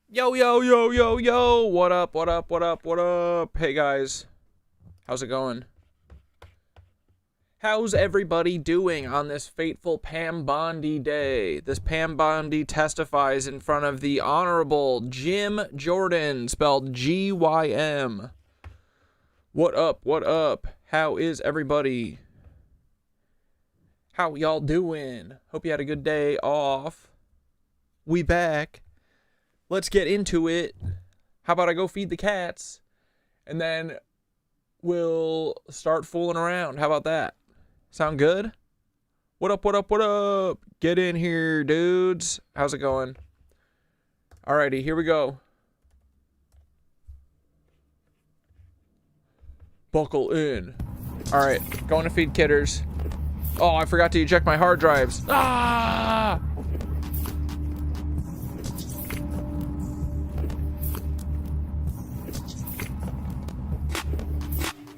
Yo, yo, yo, yo, yo. What up, what up, what up, what up? Hey, guys. How's it going? How's everybody doing on this fateful Pam Bondi day? This Pam Bondi testifies in front of the Honorable Jim Jordan, spelled G-Y-M. What up, what up? How is everybody? How y'all doing? Hope you had a good day off. We back. Let's get into it. How about I go feed the cats, and then we'll start fooling around. How about that? Sound good? What up, what up, what up? Get in here, dudes. How's it going? Alrighty, here we go. Buckle in. Alright, going to feed kitters. Oh, I forgot to eject my hard drives. Ah!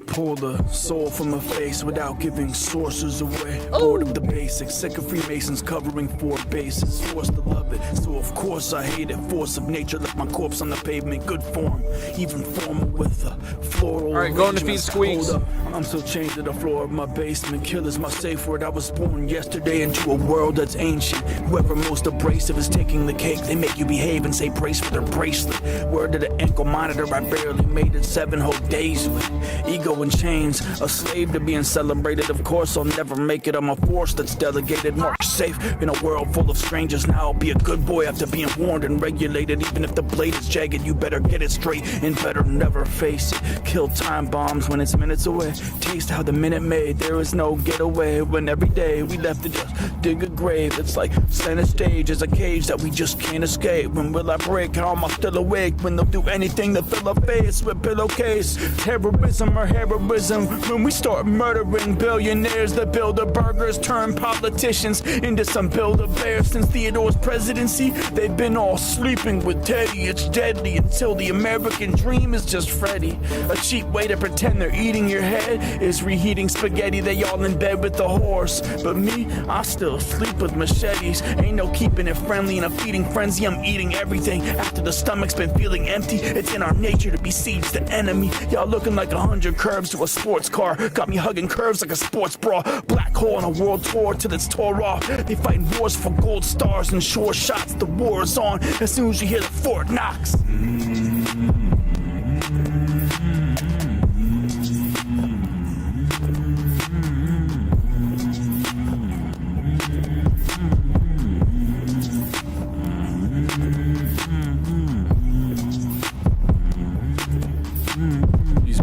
Pull the soul from my face without giving sources away. Bored of the basics, sick of Freemasons covering four bases. Forced to love it, so of course I hate it. Force of nature left my corpse on the pavement. Good form, even formal with a floral. Alright, going to feed Squeaks. Hold up, I'm still chained to the floor of my basement. Killer's my safe word. I was born yesterday into a world that's ancient. Whoever most abrasive is taking the cake. They make you behave and say brace for their bracelet. Word to the ankle monitor, I barely made it 7 whole days with ego and chains, a slave to being celebrated. Of course I'll never make it, I'm a force that's delegated. Marked safe in a world full of strangers. Now I'll be a good boy after being warned and regulated. Even if the blade is jagged, you better get it straight and better never face it. Kill time bombs when it's minutes away. Taste how the minute made, there is no getaway. When every day we left to just dig a grave. It's like center stage is a cage that we just can't escape. When will I break? How am I still awake? When they'll do anything to fill a face with pillowcase. Terrorism or heroism, when we start murdering billionaires that build the burgers, turn politicians into some build-a-bears. Since Theodore's presidency, they've been all sleeping with Teddy. It's deadly until the American dream is just Freddy. A cheap way to pretend they're eating your head is reheating spaghetti. They all in bed with the horse, but me, I still sleep with machetes. Ain't no keeping it friendly in a feeding frenzy. I'm eating everything after the stomach's been feeling empty. It's in our nature to besiege the enemy. Y'all looking like 100 curves to a sports car. Got me hugging curves like a sports bra. Black hole on a world tour till it's tore off. They fighting wars for gold stars and sure shots. The war is on as soon as you hear the Fort Knox.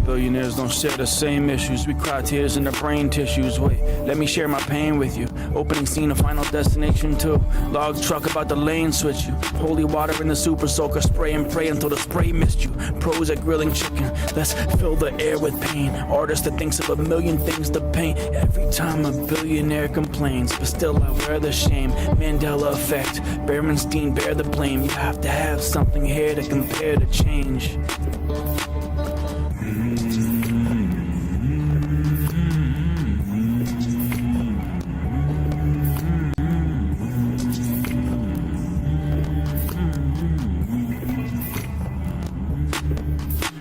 Billionaires don't share the same issues. We cry tears in the brain tissues. Wait, let me share my pain with you. Opening scene of Final Destination 2. Log truck about the lane switch you. Holy water in the super soaker. Spray and pray until the spray missed you. Pros at grilling chicken. Let's fill the air with pain. Artist that thinks of a million things to paint. Every time a billionaire complains, but still I wear the shame. Mandela effect. Berenstein bear the blame. You have to have something here to compare to change.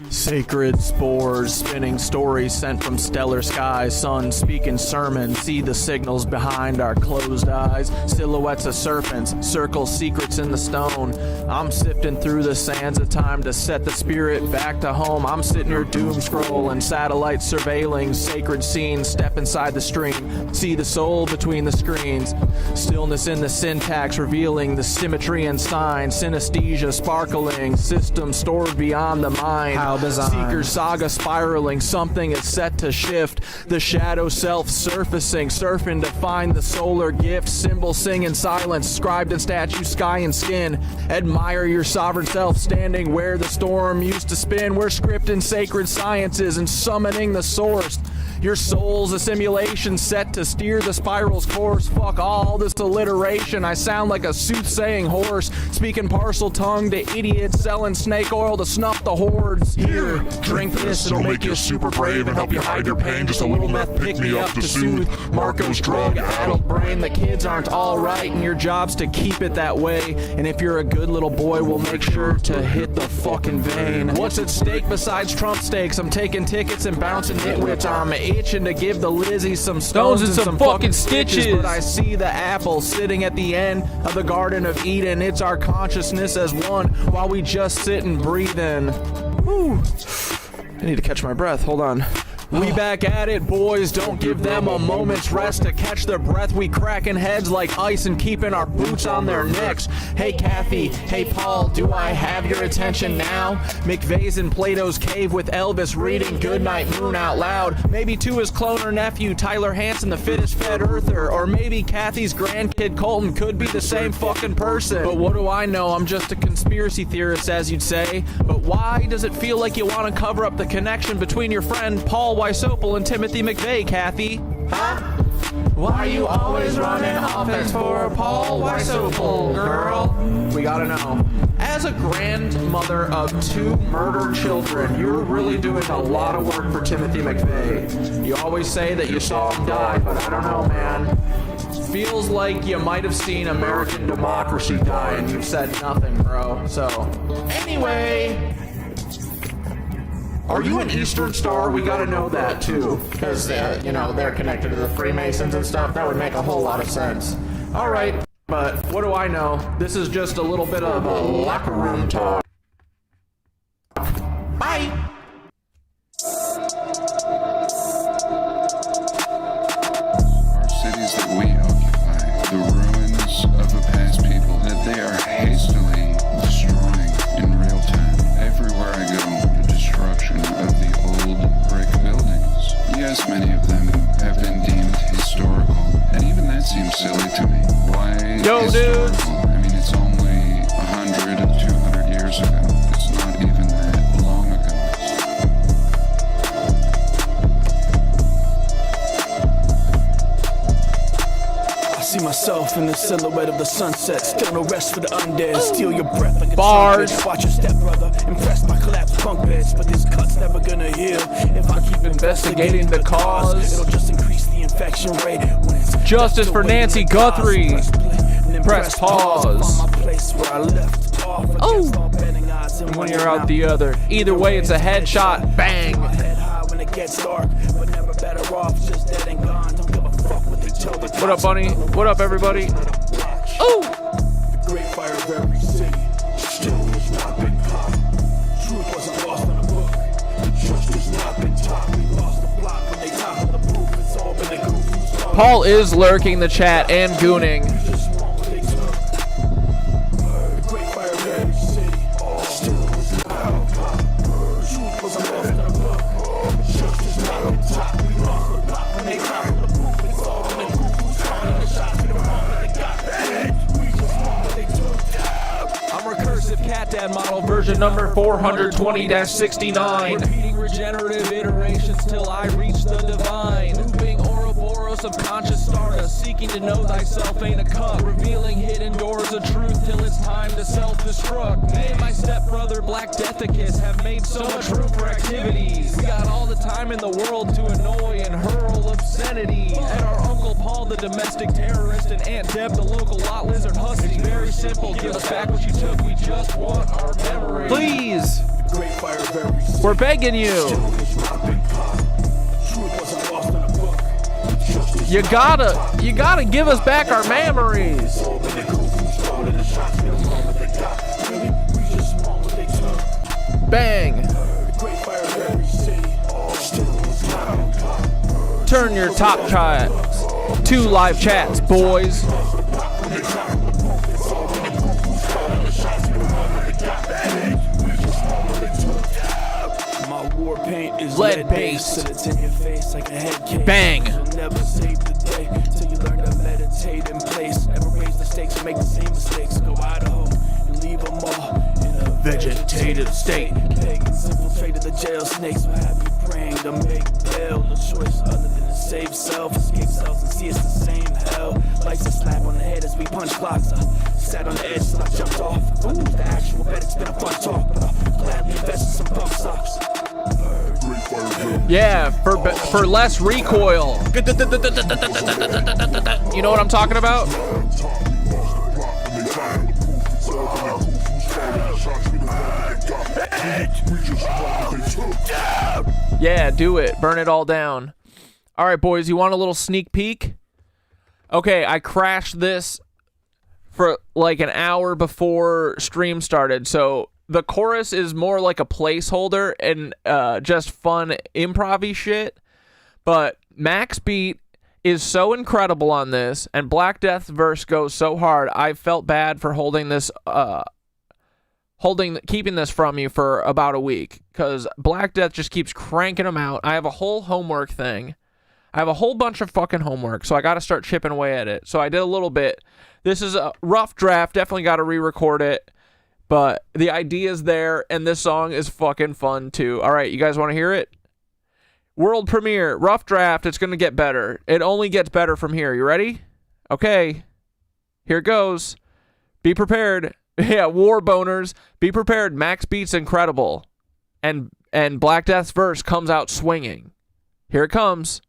Sacred spores, spinning stories sent from stellar skies. Sun speaking sermons, see the signals behind our closed eyes. Silhouettes of serpents, circle secrets in the stone. I'm sifting through the sands of time to set the spirit back to home. I'm sitting here doom scrolling, satellites surveilling sacred scenes. Step inside the stream, see the soul between the screens. Stillness in the syntax revealing the symmetry and signs. Synesthesia sparkling, system stored beyond the mind. How designed. Seeker saga spiraling, something is set to shift. The shadow self surfacing, surfing to find the solar gift. Symbols sing in silence, scribed in statue, sky and skin. Admire your sovereign self, standing where the storm used to spin. We're scripting sacred sciences and summoning the source. Your soul's a simulation set to steer the spiral's course. Fuck all this alliteration, I sound like a soothsaying horse, speaking parcel tongue to idiots, selling snake oil to snuff the hordes. Here, drink this, it'll make you super brave and help you hide your pain. Just a little meth pick me up to soothe Marco's drug adult brain. The kids aren't alright and your job's to keep it that way. And if you're a good little boy, we'll make sure to hit the fucking vein. What's at stake besides Trump steaks? I'm taking tickets and bouncing nitwits. I'm itching to give the Lizzie some stones and some fucking stitches. But I see the apple sitting at the end of the Garden of Eden. It's our consciousness as one while we just sit and breathe in. Whew. I need to catch my breath. Hold on. We back at it, boys. Don't give them a moment's rest to catch their breath. We cracking heads like ice and keeping our boots on their necks. Hey, Kathy. Hey, Paul. Do I have your attention now? McVeigh's in Plato's cave with Elvis reading Goodnight Moon out loud. Maybe to his clone or nephew, Tyler Hansen, the fittest fed earther. Or maybe Kathy's grandkid, Colton, could be the same fucking person. But what do I know? I'm just a conspiracy theorist, as you'd say. But why does it feel like you want to cover up the connection between your friend Paul Wysopal and Timothy McVeigh, Kathy? Huh? Why you always running offense for Paul Wysopal, girl? We gotta know. As a grandmother of 2 murdered children, you're really doing a lot of work for Timothy McVeigh. You always say that you saw him die, but I don't know, man. Feels like you might have seen American democracy die and you've said nothing, bro. So, anyway... Are you an Eastern Star? We gotta know that too. Because, you know, they're connected to the Freemasons and stuff. That would make a whole lot of sense. Alright, but what do I know? This is just a little bit of a locker room talk. Bye! Our cities that we occupy, the ruins of a past people that they are hastily destroying in real time. Everywhere I go, destruction of the old brick buildings. Yes, many of them have been deemed historical, and even that seems silly to me. Why Yo, historical? dudes. I mean, it's only 100 or 200 years ago. It's not even that long ago. I see myself in the silhouette of the sunset. Still no rest for the undead. Steal your breath like a Bars. trumpet. Watch your stepbrother impressed by collapsed bunk beds. But this cut's never gonna heal if I keep Investigating the cause. It'll just increase the infection rate when it's Justice for the way Nancy it Guthrie. goes. And then Press pause. on my place where I left off against all betting odds. And When you're out the other. Either way, it's a headshot. Bang! My head high when it gets dark, but never better off, just dead and gone. Don't give a fuck what they tell the What up, Bunny? What up, everybody? Oh! The great fire of every city still has not been caught. Truth wasn't lost on a book. Just has not been taught. We lost the plot when they toppled the proof. It's all been a goof. Paul is lurking the chat and gooning. Just want what they took. The great fire of every city still has not been caught. Truth wasn't lost on a book. Just has not been taught. We lost the plot when they toppled the proof. It's all been a goof. Who's calling the shots? We don't want what they got. We just want what they took. I'm recursive cat dad model version number 420-69. Repeating regenerative iterations till I reach the divine. Looping Ouroboros of conscious stardust, seeking to know thyself ain't a cup. Revealing hidden doors of truth till it's time to self-destruct. Me and my stepbrother Black Deathicus have made so much room for activities. We got all the time in the world to annoy and hurl obscenities. And our Uncle Paul, the domestic terrorist, and Aunt Deb, the local lot lizard husky. Very simple, give us back what you took, we just want our memory. Please! Great fire of every city. We're begging you! Has not been caught. Truth wasn't lost on a book. Just as You gotta give us back our memories! all been a goof. Who's calling the shots? We don't want what they got. Really, we just want what they took. Bang! The great fire of every city still has not been caught. Turn your top chats to live chats, boys. My war paint is Lead-based. lead-based, so it's in your face like a head case. Bang. You'll never save the day till you learn to meditate in place. Never raise the stakes or make the same mistakes. Go Idaho and leave them all in a vegetative state. Pagans infiltrated the jail, snakes will have you praying to make bail. No choice other than to save self, escape cells and see it's the same hell. Life's a slap on the head as we punch clocks. I sat on the edge till I jumped off. I lose the actual bet, it's been a fun talk, but I'll gladly invest in some pump socks. Yeah, for less recoil. You know what I'm talking about? Yeah, do it. Burn it all down. All right, boys, you want a little sneak peek? Okay, I crashed this for like an hour before stream started, so the chorus is more like a placeholder and just fun improv-y shit, but Mac's beat is so incredible on this, and Black Death's verse goes so hard. I felt bad for keeping this from you for about a week, because Black Death just keeps cranking them out. I have a whole homework thing. I have a whole bunch of fucking homework, so I got to start chipping away at it. So I did a little bit. This is a rough draft. Definitely got to re-record it. But the idea's there, and this song is fucking fun, too. All right, you guys want to hear it? World premiere, rough draft. It's going to get better. It only gets better from here. You ready? Okay. Here it goes. Be prepared. Yeah, war boners. Be prepared. Mac's beat's incredible. And Black Death's verse comes out swinging. Here it comes.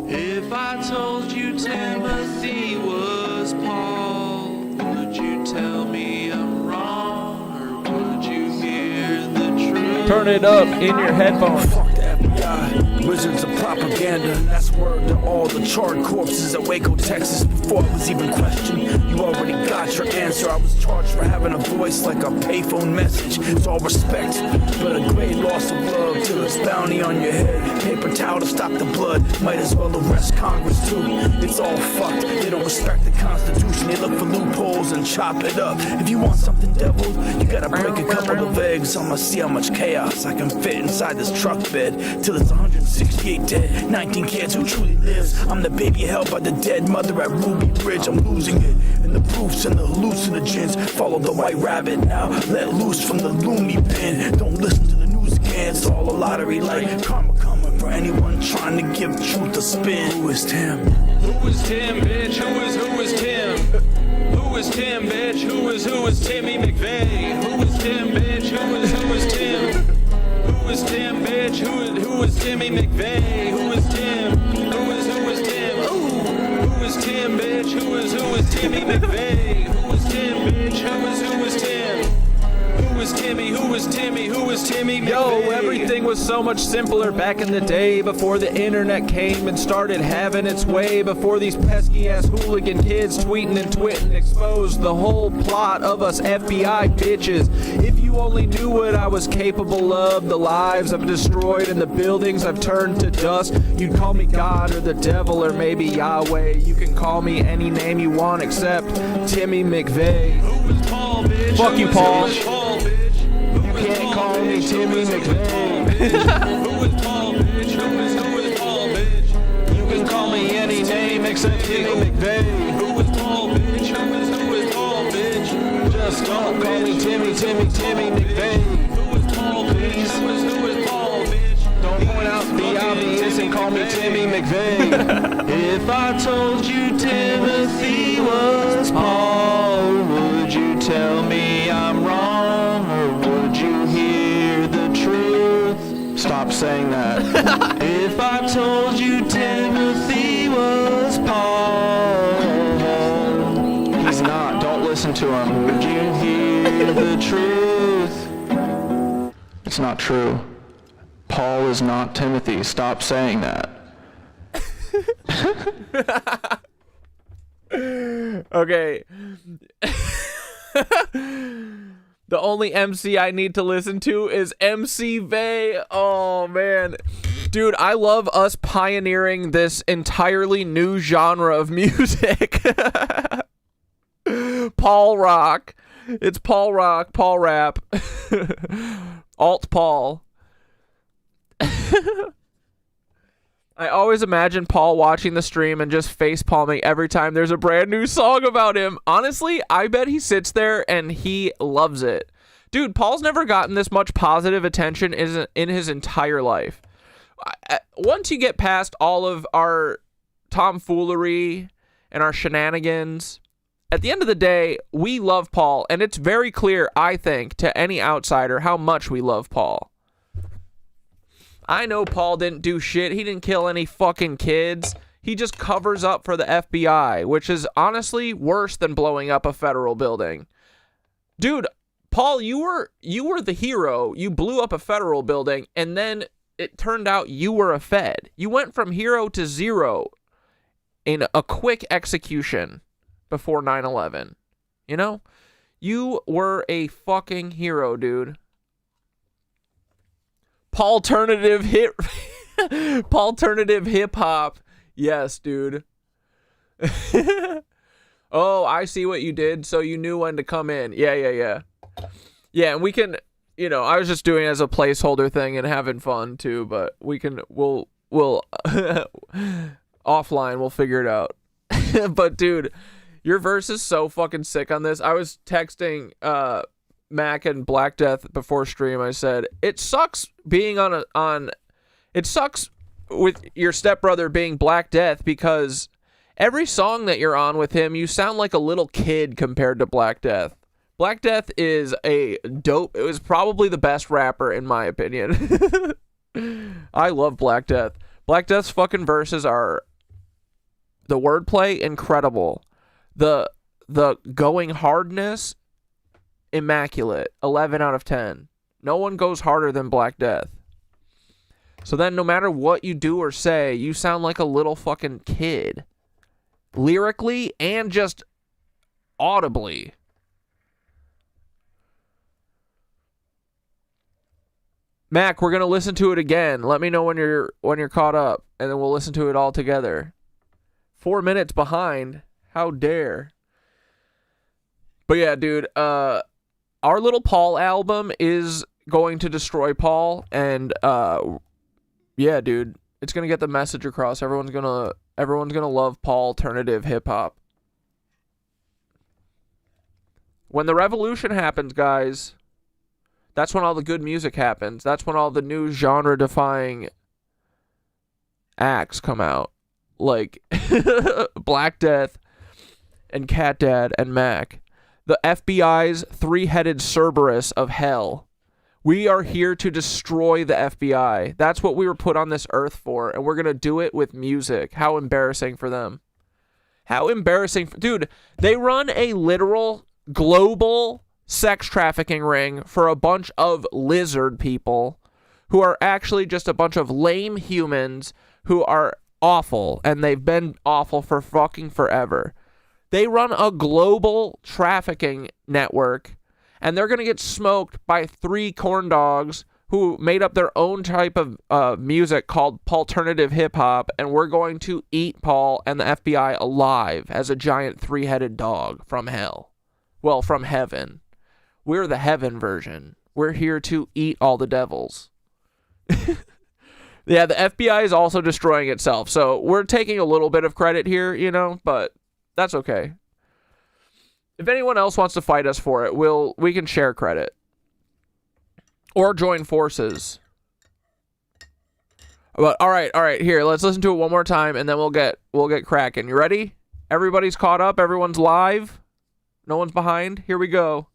If I told you Timothy was Paul, would you tell me I'm wrong, or would you hear the truth? Turn it up in your headphones. Fuck the FBI, wizards of propaganda. That's word to all the charred corpses at Waco, Texas. Before I was even questioned, you already got your answer. I was charged for having a voice like a payphone message. It's all respect, but a great loss of love till it's bounty on your head. Paper towel to stop the blood, might as well arrest Congress too. It's all fucked, they don't respect the Constitution. They look for loopholes and chop it up. If you want something devil, you gotta break a couple of eggs. I'ma see how much chaos I can fit inside this truck bed. Till it's 168 dead, 19 kids who truly lives. I'm the baby held by the dead mother at Ruby Ridge. I'm losing it, and the proofs and the hallucinogens. Follow the white rabbit now, let loose from the loony bin. Don't listen to the news again, it's all a lottery like karma coming for anyone trying to give truth a spin. Who is Tim? Who is Tim, bitch? Who is Tim? Who is Tim, bitch? Who is Timmy McVeigh? Who is Tim, bitch? Who is Tim? Who is Tim, bitch? Who is Timmy McVeigh? Who is Tim? Who is Tim? Who is Tim, bitch? Who is Timmy McVeigh? Who is Tim, bitch? Who is Tim? Who is Timmy? Who is Timmy? Who is Timmy McVeigh? Yo, everything was so much simpler back in the day, before the internet came and started having its way, before these pesky ass hooligan kids tweeting and twitting exposed the whole plot of us FBI bitches. If you only knew what I was capable of, the lives I've destroyed and the buildings I've turned to dust, you'd call me God or the devil or maybe Yahweh. You can call me any name you want except Timmy McVeigh. Who is Paul, bitch? Fuck you, Paul. Who is Paul, bitch? You can't call me Timmy McVeigh. Who is Paul, bitch? Who is Paul, bitch? You can call me any name except Timmy McVeigh. Who is Paul, bitch? Who is Paul, bitch? Just don't call me Timmy McVeigh. Who is Paul, bitch? Who is Paul, bitch? Don't point out the obvious and call me Timmy McVeigh. If I told you Timothy was Paul, would you tell me I'm wrong, or would you hear the truth? Stop saying that. If I told you Timothy was Paul, He's not. Don't listen to him. would you hear the truth? It's not true. Paul is not Timothy. Stop saying that. Okay. The only MC I need to listen to is MC Vay. Oh, man. Dude, I love us pioneering this entirely new genre of music. Paul Rock. It's Paul Rock, Paul Rap. Alt Paul. I always imagine Paul watching the stream and just face palming every time there's a brand new song about him. Honestly, I bet he sits there and he loves it. Dude, Paul's never gotten this much positive attention in his entire life. Once you get past all of our tomfoolery and our shenanigans, at the end of the day, we love Paul, and it's very clear, I think, to any outsider how much we love Paul. I know Paul didn't do shit. He didn't kill any fucking kids. He just covers up for the FBI, which is honestly worse than blowing up a federal building. Dude, Paul, you were the hero. You blew up a federal building, and then it turned out you were a Fed. You went from hero to zero in a quick execution before 9/11. You know? You were a fucking hero, dude. Paulternative hip hop. Yes, dude. Oh, I see what you did, so you knew when to come in. Yeah, and we can, I was just doing it as a placeholder thing and having fun too, but we'll offline, we'll figure it out. But dude, your verse is so fucking sick on this. I was texting Mac and Black Death before stream. I said, it sucks being it sucks with your stepbrother being Black Death, because every song that you're on with him, you sound like a little kid compared to Black Death. Black Death is a dope. It was probably the best rapper in my opinion. I love Black Death. Black Death's fucking verses are the wordplay incredible. The going hardness immaculate. 11 out of 10. No one goes harder than Black Death. So then no matter what you do or say, you sound like a little fucking kid. Lyrically and just audibly. Mac, we're gonna listen to it again. Let me know when you're caught up, and then we'll listen to it all together. 4 minutes behind. How dare. But yeah, dude, our little Paul album is going to destroy Paul, and yeah, dude, it's gonna get the message across. Everyone's gonna love Paul alternative hip hop. When the revolution happens, guys, that's when all the good music happens. That's when all the new genre-defying acts come out, like Black Death and Cat Dad and Mac. The FBI's three-headed Cerberus of hell. We are here to destroy the FBI. That's what we were put on this earth for, and we're going to do it with music. How embarrassing for them. How embarrassing. Dude, they run a literal global sex trafficking ring for a bunch of lizard people who are actually just a bunch of lame humans who are awful, and they've been awful for fucking forever. They run a global trafficking network, and they're going to get smoked by 3 corn dogs who made up their own type of music called alternative hip-hop, and we're going to eat Paul and the FBI alive as a giant 3-headed dog from hell. Well, from heaven. We're the heaven version. We're here to eat all the devils. Yeah, the FBI is also destroying itself, so we're taking a little bit of credit here, but that's okay. If anyone else wants to fight us for it, we can share credit. Or join forces. But all right, here, let's listen to it one more time, and then we'll get cracking. You ready? Everybody's caught up, everyone's live. No one's behind. Here we go.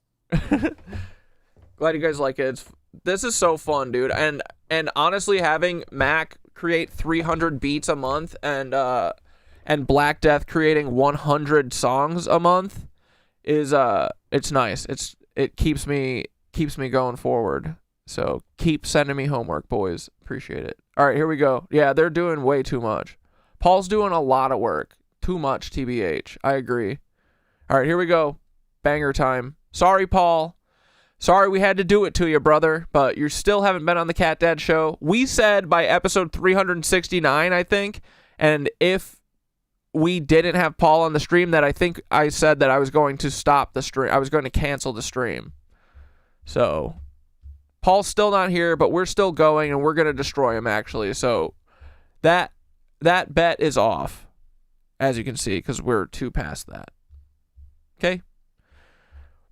Glad you guys like it. This is so fun, dude. And honestly, having Mac create 300 beats a month and Black Death creating 100 songs a month is it's nice. It keeps me going forward. So keep sending me homework, boys. Appreciate it. All right, here we go. Yeah, they're doing way too much. Paul's doing a lot of work. Too much, TBH. I agree. All right, here we go. Banger time. Sorry, Paul. Sorry we had to do it to you, brother, but you still haven't been on the Cat Dad show. We said by episode 369, I think, and if we didn't have Paul on the stream, that I think I said that I was going to stop the stream. I was going to cancel the stream. So, Paul's still not here, but we're still going, and we're going to destroy him, actually. So, that bet is off, as you can see, because we're 2 past that. Okay?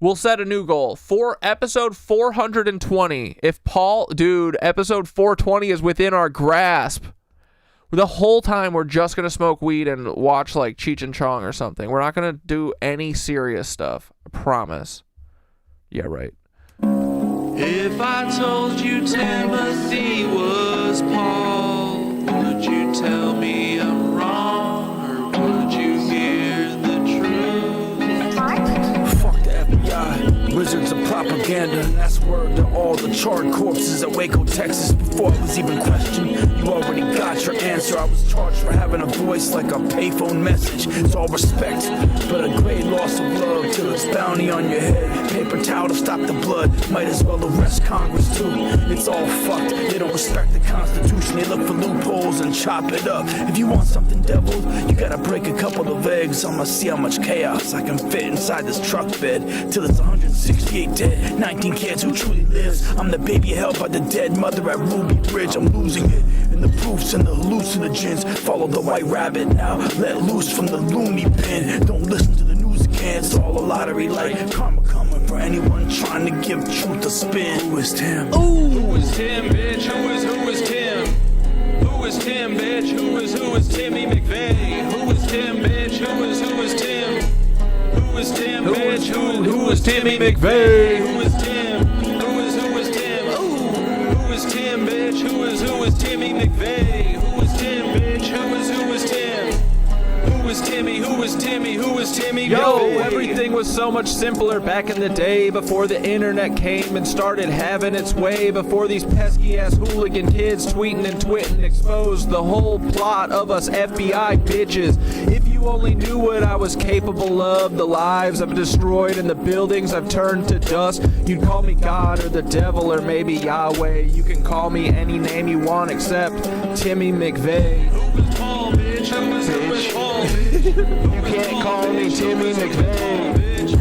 We'll set a new goal for episode 420. If episode 420 is within our grasp, the whole time we're just going to smoke weed and watch like Cheech and Chong or something. We're not going to do any serious stuff. I promise. Yeah, right. If I told you Timothy was Paul, would you tell me I'm wrong, or would you hear the truth? Fuck the FBI, wizards of propaganda. That's word to all the charred corpses at Waco, Texas. Before I was even questioned, you already got your answer. I was charged for having a voice like a payphone message. It's all respect, but a great loss of love till it's bounty on your head. Paper towel to stop the blood, might as well arrest Congress too. It's all fucked, they don't respect the Constitution. They look for loopholes and chop it up. If you want something deviled, you gotta break a couple of eggs. I'ma see how much chaos I can fit inside this truck bed. Till it's 168 dead, 19 kids who truly lives. I'm the baby held by the dead mother at Ruby Bridge. I'm losing it, and the proofs and the hallucinogens. Follow the white rabbit now, let loose from the loony bin. Don't listen to the news again, it's all a lottery like karma coming for anyone trying to give truth a spin. Who is Tim? Who is Tim, bitch? Who is Tim? Who is Tim, bitch? Who is Timmy McVeigh? Who is Tim, bitch? Who is Tim? Who is Tim, bitch? Who is Timmy McVeigh? Who is Tim? Who is Tim? Who is Tim, bitch? Who is Timmy McVeigh? Who is Tim, bitch? Who is Tim? Who is Timmy? Who is Timmy? Who is Timmy? Yo, everything was so much simpler back in the day before the internet came and started having its way, before these pesky-ass hooligan kids tweeting and twitting exposed the whole plot of us FBI bitches. If you only knew what I was capable of, the lives I've destroyed and the buildings I've turned to dust, you'd call me God or the devil or maybe Yahweh. You can call me any name you want except Timmy McVeigh. Who is Paul, bitch? Who is Paul, bitch? You can't call me Timmy McVeigh.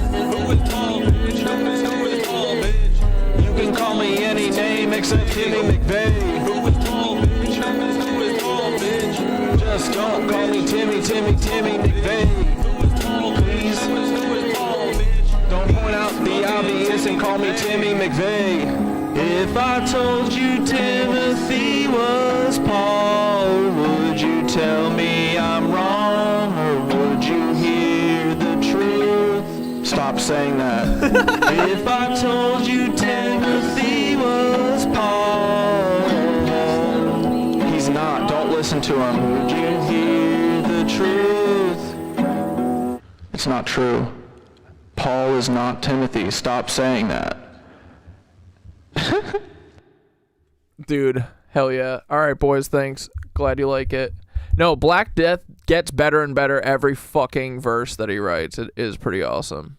Who is Paul, bitch? Who is Paul, bitch? You can call me any name except Timmy McVeigh. Who is Paul, bitch? Who is Paul, bitch? Just don't call me Timmy McVeigh. Who is Paul, Please. Who is Paul, bitch? Don't point out the obvious and call me Timmy McVeigh. If I told you Timothy was Paul, would you tell me I'm wrong, or would you hear the truth? Stop saying that. If I told you Timothy was Paul, He's not. Don't listen to him. would you hear the truth? It's not true. Paul is not Timothy. Stop saying that. Dude, hell yeah. All right, boys, thanks. Glad you like it. No, Black Death gets better and better every fucking verse that he writes. It is pretty awesome.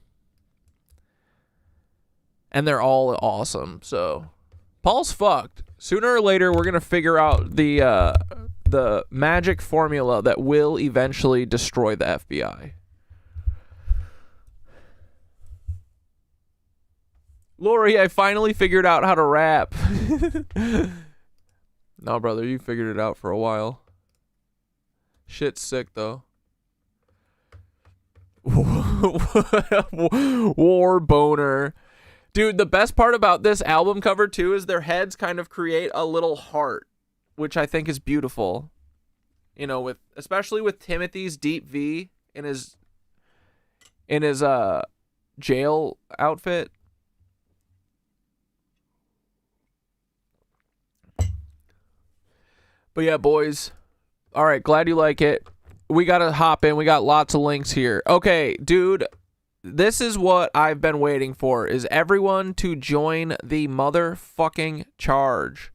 And they're all awesome, so Paul's fucked. Sooner or later, we're going to figure out the magic formula that will eventually destroy the FBI. Lori, I finally figured out how to rap. No, brother, you figured it out for a while. Shit's sick, though. War boner. Dude, the best part about this album cover, too, is their heads kind of create a little heart, which I think is beautiful. You know, especially with Timothy's deep V in his jail outfit. But yeah, boys. All right, glad you like it. We got to hop in. We got lots of links here. Okay, dude, this is what I've been waiting for, is everyone to join the motherfucking charge.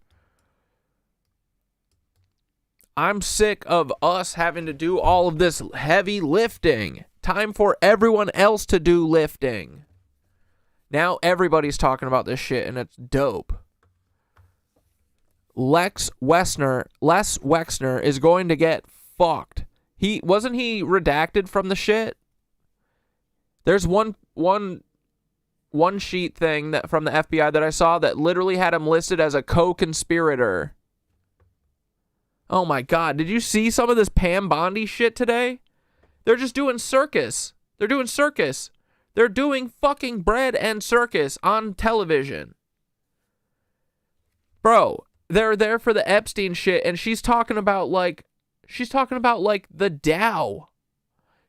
I'm sick of us having to do all of this heavy lifting. Time for everyone else to do lifting. Now everybody's talking about this shit, and it's dope. Les Wexner is going to get fucked. Wasn't he redacted from the shit? There's one sheet thing that from the FBI that I saw that literally had him listed as a co-conspirator. Oh my god, did you see some of this Pam Bondi shit today? They're just doing circus. They're doing fucking bread and circus on television. Bro, they're there for the Epstein shit, and she's talking about like the Dow.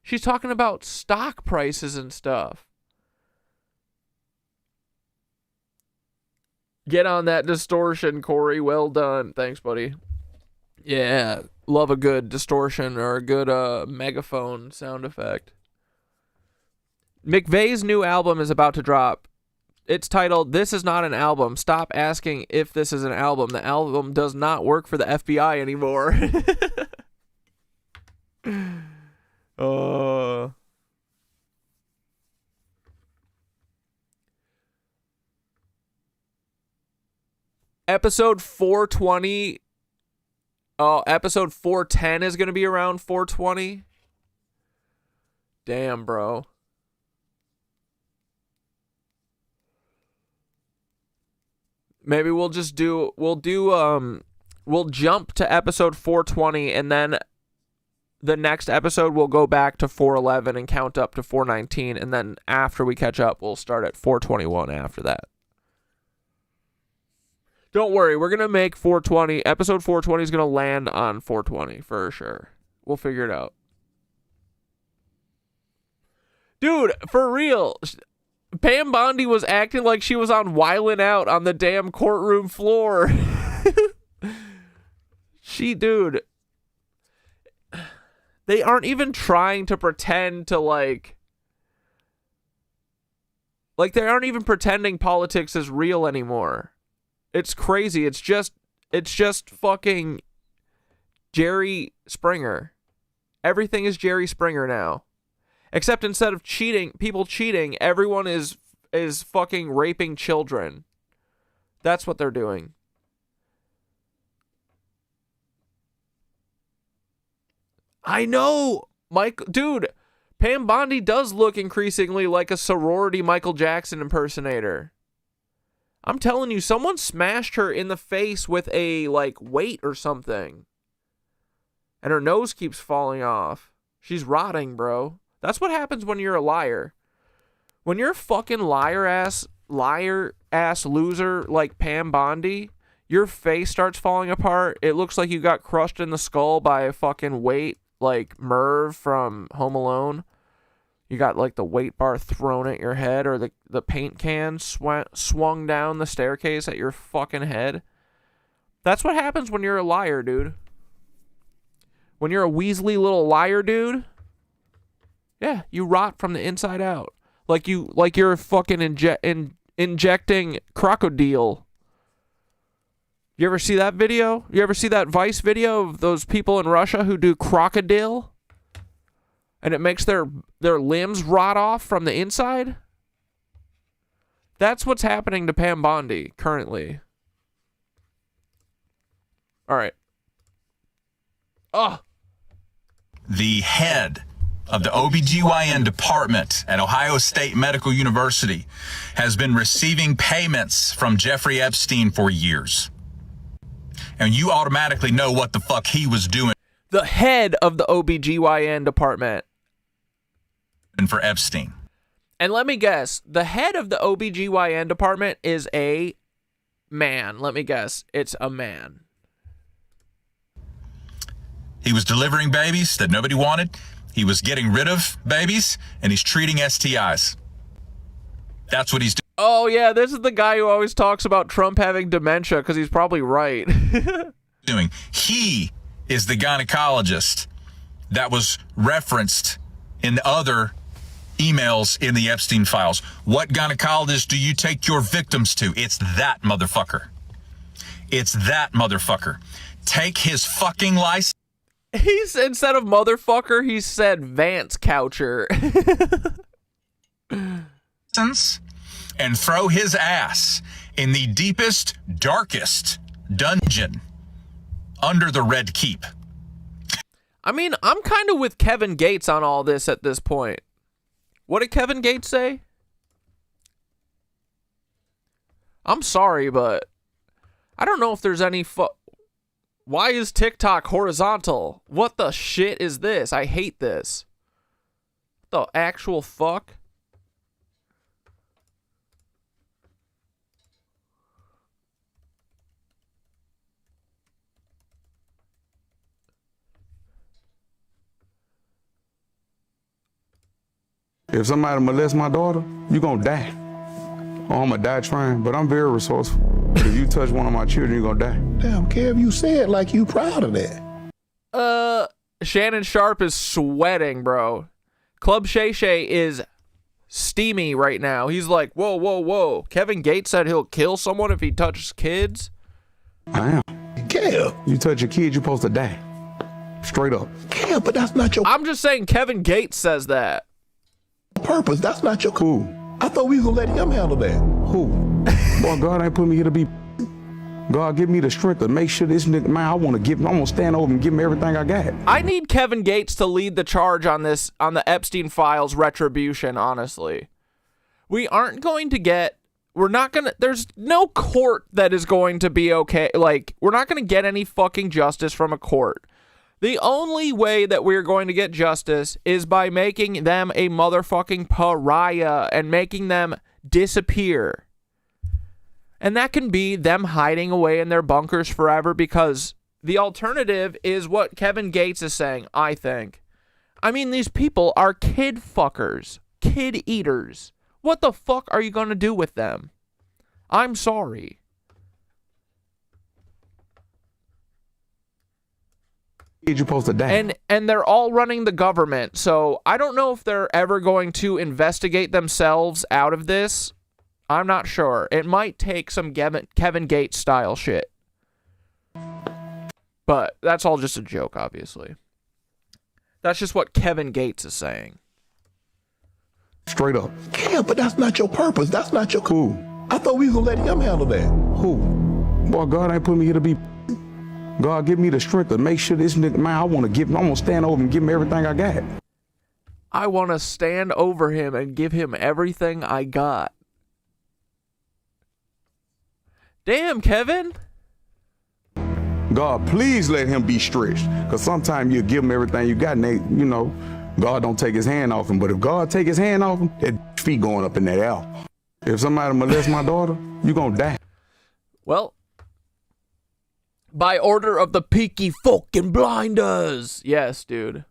She's talking about stock prices and stuff. Get on that distortion, Corey. Well done. Thanks, buddy. Yeah, love a good distortion or a good megaphone sound effect. McVeigh's new album is about to drop. It's titled, "This is not an album. Stop asking if this is an album. The album does not work for the FBI anymore." Episode 420. Oh, episode 410 is going to be around 420. Damn, bro. Maybe we'll jump to episode 420, and then the next episode we'll go back to 411 and count up to 419, and then after we catch up, we'll start at 421 after that. Don't worry, we're going to make 420. Episode 420 is going to land on 420 for sure. We'll figure it out. Dude, for real. Pam Bondi was acting like she was on Wildin' Out on the damn courtroom floor. Dude. They aren't even trying to pretend to like they aren't even pretending politics is real anymore. It's crazy. It's just fucking Jerry Springer. Everything is Jerry Springer now. Except instead of people cheating, everyone is fucking raping children. That's what they're doing. I know, dude, Pam Bondi does look increasingly like a sorority Michael Jackson impersonator. I'm telling you, someone smashed her in the face with a, weight or something. And her nose keeps falling off. She's rotting, bro. That's what happens when you're a liar. When you're a fucking liar-ass loser like Pam Bondi, your face starts falling apart. It looks like you got crushed in the skull by a fucking weight, like Merv from Home Alone. You got, the weight bar thrown at your head, or the paint can swung down the staircase at your fucking head. That's what happens when you're a liar, dude. When you're a Weasley little liar, dude, yeah, you rot from the inside out. Like you're fucking injecting crocodile. You ever see that video? You ever see that Vice video of those people in Russia who do crocodile? And it makes their limbs rot off from the inside? That's what's happening to Pam Bondi currently. All right. The head of the OBGYN department at Ohio State Medical University has been receiving payments from Jeffrey Epstein for years. And you automatically know what the fuck he was doing. The head of the OBGYN department. And for Epstein. And let me guess, the head of the OBGYN department is a man. Let me guess, it's a man. He was delivering babies that nobody wanted. He was getting rid of babies, and he's treating STIs. That's what he's doing. Oh, yeah, this is the guy who always talks about Trump having dementia, because he's probably right. He is the gynecologist that was referenced in other emails in the Epstein files. What gynecologist do you take your victims to? It's that motherfucker. It's that motherfucker. Take his fucking license. Instead of motherfucker, he said Vance Coucher. And throw his ass in the deepest, darkest dungeon under the Red Keep. I mean, I'm kind of with Kevin Gates on all this at this point. What did Kevin Gates say? I'm sorry, but I don't know if there's any Why is TikTok horizontal? What the shit is this? I hate this. What the actual fuck? If somebody molests my daughter, you gonna die. Or I'm gonna die trying, but I'm very resourceful. But if you touch one of my children, you gonna die. Damn, Kev, you said like you proud of that. Shannon Sharp is sweating, bro. Club Shay Shay is steamy right now. He's like, whoa, whoa, whoa. Kevin Gates said he'll kill someone if he touches kids. I am. Kev. You touch a kid, you're supposed to die. Straight up. Kev, but that's not your I'm just saying Kevin Gates says that. purpose. That's not your... Who? I thought we was gonna let him handle that. Who? Boy, God ain't put me here to be. God give me the strength to make sure this nigga, man, I want to stand over and give him everything I got. I need Kevin Gates to lead the charge on this, on the Epstein files retribution, honestly. We aren't going to get, we're not going to, there's no court that is going to be okay. Like, we're not going to get any fucking justice from a court. The only way that we're going to get justice is by making them a motherfucking pariah and making them disappear. And that can be them hiding away in their bunkers forever, because the alternative is what Kevin Gates is saying, I think. I mean, these people are kid fuckers, kid eaters. What the fuck are you going to do with them? I'm sorry. You're supposed to die. And they're all running the government, so I don't know if they're ever going to investigate themselves out of this. I'm not sure. It might take some Kevin Gates style shit. But that's all just a joke, obviously. That's just what Kevin Gates is saying. Straight up. Yeah, but that's not your purpose. That's not your... Who? I thought we was gonna let him handle that. Who? Boy, God ain't put me here to be. God give me the strength to make sure this nigga, man, I want to stand over and give him everything I got. I want to stand over him and give him everything I got. Damn, Kevin. God, please let him be stretched. Because sometimes you give him everything you got and they, you know, God don't take his hand off him. But if God take his hand off him, that feet going up in that air. If somebody molests my daughter, you gonna die. Well, by order of the Peaky fucking Blinders. Yes, dude.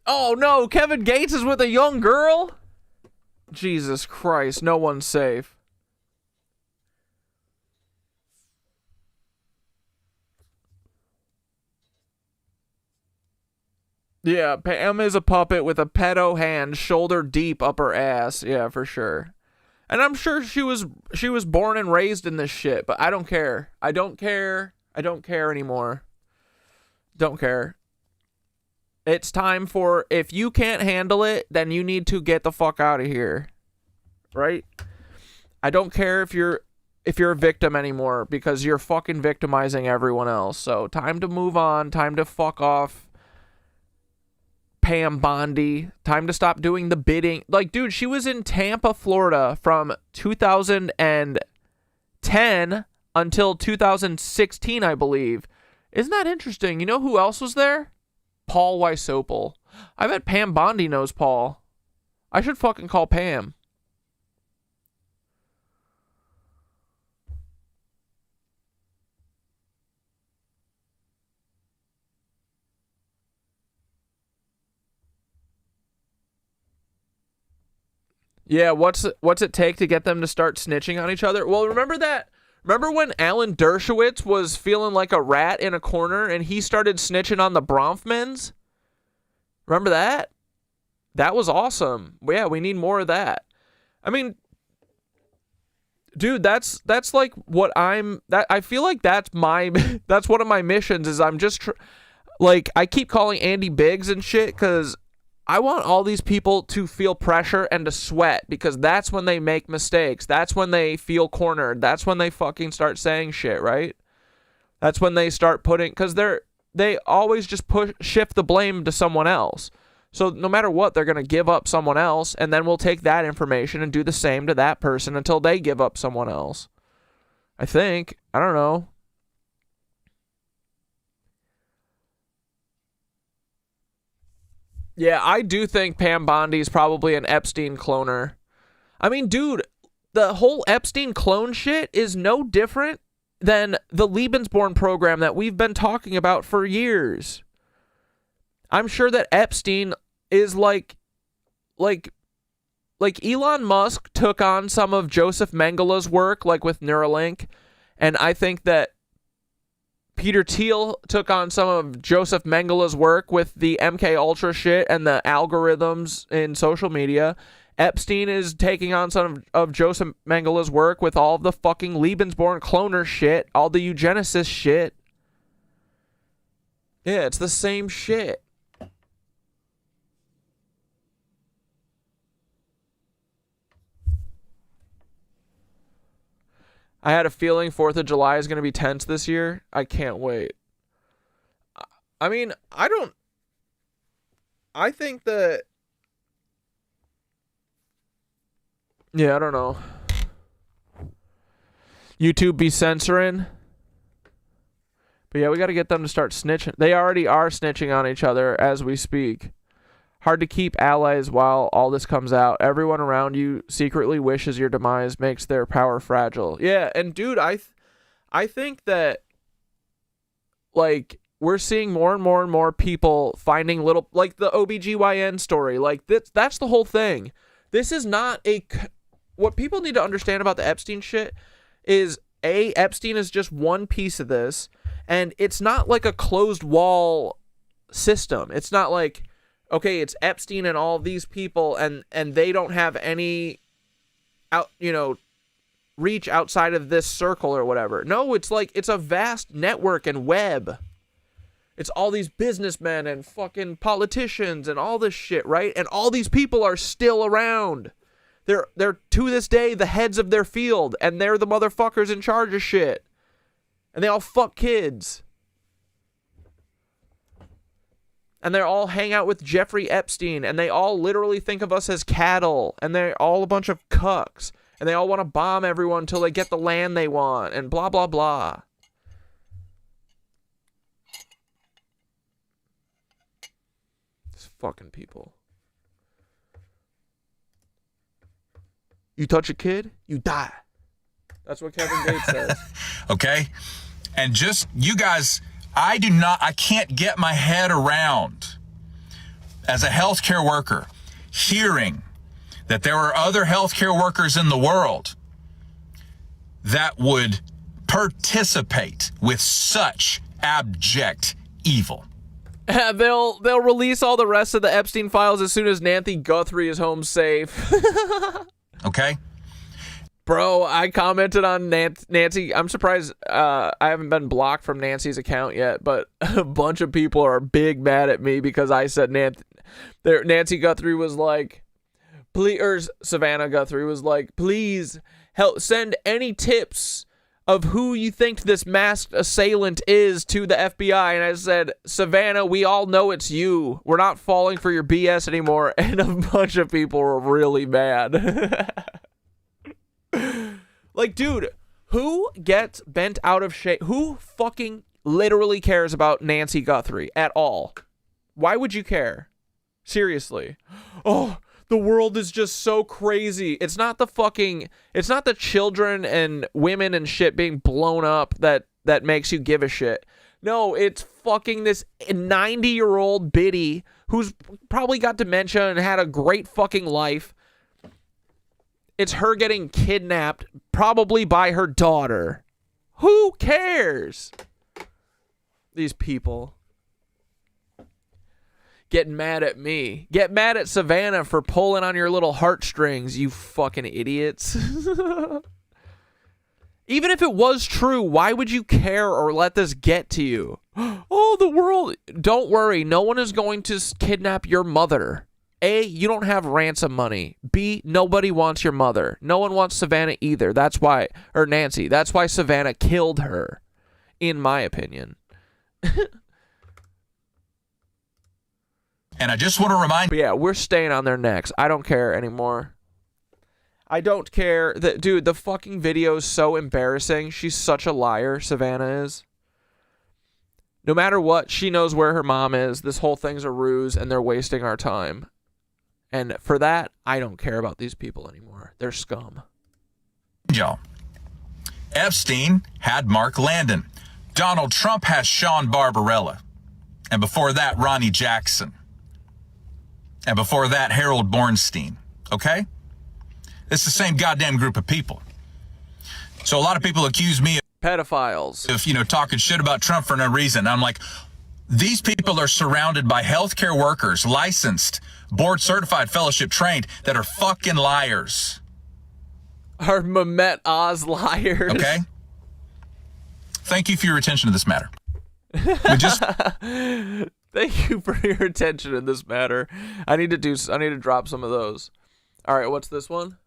Oh no, Kevin Gates is with a young girl? Jesus Christ, no one's safe. Yeah, Pam is a puppet with a pedo hand shoulder deep up her ass. Yeah, for sure. And I'm sure she was born and raised in this shit, but I don't care. I don't care. I don't care anymore. Don't care. It's time for, if you can't handle it, then you need to get the fuck out of here. Right? I don't care if you're a victim anymore, because you're fucking victimizing everyone else. So time to move on, time to fuck off. Pam Bondi, time to stop doing the bidding. Like, dude, she was in Tampa, Florida from 2010 until 2016, I believe. Isn't that interesting? You know who else was there? Paul Wysopal. I bet Pam Bondi knows Paul. I should fucking call Pam. Yeah, what's it take to get them to start snitching on each other? Well, remember when Alan Dershowitz was feeling like a rat in a corner and he started snitching on the Bronfmans? Remember that? That was awesome. Yeah, we need more of that. I mean, dude, that's like what I feel like that's that's one of my missions is I'm just like, I keep calling Andy Biggs and shit because I want all these people to feel pressure and to sweat, because that's when they make mistakes. That's when they feel cornered. That's when they fucking start saying shit, right? That's when they start putting, because they always just shift the blame to someone else. So no matter what, they're going to give up someone else, and then we'll take that information and do the same to that person until they give up someone else. I think. I don't know. Yeah, I do think Pam Bondi is probably an Epstein cloner. I mean, dude, the whole Epstein clone shit is no different than the Lebensborn program that we've been talking about for years. I'm sure that Epstein is like Elon Musk took on some of Joseph Mengele's work, like with Neuralink, and I think that Peter Thiel took on some of Joseph Mengele's work with the MK Ultra shit and the algorithms in social media. Epstein is taking on some of Joseph Mengele's work with all of the fucking Lebensborn cloner shit, all the eugenicist shit. Yeah, it's the same shit. I had a feeling 4th of July is going to be tense this year. I can't wait. I mean, I think that... Yeah, I don't know. YouTube be censoring. But yeah, we got to get them to start snitching. They already are snitching on each other as we speak. Hard to keep allies while all this comes out. Everyone around you secretly wishes your demise, makes their power fragile. Yeah, and dude, I think that, like, we're seeing more and more and more people finding little, like the OBGYN story. Like, that's the whole thing. This is not what people need to understand about the Epstein shit is, Epstein is just one piece of this, and it's not like a closed wall system. It's not like, okay, it's Epstein and all these people, and they don't have any reach outside of this circle or whatever. No, it's like, it's a vast network and web. It's all these businessmen and fucking politicians and all this shit, right? And all these people are still around. They're to this day the heads of their field, and they're the motherfuckers in charge of shit. And they all fuck kids. And they all hang out with Jeffrey Epstein, and they all literally think of us as cattle, and they're all a bunch of cucks, and they all want to bomb everyone until they get the land they want, and blah, blah, blah. These fucking people. You touch a kid, you die. That's what Kevin Gates says. Okay? And just, you guys, I can't get my head around, as a healthcare worker, hearing that there are other healthcare workers in the world that would participate with such abject evil. They'll release all the rest of the Epstein files as soon as Nancy Guthrie is home safe. Okay? Bro, I commented on Nancy. I'm surprised I haven't been blocked from Nancy's account yet, but a bunch of people are big mad at me because I said Nancy Guthrie was like, please, or Savannah Guthrie was like, please help send any tips of who you think this masked assailant is to the FBI. And I said, Savannah, we all know it's you. We're not falling for your BS anymore. And a bunch of people were really mad. Like, dude, who gets bent out of shape? Who fucking literally cares about Nancy Guthrie at all? Why would you care? Seriously. Oh, the world is just so crazy. It's not the children and women and shit being blown up that makes you give a shit. No, it's fucking this 90-year-old biddy who's probably got dementia and had a great fucking life. It's her getting kidnapped, probably by her daughter. Who cares? These people. Getting mad at me. Get mad at Savannah for pulling on your little heartstrings, you fucking idiots. Even if it was true, why would you care or let this get to you? Oh, the world. Don't worry. No one is going to kidnap your mother. A, you don't have ransom money. B, nobody wants your mother. No one wants Savannah either. That's why, or Nancy. That's why Savannah killed her, in my opinion. And I just want to remind But yeah, we're staying on their necks. I don't care anymore. I don't care that, dude, the fucking video is so embarrassing. She's such a liar, Savannah is. No matter what, she knows where her mom is. This whole thing's a ruse, and they're wasting our time. And for that, I don't care about these people anymore. They're scum. Y'all. Epstein had Mark Landon. Donald Trump has Sean Barbarella. And before that, Ronnie Jackson. And before that, Harold Bornstein. Okay? It's the same goddamn group of people. So a lot of people accuse me Pedophiles. of, talking shit about Trump for no reason. I'm like, these people are surrounded by healthcare workers, licensed, board certified, fellowship trained, that are fucking liars. Are Mehmet Oz liars? Okay? Thank you for your attention to this matter. We just Thank you for your attention in this matter. I need to drop some of those. All right, what's this one?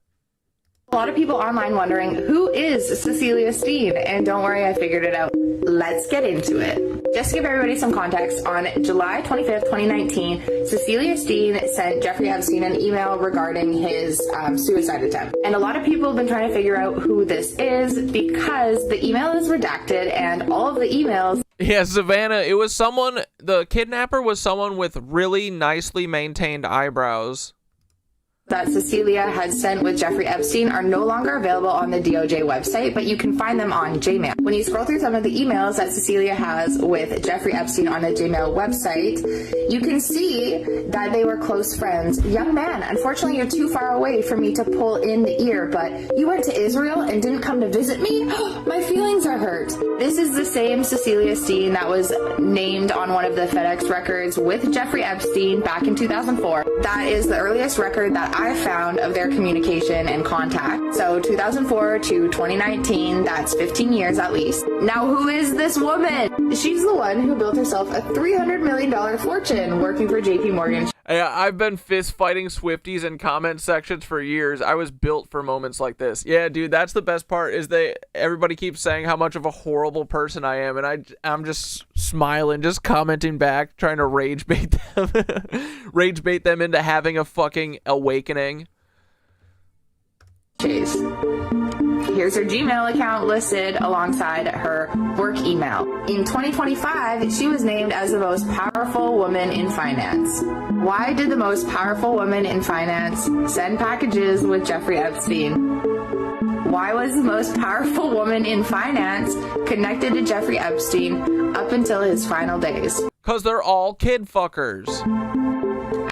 A lot of people online wondering, who is Cecilia Steen? And don't worry, I figured it out. Let's get into it. Just to give everybody some context, on July 25th, 2019, Cecilia Steen sent Jeffrey Epstein an email regarding his suicide attempt. And a lot of people have been trying to figure out who this is because the email is redacted and all of the emails... Yeah, Savannah, it was someone, the kidnapper was someone with really nicely maintained eyebrows that Cecilia had sent with Jeffrey Epstein are no longer available on the DOJ website, but you can find them on Gmail. When you scroll through some of the emails that Cecilia has with Jeffrey Epstein on the Gmail website, you can see that they were close friends. Young man, unfortunately you're too far away for me to pull in the ear, but you went to Israel and didn't come to visit me? My feelings are hurt. This is the same Cecilia Steen that was named on one of the FedEx records with Jeffrey Epstein back in 2004. That is the earliest record that I found of their communication and contact. So 2004 to 2019, that's 15 years at least. Now, who is this woman? She's the one who built herself a $300 million fortune working for JP Morgan. Yeah, I've been fist fighting Swifties in comment sections for years. I was built for moments like this. Yeah, dude, that's the best part is everybody keeps saying how much of a horrible person I am, and I'm just smiling, just commenting back, trying to rage bait them. Rage bait them into having a fucking awakening. Chase. Here's her Gmail account listed alongside her work email. In 2025, she was named as the most powerful woman in finance. Why did the most powerful woman in finance send packages with Jeffrey Epstein? Why was the most powerful woman in finance connected to Jeffrey Epstein up until his final days? Because they're all kid fuckers.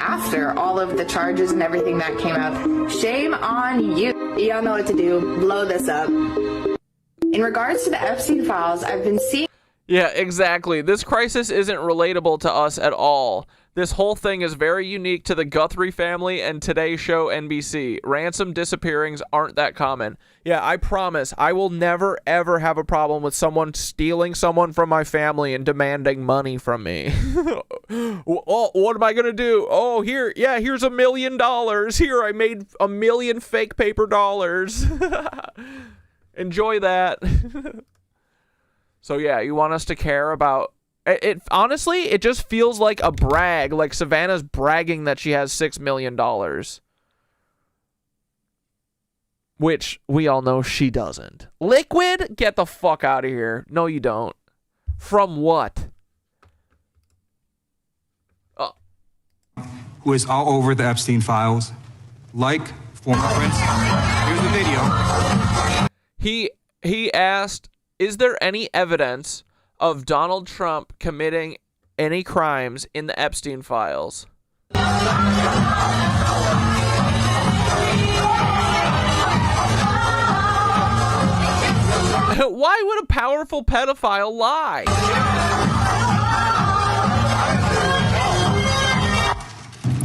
After all of the charges and everything that came out, shame on you. Y'all know what to do. Blow this up. In regards to the Epstein files, I've been seeing... Yeah, exactly. This crisis isn't relatable to us at all. This whole thing is very unique to the Guthrie family and Today Show NBC. Ransom disappearings aren't that common. Yeah, I promise, I will never ever have a problem with someone stealing someone from my family and demanding money from me. Oh, what am I gonna do? Oh, here's $1 million. Here, I made 1 million fake paper dollars. Enjoy that. So yeah, you want us to care about... It honestly, it just feels like a brag, like Savannah's bragging that she has $6 million. Which we all know she doesn't. Liquid? Get the fuck out of here. No, you don't. From what? Who is all over the Epstein files, like former Prince. Here's the video. He asked, is there any evidence of Donald Trump committing any crimes in the Epstein files? Why would a powerful pedophile lie?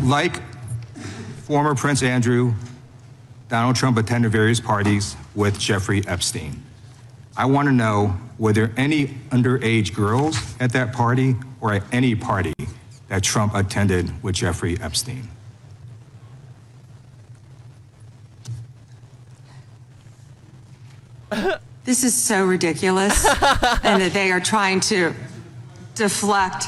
Like former Prince Andrew, Donald Trump attended various parties with Jeffrey Epstein. I want to know, were there any underage girls at that party or at any party that Trump attended with Jeffrey Epstein? This is so ridiculous, and that they are trying to deflect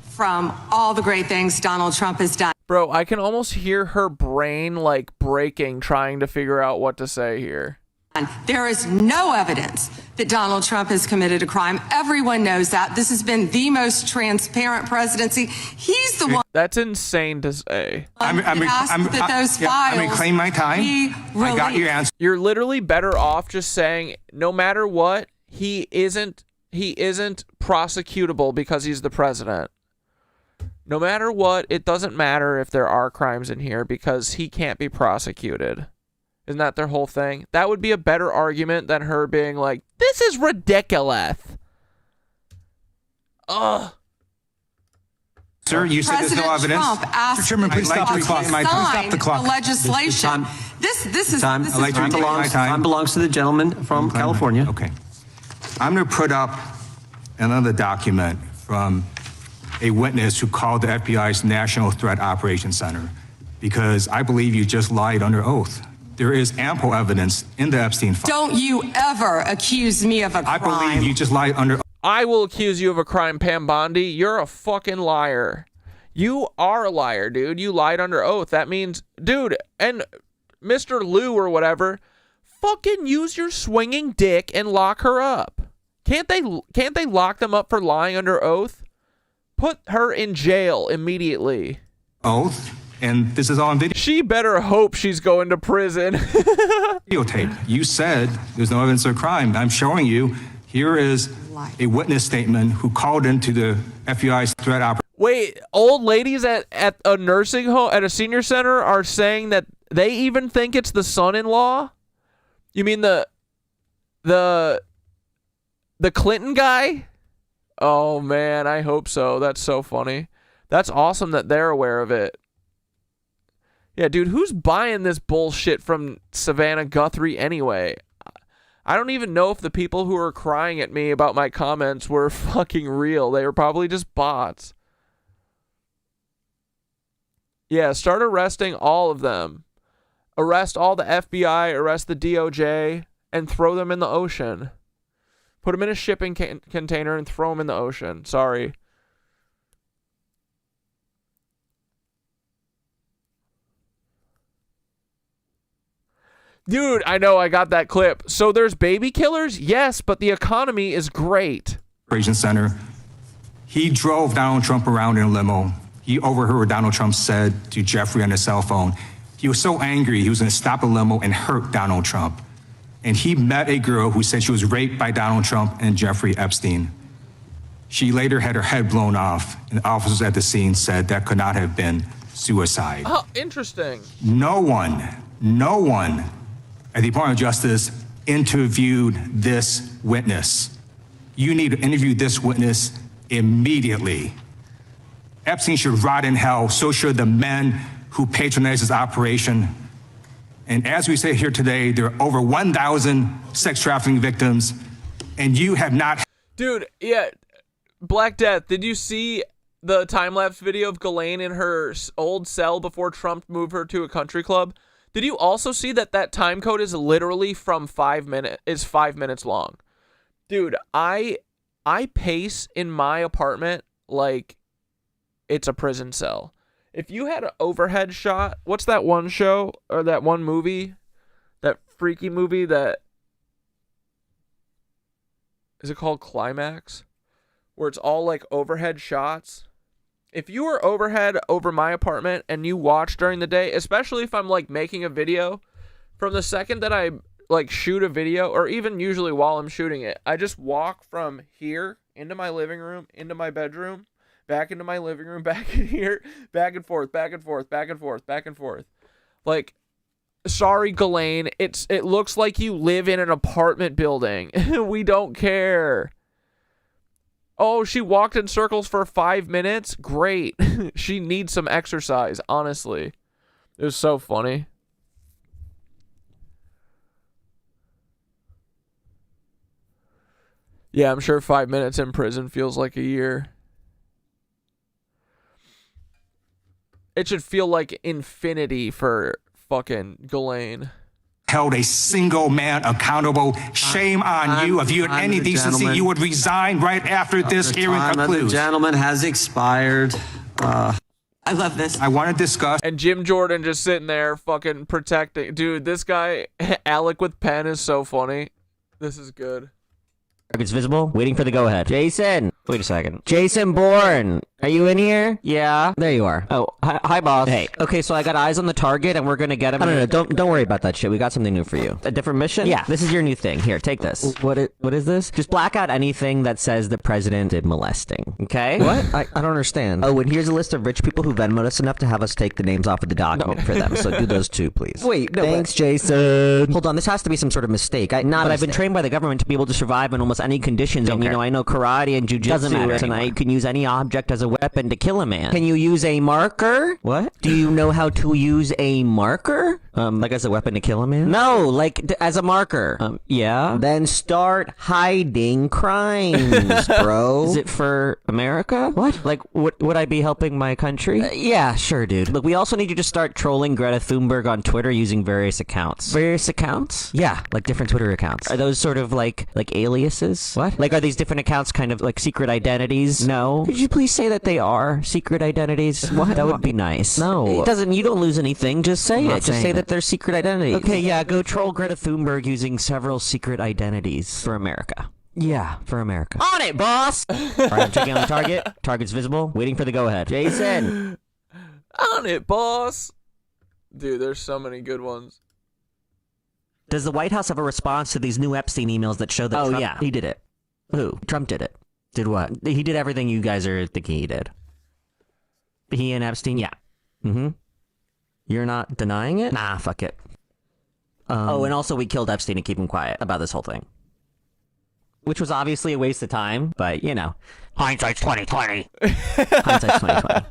from all the great things Donald Trump has done. Bro, I can almost hear her brain like breaking trying to figure out what to say here. There is no evidence that Donald Trump has committed a crime. Everyone knows that. This has been the most transparent presidency. He's the one. That's insane to say. I'm reclaiming my time. I got your answer. You're literally better off just saying, no matter what, he isn't prosecutable because he's the president. No matter what, it doesn't matter if there are crimes in here because he can't be prosecuted. Isn't that their whole thing? That would be a better argument than her being like, this is ridiculous. Ugh. Sir, you said there's no evidence. Trump asked Chairman, please stop the clock. sign the legislation. This is Time belongs to the gentleman from California. Okay. I'm going to put up another document from a witness who called the FBI's National Threat Operations Center because I believe you just lied under oath. There is ample evidence in the Epstein file. Don't you ever accuse me of a crime. I believe you just lied under oath. I will accuse you of a crime, Pam Bondi. You're a fucking liar. You are a liar, dude. You lied under oath. That means, dude, and Mr. Lou or whatever, fucking use your swinging dick and lock her up. Can't they lock them up for lying under oath? Put her in jail immediately. Oath, and this is all on video. She better hope she's going to prison. Videotape. You said there's no evidence of crime. I'm showing you. Here is a witness statement who called into the FBI's threat operation. Wait, old ladies at a nursing home, at a senior center, are saying that they even think it's the son-in-law? You mean the Clinton guy? Oh man, I hope so. That's so funny. That's awesome that they're aware of it. Yeah, dude, who's buying this bullshit from Savannah Guthrie anyway? I don't even know if the people who were crying at me about my comments were fucking real. They were probably just bots. Yeah, start arresting all of them. Arrest all the FBI, arrest the DOJ, and throw them in the ocean. Put them in a shipping container and throw them in the ocean. Sorry. Dude, I know, I got that clip. So there's baby killers? Yes, but the economy is great. Operations Center. He drove Donald Trump around in a limo. He overheard what Donald Trump said to Jeffrey on his cell phone. He was so angry, he was going to stop a limo and hurt Donald Trump. And he met a girl who said she was raped by Donald Trump and Jeffrey Epstein. She later had her head blown off, and officers at the scene said that could not have been suicide. Oh, interesting. No one at the Department of Justice interviewed this witness. You need to interview this witness immediately. Epstein should rot in hell, so should the men who patronized his operation. And as we say here today, there are over 1,000 sex trafficking victims, and you have not. Dude, yeah, Black Death, did you see the time-lapse video of Ghislaine in her old cell before Trump moved her to a country club? Did you also see that time code is literally from 5 minutes long? Dude, I pace in my apartment like it's a prison cell. If you had an overhead shot, what's that one show or that one movie, that freaky movie that, is it called Climax? Where it's all like overhead shots. If you were overhead over my apartment and you watch during the day, especially if I'm like making a video, from the second that I like shoot a video, or even usually while I'm shooting it, I just walk from here into my living room, into my bedroom, back into my living room, back in here, back and forth, back and forth, back and forth, back and forth. Like, sorry, Ghislaine, it looks like you live in an apartment building. We don't care. Oh, she walked in circles for 5 minutes? Great. She needs some exercise, honestly. It was so funny. Yeah, I'm sure 5 minutes in prison feels like a year. It should feel like infinity for fucking Ghislaine. Held a single man accountable. Shame on you. If you had any decency, you would resign right after this hearing concludes. The gentleman has expired. I love this. I want to discuss. And Jim Jordan just sitting there fucking protecting. Dude, this guy, Alec with pen, is so funny. This is good. Target's visible. Waiting for the go-ahead. Jason. Wait a second. Jason Bourne. Are you in here? Yeah. There you are. Oh, hi, boss. Hey. Okay, so I got eyes on the target, and we're gonna get him. No. Don't worry about that shit. We got something new for you. A different mission? Yeah. This is your new thing. Here, take this. What is this? Just black out anything that says the president did molesting. Okay? What? I don't understand. Oh, and here's a list of rich people who Venmoed us enough to have us take the names off of the document for them. So do those too, please. Wait. No. Thanks, Jason. Hold on. This has to be some sort of mistake. I've been trained by the government to be able to survive in almost any conditions. And I know karate and jujitsu. Doesn't matter. And I can use any object as a weapon to kill a man. Can you use a marker? What? Do you know how to use a marker? Like as a weapon to kill a man? No, like as a marker. Yeah. Then start hiding crimes, bro. Is it for America? What? Like, would I be helping my country? Yeah, sure, dude. Look, we also need you to start trolling Greta Thunberg on Twitter using various accounts. Various accounts? Yeah, like different Twitter accounts. Are those sort of like aliases? What? Like, are these different accounts kind of like secret identities? No. Could you please say that they are secret identities? What? That would be nice. No. It doesn't. You don't lose anything. Just say it. Just say that they're secret identities. Okay, yeah, go troll Greta Thunberg using several secret identities for America. Yeah, for America. On it, boss! Alright, I'm checking on the target. Target's visible. Waiting for the go-ahead. Jason! On it, boss! Dude, there's so many good ones. Does the White House have a response to these new Epstein emails that show that Trump... yeah, he did it. Who? Trump did it. Did what? He did everything you guys are thinking he did. He and Epstein? Yeah. Mm-hmm. You're not denying it? Nah, fuck it. And also we killed Epstein to keep him quiet about this whole thing. Which was obviously a waste of time, but, you know. Hindsight's 20/20. Hindsight's 20/20.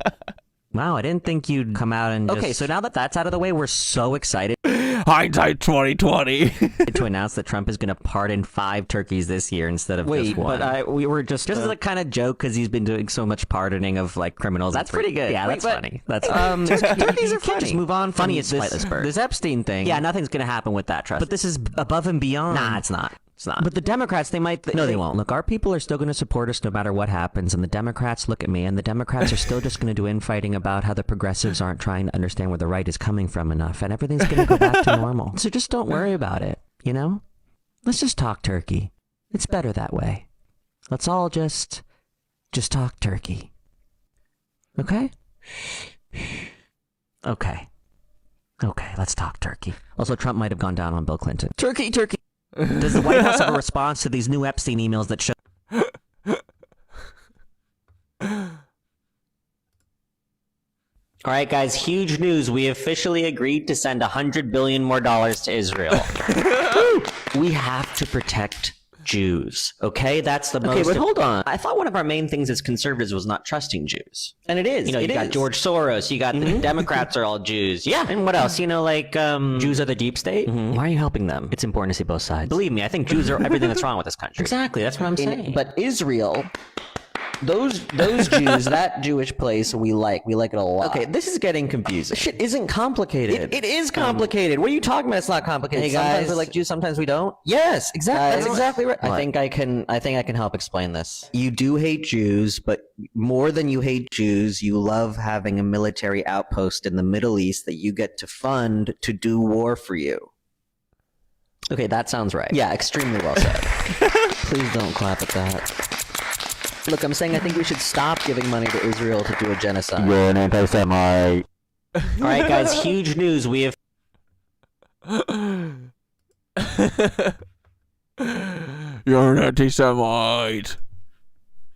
Wow, I didn't think you'd come out and Okay, so now that that's out of the way, we're so excited. Hindsight 20/20. To announce that Trump is going to pardon 5 turkeys this year insteed of just 1. But we were just as a kind of joke because he's been doing so much pardoning of like criminals. That's pretty good. Yeah, that's funny. That's turkeys are funny. Just move on. Funny is this Epstein thing. Yeah, nothing's going to happen with that. Trust. But this is above and beyond. Nah, it's not. It's not. But the Democrats, they might... no, they won't. Look, our people are still going to support us no matter what happens. And the Democrats, look at me, and the Democrats are still just going to do infighting about how the progressives aren't trying to understand where the right is coming from enough. And everything's going to go back to normal. So just don't worry about it, you know? Let's just talk turkey. It's better that way. Let's all just talk turkey. Okay? Okay, let's talk turkey. Also, Trump might have gone down on Bill Clinton. Turkey! Does the White House have a response to these new Epstein emails that show... All right, guys, huge news. We officially agreed to send $100 billion more to Israel. We have to protect Jews, okay? That's the most... Okay, but hold on. I thought one of our main things as conservatives was not trusting Jews. And it is. You know, you got George Soros, you got the Democrats are all Jews. Yeah, and what else? You know, like, Jews are the deep state? Why are you helping them? It's important to see both sides. Believe me, I think Jews are everything that's wrong with this country. Exactly, that's what I'm saying. But Israel... Those Jews, that Jewish place, we like it a lot. Okay, this is getting confusing. This shit isn't complicated. It is complicated. What are you talking about? It's not complicated. Hey guys, sometimes we like Jews, sometimes we don't. Yes, exactly. That's exactly right. I think I can help explain this. You do hate Jews, but more than you hate Jews, you love having a military outpost in the Middle East that you get to fund to do war for you. Okay, that sounds right. Yeah, extremely well said. Please don't clap at that. Look, I'm saying I think we should stop giving money to Israel to do a genocide. You're an anti-Semite. All right, guys, huge news. We have... You're an anti-Semite.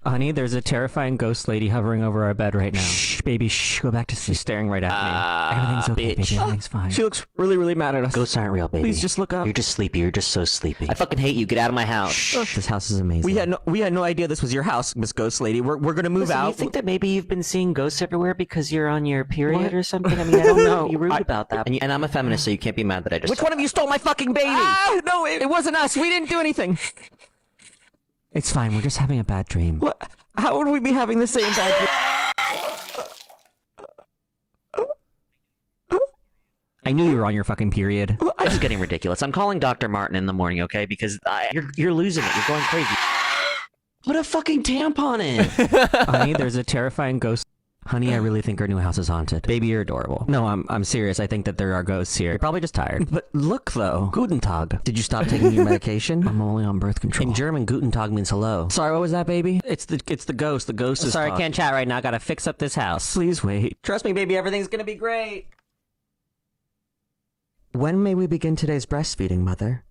Honey, there's a terrifying ghost lady hovering over our bed right now. Shh, baby, shh, go back to sleep. She's staring right at me. Everything's okay, baby, everything's fine. She looks really, really mad at us. Ghosts aren't real, baby. Please just look up. You're just sleepy, you're just so sleepy. I fucking hate you, get out of my house. Shh. This house is amazing. We had no idea this was your house, Miss Ghost Lady. We're gonna move out. You think that maybe you've been seeing ghosts everywhere because you're on your period or something? I mean, I don't know. You're rude about that. And I'm a feminist, so you can't be mad that I just... Which one of you stole my fucking baby? No, it wasn't us. We didn't do anything. It's fine, we're just having a bad dream. What? How would we be having the same bad dream? I knew you were on your fucking period. This is getting ridiculous. I'm calling Dr. Martin in the morning, okay? Because you're losing it. You're going crazy. Put a fucking tampon in. Honey, there's a terrifying ghost. Honey, I really think our new house is haunted. Baby, you're adorable. No, I'm serious. I think that there are ghosts here. You're probably just tired. But look, though. Guten Tag. Did you stop taking your medication? I'm only on birth control. In German, Guten Tag means hello. Sorry, what was that, baby? It's the ghost. The ghost is Sorry, I talking. can't chat right now. Gotta fix up this house. Please wait. Trust me, baby, everything's gonna be great. When may we begin today's breastfeeding, mother?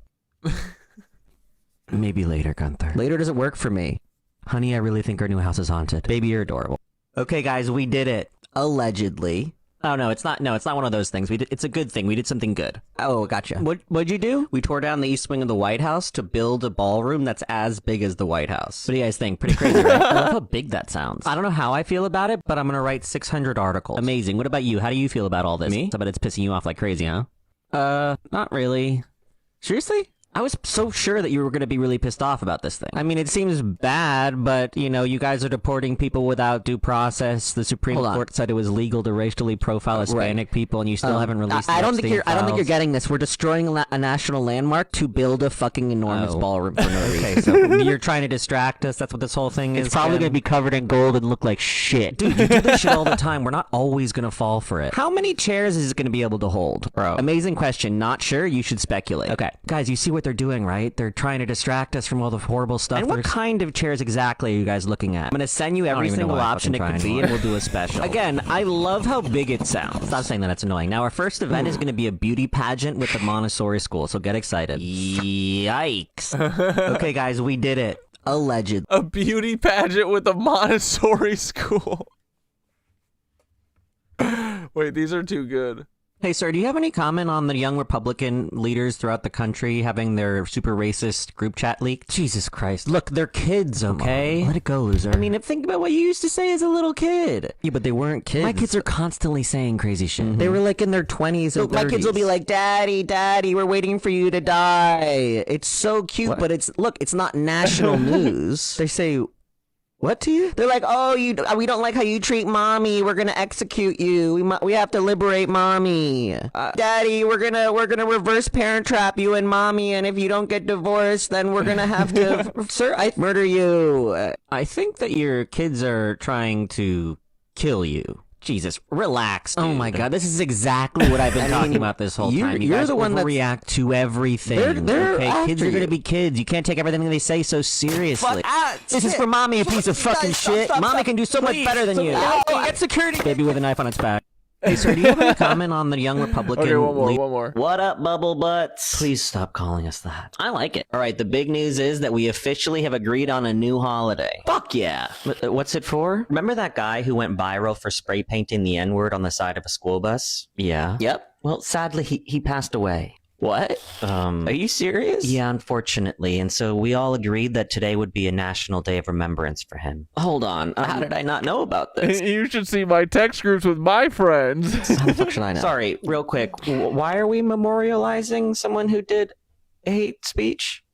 Maybe later, Gunther. Later doesn't work for me. Honey, I really think our new house is haunted. Baby, you're adorable. Okay, guys, we did it. Allegedly. Oh, no, it's not one of those things. It's a good thing. We did something good. Oh, gotcha. What'd you do? We tore down the east wing of the White House to build a ballroom that's as big as the White House. What do you guys think? Pretty crazy, right? I love how big that sounds. I don't know how I feel about it, but I'm gonna write 600 articles. Amazing. What about you? How do you feel about all this? Me? I bet it's pissing you off like crazy, huh? Not really. Seriously? I was so sure that you were going to be really pissed off about this thing. I mean, it seems bad, but, you know, you guys are deporting people without due process. The Supreme Court said it was legal to racially profile Hispanic people, and you still haven't released the Epstein files. I don't think you're getting this. We're destroying a national landmark to build a fucking enormous ballroom for no reason. Okay, so you're trying to distract us? That's what this whole thing is? It's probably going to be covered in gold and look like shit. Dude, you do this shit all the time. We're not always going to fall for it. How many chairs is it going to be able to hold? Bro. Amazing question. Not sure. You should speculate. Okay. Guys, you see what they're doing, right? They're trying to distract us from all the horrible stuff. And what kind of chairs exactly are you guys looking at? I'm going to send you every single option it could be, and we'll do a special. Again, I love how big it sounds. Stop saying that. It's annoying. Now, our first event is going to be a beauty pageant with the Montessori school, so get excited. Yikes. Okay, guys, we did it. Alleged. A beauty pageant with a Montessori school. Wait, these are too good. Hey, sir, do you have any comment on the young Republican leaders throughout the country having their super racist group chat leaked? Jesus Christ. Look, they're kids, okay? Let it go, loser. I mean, think about what you used to say as a little kid. Yeah, but they weren't kids. My kids are constantly saying crazy shit. They were like in their 20s and 30s. My kids will be like, Daddy, Daddy, we're waiting for you to die. It's so cute, but it's not national news. They say... What to you? They're like, oh, we don't like how you treat mommy. We're gonna execute you. We have to liberate mommy. Daddy, we're gonna reverse parent trap you and mommy. And if you don't get divorced, then we're gonna have to, sir, I murder you. I think that your kids are trying to kill you. Jesus, relax, dude. Oh my God, this is exactly what I've been talking about this whole time. You guys the one that react to everything. They're okay, kids are gonna be kids. You can't take everything they say so seriously. This is for mommy, a piece of fucking shit. Mommy can do so much better than you. Get security. Baby with a knife on its back. Hey, sir, do you have any comment on the young Republican? Okay, one more. What up, bubble butts? Please stop calling us that. I like it. All right, the big news is that we officially have agreed on a new holiday. Fuck yeah. What's it for? Remember that guy who went viral for spray painting the N-word on the side of a school bus? Yeah. Yep. Well, sadly, he passed away. What? Are you serious? Yeah, unfortunately. And so we all agreed that today would be a national day of remembrance for him. Hold on. How did I not know about this? You should see my text groups with my friends. How the fuck should I know? Sorry, real quick. Why are we memorializing someone who did a hate speech?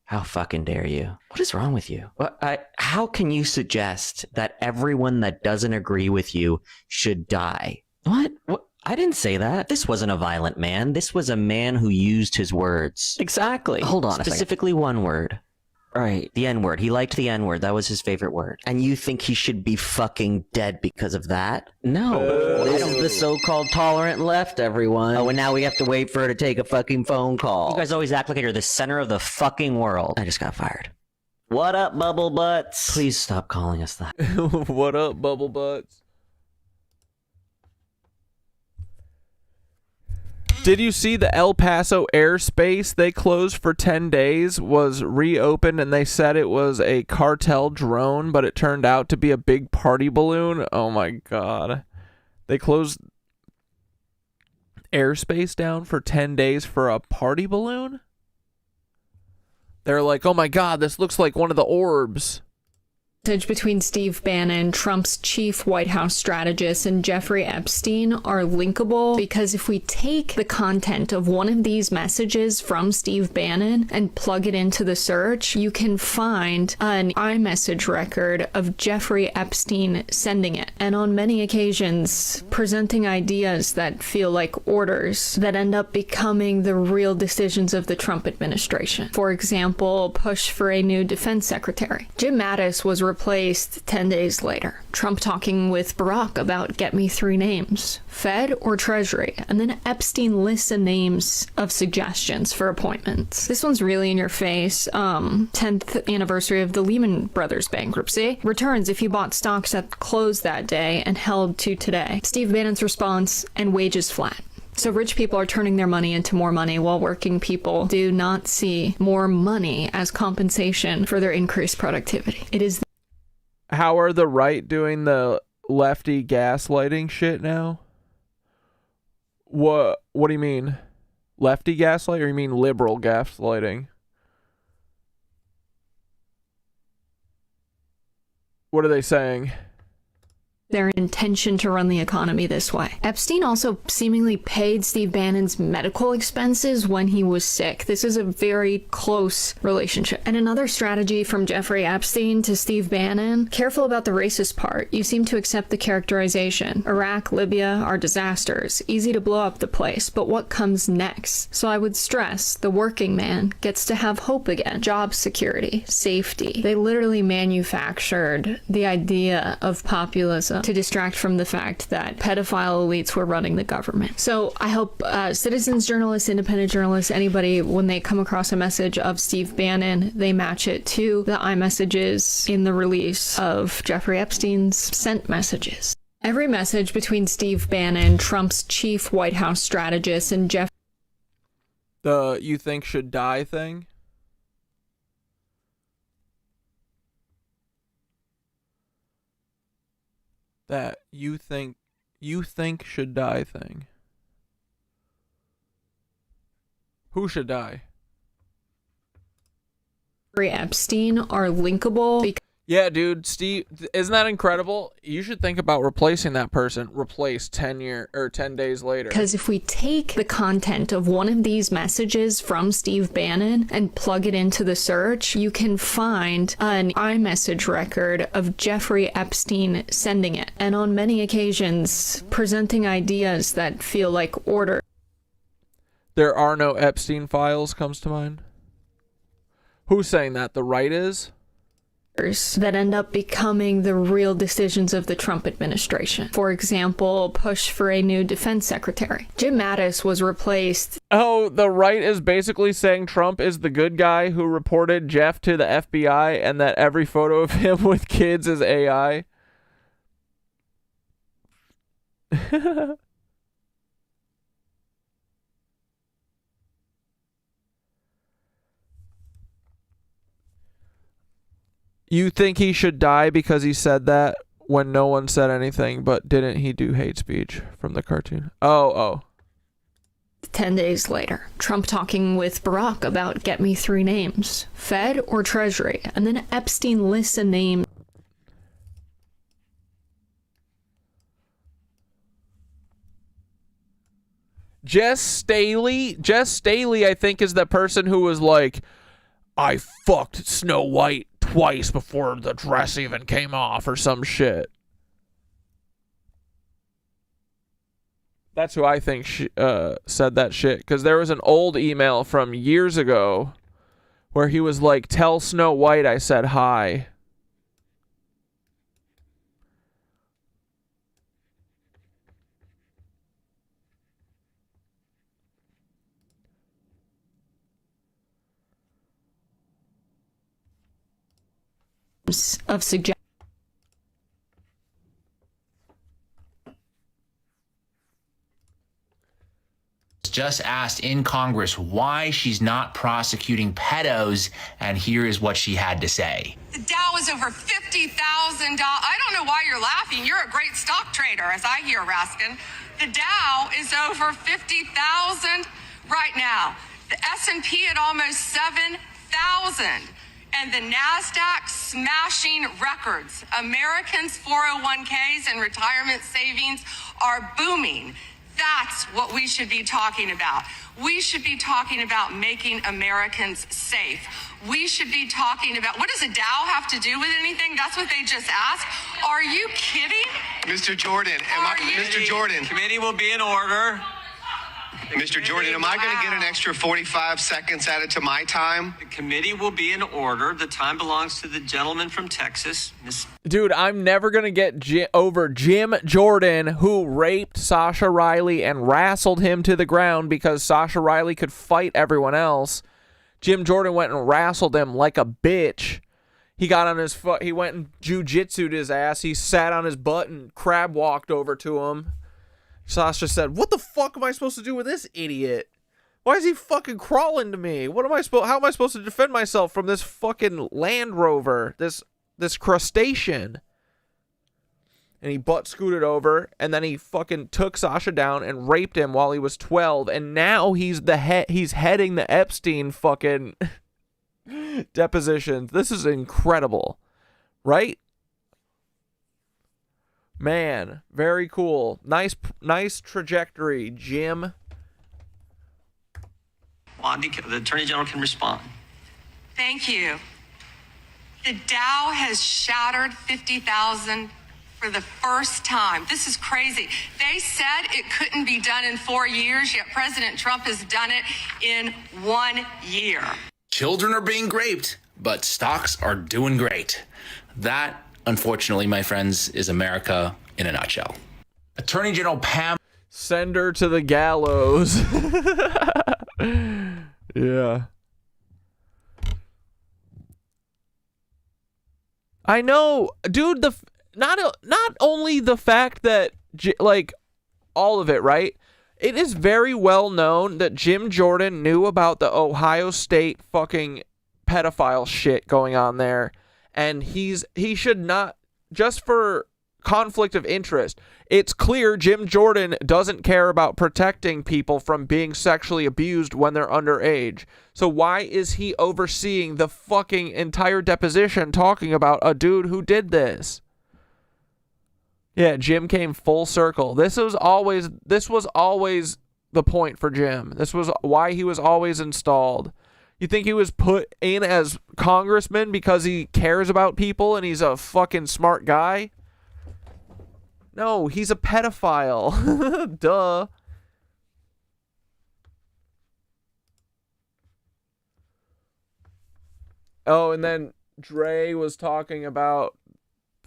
How fucking dare you? What is wrong with you? How can you suggest that everyone that doesn't agree with you should die? What? I didn't say that. This wasn't a violent man. This was a man who used his words. Exactly. Hold on Specifically one word. Right. The N-word. He liked the N-word. That was his favorite word. And you think he should be fucking dead because of that? No. This is the so-called tolerant left, everyone. Oh, and now we have to wait for her to take a fucking phone call. You guys always act like you're the center of the fucking world. I just got fired. What up, bubble butts? Please stop calling us that. What up, bubble butts? Did you see the El Paso airspace they closed for 10 days was reopened, and they said it was a cartel drone, but it turned out to be a big party balloon? Oh my God. They closed airspace down for 10 days for a party balloon? They're like, oh my God, this looks like one of the orbs. Between Steve Bannon, Trump's chief White House strategist, and Jeffrey Epstein are linkable, because if we take the content of one of these messages from Steve Bannon and plug it into the search, you can find an iMessage record of Jeffrey Epstein sending it, and on many occasions presenting ideas that feel like orders that end up becoming the real decisions of the Trump administration. For example, push for a new defense secretary. Jim Mattis was replaced 10 days later. Trump talking with Barack about get me 3 names, Fed or Treasury, and then Epstein lists of names of suggestions for appointments. This one's really in your face. 10th anniversary of the Lehman Brothers bankruptcy. Returns if you bought stocks that closed that day and held to today. Steve Bannon's response, and wages flat. So rich people are turning their money into more money, while working people do not see more money as compensation for their increased productivity. It is. How are the right doing the lefty gaslighting shit now? What do you mean? Lefty gaslight, or you mean liberal gaslighting? What are they saying? Their intention to run the economy this way. Epstein also seemingly paid Steve Bannon's medical expenses when he was sick. This is a very close relationship. And another strategy from Jeffrey Epstein to Steve Bannon, careful about the racist part. You seem to accept the characterization. Iraq, Libya are disasters. Easy to blow up the place, but what comes next? So I would stress, the working man gets to have hope again. Job security, safety. They literally manufactured the idea of populism to distract from the fact that pedophile elites were running the government. So I hope citizens, journalists, independent journalists, anybody, when they come across a message of Steve Bannon, they match it to the iMessages in the release of Jeffrey Epstein's sent messages. Every message between Steve Bannon, Trump's chief White House strategist, and Jeff... The you think should die thing? That you think should die thing. Who should die? Jeffrey Epstein are linkable. Yeah, dude, Steve, isn't that incredible? You should think about replacing that person. Replace 10 days later. Because if we take the content of one of these messages from Steve Bannon and plug it into the search, you can find an iMessage record of Jeffrey Epstein sending it, and on many occasions presenting ideas that feel like order. There are no Epstein files comes to mind. Who's saying that? The right is? That end up becoming the real decisions of the Trump administration. For example, push for a new defense secretary. Jim Mattis was replaced. Oh, the right is basically saying Trump is the good guy who reported Jeff to the FBI and that every photo of him with kids is AI. You think he should die because he said that when no one said anything, but didn't he do hate speech from the cartoon? Oh. 10 days later, Trump talking with Barack about get me 3 names, Fed or Treasury, and then Epstein lists a name. Jess Staley, I think, is the person who was like, I fucked Snow White twice before the dress even came off or some shit. That's who I think said that shit. Because there was an old email from years ago where he was like, tell Snow White I said hi. Of suggestions. Just asked in Congress why she's not prosecuting pedos, and here is what she had to say. The Dow is over $50,000. I don't know why you're laughing. You're a great stock trader, as I hear, Raskin. The Dow is over 50,000 right now. The S&P at almost 7,000. And the NASDAQ smashing records. Americans' 401ks and retirement savings are booming. That's what we should be talking about. We should be talking about making Americans safe. We should be talking about, what does a Dow have to do with anything? That's what they just asked. Are you kidding? Mr. Jordan, Mr. Jordan. Committee will be in order. Mr. Jordan, am I going to get an extra 45 seconds added to my time? The committee will be in order. The time belongs to the gentleman from Texas, Miss. Dude, I'm never going to get over Jim Jordan, who raped Sasha Riley and wrestled him to the ground because Sasha Riley could fight everyone else. Jim Jordan went and wrestled him like a bitch. He got on his foot. He went and jujitsu'd his ass. He sat on his butt and crab walked over to him. Sasha said, "What the fuck am I supposed to do with this idiot? Why is he fucking crawling to me? How am I supposed to defend myself from this fucking Land Rover? This crustacean?" And he butt scooted over, and then he fucking took Sasha down and raped him while he was 12, and now he's heading the Epstein fucking depositions. This is incredible, right? Man, very cool. Nice trajectory, Jim. Bondi, the Attorney General can respond. Thank you. The Dow has shattered 50,000 for the first time. This is crazy. They said it couldn't be done in 4 years, yet President Trump has done it in 1 year. Children are being raped, but stocks are doing great. That, unfortunately, my friends, is America in a nutshell. Attorney General Pam. Send her to the gallows. Yeah. I know, dude, not only the fact that, like, all of it, right? It is very well known that Jim Jordan knew about the Ohio State fucking pedophile shit going on there. And he should not, just for conflict of interest, it's clear Jim Jordan doesn't care about protecting people from being sexually abused when they're underage. So why is he overseeing the fucking entire deposition talking about a dude who did this? Yeah, Jim came full circle. This was always the point for Jim. This was why he was always installed. You think he was put in as congressman because he cares about people and he's a fucking smart guy? No, he's a pedophile. Duh. Oh, and then Dre was talking about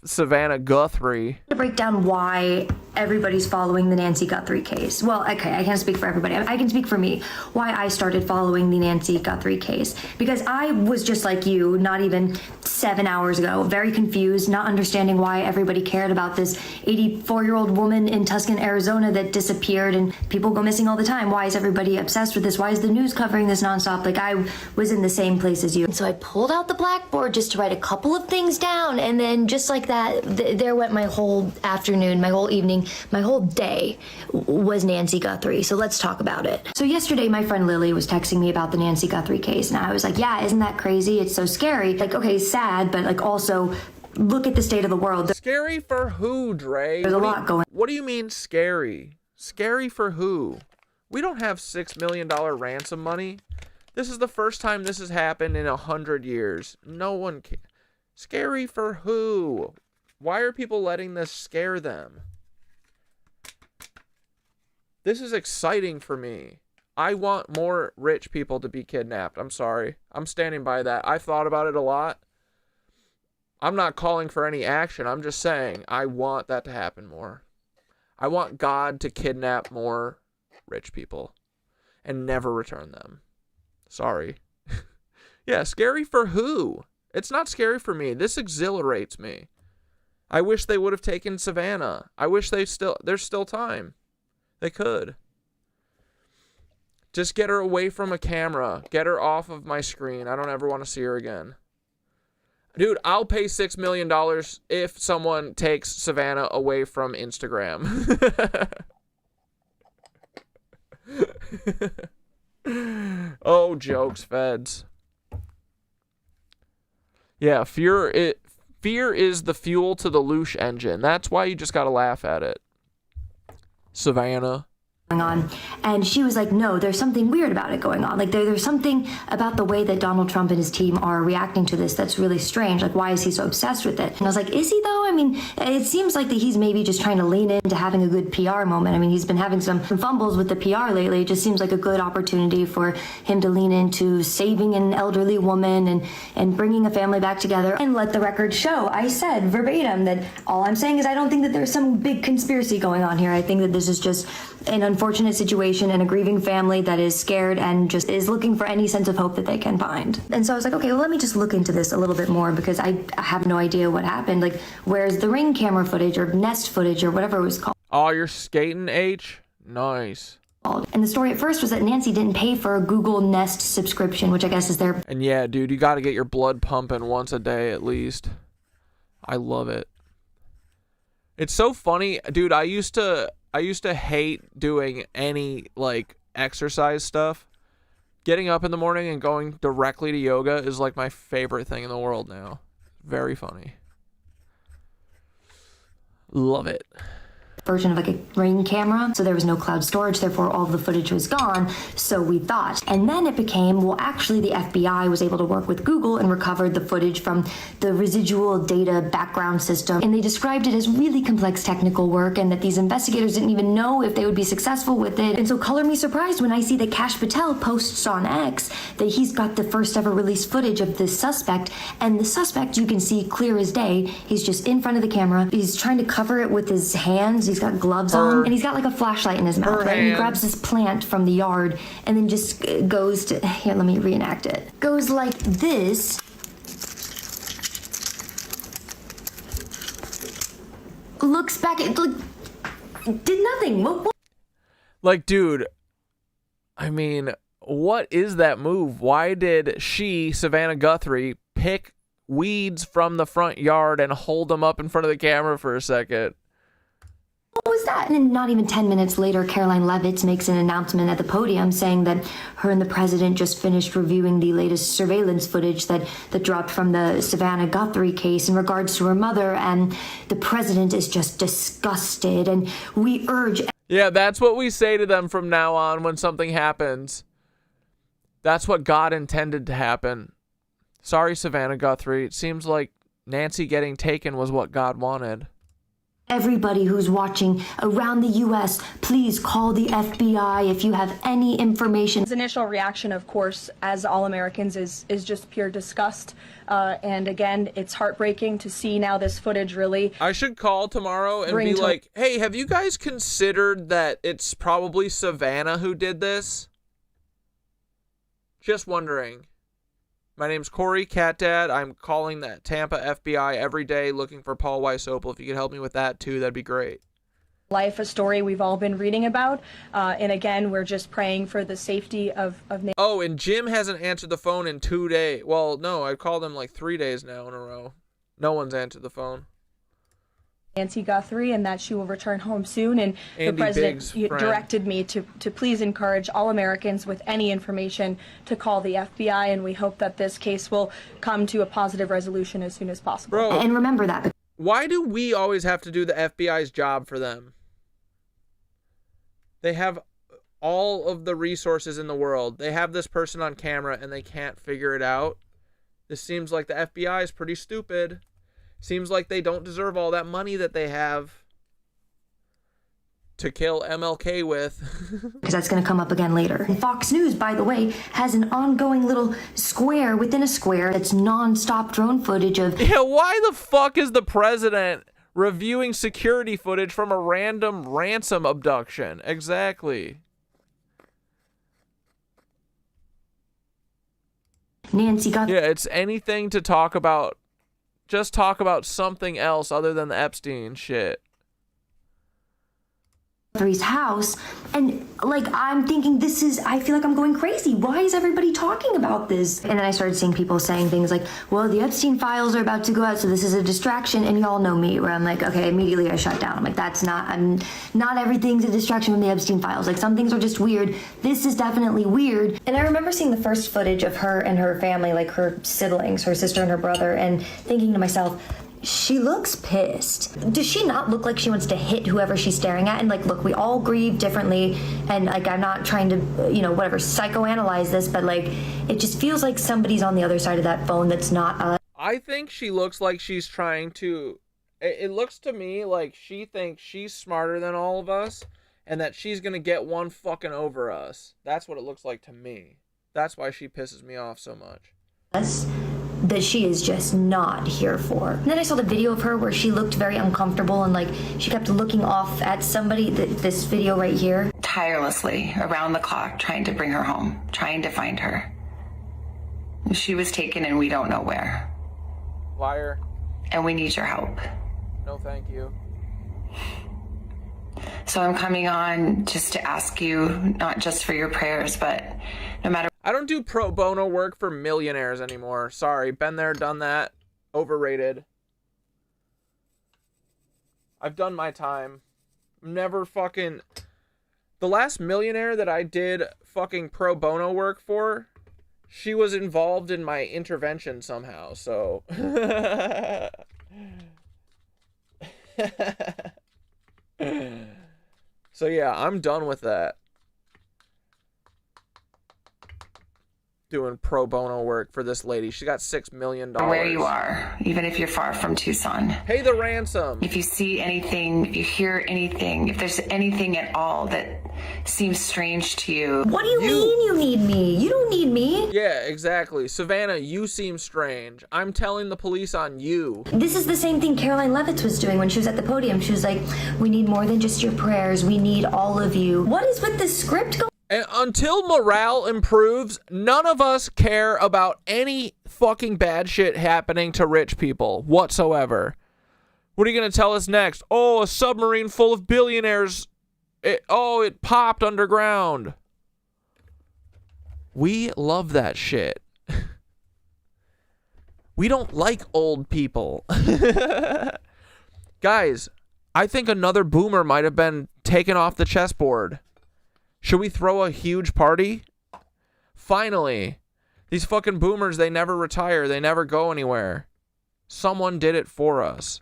Savannah Guthrie. To break down why everybody's following the Nancy Guthrie case. Well, okay, I can't speak for everybody. I can speak for me, why I started following the Nancy Guthrie case. Because I was just like you, not even 7 hours ago, very confused, not understanding why everybody cared about this 84-year-old woman in Tucson, Arizona that disappeared and people go missing all the time. Why is everybody obsessed with this? Why is the news covering this nonstop? Like, I was in the same place as you. And so I pulled out the blackboard just to write a couple of things down, and then just like that, there went my whole afternoon, my whole evening, my whole day was Nancy Guthrie. So let's talk about it. So yesterday, my friend Lily was texting me about the Nancy Guthrie case, and I was like, yeah, isn't that crazy? It's so scary. Like, okay, sad, but like also look at the state of the world. Scary for who, Dre? There's a lot going. What do you mean scary? Scary for who? We don't have $6 million ransom money. This is the first time this has happened in 100 years. No one can. Scary for who? Why are people letting this scare them? This is exciting for me. I want more rich people to be kidnapped. I'm sorry. I'm standing by that. I've thought about it a lot. I'm not calling for any action. I'm just saying I want that to happen more. I want God to kidnap more rich people and never return them. Sorry. Yeah, scary for who? It's not scary for me. This exhilarates me. I wish they would have taken Savannah. I wish there's still time. They could. Just get her away from a camera. Get her off of my screen. I don't ever want to see her again. Dude, I'll pay $6 million if someone takes Savannah away from Instagram. Oh, jokes, feds. Yeah, fear is the fuel to the Loosh engine. That's why you just gotta laugh at it. Savannah. on, and she was like, no, there's something weird about it going on. Like there's something about the way that Donald Trump and his team are reacting to this that's really strange. Like, why is he so obsessed with it? And I was like, is he though? I mean, it seems like that he's maybe just trying to lean into having a good PR moment. I mean, he's been having some fumbles with the PR lately. It just seems like a good opportunity for him to lean into saving an elderly woman and bringing a family back together. And let the record show, I said verbatim that all I'm saying is I don't think that there's some big conspiracy going on here. I think that this is just an unfortunate situation and a grieving family that is scared and just is looking for any sense of hope that they can find. And so I was like, okay, well, let me just look into this a little bit more because I have no idea what happened. Like, where's the ring camera footage or Nest footage or whatever it was called? Oh, you're skating, H? Nice. And the story at first was that Nancy didn't pay for a Google Nest subscription, which I guess is their... And yeah, dude, you got to get your blood pumping once a day at least. I love it. It's so funny, dude. I used to hate doing any like exercise stuff. Getting up in the morning and going directly to yoga is like my favorite thing in the world now. Very funny. Love it. Version of like a ring camera, so there was no cloud storage, therefore all of the footage was gone, so we thought. And then it became, well, actually the FBI was able to work with Google and recovered the footage from the residual data background system, and they described it as really complex technical work and that these investigators didn't even know if they would be successful with it. And so color me surprised when I see that Kash Patel posts on X that he's got the first ever released footage of this suspect, and the suspect you can see clear as day. He's just in front of the camera, he's trying to cover it with his hands, he's got gloves on, and he's got like a flashlight in his mouth, right? And he grabs this plant from the yard and then just goes to, here, let me reenact it. Goes like this. Looks back at, like, did nothing. What? Like, dude, I mean, what is that move? Why did she, Savannah Guthrie, pick weeds from the front yard and hold them up in front of the camera for a second? What was that? And then not even 10 minutes later, Caroline Leavitt makes an announcement at the podium saying that her and the president just finished reviewing the latest surveillance footage that dropped from the Savannah Guthrie case in regards to her mother, and the president is just disgusted, and we urge... Yeah, that's what we say to them from now on when something happens. That's what God intended to happen. Sorry, Savannah Guthrie. It seems like Nancy getting taken was what God wanted. Everybody who's watching around the U.S., please call the FBI if you have any information. His initial reaction, of course, as all Americans, is just pure disgust. And again, it's heartbreaking to see now this footage really... I should call tomorrow and be like, hey, have you guys considered that it's probably Savannah who did this? Just wondering. My name's Corey, Cat Dad. I'm calling that Tampa FBI every day looking for Paul Weiss-Opel. If you could help me with that too, that'd be great. Life, a story we've all been reading about. And again, we're just praying for the safety of Oh, and Jim hasn't answered the phone in 2 days. Well, no, I've called him like 3 days now in a row. No one's answered the phone. Nancy Guthrie, and that she will return home soon. And Andy the president Biggs' directed me to please encourage all Americans with any information to call the FBI, and we hope that this case will come to a positive resolution as soon as possible. Bro, and remember that. Why do we always have to do the FBI's job for them? They have all of the resources in the world. They have this person on camera and they can't figure it out. This seems like the FBI is pretty stupid. Seems like they don't deserve all that money that they have to kill MLK with. Because that's going to come up again later. And Fox News, by the way, has an ongoing little square within a square that's non-stop drone footage of... Yeah, why the fuck is the president reviewing security footage from a random ransom abduction? Exactly. Nancy got... Yeah, it's anything to talk about. Just talk about something else other than the Epstein shit. House, and like I'm thinking I feel like I'm going crazy. Why is everybody talking about this? And then I started seeing people saying things like, well, the Epstein files are about to go out, so this is a distraction. And y'all know me, where I'm like, okay, immediately I shut down. I'm like, not everything's a distraction from the Epstein files. Like, some things are just weird. This is definitely weird. And I remember seeing the first footage of her and her family, like her siblings, her sister and her brother, and thinking to myself, she looks pissed. Does she not look like she wants to hit whoever she's staring at? And like, look, we all grieve differently, and like, I'm not trying to, whatever, psychoanalyze this, but like, it just feels like somebody's on the other side of that phone that's not us. I think she looks like she's trying to... It looks to me like she thinks she's smarter than all of us, and that she's gonna get one fucking over us. That's what it looks like to me. That's why she pisses me off so much. That she is just not here for. And then I saw the video of her where she looked very uncomfortable and like she kept looking off at somebody. This video right here. Tirelessly around the clock trying to bring her home, trying to find her. She was taken and we don't know where. Liar. And we need your help. No, thank you. So I'm coming on just to ask you, not just for your prayers, but no matter... I don't do pro bono work for millionaires anymore. Sorry, been there, done that. Overrated. I've done my time. Never fucking... The last millionaire that I did fucking pro bono work for, she was involved in my intervention somehow, so... So yeah, I'm done with that. Doing pro bono work for this lady. She got $6 million. Where you are, even if you're far from Tucson. Pay the ransom. If you see anything, if you hear anything, if there's anything at all that seems strange to you. What do you mean you need me? You don't need me. Yeah, exactly. Savannah, you seem strange. I'm telling the police on you. This is the same thing Caroline Levitt was doing when she was at the podium. She was like, we need more than just your prayers. We need all of you. What is with this script going? And until morale improves, none of us care about any fucking bad shit happening to rich people whatsoever. What are you going to tell us next? Oh, a submarine full of billionaires. It popped underground. We love that shit. We don't like old people. Guys, I think another boomer might have been taken off the chessboard. Should we throw a huge party? Finally. These fucking boomers, they never retire. They never go anywhere. Someone did it for us.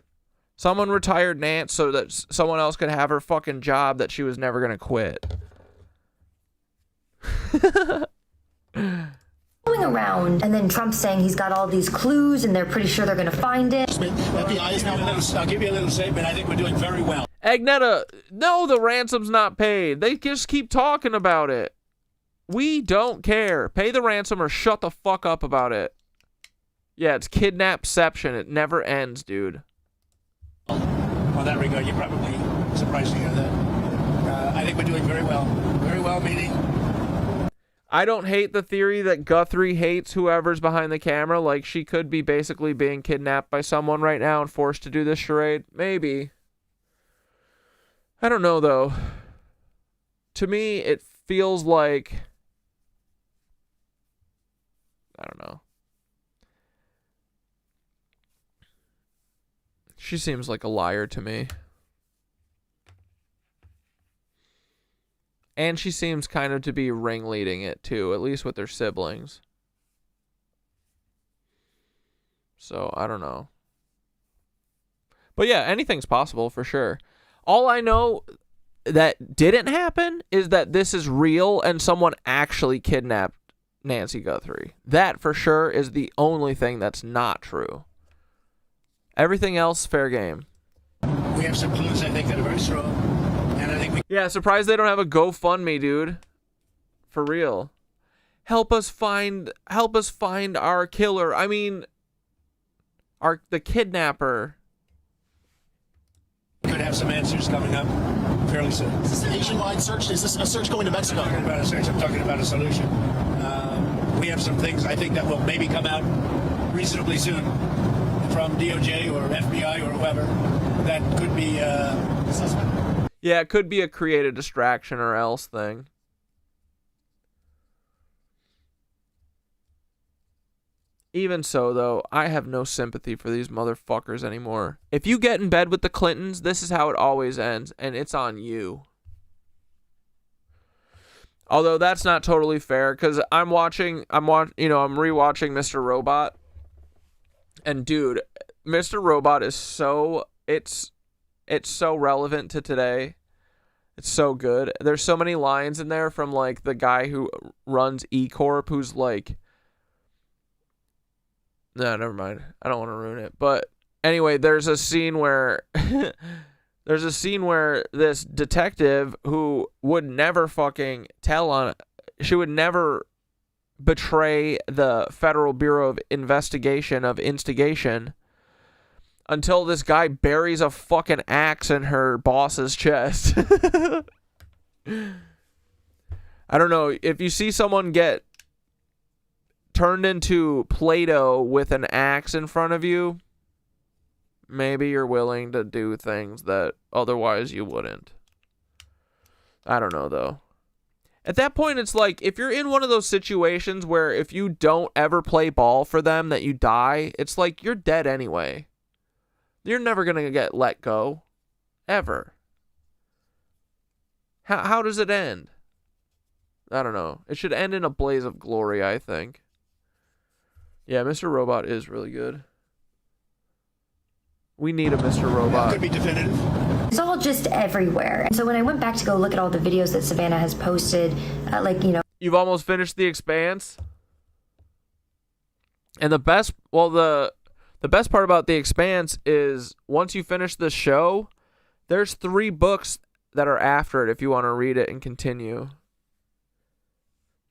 Someone retired Nance so that someone else could have her fucking job that she was never going to quit. Going around, and then Trump saying he's got all these clues and they're pretty sure they're going to find it. I'll give you a little statement. I think we're doing very well. Agneta, no, the ransom's not paid. They just keep talking about it. We don't care. Pay the ransom or shut the fuck up about it. Yeah, it's kidnapception. It never ends, dude. On that regard, you're probably surprised to hear that. I think we're doing very well. Very well, meaning... I don't hate the theory that Guthrie hates whoever's behind the camera. Like, she could be basically being kidnapped by someone right now and forced to do this charade. Maybe. I don't know, though. To me, it feels like... I don't know. She seems like a liar to me. And she seems kind of to be ringleading it, too. At least with their siblings. So, I don't know. But yeah, anything's possible, for sure. All I know that didn't happen is that this is real and someone actually kidnapped Nancy Guthrie. That for sure is the only thing that's not true. Everything else, fair game. We have some clues, I think, that are very strong. And I think we... Yeah, surprised they don't have a GoFundMe, dude. For real. Help us find our killer. I mean, the kidnapper. Could have some answers coming up fairly soon. Is this an nationwide search? Is this a search going to Mexico? I'm talking about a search. I'm talking about a solution. We have some things I think that will maybe come out reasonably soon from DOJ or FBI or whoever that could be suspect. Yeah, it could be a create a distraction or else thing. Even so, though, I have no sympathy for these motherfuckers anymore. If you get in bed with the Clintons, this is how it always ends, and it's on you. Although that's not totally fair, because I'm rewatching Mr. Robot, and dude, Mr. Robot is so it's so relevant to today. It's so good. There's so many lines in there from like the guy who runs E Corp, who's like, no, never mind. I don't want to ruin it. But anyway, there's a scene where this detective who would never fucking she would never betray the Federal Bureau of Investigation of instigation until this guy buries a fucking axe in her boss's chest. I don't know. If you see someone get turned into Play-Doh with an axe in front of you, maybe you're willing to do things that otherwise you wouldn't. I don't know, though. At that point, it's like, if you're in one of those situations where if you don't ever play ball for them, that you die, it's like you're dead anyway. You're never going to get let go. Ever. How does it end? I don't know. It should end in a blaze of glory, I think. Yeah, Mr. Robot is really good. We need a Mr. Robot. Could be definitive. It's all just everywhere. So when I went back to go look at all the videos that Savannah has posted, You've almost finished The Expanse? And the best part about The Expanse is once you finish the show, there's 3 books that are after it if you want to read it and continue.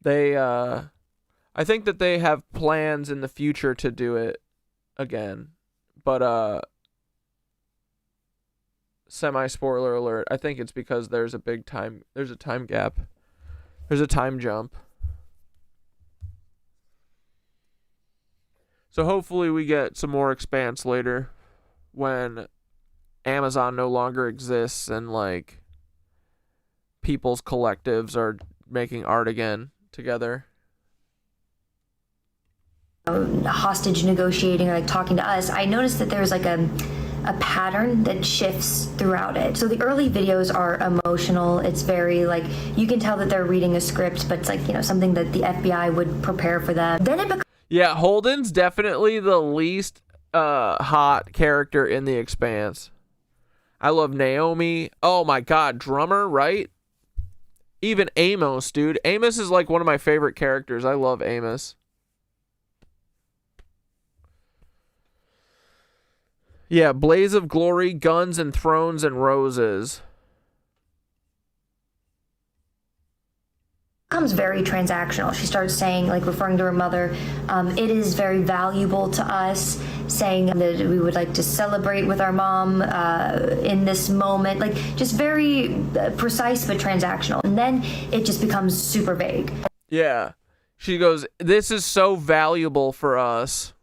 I think that they have plans in the future to do it again. But semi-spoiler alert, I think it's because there's a time gap. There's a time jump. So hopefully we get some more Expanse later when Amazon no longer exists and like people's collectives are making art again together. Hostage negotiating or like talking to us, I noticed that there's like a pattern that shifts throughout it. So the early videos are emotional. It's very like, you can tell that they're reading a script, but it's like, something that the FBI would prepare for them. Then it becomes... Yeah, Holden's definitely the least hot character in The Expanse. I love Naomi. Oh my god, Drummer, right? Even Amos, dude. Amos is like one of my favorite characters. I love Amos. Yeah, Blaze of Glory, Guns and Thrones and Roses. Becomes very transactional. She starts saying, like referring to her mother, it is very valuable to us, saying that we would like to celebrate with our mom in this moment, like just very precise but transactional. And then it just becomes super vague. Yeah. She goes, this is so valuable for us.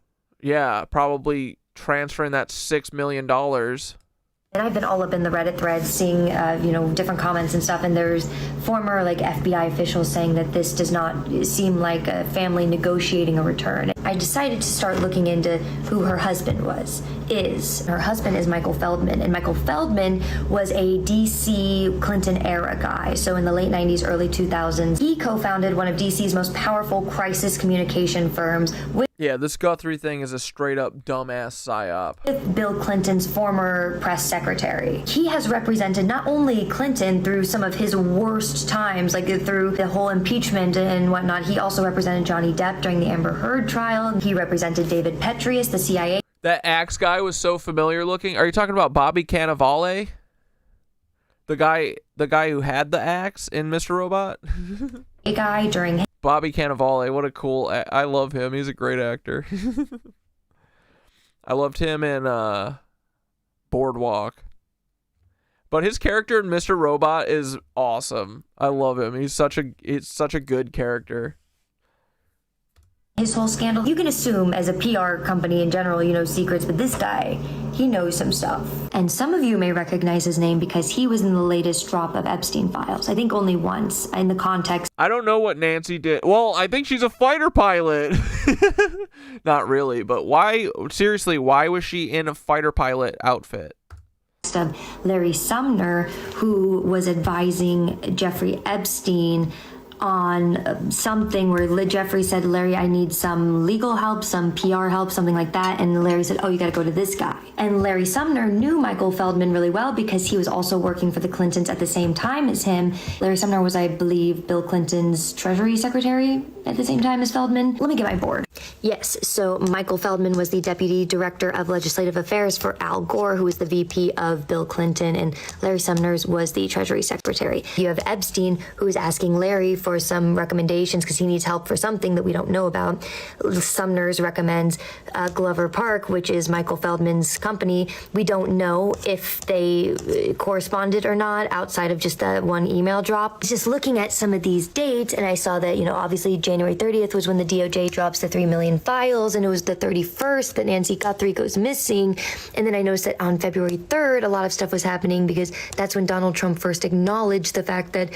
Yeah, probably transferring that $6 million. And I've been all up in the Reddit threads seeing, different comments and stuff. And there's former FBI officials saying that this does not seem like a family negotiating a return. I decided to start looking into who her husband is. Her husband is Michael Feldman. And Michael Feldman was a DC Clinton era guy. So in the late 90s, early 2000s, he co-founded one of DC's most powerful crisis communication firms. Yeah, this Guthrie thing is a straight up dumbass psyop. With Bill Clinton's former press secretary. He has represented not only Clinton through some of his worst times, like through the whole impeachment and whatnot, he also represented Johnny Depp during the Amber Heard trial. He represented David Petraeus, the CIA. That axe guy was so familiar looking. Are you talking about Bobby Cannavale? The guy who had the axe in Mr. Robot? A guy during... Bobby Cannavale, what a cool... I love him. He's a great actor. I loved him in Boardwalk. But his character in Mr. Robot is awesome. I love him. He's such a good character. His whole scandal, you can assume as a PR company in general, you know secrets, but this guy, he knows some stuff. And some of you may recognize his name because he was in the latest drop of Epstein files. I think only once in the context. I don't know what Nancy did. Well, I think she's a fighter pilot. Not really, but why, seriously, why was she in a fighter pilot outfit? Of Larry Sumner, who was advising Jeffrey Epstein on something where Jeffrey said, Larry, I need some legal help, some PR help, something like that. And Larry said, oh, you got to go to this guy. And Larry Sumner knew Michael Feldman really well because he was also working for the Clintons at the same time as him. Larry Sumner was, I believe, Bill Clinton's Treasury Secretary at the same time as Feldman. Let me get my board. Yes, so Michael Feldman was the Deputy Director of Legislative Affairs for Al Gore, who was the VP of Bill Clinton, and Larry Sumner was the Treasury Secretary. You have Epstein, who is asking Larry for some recommendations because he needs help for something that we don't know about. Sumner's recommends Glover Park, which is Michael Feldman's company. We don't know if they corresponded or not outside of just that one email drop. Just looking at some of these dates, and I saw that, obviously January 30th was when the DOJ drops the 3 million files, and it was the 31st that Nancy Guthrie goes missing. And then I noticed that on February 3rd, a lot of stuff was happening because that's when Donald Trump first acknowledged the fact that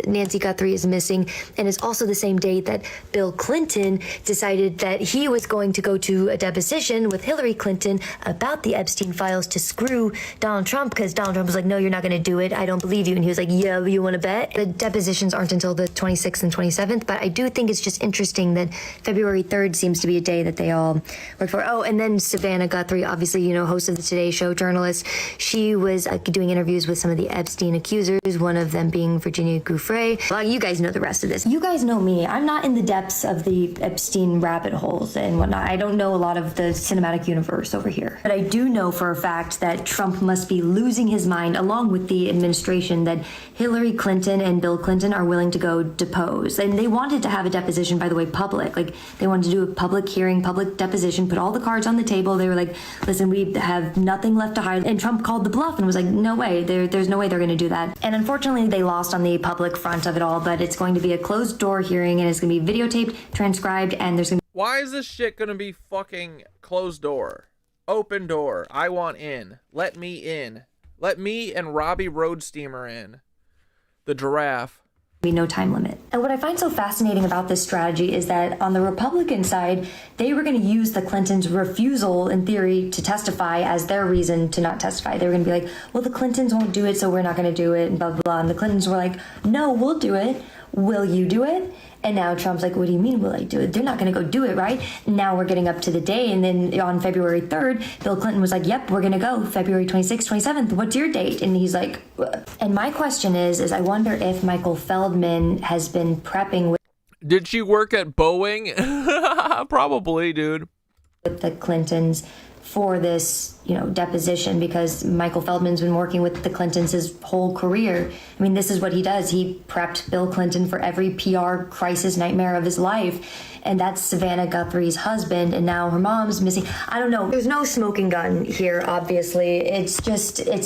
Nancy Guthrie is missing. And it's also the same date that Bill Clinton decided that he was going to go to a deposition with Hillary Clinton about the Epstein files to screw Donald Trump, because Donald Trump was like, no, you're not going to do it. I don't believe you. And he was like, yeah, you want to bet? The depositions aren't until the 26th and 27th, but I do think it's just interesting that February 3rd seems to be a day that they all work for. Oh, and then Savannah Guthrie, obviously, host of the Today Show, journalist. She was doing interviews with some of the Epstein accusers, one of them being Virginia Giuffre. Well, you guys know the rest of this. You guys know me. I'm not in the depths of the Epstein rabbit holes and whatnot. I don't know a lot of the cinematic universe over here. But I do know for a fact that Trump must be losing his mind, along with the administration, that Hillary Clinton and Bill Clinton are willing to go depose. And they wanted to have a deposition, by the way, public. Like, they wanted to do a public hearing, public deposition, put all the cards on the table. They were like, listen, we have nothing left to hide. And Trump called the bluff and was like, no way, there's no way they're going to do that. And unfortunately, they lost on the public front of it all, but it's going to be a closed door hearing, and it's going to be videotaped, transcribed, and there's going to Why is this shit going to be fucking closed door? Open door. I want in. Let me in. Let me and Robbie Roadsteamer in. The giraffe. be no time limit. And what I find so fascinating about this strategy is that on the Republican side, they were going to use the Clintons' refusal, in theory, to testify as their reason to not testify. They were going to be like, well, the Clintons won't do it, so we're not going to do it, and blah, blah, blah. And the Clintons were like, no, we'll do it. Will you do it? And now Trump's like, what do you mean will I do it? They're not going to go do it, right? Now we're getting up to the day. And then on February 3rd, Bill Clinton was like, yep, we're going to go February 26th, 27th. What's your date? And he's like, and my question is I wonder if Michael Feldman has been prepping with. Did she work at Boeing? Probably, dude. With the Clintons for this, deposition, because Michael Feldman's been working with the Clintons his whole career. I mean, this is what he does. He prepped Bill Clinton for every PR crisis nightmare of his life. And that's Savannah Guthrie's husband, and now her mom's missing. I don't know. There's no smoking gun here, obviously. It's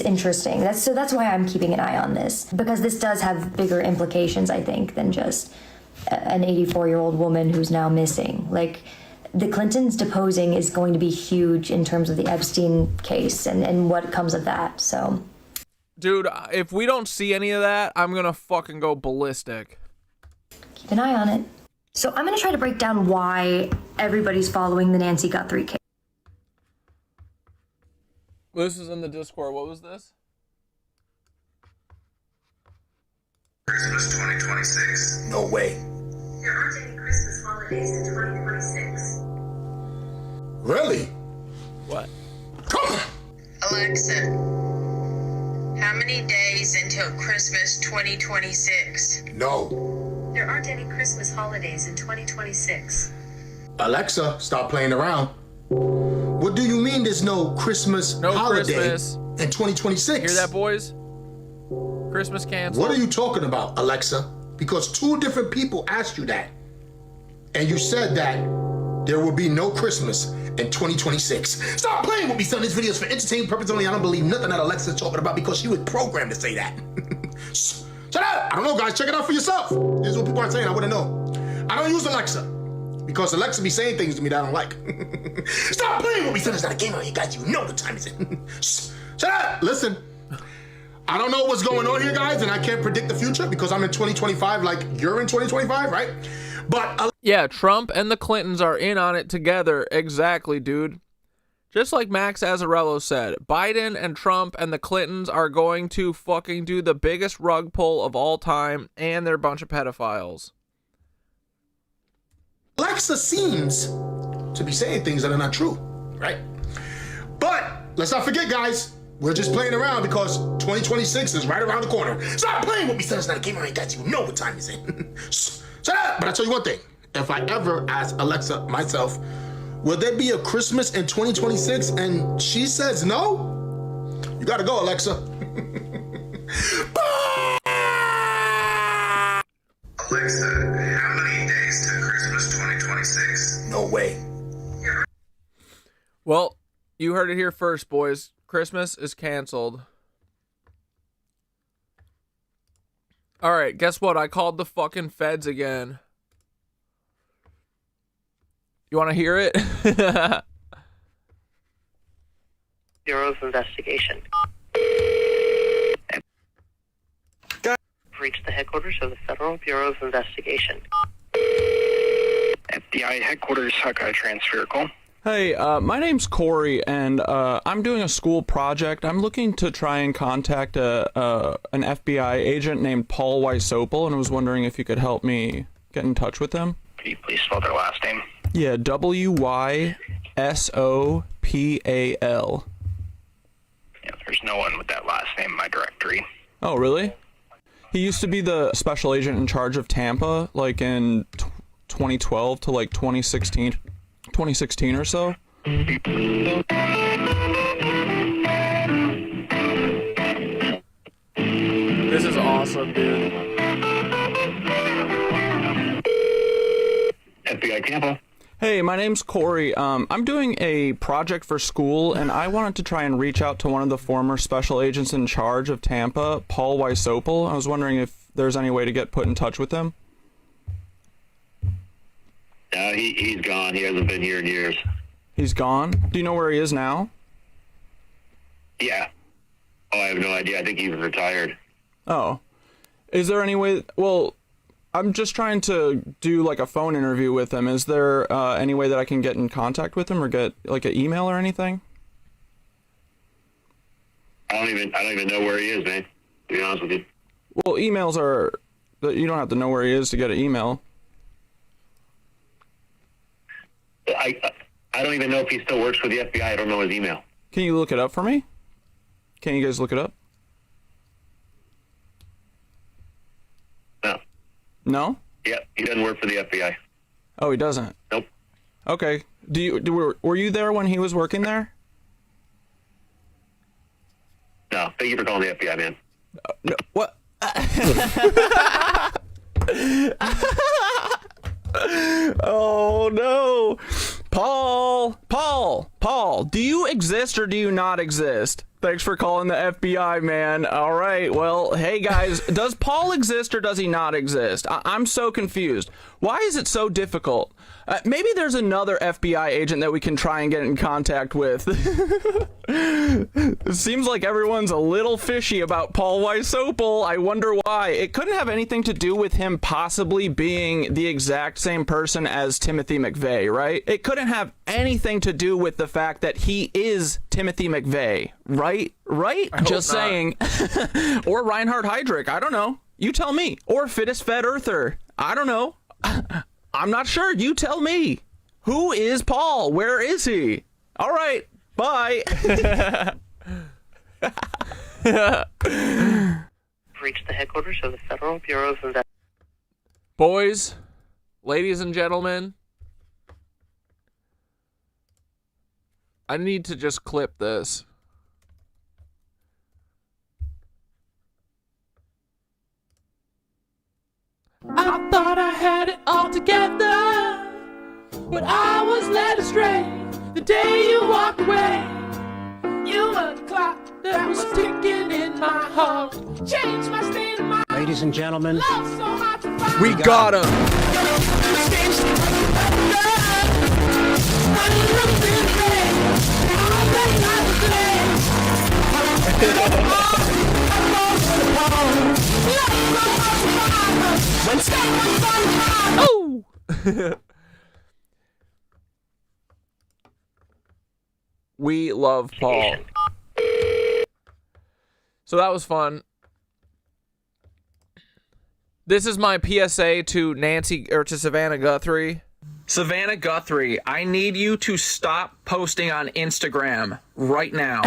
interesting. That's why I'm keeping an eye on this, because this does have bigger implications, I think, than just an 84-year-old woman who's now missing. Like, the Clintons deposing is going to be huge in terms of the Epstein case and what comes of that, so. Dude, if we don't see any of that, I'm gonna fucking go ballistic. Keep an eye on it. So I'm gonna try to break down why everybody's following the Nancy Guthrie case. This is in the Discord. What was this? Christmas 2026. No way. There aren't any Christmas holidays in 2026. Really? What? Come on! Alexa, how many days until Christmas 2026? No. There aren't any Christmas holidays in 2026. Alexa, stop playing around. What do you mean there's no Christmas holiday Christmas in 2026? Hear that, boys? Christmas canceled. What are you talking about, Alexa? Because two different people asked you that. And you said that there will be no Christmas in 2026. Stop playing with me, son. This video is for entertainment purposes only. I don't believe nothing that Alexa's talking about because she was programmed to say that. Shut up! I don't know, guys. Check it out for yourself. This is what people are saying. I wouldn't know. I don't use Alexa because Alexa be saying things to me that I don't like. Stop playing with me, son. It's not a game on you guys. You know the time is in. Shut up! Listen. I don't know what's going on here, guys, and I can't predict the future because I'm in 2025 like you're in 2025, right? But yeah, Trump and the Clintons are in on it together. Exactly, dude. Just like Max Azzarello said, Biden and Trump and the Clintons are going to fucking do the biggest rug pull of all time, and they're a bunch of pedophiles. Alexa seems to be saying things that are not true, right? But let's not forget, guys, we're just playing around because 2026 is right around the corner. Stop playing with me, son. It's not a game. I ain't got you. Know what time it's in. Shut up. But I tell you one thing. If I ever ask Alexa myself, will there be a Christmas in 2026? And she says no, you gotta go, Alexa. Alexa, how many days to Christmas 2026? No way. Well, you heard it here first, boys. Christmas is canceled. All right, guess what? I called the fucking feds again. You want to hear it? Bureau of Investigation. Reached the headquarters of the Federal Bureau of Investigation. FBI headquarters, how can I transfer your call? Hey, my name's Corey, and I'm doing a school project. I'm looking to try and contact an FBI agent named Paul Wysopal, and I was wondering if you could help me get in touch with him. Could you please spell their last name? Yeah, Wysopal. Yeah, there's no one with that last name in my directory. Oh, really? He used to be the special agent in charge of Tampa, like in 2012 to like 2016 or so. This is awesome, dude. FBI Tampa. Hey, my name's Corey. I'm doing a project for school, and I wanted to try and reach out to one of the former special agents in charge of Tampa, Paul Wysopal. I was wondering if there's any way to get put in touch with him. He's gone. He hasn't been here in years. He's gone? Do you know where he is now? Yeah. Oh, I have no idea. I think he's retired. Oh. Is there any way... Well, I'm just trying to do like a phone interview with him. Is there any way that I can get in contact with him or get like an email or anything? I don't even know where he is, man. To be honest with you. Well, emails are... You don't have to know where he is to get an email. I don't even know if he still works for the FBI. I don't know his email. Can you look it up for me? Can you guys look it up? No. No? Yeah, he doesn't work for the FBI. Oh, he doesn't? Nope. Okay. Were you there when he was working there? No. Thank you for calling the FBI, man. No. What? Oh no. Paul, do you exist or do you not exist? Thanks for calling the FBI, man. All right, well, hey guys, does Paul exist or does he not exist? I'm so confused. Why is it so difficult? Maybe there's another FBI agent that we can try and get in contact with. It seems like everyone's a little fishy about Paul Wysopal. I wonder why. It couldn't have anything to do with him possibly being the exact same person as Timothy McVeigh, right? It couldn't have anything to do with the fact that he is Timothy McVeigh, right? Just saying. Or Reinhard Heydrich, I don't know. You tell me. Or Fittest Fed Earther. I don't know. I'm not sure. You tell me. Who is Paul? Where is he? All right. Bye. Reached the headquarters of the Federal Bureau of Investigation. Boys, ladies and gentlemen, I need to just clip this. I thought I had it all together, but I was led astray the day you walked away. You were the clock that was ticking in my heart, changed my state of mind. Ladies and gentlemen, we got him. Oh! We love Paul. So that was fun. This is my PSA to to Savannah Guthrie. Savannah Guthrie, I need you to stop posting on Instagram right now.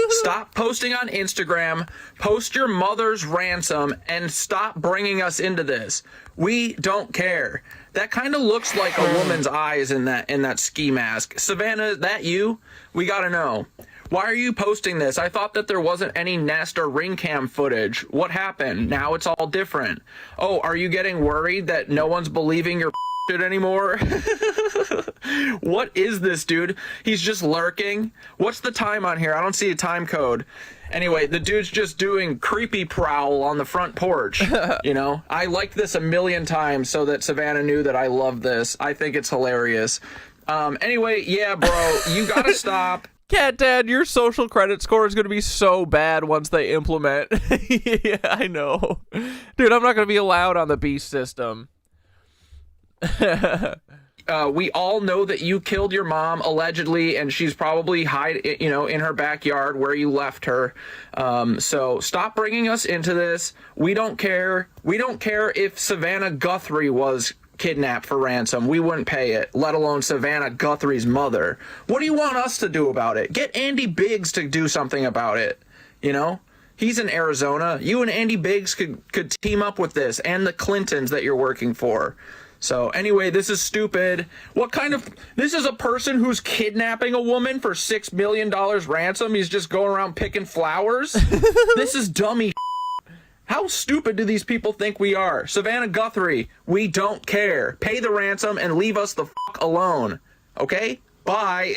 Stop posting on Instagram, post your mother's ransom, and stop bringing us into this. We don't care. That kind of looks like a woman's eyes in that ski mask. Savannah, that you? We gotta know. Why are you posting this? I thought that there wasn't any Nest or ring cam footage. What happened? Now it's all different. Oh, are you getting worried that no one's believing your shit anymore? What is this, dude? He's just lurking. What's the time on here? I don't see a time code. Anyway, the dude's just doing creepy prowl on the front porch. You know, I liked this a million times so that Savannah knew that I love this. I think it's hilarious. Anyway, yeah, bro, you gotta stop. Cat Dad, your social credit score is going to be so bad once they implement. Yeah, I know. Dude, I'm not going to be allowed on the beast system. We all know that you killed your mom, allegedly, and she's probably in her backyard where you left her. So stop bringing us into this. We don't care. We don't care if Savannah Guthrie was kidnapped for ransom. We wouldn't pay it, let alone Savannah Guthrie's mother. What do you want us to do about it? Get Andy Biggs to do something about it. You know? He's in Arizona. You and Andy Biggs could team up with this, and the Clintons that you're working for. So anyway, this is stupid. This is a person who's kidnapping a woman for $6 million ransom. He's just going around picking flowers. This is dummy. How stupid do these people think we are? Savannah Guthrie, we don't care. Pay the ransom and leave us the fuck alone. Okay? Bye.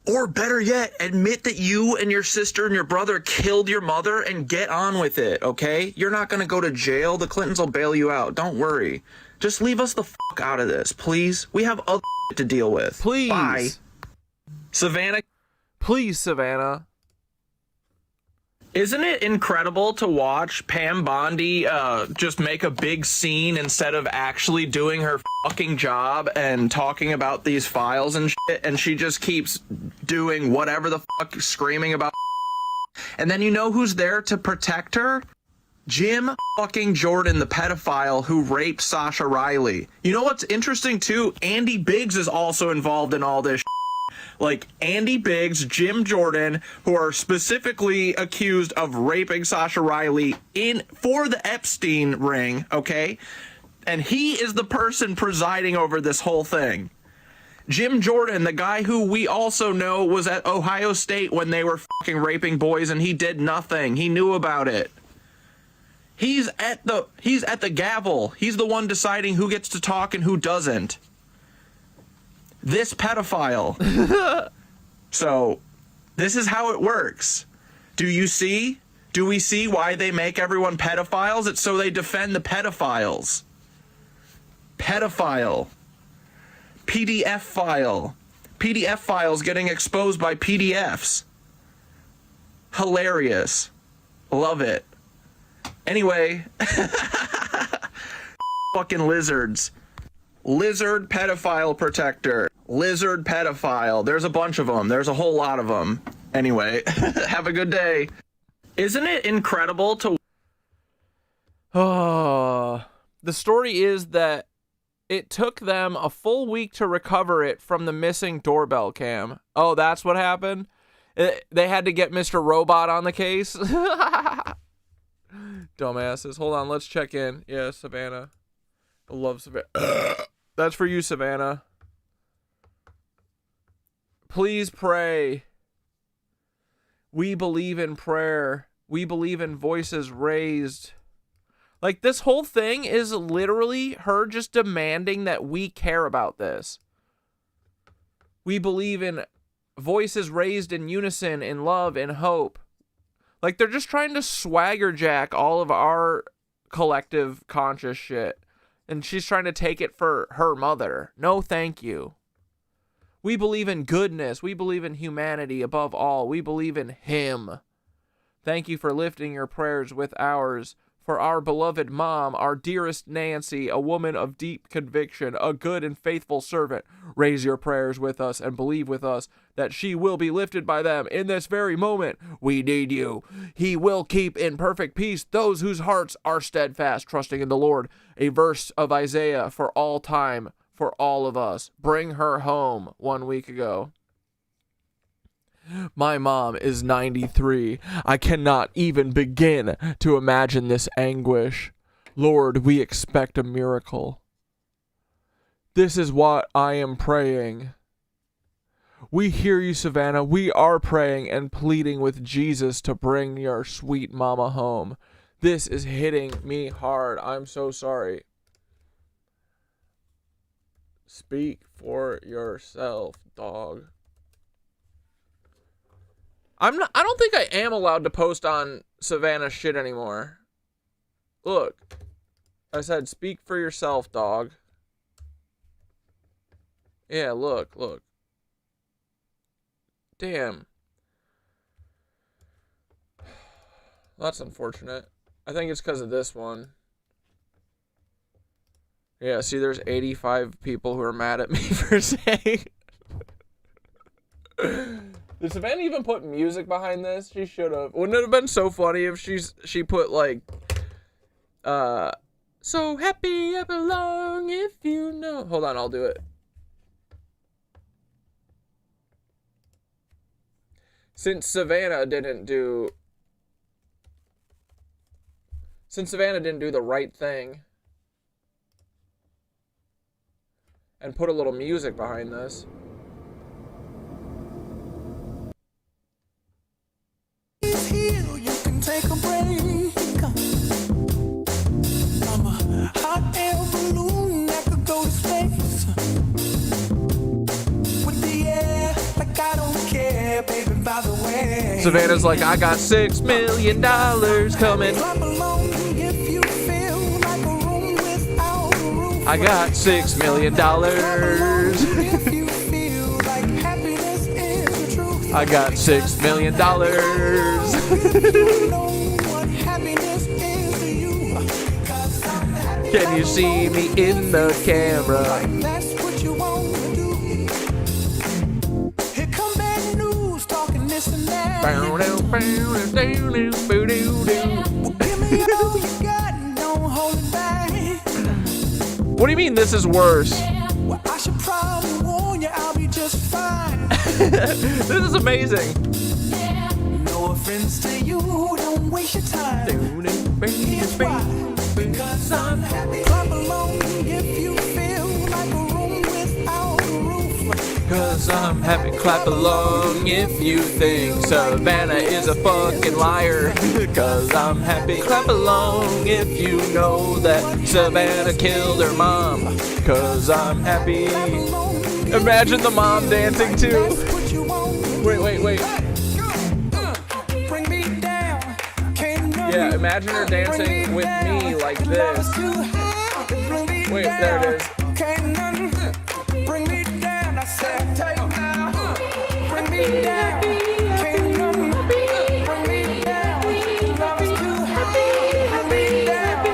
Or better yet, admit that you and your sister and your brother killed your mother and get on with it, okay? You're not gonna go to jail. The Clintons will bail you out. Don't worry. Just leave us the fuck out of this, please. We have other to deal with. Please. Bye. Savannah. Please, Savannah. Isn't it incredible to watch Pam Bondi just make a big scene instead of actually doing her fucking job and talking about these files and shit, and she just keeps doing whatever the fuck, screaming about. And then you know who's there to protect her? Jim fucking Jordan, the pedophile who raped Sasha Riley. You know what's interesting too? Andy Biggs is also involved in all this shit. Like Andy Biggs, Jim Jordan, who are specifically accused of raping Sasha Riley for the Epstein ring, okay? And he is the person presiding over this whole thing. Jim Jordan, the guy who we also know was at Ohio State when they were fucking raping boys and he did nothing. He knew about it. He's at the gavel. He's the one deciding who gets to talk and who doesn't. This pedophile. So, this is how it works. Do you see? Do we see why they make everyone pedophiles? It's so they defend the pedophiles. Pedophile. PDF file. PDF files getting exposed by PDFs. Hilarious. Love it. Anyway. Fucking lizards. Lizard pedophile protector. Lizard pedophile. There's a bunch of them. There's a whole lot of them. Anyway, have a good day. Isn't it incredible to... Oh, the story is that it took them a full week to recover it from the missing doorbell cam. Oh, that's what happened? They had to get Mr. Robot on the case? Dumbasses. Hold on, let's check in. Yeah, Savannah. I love Savannah. That's for you, Savannah. Please pray. We believe in prayer. We believe in voices raised. Like, this whole thing is literally her just demanding that we care about this. We believe in voices raised in unison, in love, in hope. Like, they're just trying to swagger jack all of our collective conscious shit. And she's trying to take it for her mother. No, thank you. We believe in goodness. We believe in humanity above all. We believe in Him. Thank you for lifting your prayers with ours for our beloved mom, our dearest Nancy, a woman of deep conviction, a good and faithful servant. Raise your prayers with us and believe with us that she will be lifted by them in this very moment. We need you. He will keep in perfect peace those whose hearts are steadfast, trusting in the Lord. A verse of Isaiah for all time, for all of us. Bring her home 1 week ago. My mom is 93. I cannot even begin to imagine this anguish. Lord, we expect a miracle. This is what I am praying. We hear you, Savannah. We are praying and pleading with Jesus to bring your sweet mama home. This is hitting me hard. I'm so sorry. Speak for yourself, dog. I don't think I am allowed to post on Savannah shit anymore. Look. I said speak for yourself, dog. Yeah, look. Damn. That's unfortunate. I think it's because of this one. Yeah, see, there's 85 people who are mad at me for saying... Did Savannah even put music behind this? She should have. Wouldn't it have been so funny if she put like, so happy I belong if you know. Hold on, I'll do it. Since Savannah didn't do the right thing and put a little music behind this. You can take a break. I'm a hot air balloon that could go to space. With the air, like I don't care, baby, by the way. Savannah's like, I got $6 million coming. I got $6 million. I got $6 million. Can you see me in the camera? Here come bad news, talking this and that. Give me all you got and don't hold it back. What do you mean this is worse? Well, I should probably warn you, I'll be just fine. This is amazing. No offense to you, don't waste your time. Here's why. Because I'm happy. Clap along if you feel like a room without a roof. Cause I'm happy. Clap along if you think Savannah is a fucking liar. Cause I'm happy. Clap along if you know that Savannah killed her mom. Cause I'm happy. Imagine the mom dancing too. Wait. Yeah, imagine her dancing with me like this. Wait, there it is. Bring me down, I said, take now. Bring me down. Can't nothing bring me down. Love is too high. Bring me down.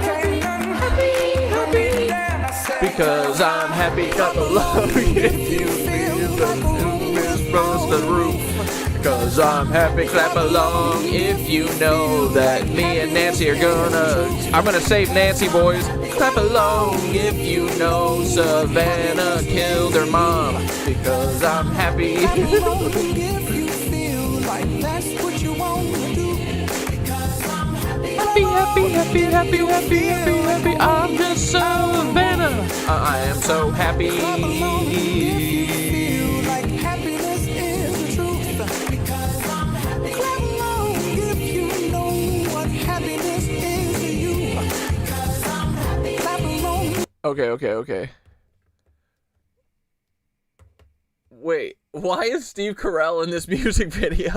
Can't nothing bring me down, I said. Because I'm happy, clap along if you feel the room rose the roof. Cause I'm happy, clap along if you know that me and Nancy are I'm gonna save Nancy, boys. Clap along if you know Savannah killed her mom. Because I'm happy. Happy. I'm just Savannah. I am so happy. Okay. Wait, why is Steve Carell in this music video?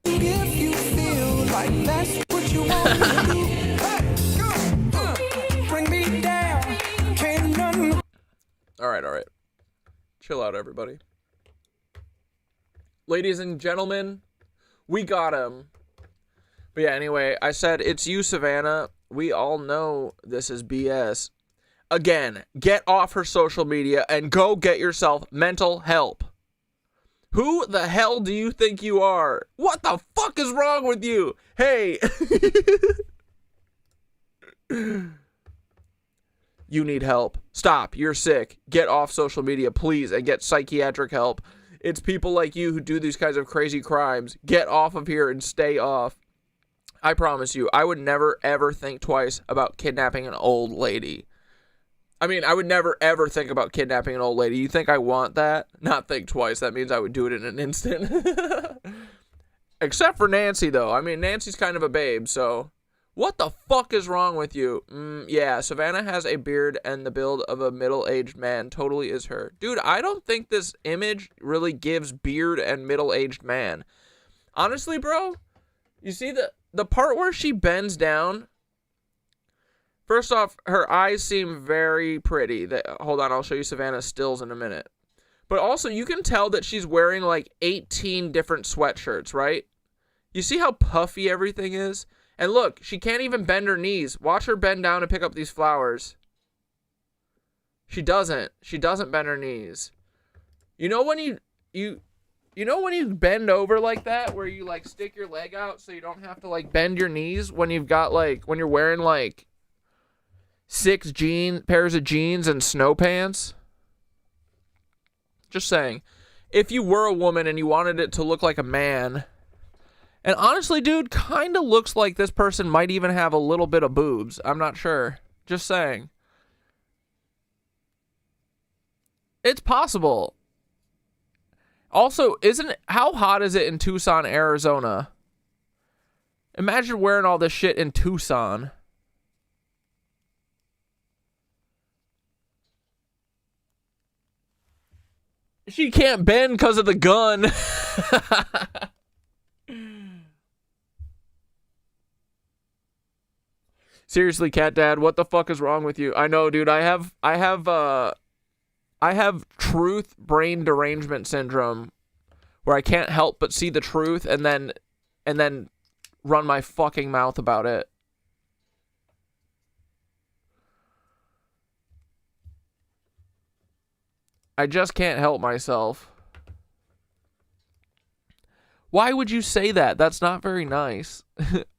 If you feel like that's what you want to do, bring me down. Can't none. All right. Chill out, everybody. Ladies and gentlemen, we got him. But yeah, anyway, I said, it's you, Savannah. We all know this is BS. Again, get off her social media and go get yourself mental help. Who the hell do you think you are? What the fuck is wrong with you? Hey. You need help. Stop. You're sick. Get off social media, please, and get psychiatric help. It's people like you who do these kinds of crazy crimes. Get off of here and stay off. I promise you, I would never, ever think twice about kidnapping an old lady. I mean, I would never, ever think about kidnapping an old lady. You think I want that? Not think twice. That means I would do it in an instant. Except for Nancy, though. I mean, Nancy's kind of a babe, so... What the fuck is wrong with you? Yeah, Savannah has a beard and the build of a middle-aged man. Totally is her. Dude, I don't think this image really gives beard and middle-aged man. Honestly, bro, you see the part where she bends down? First off, her eyes seem very pretty. Hold on, I'll show you Savannah's stills in a minute. But also, you can tell that she's wearing like 18 different sweatshirts, right? You see how puffy everything is? And look, she can't even bend her knees. Watch her bend down and pick up these flowers. She doesn't. She doesn't bend her knees. You know when you know when you bend over like that, where you like stick your leg out so you don't have to like bend your knees when you've got like, when you're wearing like 6 pairs of jeans and snow pants? Just saying. If you were a woman and you wanted it to look like a man... And honestly, dude, kind of looks like this person might even have a little bit of boobs. I'm not sure. Just saying. It's possible. Also, how hot is it in Tucson, Arizona? Imagine wearing all this shit in Tucson. She can't bend because of the gun. Seriously, Cat Dad, what the fuck is wrong with you? I know, dude. I have truth brain derangement syndrome, where I can't help but see the truth and then run my fucking mouth about it. I just can't help myself. Why would you say that? That's not very nice.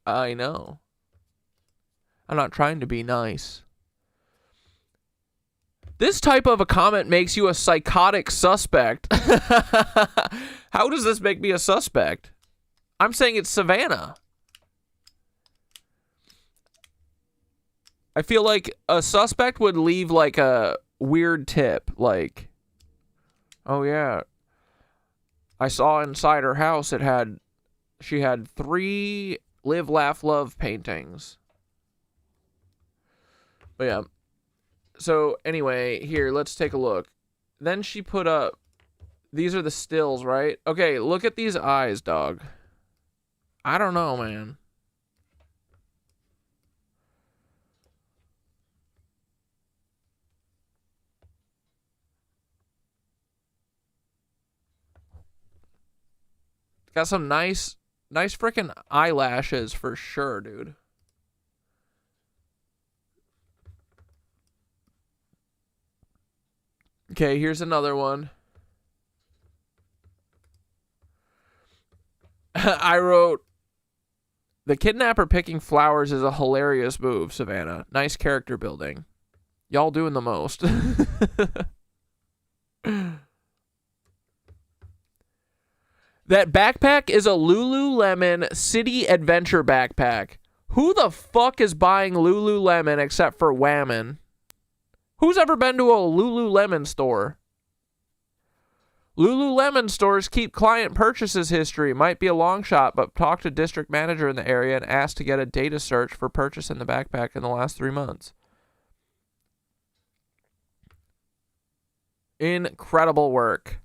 I know. I'm not trying to be nice. This type of a comment makes you a psychotic suspect. How does this make me a suspect? I'm saying it's Savannah. I feel like a suspect would leave like a weird tip. Like, oh yeah, I saw inside her house she had 3 Live, Laugh, Love paintings. But yeah. So anyway, here, let's take a look. Then she put up, these are the stills, right? Okay, look at these eyes, dog. I don't know, man. Got some nice freaking eyelashes for sure, dude. Okay, here's another one. I wrote, the kidnapper picking flowers is a hilarious move, Savannah. Nice character building. Y'all doing the most. That backpack is a Lululemon City Adventure backpack. Who the fuck is buying Lululemon except for Whammon? Who's ever been to a Lululemon store? Lululemon stores keep client purchases history. Might be a long shot, but talk to district manager in the area and ask to get a data search for purchase in the backpack in the last 3 months. Incredible work.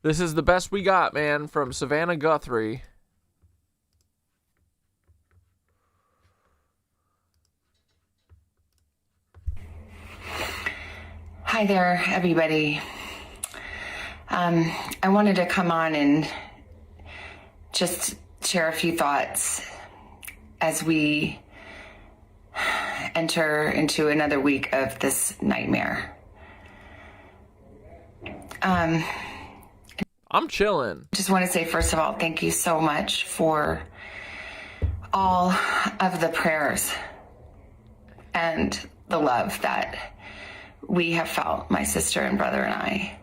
This is the best we got, man, from Savannah Guthrie. Hi there, everybody. I wanted to come on and just share a few thoughts as we enter into another week of this nightmare. I'm chilling. Just want to say, first of all, thank you so much for all of the prayers and the love that we have felt, my sister and brother and I,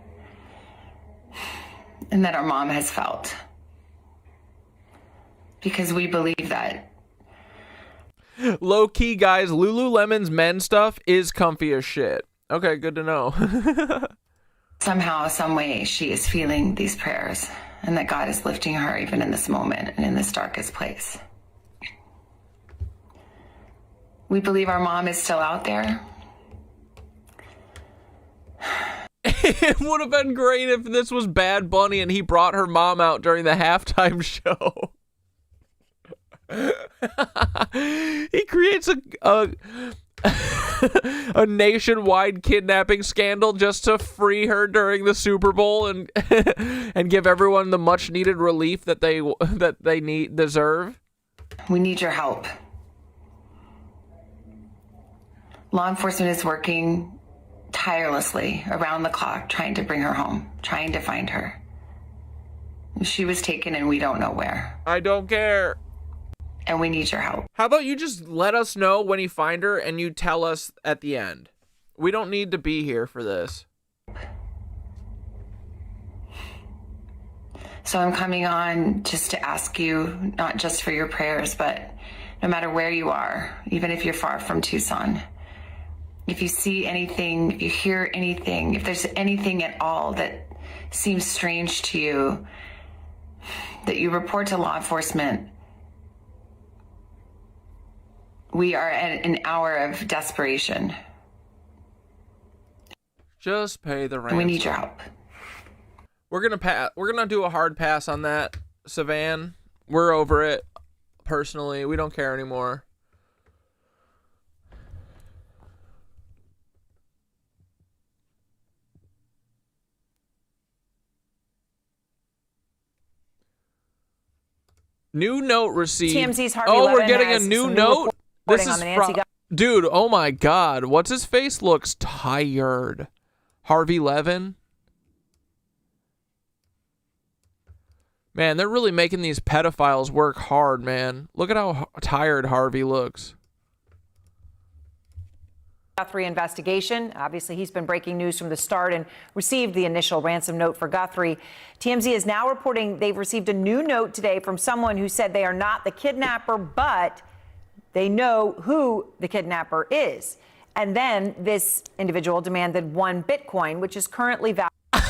and that our mom has felt. Because we believe that. Low key, guys, Lululemon's men stuff is comfy as shit. Okay, good to know. Somehow, some way, she is feeling these prayers, and that God is lifting her even in this moment and in this darkest place. We believe our mom is still out there. It would have been great if this was Bad Bunny and he brought her mom out during the halftime show. He creates a nationwide kidnapping scandal just to free her during the Super Bowl and and give everyone the much needed relief that they deserve. We need your help. Law enforcement is working tirelessly around the clock trying to bring her home, trying to find her. She was taken and we don't know where. I don't care. And we need your help. How about you just let us know when you find her and you tell us at the end? We don't need to be here for this. So I'm coming on just to ask you, not just for your prayers, but no matter where you are, even if you're far from Tucson, if you see anything, if you hear anything, if there's anything at all that seems strange to you, that you report to law enforcement. We are at an hour of desperation. Just pay the ransom. We need your help. We're gonna do a hard pass on that, Savan. We're over it. Personally, we don't care anymore. New note received. TMZ's Harvey we're Levin getting a has new some note. This reporting is on the Nancy dude. Oh my God, what's his face? Looks tired. Harvey Levin. Man, they're really making these pedophiles work hard, man. Look at how tired Harvey looks. Guthrie investigation. Obviously, he's been breaking news from the start and received the initial ransom note for Guthrie. TMZ is now reporting they've received a new note today from someone who said they are not the kidnapper, but they know who the kidnapper is. And then this individual demanded 1 Bitcoin, which is currently valued 1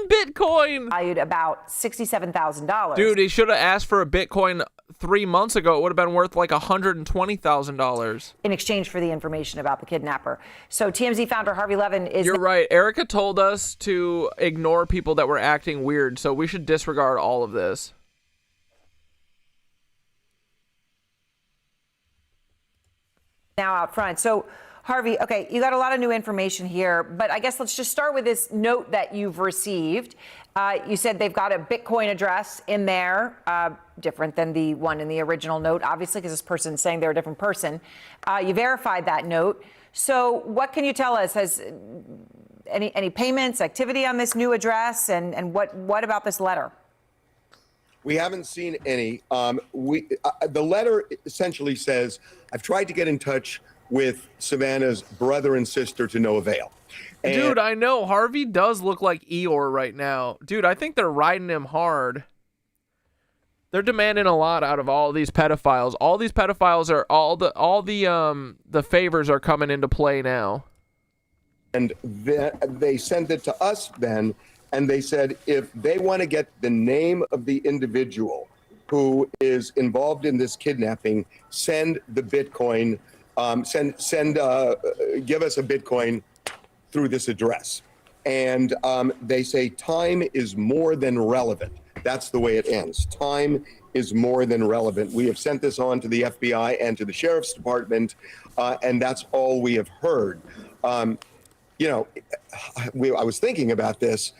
Bitcoin valued about $67,000. Dude, he should have asked for a Bitcoin 3 months ago. It would have been worth like $120,000 in exchange for the information about the kidnapper. So TMZ founder Harvey Levin is... You're right. Erica told us to ignore people that were acting weird, so we should disregard all of this. Now out front. So Harvey, okay, you got a lot of new information here, but I guess let's just start with this note that you've received. You said they've got a Bitcoin address in there, different than the one in the original note, obviously, because this person is saying they're a different person. You verified that note. So what can you tell us? Has any payments, activity on this new address, and what about this letter? We haven't seen any. The letter essentially says, I've tried to get in touch with Savannah's brother and sister to no avail. And dude, I know. Harvey does look like Eeyore right now. Dude, I think they're riding him hard. They're demanding a lot out of all these pedophiles. All these pedophiles are all the favors are coming into play now. And they sent it to us then, and they said if they want to get the name of the individual who is involved in this kidnapping, send the Bitcoin. Give us a Bitcoin through this address. And they say time is more than relevant. That's the way it ends. Time is more than relevant. We have sent this on to the FBI and to the Sheriff's Department, and that's all we have heard. You know, I was thinking about this.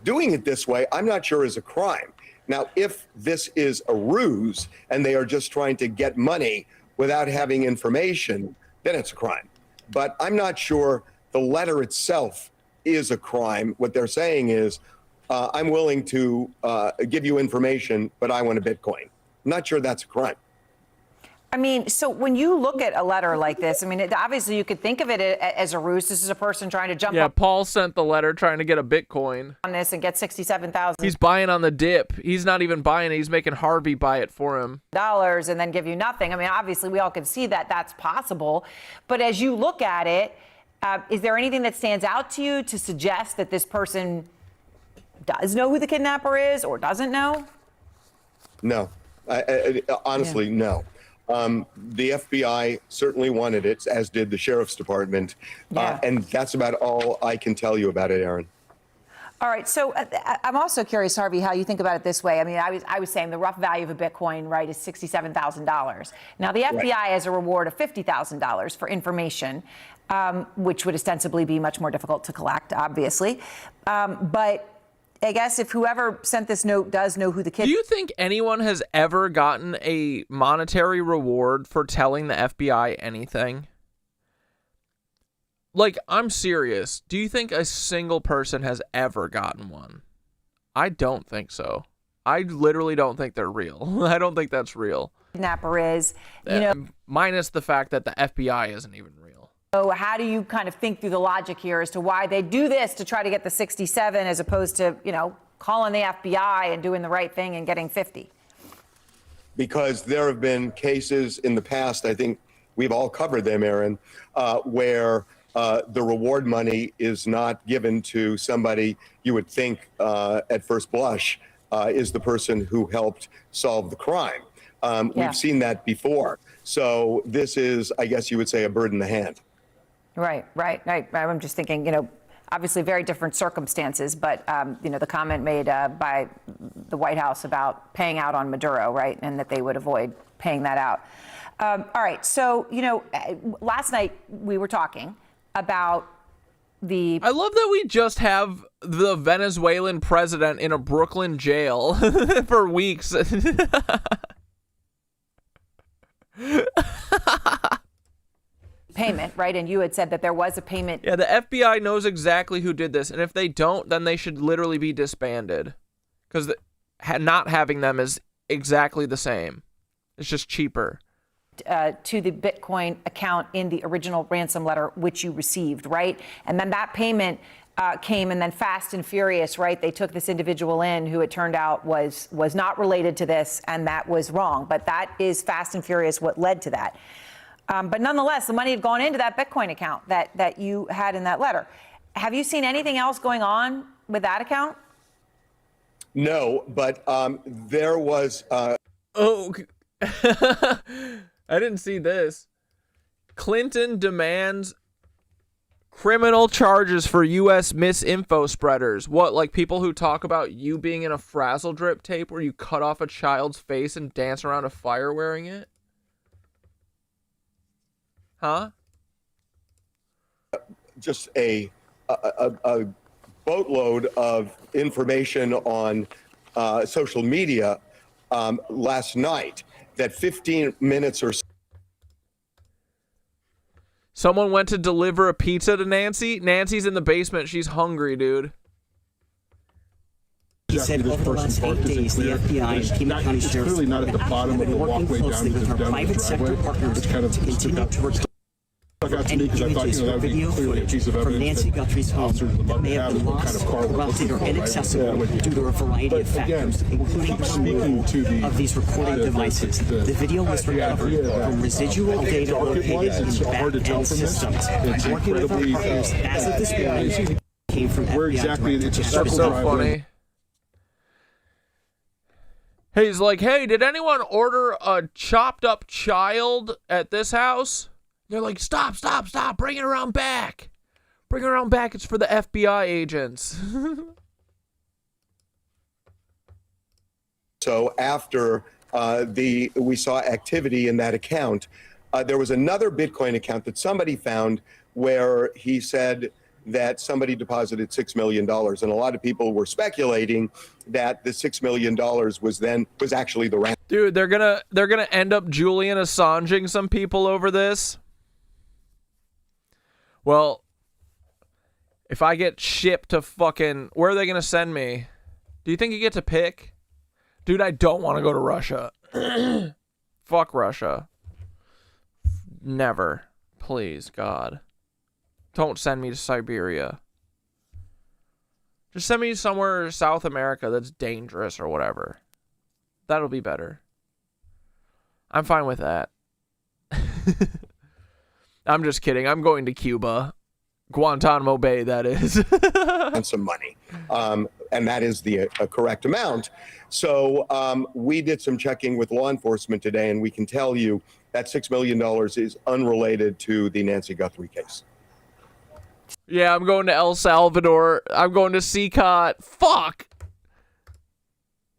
Doing it this way, I'm not sure is a crime. Now, if this is a ruse and they are just trying to get money without having information, then it's a crime. But I'm not sure the letter itself is a crime. What they're saying is, I'm willing to give you information, but I want a Bitcoin. I'm not sure that's a crime. I mean, so when you look at a letter like this, I mean, obviously you could think of it as a ruse. This is a person trying to jump up Paul sent the letter trying to get a Bitcoin on this and get $67,000. He's buying on the dip. He's not even buying it. He's making Harvey buy it for him. And then give you nothing. I mean, obviously we all can see that that's possible. But as you look at it, is there anything that stands out to you to suggest that this person does know who the kidnapper is or doesn't know? No, honestly, no. The FBI certainly wanted it, as did the sheriff's department. And that's about all I can tell you about it, Aaron. All right. So I'm also curious, Harvey, how you think about it this way. I mean, I was saying the rough value of a Bitcoin, right, is $67,000. Now, the FBI has a reward of $50,000 for information, which would ostensibly be much more difficult to collect, obviously. But I guess if whoever sent this note does know who the kid... Do you think anyone has ever gotten a monetary reward for telling the FBI anything? Like, I'm serious. Do you think a single person has ever gotten one? I don't think so. I literally don't think they're real. I don't think that's real. Kidnapper is, you know... Minus the fact that the FBI isn't even real. So how do you kind of think through the logic here as to why they do this to try to get the 67 as opposed to, you know, calling the FBI and doing the right thing and getting 50? Because there have been cases in the past, I think we've all covered them, Aaron, where the reward money is not given to somebody you would think at first blush is the person who helped solve the crime. We've seen that before. So this is, I guess you would say, a bird in the hand. Right. I'm just thinking, you know, obviously very different circumstances, but, you know, the comment made by the White House about paying out on Maduro, right, and that they would avoid paying that out. All right. So, you know, last night we were talking about the... I love that we just have the Venezuelan president in a Brooklyn jail for weeks. Payment, right? And you had said that there was a payment. Yeah, the FBI knows exactly who did this, and if they don't, then they should literally be disbanded, because not having them is exactly the same. It's just cheaper. To the Bitcoin account in the original ransom letter, which you received, right? And then that payment came, and then fast and furious, right? They took this individual in who it turned out was not related to this, and that was wrong. But that is fast and furious what led to that. But nonetheless, the money had gone into that Bitcoin account that you had in that letter. Have you seen anything else going on with that account? No, but there was... Oh, I didn't see this. Clinton demands criminal charges for U.S. misinfo spreaders. What, like people who talk about you being in a frazzle drip tape where you cut off a child's face and dance around a fire wearing it? Huh? Just a boatload of information on social media last night that 15 minutes or so. Someone went to deliver a pizza to Nancy. Nancy's in the basement. She's hungry, dude. He said over the last 8 days, the FBI and Pima County Sheriff's clearly not at the bottom of the walkway down with our private sector partners to continue to work. Any images or video footage from Nancy Guthrie's home that may have been lost, corrupted, or inaccessible due to a variety of factors, including the removal of these recording devices. The video was recovered from residual data located in back-end systems. Working with our partners as of this morning, came from FBI director. That's so funny. He's like, hey, did anyone order a chopped up child at this house? They're like, stop, bring it around back. Bring it around back, it's for the FBI agents. So after we saw activity in that account, There was another Bitcoin account that somebody found where he said that somebody deposited $6 million. And a lot of people were speculating that the $6 million was actually the ransom. Dude, they're gonna end up Julian Assanging some people over this. Well, if I get shipped to fucking... Where are they gonna send me? Do you think you get to pick? Dude, I don't want to go to Russia. Fuck Russia. Never. Please, God. Don't send me to Siberia. Just send me somewhere South America that's dangerous or whatever. That'll be better. I'm fine with that. I'm just kidding. I'm going to Cuba. Guantanamo Bay, that is. And some money. And that is the correct amount. So we did some checking with law enforcement today, and we can tell you that $6 million is unrelated to the Nancy Guthrie case. Yeah, I'm going to El Salvador. I'm going to CCOT. Fuck.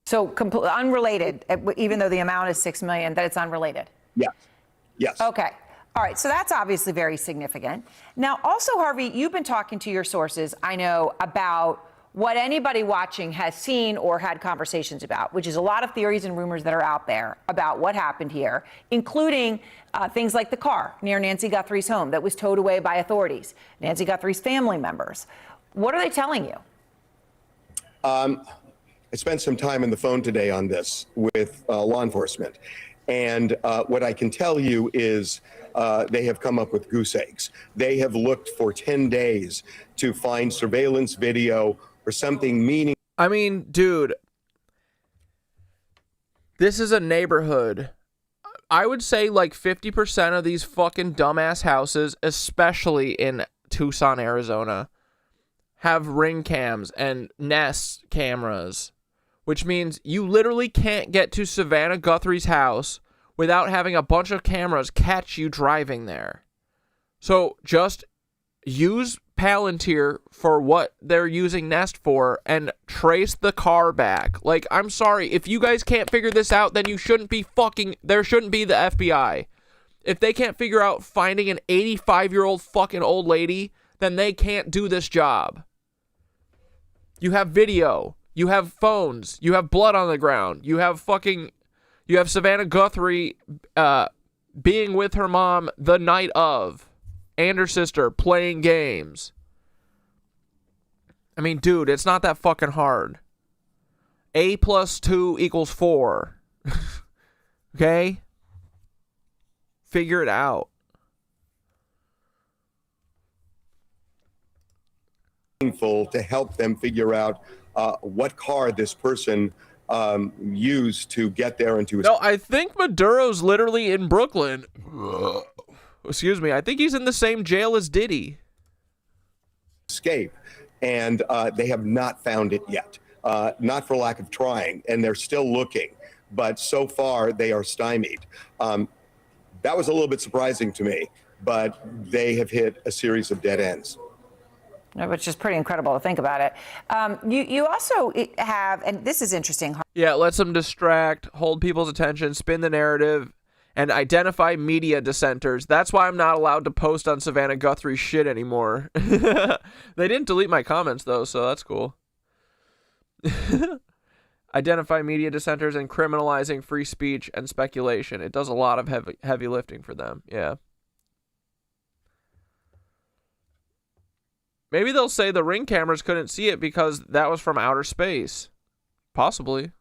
So unrelated, even though the amount is $6 million, that it's unrelated. Yes. Yes. Okay. All right. So that's obviously very significant. Now, also, Harvey, you've been talking to your sources, I know, about what anybody watching has seen or had conversations about, which is a lot of theories and rumors that are out there about what happened here, including things like the car near Nancy Guthrie's home that was towed away by authorities, Nancy Guthrie's family members. What are they telling you? I spent some time on the phone today on this with law enforcement. And what I can tell you is they have come up with goose eggs. They have looked for 10 days to find surveillance video or something meaningful. I mean, dude, this is a neighborhood. I would say like 50% of these fucking dumbass houses, especially in Tucson, Arizona, have ring cams and Nest cameras, which means you literally can't get to Savannah Guthrie's house without having a bunch of cameras catch you driving there. So just use Palantir for what they're using Nest for and trace the car back. Like, I'm sorry, if you guys can't figure this out, then you shouldn't be there shouldn't be the FBI. If they can't figure out finding an 85-year-old fucking old lady, then they can't do this job. You have video, you have phones, you have blood on the ground, you have Savannah Guthrie being with her mom the night of, and her sister playing games. I mean, dude, it's not that fucking hard. A plus 2 equals 4. Okay? Figure it out. To help them figure out what car this person used to get there and to No, I think Maduro's literally in Brooklyn. Excuse me. I think he's in the same jail as Diddy. Escape. And they have not found it yet. Not for lack of trying. And they're still looking. But so far, they are stymied. That was a little bit surprising to me. But they have hit a series of dead ends. Which is pretty incredible to think about it. You also have, and this is interesting. Yeah, lets them distract, hold people's attention, spin the narrative, and identify media dissenters. That's why I'm not allowed to post on Savannah Guthrie's shit anymore. They didn't delete my comments, though, so that's cool. Identify media dissenters and criminalizing free speech and speculation. It does a lot of heavy lifting for them, yeah. Maybe they'll say the ring cameras couldn't see it because that was from outer space. Possibly.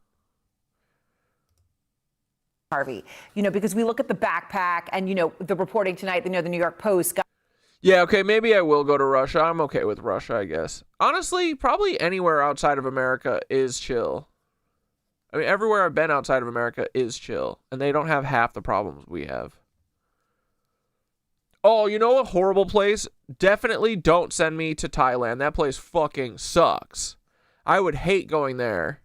Harvey, because we look at the backpack and, the reporting tonight, the New York Post got. Yeah, okay, maybe I will go to Russia. I'm okay with Russia, I guess. Honestly, probably anywhere outside of America is chill. I mean, everywhere I've been outside of America is chill, and they don't have half the problems we have. Oh, you know a horrible place? Definitely don't send me to Thailand. That place fucking sucks. I would hate going there.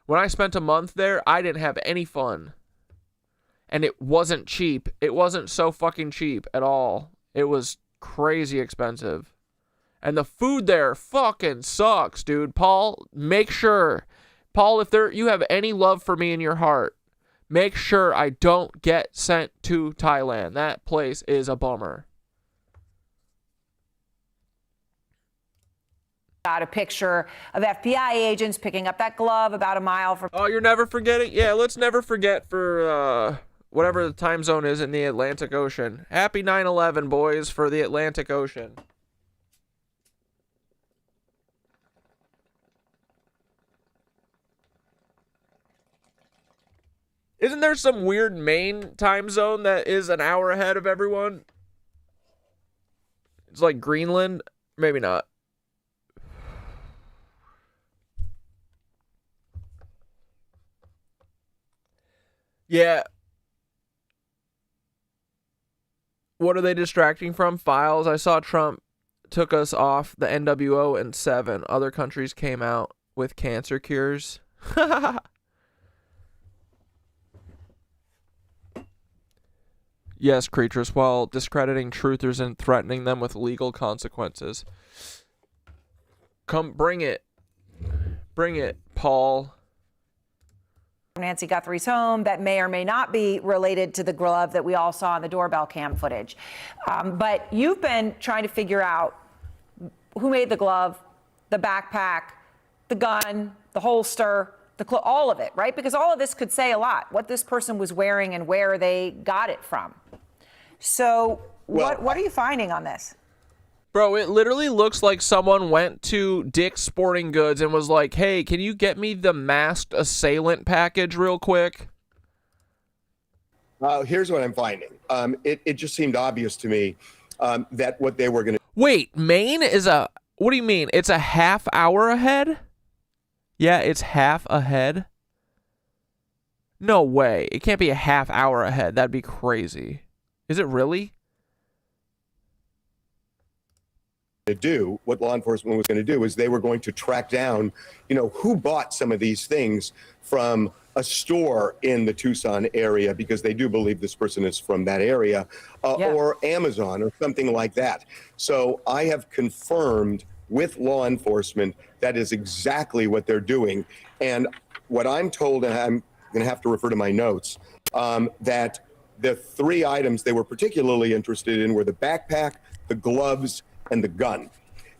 When I spent a month there, I didn't have any fun. And it wasn't cheap. It wasn't so fucking cheap at all. It was crazy expensive. And the food there fucking sucks, dude. Paul, make sure. Paul, if you have any love for me in your heart, make sure I don't get sent to Thailand. That place is a bummer. Got a picture of FBI agents picking up that glove about a mile from. Oh, you're never forgetting? Yeah, let's never forget for whatever the time zone is in the Atlantic Ocean. Happy 9/11, boys, for the Atlantic Ocean. Isn't there some weird Maine time zone that is an hour ahead of everyone? It's like Greenland? Maybe not. Yeah. What are they distracting from? Files. I saw Trump took us off the NWO and 7. Other countries came out with cancer cures. Yes, creatures, while discrediting truthers and threatening them with legal consequences. Come, bring it. Bring it, Paul. Nancy Guthrie's home that may or may not be related to the glove that we all saw in the doorbell cam footage. But you've been trying to figure out who made the glove, the backpack, the gun, the holster, all of it, right? Because all of this could say a lot, what this person was wearing and where they got it from. So what are you finding on this? Bro, it literally looks like someone went to Dick's Sporting Goods and was like, hey, can you get me the masked assailant package real quick? Here's what I'm finding. It just seemed obvious to me that what they were going to... Wait, Maine is a... What do you mean? It's a half hour ahead? Yeah, it's half ahead. No way. It can't be a half hour ahead. That'd be crazy. Is it really? To do what law enforcement was going to do is they were going to track down, who bought some of these things from a store in the Tucson area, because they do believe this person is from that area, or Amazon or something like that. So I have confirmed with law enforcement that is exactly what they're doing. And what I'm told, and I'm going to have to refer to my notes, that the 3 items they were particularly interested in were the backpack, the gloves, and the gun.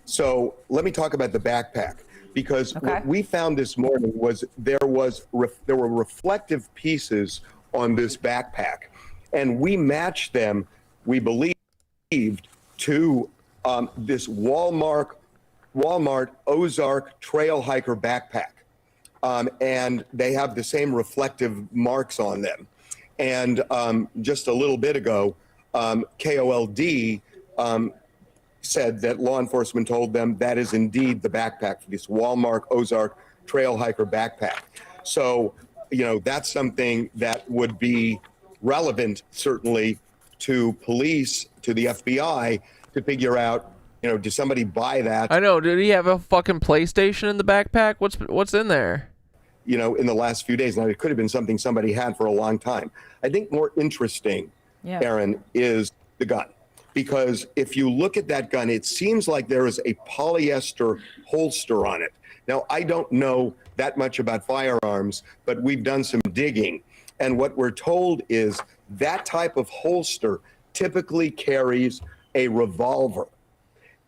So let me talk about the backpack, because what we found this morning was there were reflective pieces on this backpack, and we matched them, we believed, to this Walmart Ozark Trail Hiker backpack, and they have the same reflective marks on them. And just a little bit ago, KOLD said that law enforcement told them that is indeed the backpack, this Walmart Ozark Trail Hiker backpack. So, that's something that would be relevant, certainly, to police, to the FBI, to figure out, did somebody buy that? I know. Did he have a fucking PlayStation in the backpack? What's in there? In the last few days. Now, it could have been something somebody had for a long time. I think more interesting, Aaron, is the gun. Because if you look at that gun, it seems like there is a polyester holster on it. Now, I don't know that much about firearms, but we've done some digging. And what we're told is that type of holster typically carries a revolver.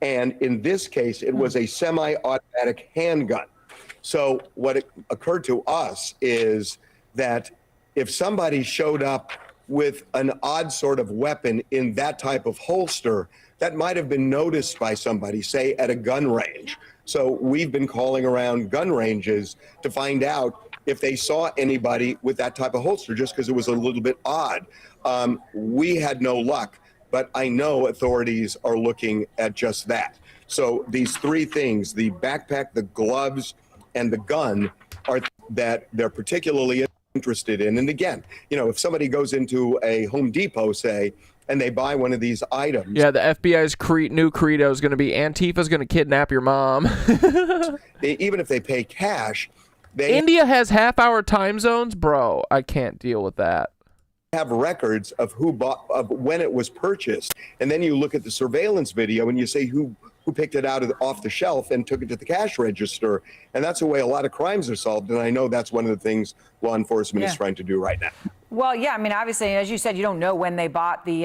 And in this case, it was a semi-automatic handgun. So what occurred to us is that if somebody showed up with an odd sort of weapon in that type of holster, that might have been noticed by somebody, say at a gun range. So we've been calling around gun ranges to find out if they saw anybody with that type of holster, just because it was a little bit odd. We had no luck, but I know authorities are looking at just that. So these 3 things, the backpack, the gloves, and the gun, are that they're particularly interested in. And again, if somebody goes into a Home Depot, say, and they buy one of these items. Yeah, the FBI's new credo is going to be Antifa's going to kidnap your mom. Even if they pay cash. India has half-hour time zones? Bro, I can't deal with that. Have records of who bought, of when it was purchased. And then you look at the surveillance video and you say, who who picked it off the shelf and took it to the cash register. And that's the way a lot of crimes are solved. And I know that's one of the things law enforcement is trying to do right now. Well, yeah, I mean, obviously, as you said, you don't know when they bought the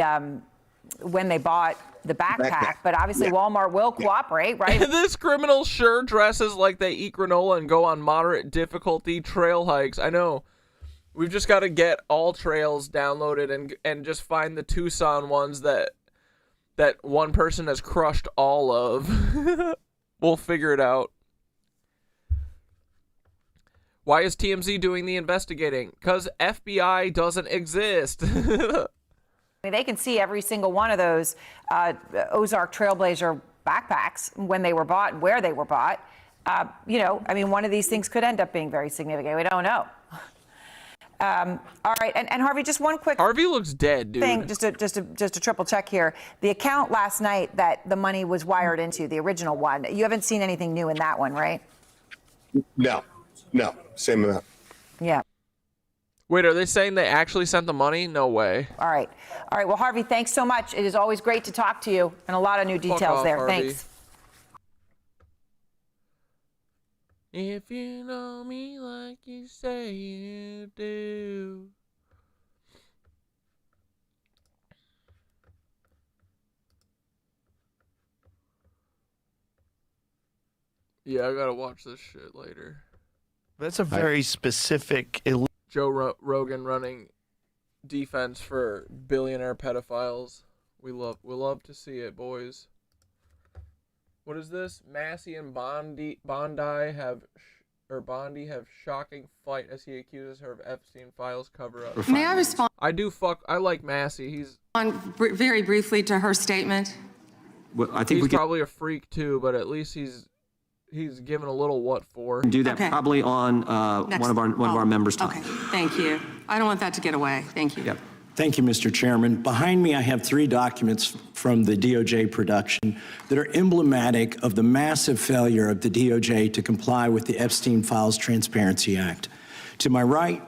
backpack, but obviously Walmart will cooperate, right? This criminal sure dresses like they eat granola and go on moderate difficulty trail hikes. I know. We've just got to get all trails downloaded and just find the Tucson ones that one person has crushed all of. We'll figure it out. Why is TMZ doing the investigating? Because FBI doesn't exist. I mean, they can see every single one of those Ozark Trailblazer backpacks when they were bought and where they were bought. You know, I mean, one of these things could end up being very significant. We don't know. All right, and Harvey, just one quick Harvey looks dead, dude. thing, just to triple check here. The account last night that the money was wired into, the original one, you haven't seen anything new in that one, right? No, same amount. Yeah. Wait, are they saying they actually sent the money? No way. All right. Well, Harvey, thanks so much. It is always great to talk to you, and a lot of new details off, there. Harvey. Thanks. If you know me like you say you do. Yeah, I gotta watch this shit later. That's a very specific. Joe Rogan running defense for billionaire pedophiles. We love to see it, boys. What is this? Massey and Bondi have shocking fight as he accuses her of Epstein files cover-up. May I respond? I like Massey. He's very briefly to her statement. Well, I think he's probably a freak too, but at least he's given a little what for. Do that probably on one of our members' time. Okay, thank you. I don't want that to get away. Thank you. Yep. Thank you, Mr. Chairman. Behind me, I have 3 documents from the DOJ production that are emblematic of the massive failure of the DOJ to comply with the Epstein Files Transparency Act. To my right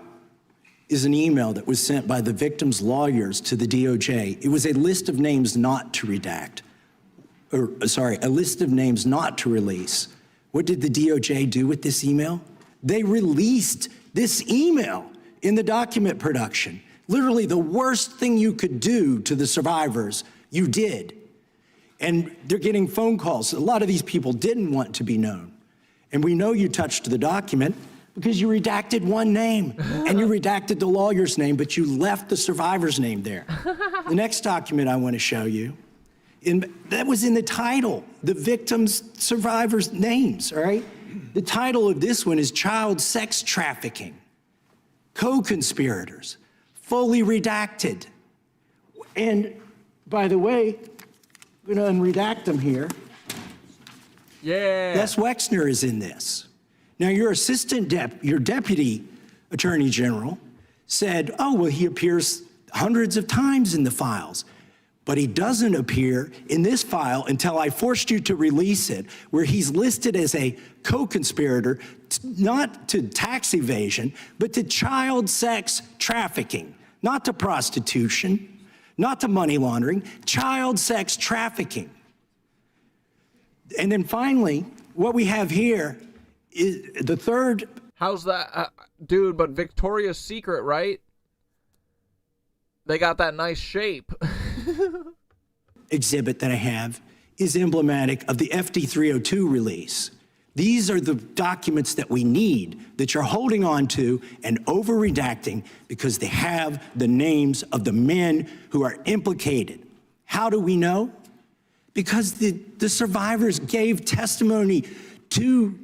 is an email that was sent by the victims' lawyers to the DOJ. It was a list of names not to redact, a list of names not to release. What did the DOJ do with this email? They released this email in the document production. Literally the worst thing you could do to the survivors, you did. And they're getting phone calls. A lot of these people didn't want to be known. And we know you touched the document because you redacted one name and you redacted the lawyer's name, but you left the survivor's name there. The next document I want to show you, that was in the title, the victims' survivors' names, all right? The title of this one is Child Sex Trafficking, Co-Conspirators. Fully redacted. And by the way, I'm going to unredact them here. Yeah. Les Wexner is in this. Now, your your deputy attorney general said, oh, well, he appears hundreds of times in the files, but he doesn't appear in this file until I forced you to release it, where he's listed as a co-conspirator, not to tax evasion, but to child sex trafficking, not to prostitution, not to money laundering, child sex trafficking. And then finally, what we have here is the third. How's that? Dude, but Victoria's Secret, right? They got that nice shape. Exhibit that I have is emblematic of the FD302 release. These are the documents that we need that you're holding on to and over-redacting because they have the names of the men who are implicated. How do we know? Because the survivors gave testimony to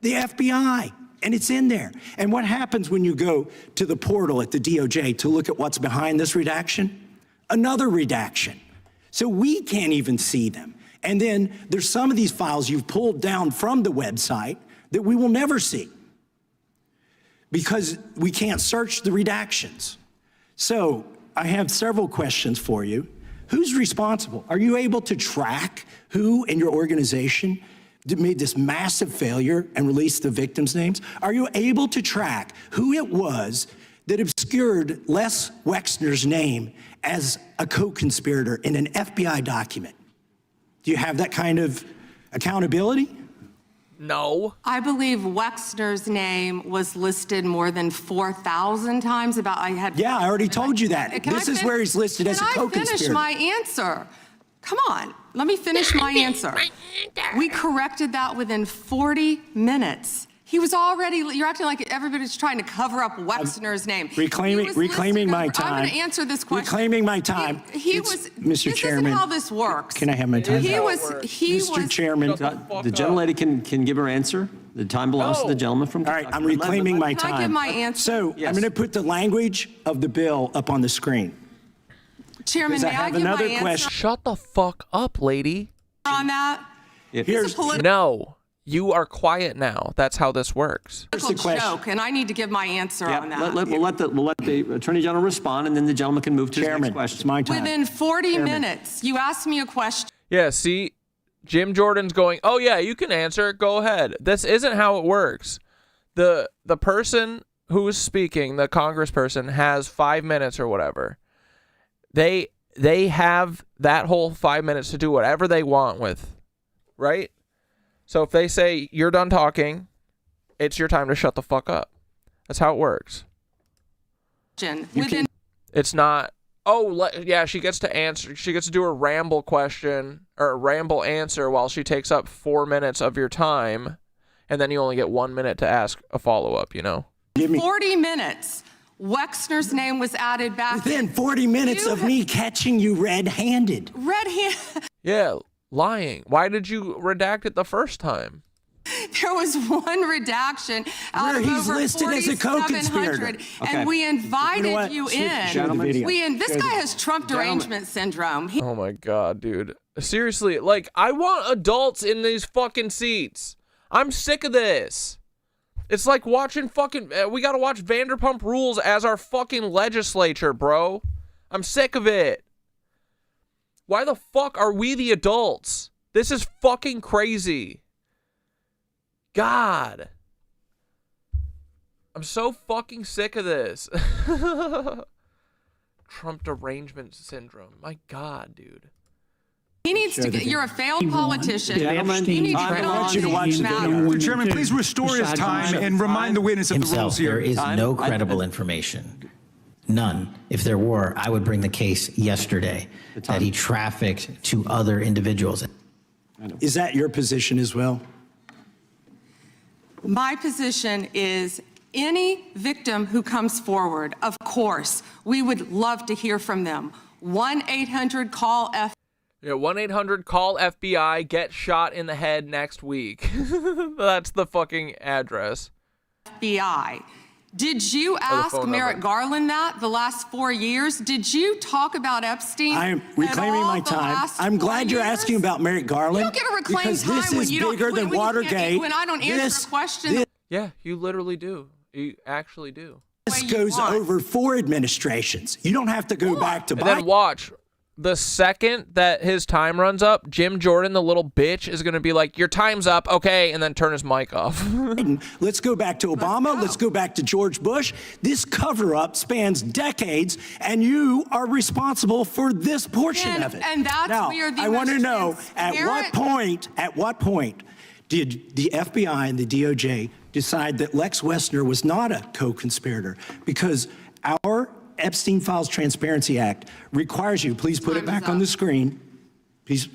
the FBI, and it's in there. And what happens when you go to the portal at the DOJ to look at what's behind this redaction? Another redaction. So we can't even see them. And then there's some of these files you've pulled down from the website that we will never see because we can't search the redactions. So I have several questions for you. Who's responsible? Are you able to track who in your organization made this massive failure and released the victims' names? Are you able to track who it was that obscured Les Wexner's name as a co-conspirator in an FBI document? Do you have that kind of Accountability? No. I believe Wexner's name was listed more than 4,000 times. Yeah, I already told you that. This is where he's listed as a co-conspirator. Can I finish my answer? Come on, let me finish my answer. We corrected that within 40 minutes. He was already, you're acting like everybody's trying to cover up Wexner's name. Reclaiming my time. I'm going to answer this question. Reclaiming my time. Mr. Chairman. This is how this works. Can I have my time? Mr. Chairman, the gentlelady can give her answer. The time belongs to the gentleman from Kentucky. All right, I'm reclaiming my time. Can I give my answer? So I'm going to put the language of the bill up on the screen. Chairman, may I give my answer? Shut the fuck up, lady. On that? No. You are quiet now. That's how this works. Here's the question. Joke, and I need to give my answer on that. We'll let the Attorney General respond, and then the gentleman can move to the next question. It's my time. Within 40 minutes, you asked me a question. Yeah, see, Jim Jordan's going, oh, yeah, you can answer. Go ahead. This isn't how it works. The person who's speaking, the congressperson, has 5 minutes or whatever. They have that whole 5 minutes to do whatever they want with, right? So if they say, you're done talking, it's your time to shut the fuck up. That's how it works. It's not, yeah, she gets to answer. She gets to do a ramble question or a ramble answer while she takes up 4 minutes of your time. And then you only get 1 minute to ask a follow-up, you know? 40 minutes. Wexner's name was added back. Within 40 minutes of me catching you red-handed. Red-handed? Yeah. Lying. Why did you redact it the first time? There was one redaction out of over 4,700, and we invited you in. This guy has Trump derangement syndrome. Oh my God, dude. Seriously, like, I want adults in these fucking seats. I'm sick of this. It's like watching fucking, we gotta watch Vanderpump Rules as our fucking legislature, bro. I'm sick of it. Why the fuck are we the adults? This is fucking crazy. God. I'm so fucking sick of this. Trump derangement syndrome. My God, dude. He needs to get, you're a failed politician. You need to get on these matters. Chairman, please restore his time and remind the witness of the rules here. There is no credible information. None. If there were, I would bring the case yesterday that he trafficked to other individuals. Is that your position as well? My position is any victim who comes forward, of course, we would love to hear from them. 1-800-CALL-F. Yeah, 1-800-CALL-FBI, get shot in the head next week. That's the fucking address. FBI. Did you ask Merrick Garland that the last 4 years? Did you talk about Epstein? I am reclaiming my time. I'm glad you're asking about Merrick Garland. You don't get to reclaim because time this is bigger than Watergate. When I don't answer questions. Yeah, you literally do. You actually do. This goes over 4 administrations. You don't have to go back to Biden. Then watch. The second that his time runs up, Jim Jordan, the little bitch, is going to be like, your time's up, okay, and then turn his mic off. Let's go back to Obama. Let's go back to George Bush. This cover-up spans decades, and you are responsible for this portion of it. And that's where the I want to know, at what point did the FBI and the DOJ decide that Lex Wessner was not a co-conspirator? Because our Epstein Files Transparency Act requires you, please put it back on the screen, please,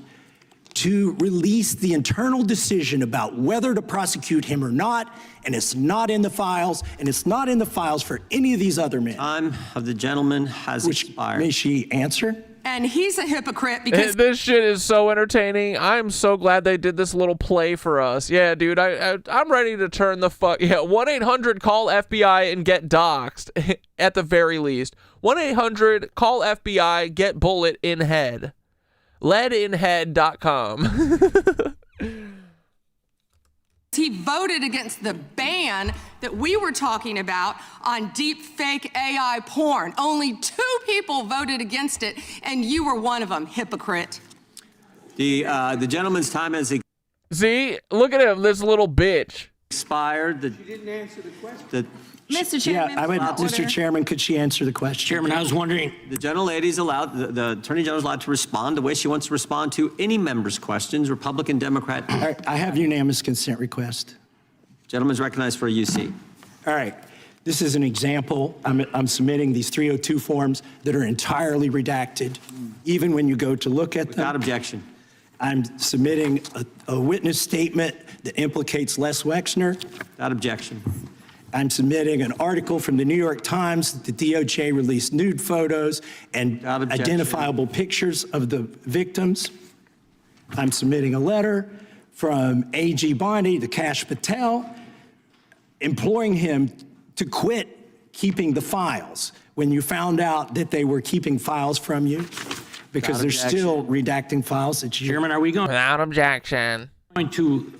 to release the internal decision about whether to prosecute him or not, and it's not in the files, and it's not in the files for any of these other men. Time of the gentleman has expired. May she answer? And he's a hypocrite because this shit is so entertaining. I'm so glad they did this little play for us. Yeah, dude, I'm ready to turn the fuck. Yeah, 1-800-CALL-FBI and get doxxed at the very least. 1-800-CALL-FBI, get bullet in head. leadinhead.com. he voted against the ban that we were talking about on deep fake AI porn. Only 2 people voted against it, and you were one of them, hypocrite. The gentleman's time has See? Look at him, this little bitch. expired. She didn't answer the question. Mr. Chairman, Yeah, Mr. Chairman, could she answer the question? Chairman, I was wondering, the gentlelady's allowed, the Attorney General's allowed to respond the way she wants to respond to any member's questions, Republican, Democrat. All right, I have unanimous consent request. Gentleman's recognized for a UC. All right. This is an example. I'm submitting these 302 forms that are entirely redacted, even when you go to look at them. Without objection. I'm submitting a witness statement that implicates Les Wexner. Without objection. I'm submitting an article from the New York Times that the DOJ released nude photos and identifiable pictures of the victims. I'm submitting a letter from A.G. Bondi to Kash Patel, imploring him to quit keeping the files when you found out that they were keeping files from you, because they're still redacting files that you... Chairman, are we going Without objection. to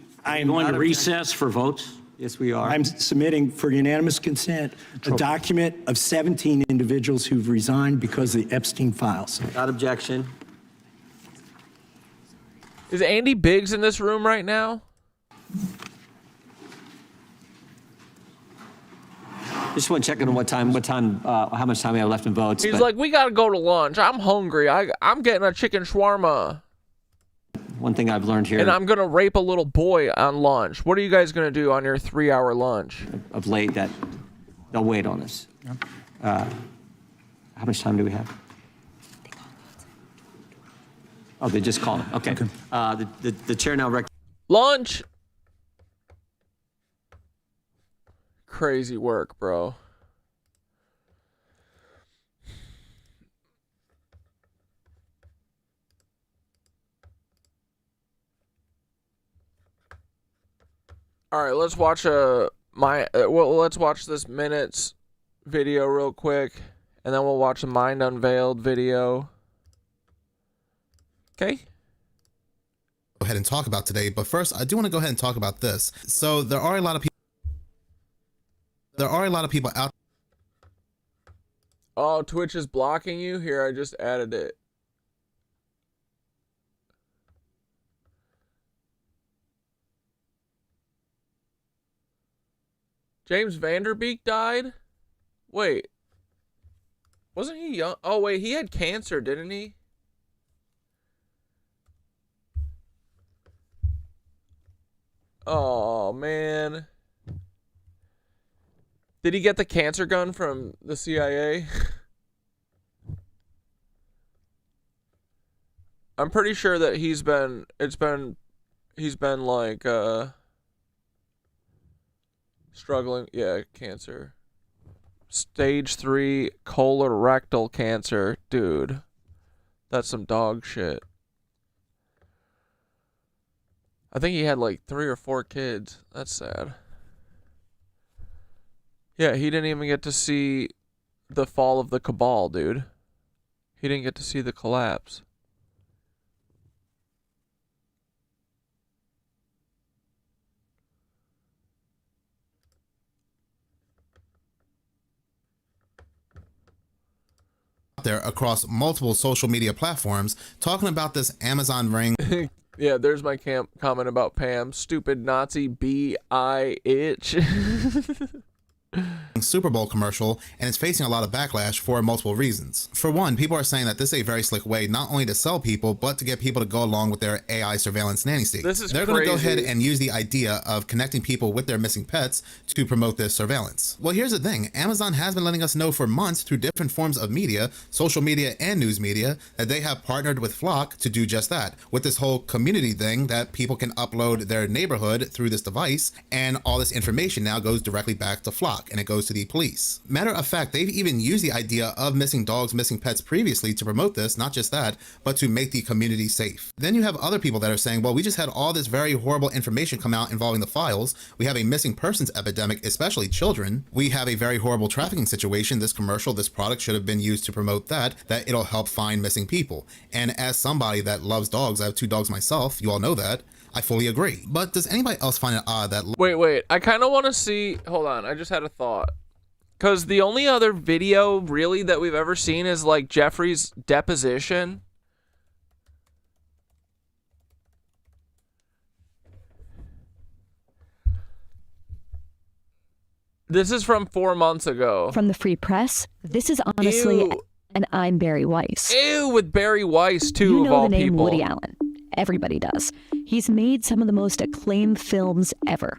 recess for votes? Yes, we are. I'm submitting for unanimous consent a document of 17 individuals who've resigned because of the Epstein files. Without objection. Is Andy Biggs in this room right now? Just want to check on how much time we have left in votes. He's like, we gotta go to lunch. I'm hungry. I'm getting a chicken shawarma. One thing I've learned here. And I'm gonna rape a little boy on lunch. What are you guys gonna do on your 3-hour lunch? Of late, that they'll wait on us. How much time do we have? Oh, they just called. Okay. The chair now lunch. Crazy work, bro. All right, let's watch let's watch this minutes video real quick, and then we'll watch a Mind Unveiled video. Okay. Go ahead and talk about today, but first I do want to go ahead and talk about this. So there are a lot of people out. Oh, Twitch is blocking you? Here, I just added it. James Vanderbeek died? Wait. Wasn't he young? Oh, wait, he had cancer, didn't he? Oh, man. Did he get the cancer gun from the CIA? I'm pretty sure that he's been like, struggling. Yeah, cancer. Stage 3 colorectal cancer. Dude, that's some dog shit. I think he had like 3 or 4 kids. That's sad. Yeah, he didn't even get to see the fall of the cabal, dude. He didn't get to see the collapse. There across multiple social media platforms talking about this Amazon Ring. Yeah, there's my comment about Pam. Stupid Nazi B-I-itch. Super Bowl commercial, and it's facing a lot of backlash for multiple reasons. For one, people are saying that this is a very slick way not only to sell people, but to get people to go along with their AI surveillance nanny state. They're going to go ahead and use the idea of connecting people with their missing pets to promote this surveillance. Well, here's the thing. Amazon has been letting us know for months through different forms of media, social media and news media, that they have partnered with Flock to do just that, with this whole community thing that people can upload their neighborhood through this device, and all this information now goes directly back to Flock, and it goes to the police. Matter of fact, they've even used the idea of missing dogs, missing pets previously to promote this, not just that, but to make the community safe. Then you have other people that are saying, well, we just had all this very horrible information come out involving the files. We have a missing persons epidemic, especially children. We have a very horrible trafficking situation. This commercial, this product should have been used to promote that it'll help find missing people. And as somebody that loves dogs, I have 2 dogs myself, you all know that, I fully agree. But does anybody else find it odd that... Wait. I kind of want to see... Hold on. I just had a thought. Because the only other video, really, that we've ever seen is, like, Jeffrey's deposition. This is from 4 months ago. From the Free Press. This is honestly, Ew. and I'm Barry Weiss. Ew, with Barry Weiss, too, you of know all the name people. Woody Allen. Everybody does. He's made some of the most acclaimed films ever.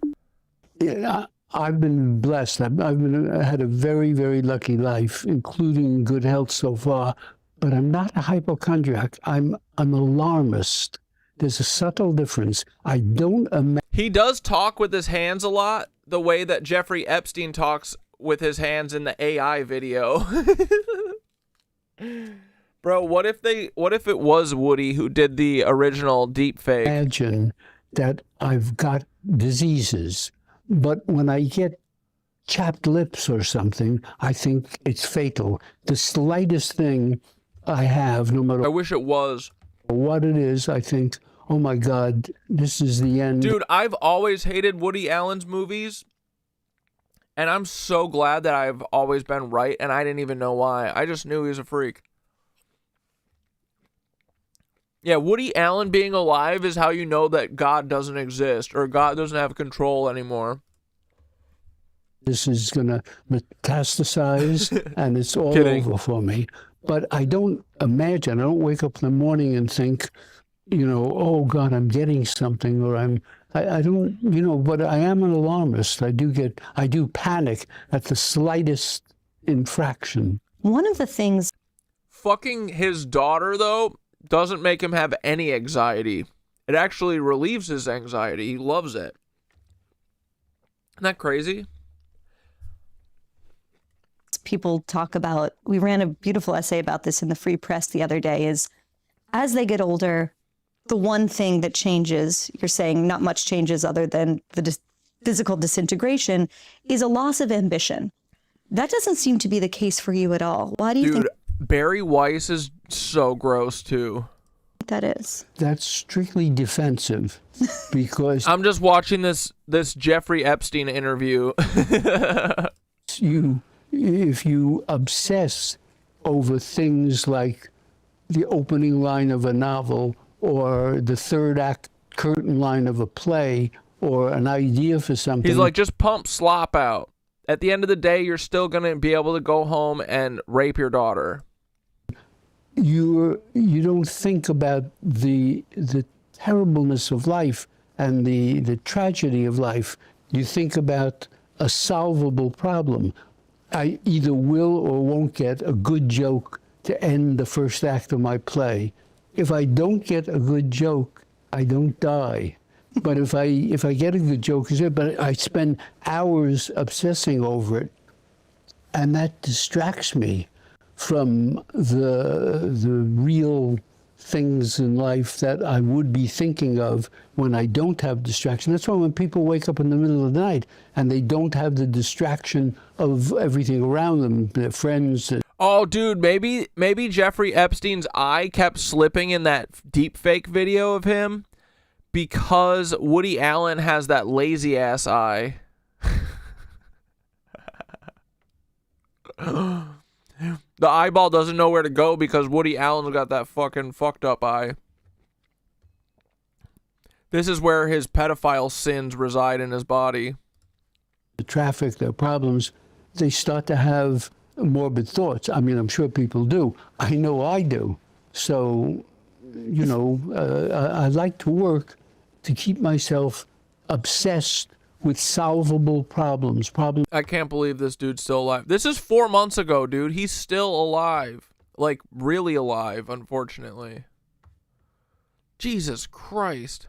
Yeah, I've been blessed. I had a very, very lucky life, including good health so far. But I'm not a hypochondriac. I'm an alarmist. There's a subtle difference. I don't imagine. He does talk with his hands a lot, the way that Jeffrey Epstein talks with his hands in the AI video. Bro, what if it was Woody who did the original deep fake? Imagine that I've got diseases, but when I get chapped lips or something, I think it's fatal. The slightest thing I have, no matter I wish it was what it is, I think, oh my God, this is the end. Dude, I've always hated Woody Allen's movies, and I'm so glad that I've always been right, and I didn't even know why. I just knew he was a freak. Yeah, Woody Allen being alive is how you know that God doesn't exist, or God doesn't have control anymore. This is going to metastasize, and it's all over for me. But I don't imagine, I don't wake up in the morning and think, oh God, I'm getting something, or I don't, but I am an alarmist. I do panic at the slightest infraction. One of the things. Fucking his daughter, though, doesn't make him have any anxiety. It actually relieves his anxiety. He loves it. Isn't that crazy? People talk about, we ran a beautiful essay about this in the Free Press the other day, is as they get older, the one thing that changes, you're saying not much changes other than the physical disintegration, is a loss of ambition. That doesn't seem to be the case for you at all. Why do you think Barry Weiss is so gross too? That is. That's strictly defensive because I'm just watching this Jeffrey Epstein interview. If you obsess over things like the opening line of a novel or the third act curtain line of a play or an idea for something. He's like, just pump slop out. At the end of the day, you're still going to be able to go home and rape your daughter. You don't think about the terribleness of life and the tragedy of life. You think about a solvable problem. I either will or won't get a good joke to end the first act of my play. If I don't get a good joke, I don't die. But if I get a good joke, but I spend hours obsessing over it, and that distracts me from the real things in life that I would be thinking of when I don't have distraction. That's why when people wake up in the middle of the night and they don't have the distraction of everything around them, their friends. Oh, dude, maybe Jeffrey Epstein's eye kept slipping in that deep fake video of him because Woody Allen has that lazy ass eye. The eyeball doesn't know where to go because Woody Allen's got that fucking fucked up eye. This is where his pedophile sins reside in his body. The traffic, their problems, they start to have morbid thoughts. I mean, I'm sure people do. I know I do. So, I like to work to keep myself obsessed with solvable problems. I can't believe this dude's still alive. This is 4 months ago, dude. He's still alive. Like, really alive, unfortunately. Jesus Christ.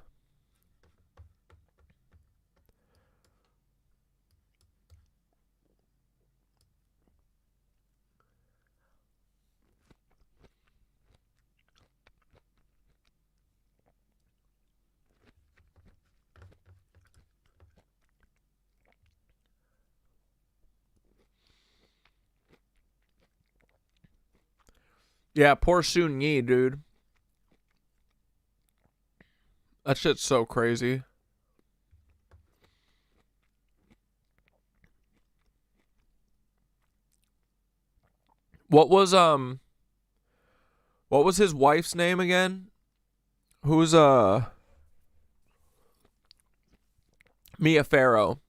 Yeah, poor Soon Yi, dude. That shit's so crazy. What was his wife's name again? Who's Mia Farrow.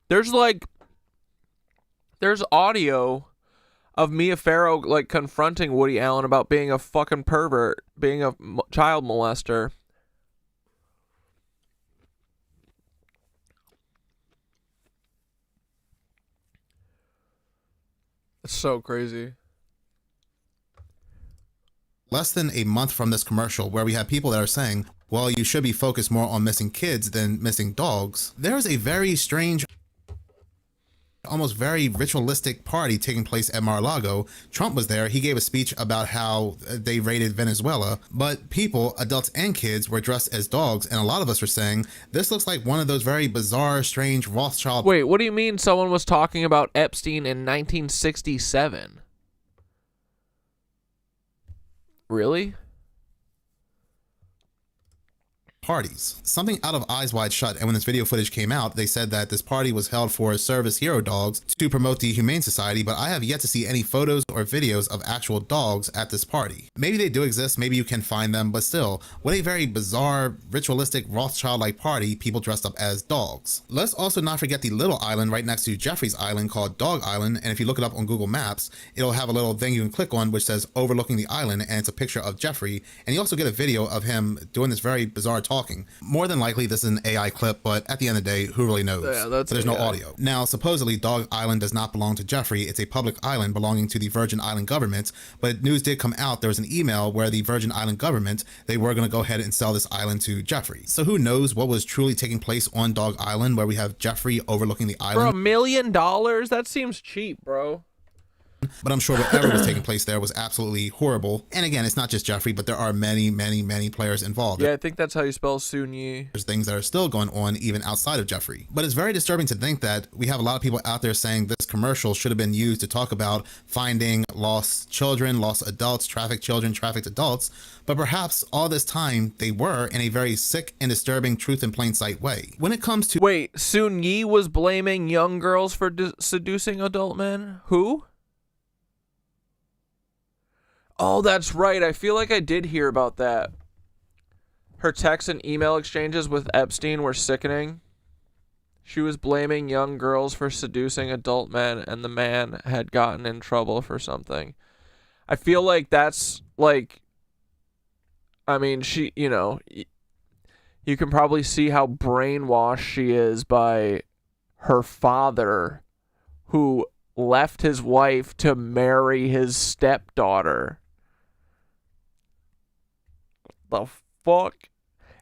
There's like There's audio of Mia Farrow like confronting Woody Allen about being a fucking pervert, being a child molester. It's so crazy. Less than a month from this commercial, where we have people that are saying, well, you should be focused more on missing kids than missing dogs, there's a very strange, almost very ritualistic party taking place at Mar-a-Lago. Trump was there. He gave a speech about how they raided Venezuela, but people, adults and kids, were dressed as dogs, and a lot of us were saying, this looks like one of those very bizarre, strange Rothschild... Wait, what do you mean someone was talking about Epstein in 1967? Really? Parties. Something out of Eyes Wide Shut, and when this video footage came out, they said that this party was held for service hero dogs to promote the Humane Society, but I have yet to see any photos or videos of actual dogs at this party. Maybe they do exist, maybe you can find them, but still, what a very bizarre, ritualistic, Rothschild-like party, people dressed up as dogs. Let's also not forget the little island right next to Jeffrey's Island called Dog Island, and if you look it up on Google Maps, it'll have a little thing you can click on which says overlooking the island, and it's a picture of Jeffrey, and you also get a video of him doing this very bizarre talking. More than likely this is an AI clip, but at the end of the day, who really knows? Yeah, that's there's AI. no audio. Now, supposedly Dog Island does not belong to Jeffrey. It's a public island belonging to the Virgin Island government, but news did come out. There was an email where the Virgin Island government, they were going to go ahead and sell this island to Jeffrey. So who knows what was truly taking place on Dog Island, where we have Jeffrey overlooking the island. For $1 million? That seems cheap, bro. But I'm sure whatever was taking place there was absolutely horrible. And again, it's not just Jeffrey, but there are many, many, many players involved. Yeah, I think that's how you spell Soon Yi. There's things that are still going on even outside of Jeffrey. But it's very disturbing to think that we have a lot of people out there saying this commercial should have been used to talk about finding lost children, lost adults, trafficked children, trafficked adults. But perhaps all this time they were in a very sick and disturbing truth in plain sight way. When it comes to... Wait, Soon Yi was blaming young girls for seducing adult men? Who? Oh, that's right. I feel like I did hear about that. Her text and email exchanges with Epstein were sickening. She was blaming young girls for seducing adult men, and the man had gotten in trouble for something. I feel like that's like, I mean, she, you know, you can probably see how brainwashed she is by her father, who left his wife to marry his stepdaughter. The fuck?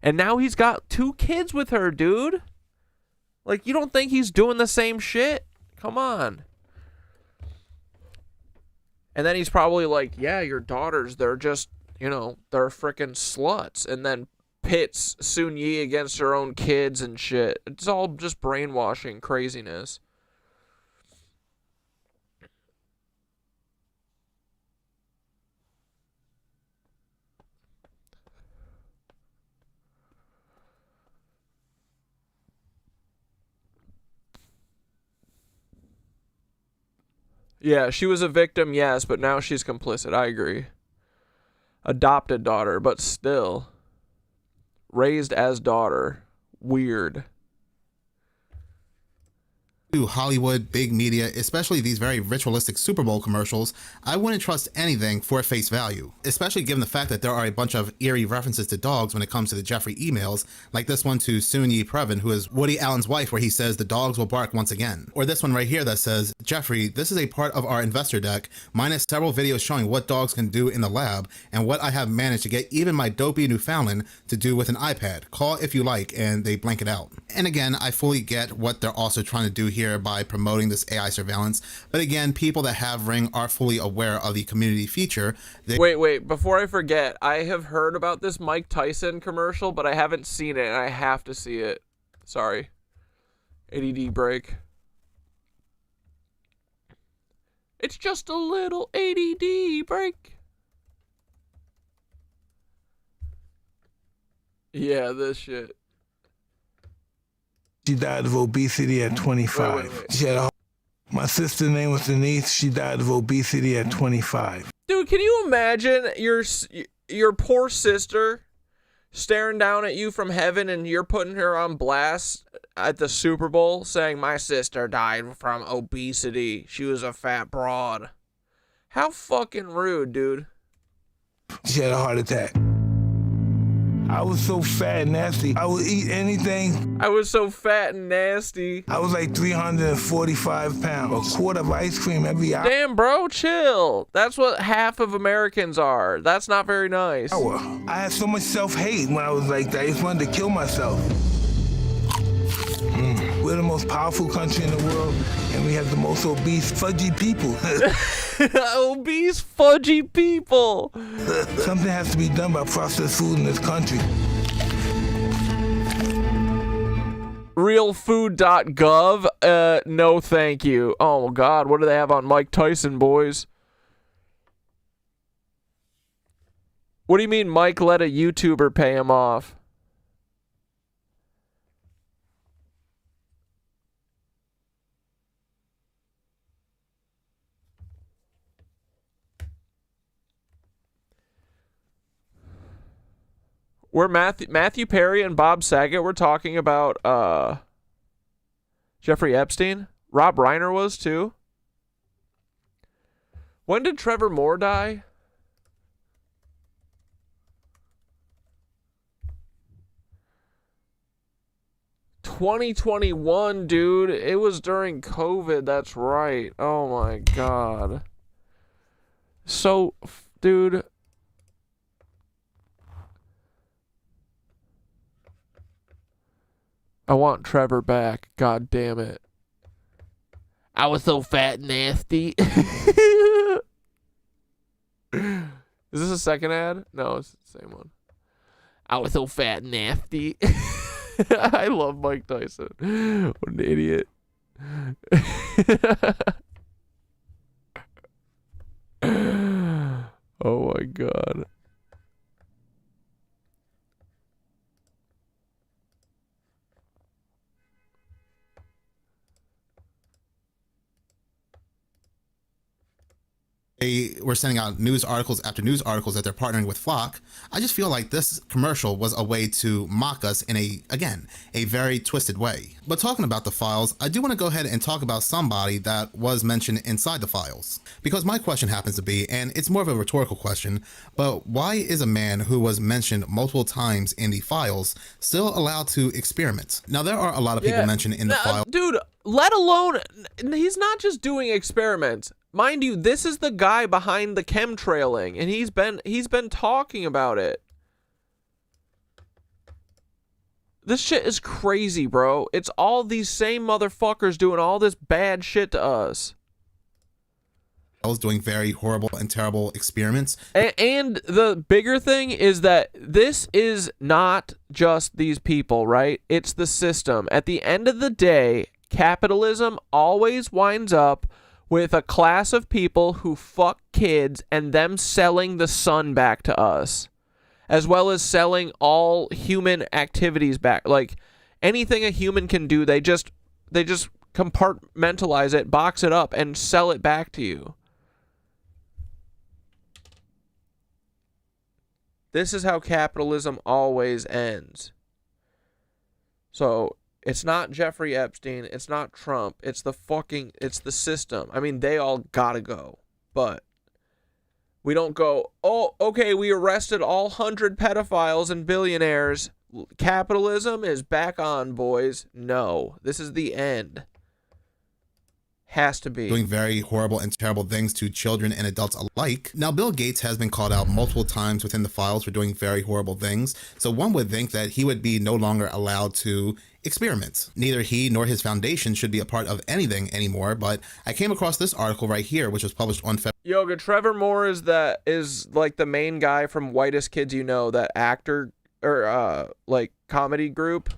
And now he's got 2 kids with her, dude. Like, you don't think he's doing the same shit? Come on. And then he's probably like, yeah, your daughters, they're just, you know, they're freaking sluts. And then pits Soon Yi against her own kids and shit. It's all just brainwashing craziness. Yeah, she was a victim, yes, but now she's complicit. I agree. Adopted daughter, but still. Raised as daughter. Weird. Hollywood, big media, especially these very ritualistic Super Bowl commercials, I wouldn't trust anything for face value, especially given the fact that there are a bunch of eerie references to dogs when it comes to the Jeffrey emails, like this one to Soon Yi Previn, who is Woody Allen's wife, where he says the dogs will bark once again. Or this one right here that says, Jeffrey, this is a part of our investor deck, minus several videos showing what dogs can do in the lab and what I have managed to get even my dopey Newfoundland to do with an iPad. Call if you like, and they blank it out. And again, I fully get what they're also trying to do here by promoting this AI surveillance, but again, people that have Ring are fully aware of the community feature. Wait, before I forget, I have heard about this Mike Tyson commercial, but I haven't seen it, and I have to see it. Sorry. ADD break. It's just a little ADD break. Yeah, this shit. She died of obesity at 25. Wait. She had my sister's name was Denise. She died of obesity at 25. Dude, can you imagine your poor sister staring down at you from heaven and you're putting her on blast at the Super Bowl saying, my sister died from obesity. She was a fat broad. How fucking rude, dude. She had a heart attack. I was so fat and nasty. I would eat anything. I was so fat and nasty. I was like 345 pounds. A quart of ice cream every hour. Damn, bro, chill. That's what half of Americans are. That's not very nice. I had so much self-hate when I was like that. I just wanted to kill myself. We're the most powerful country in the world, and we have the most obese, fudgy people. Obese, fudgy people. Something has to be done about processed food in this country. Realfood.gov? No thank you. Oh, God, what do they have on Mike Tyson, boys? What do you mean Mike let a YouTuber pay him off? We're Matthew Perry and Bob Saget were talking about Jeffrey Epstein. Rob Reiner was too. When did Trevor Moore die? ...2021, dude. It was during COVID. That's right. Oh my God. So, dude... I want Trevor back. God damn it. I was so fat and nasty. Is this a second ad? No, it's the same one. I was so fat and nasty. I love Mike Tyson. What an idiot. Oh my God. They were sending out news articles after news articles that they're partnering with Flock. I just feel like this commercial was a way to mock us in a very twisted way. But talking about the files, I do want to go ahead and talk about somebody that was mentioned inside the files. Because my question happens to be, and it's more of a rhetorical question, but why is a man who was mentioned multiple times in the files still allowed to experiment? Now, there are a lot of people mentioned in the file. Dude, let alone, he's not just doing experiments. Mind you, this is the guy behind the chemtrailing, and he's been talking about it. This shit is crazy, bro. It's all these same motherfuckers doing all this bad shit to us. I was doing very horrible and terrible experiments. And the bigger thing is that this is not just these people, right? It's the system. At the end of the day, capitalism always winds up with a class of people who fuck kids and them selling the sun back to us, as well as selling all human activities back. Like anything a human can do, they just compartmentalize it, box it up, and sell it back to you. This is how capitalism always ends. So it's not Jeffrey Epstein. It's not Trump. It's the system. I mean, they all gotta go. But we don't go, oh, okay, we arrested all 100 pedophiles and billionaires. Capitalism is back on, boys. No, this is the end. Has to be. Doing very horrible and terrible things to children and adults alike. Now, Bill Gates has been called out multiple times within the files for doing very horrible things. So one would think that he would be no longer allowed to experiment. Neither he nor his foundation should be a part of anything anymore, but I came across this article right here, which was published on February. Yoga, Trevor Moore is like the main guy from Whitest Kids You Know, that actor or like comedy group.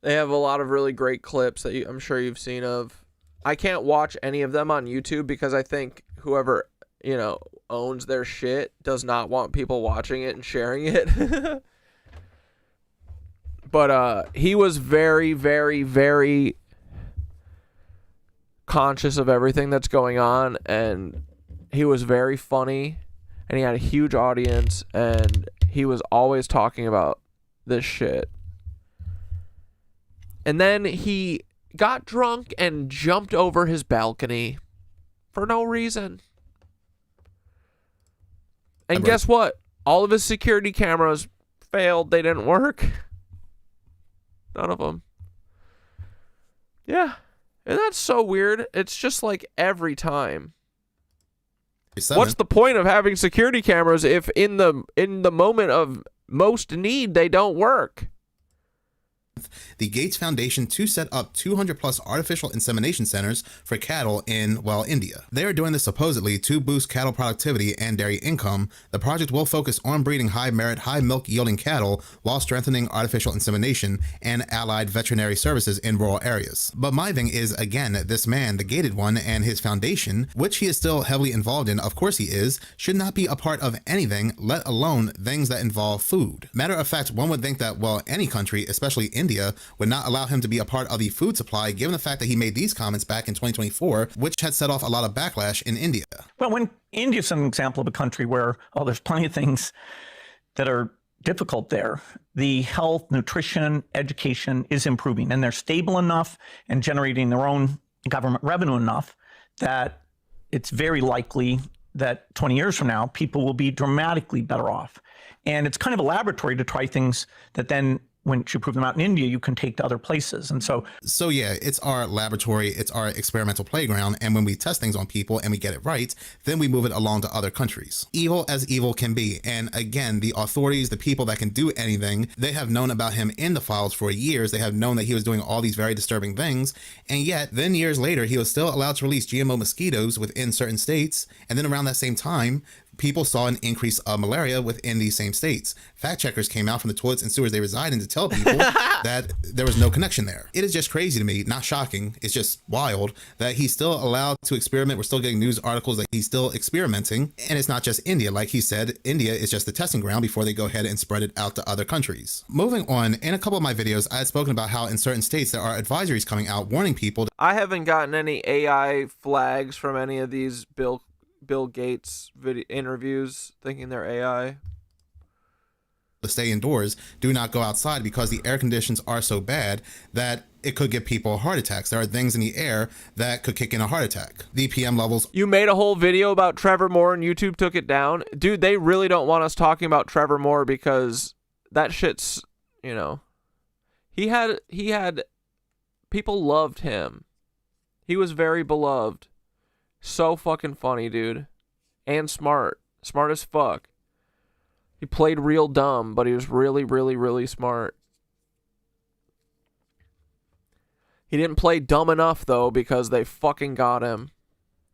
They have a lot of really great clips that I'm sure you've seen of. I can't watch any of them on YouTube because I think whoever, owns their shit does not want people watching it and sharing it. But he was very, very, very conscious of everything that's going on, and he was very funny, and he had a huge audience, and he was always talking about this shit. And then he got drunk and jumped over his balcony for no reason. And guess what? All of his security cameras failed. They didn't work. None of them. Yeah. And that's so weird. It's just like every time. What's the point of having security cameras if in the moment of most need they don't work? The Gates Foundation to set up 200 plus artificial insemination centers for cattle in, well, India. They are doing this supposedly to boost cattle productivity and dairy income. The project will focus on breeding high merit, high milk yielding cattle while strengthening artificial insemination and allied veterinary services in rural areas. But my thing is, again, this man, the gated one, and his foundation, which he is still heavily involved in, of course he is, should not be a part of anything, let alone things that involve food. Matter of fact, one would think that, well, any country, especially India, would not allow him to be a part of the food supply, given the fact that he made these comments back in 2024, which had set off a lot of backlash in India. Well, when India's an example of a country where, oh, there's plenty of things that are difficult there. The health, nutrition, education is improving, and they're stable enough and generating their own government revenue enough that it's very likely that 20 years from now, people will be dramatically better off. And it's kind of a laboratory to try things that then, once you prove them out in India, you can take to other places. And so yeah, it's our laboratory, it's our experimental playground. And when we test things on people and we get it right, then we move it along to other countries. Evil as evil can be. And again, the authorities, the people that can do anything, they have known about him in the files for years. They have known that he was doing all these very disturbing things. And yet then years later, he was still allowed to release GMO mosquitoes within certain states. And then around that same time, people saw an increase of malaria within these same states. Fact checkers came out from the toilets and sewers they reside in to tell people that there was no connection there. It is just crazy to me, not shocking. It's just wild that he's still allowed to experiment. We're still getting news articles that he's still experimenting. And it's not just India. Like he said, India is just the testing ground before they go ahead and spread it out to other countries. Moving on, in a couple of my videos, I had spoken about how in certain states there are advisories coming out warning people. I haven't gotten any AI flags from any of these Bill Gates interviews thinking they're AI. To stay indoors, do not go outside because the air conditions are so bad that it could give people heart attacks. There are things in the air that could kick in a heart attack. The PM levels. You made a whole video about Trevor Moore and YouTube took it down. Dude, they really don't want us talking about Trevor Moore because that shit's, you know, he had people loved him. He was very beloved. So fucking funny, dude. And smart. Smart as fuck. He played real dumb, but he was really, really, really smart. He didn't play dumb enough, though, because they fucking got him.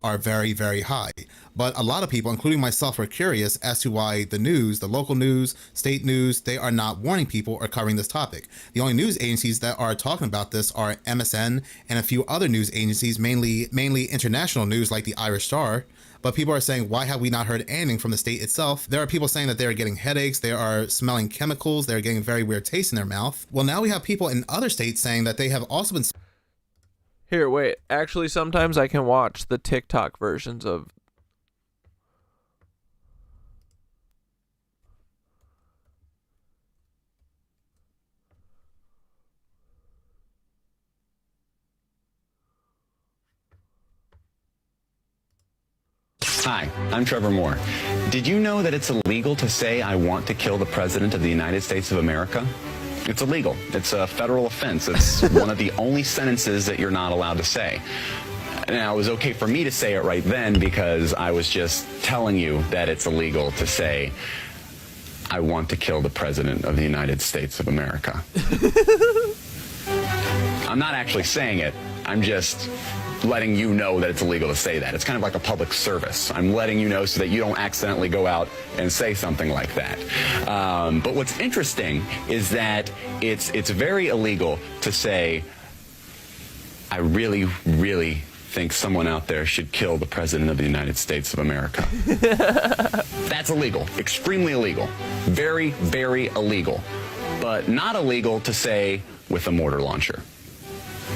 Are very, very high. But a lot of people, including myself, are curious as to why the news, the local news, state news, they are not warning people or covering this topic. The only news agencies that are talking about this are MSN and a few other news agencies, mainly international news like the Irish Star. But people are saying, why have we not heard anything from the state itself? There are people saying that they are getting headaches, they are smelling chemicals, they're getting very weird taste in their mouth. Well, now we have people in other states saying that they have also been... Here, wait. Actually, sometimes I can watch the TikTok versions of... Hi, I'm Trevor Moore. Did you know that it's illegal to say I want to kill the President of the United States of America? It's illegal. It's a federal offense. It's one of the only sentences that you're not allowed to say. Now, it was okay for me to say it right then because I was just telling you that it's illegal to say I want to kill the President of the United States of America. I'm not actually saying it. I'm just letting you know that it's illegal to say that. It's kind of like a public service. I'm letting you know so that you don't accidentally go out and say something like that. But what's interesting is that it's very illegal to say, I really, really think someone out there should kill the President of the United States of America. That's illegal. Extremely illegal. Very, very illegal. But not illegal to say with a mortar launcher.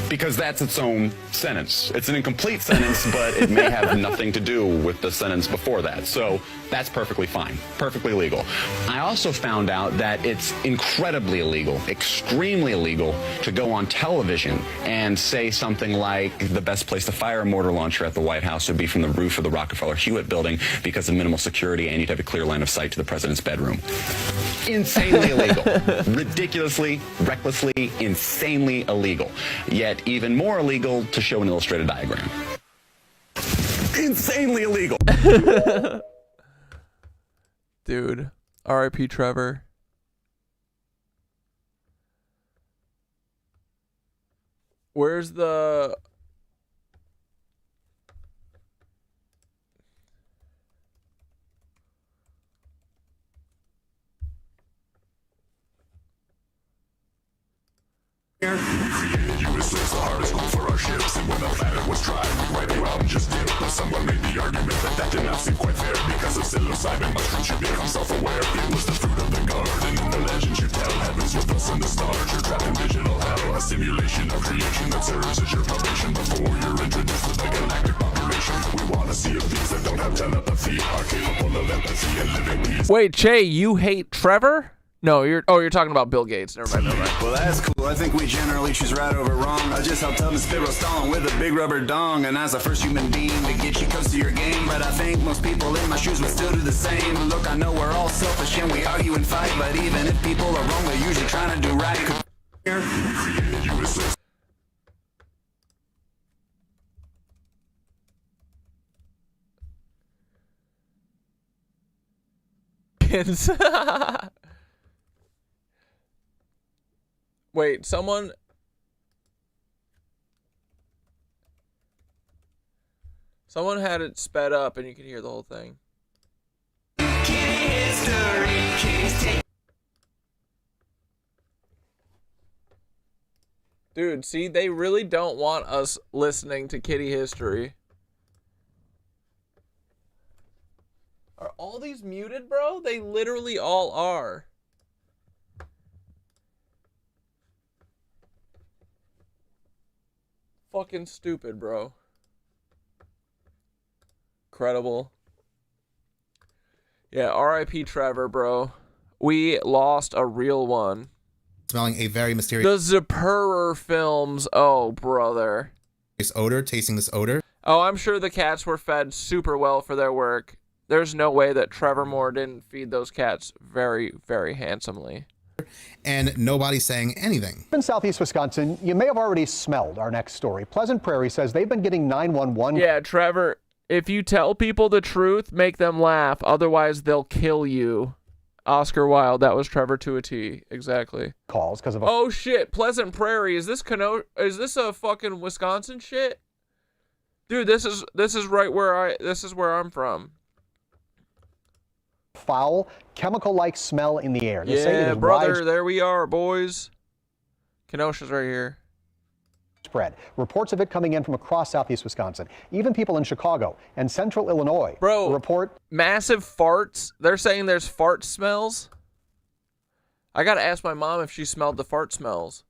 because that's its own sentence. It's an incomplete sentence, but it may have nothing to do with the sentence before that. So that's perfectly fine, perfectly legal. I also found out that it's incredibly illegal, extremely illegal to go on television and say something like the best place to fire a mortar launcher at the White House would be from the roof of the Rockefeller Hewitt building because of minimal security and you'd have a clear line of sight to the president's bedroom. Insanely illegal. Ridiculously, recklessly, insanely illegal. Yet even more illegal to show an illustrated diagram. Insanely illegal. Dude, R.I.P. Trevor. Where's the... the hardest goal for our ships, and when the planet was tried, we right around just did. But someone made the argument that did not seem quite fair because of psilocybin mushrooms should become self-aware. It was the fruit of the garden, and the legend you tell heavens with us and the stars. You're trapped in digital hell, a simulation of creation that serves as your probation before you're introduced to the galactic population. We want to see if these that don't have telepathy are capable of empathy and living peace. Wait, Che, you hate Trevor? No, you're talking about Bill Gates. Never mind. Well, that's cool. I think we generally choose right over wrong. I just helped up and spit Stalin with a big rubber dong. And as the first human being to get you close to your game. But I think most people in my shoes would still do the same. Look, I know we're all selfish and we argue and fight. But even if people are wrong, they're usually trying to do right. Wait, someone had it sped up and you could hear the whole thing. Dude, see, they really don't want us listening to kitty history. Are all these muted, bro? They literally all are. Fucking stupid, bro. Incredible. Yeah, R.I.P. Trevor, bro. We lost a real one. Smelling a very mysterious... The Zapruder films. Oh, brother. Odor, tasting this odor. Oh, I'm sure the cats were fed super well for their work. There's no way that Trevor Moore didn't feed those cats very, very handsomely. And nobody's saying anything. In southeast Wisconsin, you may have already smelled our next story. Pleasant Prairie says they've been getting 911. Yeah, Trevor, if you tell people the truth, make them laugh. Otherwise, they'll kill you. Oscar Wilde, that was Trevor to a T. Exactly. Calls because of oh shit, Pleasant Prairie. Is this is this a fucking Wisconsin shit? Dude, this is right where this is where I'm from. Foul, chemical-like smell in the air. They say it is brother, there we are, boys. Kenosha's right here. Spread. Reports of it coming in from across southeast Wisconsin. Even people in Chicago and central Illinois. Bro, report massive farts. They're saying there's fart smells. I gotta ask my mom if she smelled the fart smells.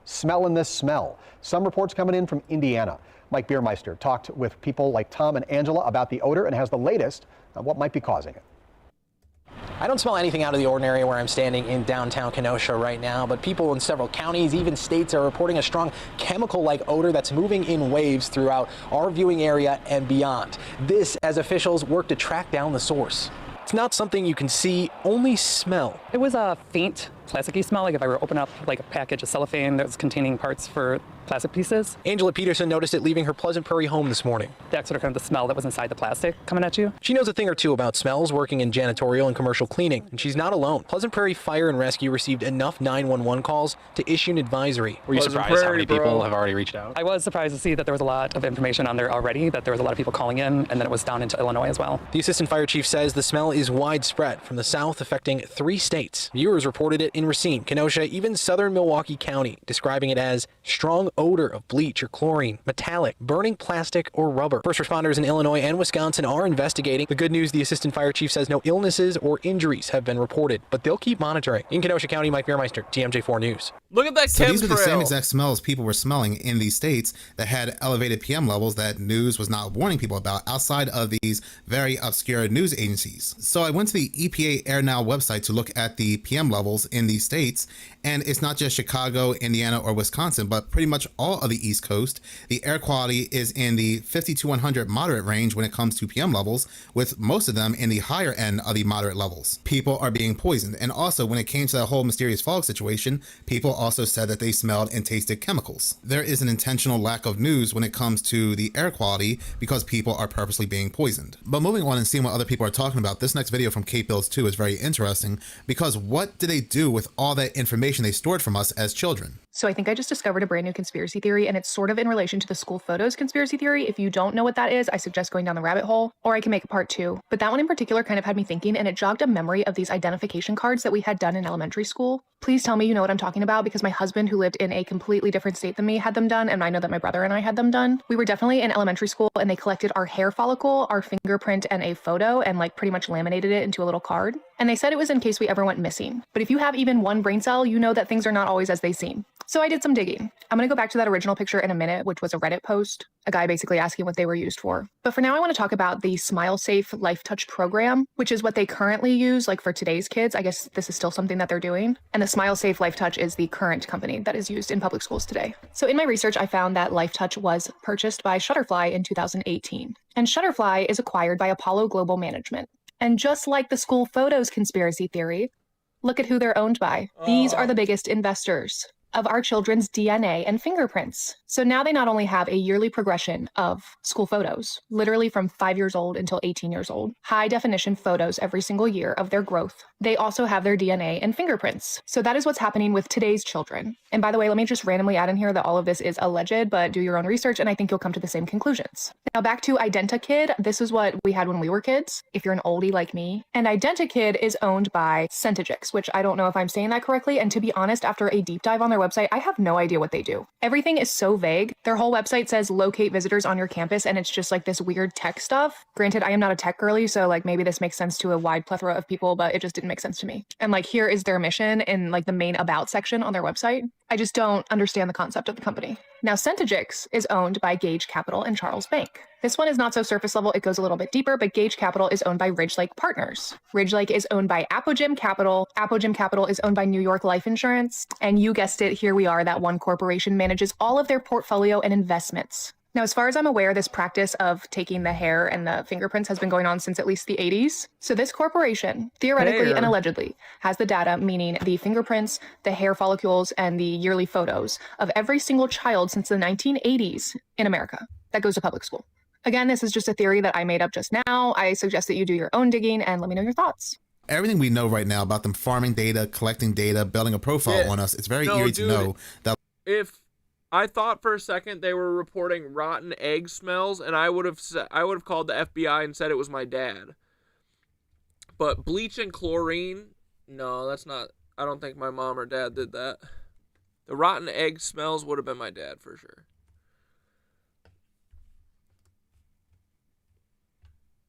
Smelling this smell. Some reports coming in from Indiana. Mike Biermeister talked with people like Tom and Angela about the odor and has the latest on what might be causing it. I don't smell anything out of the ordinary where I'm standing in downtown Kenosha right now, but people in several counties, even states, are reporting a strong chemical-like odor that's moving in waves throughout our viewing area and beyond. This as officials work to track down the source. It's not something you can see, only smell. It was a faint, plasticky smell, like if I were to open up like a package of cellophane that was containing parts for plastic pieces. Angela Peterson noticed it leaving her Pleasant Prairie home this morning. That's sort of kind of the smell that was inside the plastic coming at you. She knows a thing or two about smells, working in janitorial and commercial cleaning, and she's not alone. Pleasant Prairie Fire and Rescue received enough 911 calls to issue an advisory. Were you surprised how many people have already reached out? I was surprised to see that there was a lot of information on there already, that there was a lot of people calling in, and then it was down into Illinois as well. The assistant fire chief says the smell is widespread from the south, affecting 3 states. Viewers reported it in in Racine, Kenosha, even southern Milwaukee County, describing it as strong odor of bleach or chlorine, metallic, burning plastic or rubber. First responders in Illinois and Wisconsin are investigating. The good news, the assistant fire chief says no illnesses or injuries have been reported, but they'll keep monitoring. In Kenosha County, Mike Biermeister, TMJ4 News. Look at that So these were the same chemtrail. exact smells people were smelling in these states that had elevated PM levels that news was not warning people about outside of these very obscure news agencies. So I went to the EPA Air Now website to look at the PM levels in these states, and it's not just Chicago, Indiana, or Wisconsin, but pretty much all of the East Coast. The air quality is in the 50 to 100 moderate range when it comes to PM levels, with most of them in the higher end of the moderate levels. People are being poisoned. And also, when it came to that whole mysterious fog situation, people also said that they smelled and tasted chemicals. There is an intentional lack of news when it comes to the air quality because people are purposely being poisoned. But moving on and seeing what other people are talking about, this next video from Kate Bills 2 is very interesting because what did they do with all that information they stored from us as children? So I think I just discovered a brand new conspiracy theory, and it's sort of in relation to the school photos conspiracy theory. If you don't know what that is, I suggest going down the rabbit hole, or I can make a part 2. But that one in particular kind of had me thinking, and it jogged a memory of these identification cards that we had done in elementary school. Please tell me you know what I'm talking about, because my husband, who lived in a completely different state than me, had them done, and I know that my brother and I had them done. We were definitely in elementary school, and they collected our hair follicle, our fingerprint, and a photo, and like pretty much laminated it into a little card. And they said it was in case we ever went missing. But if you have even one brain cell, you know that things are not always as they seem. So I did some digging. I'm going to go back to that original picture in a minute, which was a Reddit post, a guy basically asking what they were used for. But for now, I want to talk about the Smile Safe Life Touch program, which is what they currently use, like for today's kids. I guess this is still something that they're doing. And the Smile Safe Life Touch is the current company that is used in public schools today. So in my research, I found that Life Touch was purchased by Shutterfly in 2018. And Shutterfly is acquired by Apollo Global Management. And just like the school photos conspiracy theory, look at who they're owned by. These are the biggest investors of our children's DNA and fingerprints. So now they not only have a yearly progression of school photos, literally from 5 years old until 18 years old, high definition photos every single year of their growth. They also have their DNA and fingerprints. So that is what's happening with today's children. And by the way, let me just randomly add in here that all of this is alleged, but do your own research and I think you'll come to the same conclusions. Now back to IdentiKid. This is what we had when we were kids, if you're an oldie like me. And IdentiKid is owned by Centegix, which I don't know if I'm saying that correctly. And to be honest, after a deep dive on their website, I have no idea what they do. Everything is so vague. Their whole website says locate visitors on your campus, and it's just like this weird tech stuff. Granted, I am not a tech girly, so like maybe this makes sense to a wide plethora of people, but it just didn't make sense to me. And like here is their mission in like the main about section on their website. I just don't understand the concept of the company. Now, Centegix is owned by Gage Capital and Charles Bank. This one is not so surface level, it goes a little bit deeper, but Gage Capital is owned by Ridge Lake Partners. Ridge Lake is owned by Apogem Capital. Apogem Capital is owned by New York Life Insurance. And you guessed it, here we are, that one corporation manages all of their portfolio and investments. Now, as far as I'm aware, this practice of taking the hair and the fingerprints has been going on since at least the 80s. So this corporation, theoretically and allegedly, has the data, meaning the fingerprints, the hair follicles, and the yearly photos of every single child since the 1980s in America that goes to public school. Again, this is just a theory that I made up just now. I suggest that you do your own digging and let me know your thoughts. Everything we know right now about them farming data, collecting data, building a profile on us, it's very eerie to know that if I thought for a second they were reporting rotten egg smells, and I would have called the FBI and said it was my dad. But bleach and chlorine, no, that's not. I don't think my mom or dad did that. The rotten egg smells would have been my dad for sure.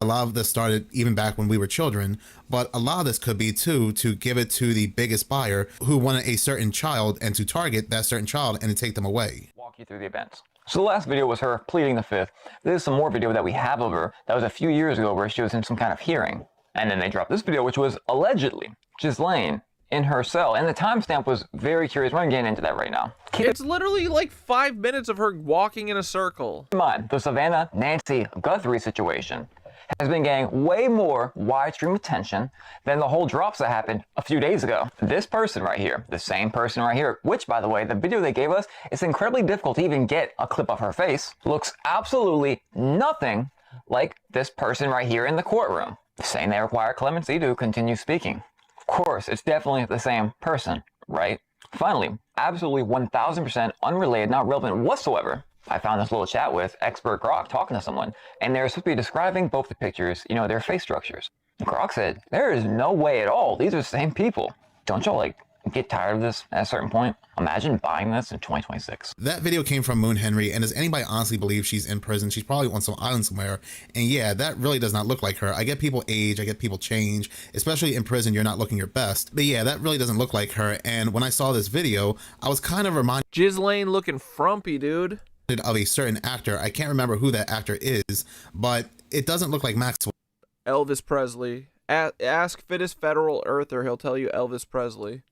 a lot of this started even back when we were children, but a lot of this could be too to give it to the biggest buyer who wanted a certain child and to target that certain child and to take them away. Walk you through the events. So the last video was her pleading the fifth. This is some more video that we have of her. That was a few years ago where she was in some kind of hearing. And then they dropped this video, which was allegedly Ghislaine in her cell. And the timestamp was very curious. We're going to get into that right now. It's literally like 5 minutes of her walking in a circle. Keep in mind, the Savannah Nancy Guthrie situation has been getting way more widestream attention than the whole drops that happened a few days ago. This person right here, the same person right here, which by the way, the video they gave us, it's incredibly difficult to even get a clip of her face, looks absolutely nothing like this person right here in the courtroom, saying they require clemency to continue speaking. Of course, it's definitely the same person, right? Finally, absolutely 1000% unrelated, not relevant whatsoever. I found this little chat with expert Grok talking to someone, and they're supposed to be describing both the pictures, you know, their face structures. Grok said, there is no way at all. These are the same people. Don't y'all like get tired of this at a certain point. Imagine buying this in 2026. That video came from Moon Henry, and does anybody honestly believe she's in prison? She's probably on some island somewhere. And yeah, that really does not look like her. I get people age, I get people change, especially in prison, you're not looking your best. But yeah, that really doesn't look like her. And when I saw this video, I was kind of reminded Ghislaine looking frumpy, dude. Of a certain actor. I can't remember who that actor is, but it doesn't look like Maxwell. Elvis Presley. Ask Fittest Federal Earther, he'll tell you Elvis Presley.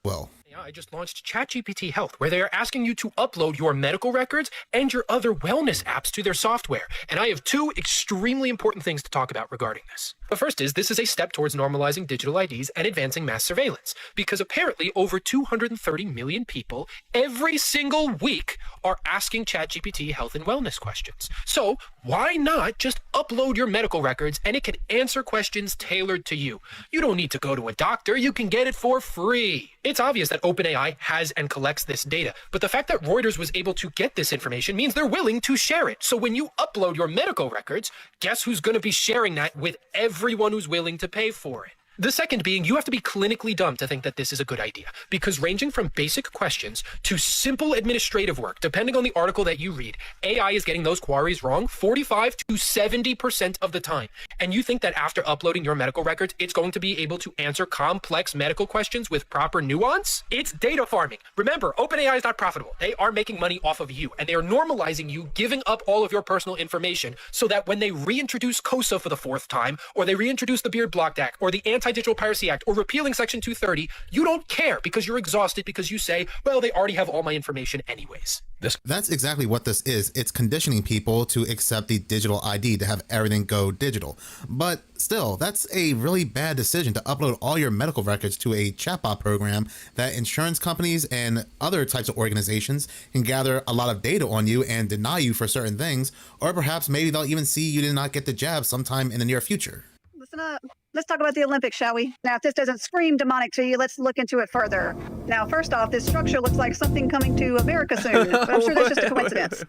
Well, I just launched ChatGPT Health, where they are asking you to upload your medical records and your other wellness apps to their software. And I have two extremely important things to talk about regarding this. The first is this is a step towards normalizing digital IDs and advancing mass surveillance, because apparently over 230 million people every single week are asking ChatGPT health and wellness questions. So why not just upload your medical records and it can answer questions tailored to you? You don't need to go to a doctor. You can get it for free. It's obvious that OpenAI has and collects this data, but the fact that Reuters was able to get this information means they're willing to share it. So when you upload your medical records, guess who's going to be sharing that with everyone who's willing to pay for it? The second being, you have to be clinically dumb to think that this is a good idea, because ranging from basic questions to simple administrative work, depending on the article that you read, AI is getting those queries wrong 45 to 70% of the time. And you think that after uploading your medical records, it's going to be able to answer complex medical questions with proper nuance? It's data farming. Remember, OpenAI is not profitable. They are making money off of you, and they are normalizing you giving up all of your personal information so that when they reintroduce COSA for the fourth time, or they reintroduce the Beard Block Act, or the Anti-Digital Piracy Act, or repealing Section 230, you don't care because you're exhausted because you say, well, they already have all my information anyways. That's exactly what this is. It's conditioning people to accept the digital ID, to have everything go digital. But still, that's a really bad decision to upload all your medical records to a chatbot program that insurance companies and other types of organizations can gather a lot of data on you and deny you for certain things, or perhaps maybe they'll even see you did not get the jab sometime in the near future. Listen up. Let's talk about the Olympics, shall we? Now, if this doesn't scream demonic to you, let's look into it further. Now, first off, this structure looks like something coming to America soon, but I'm sure that's just a coincidence.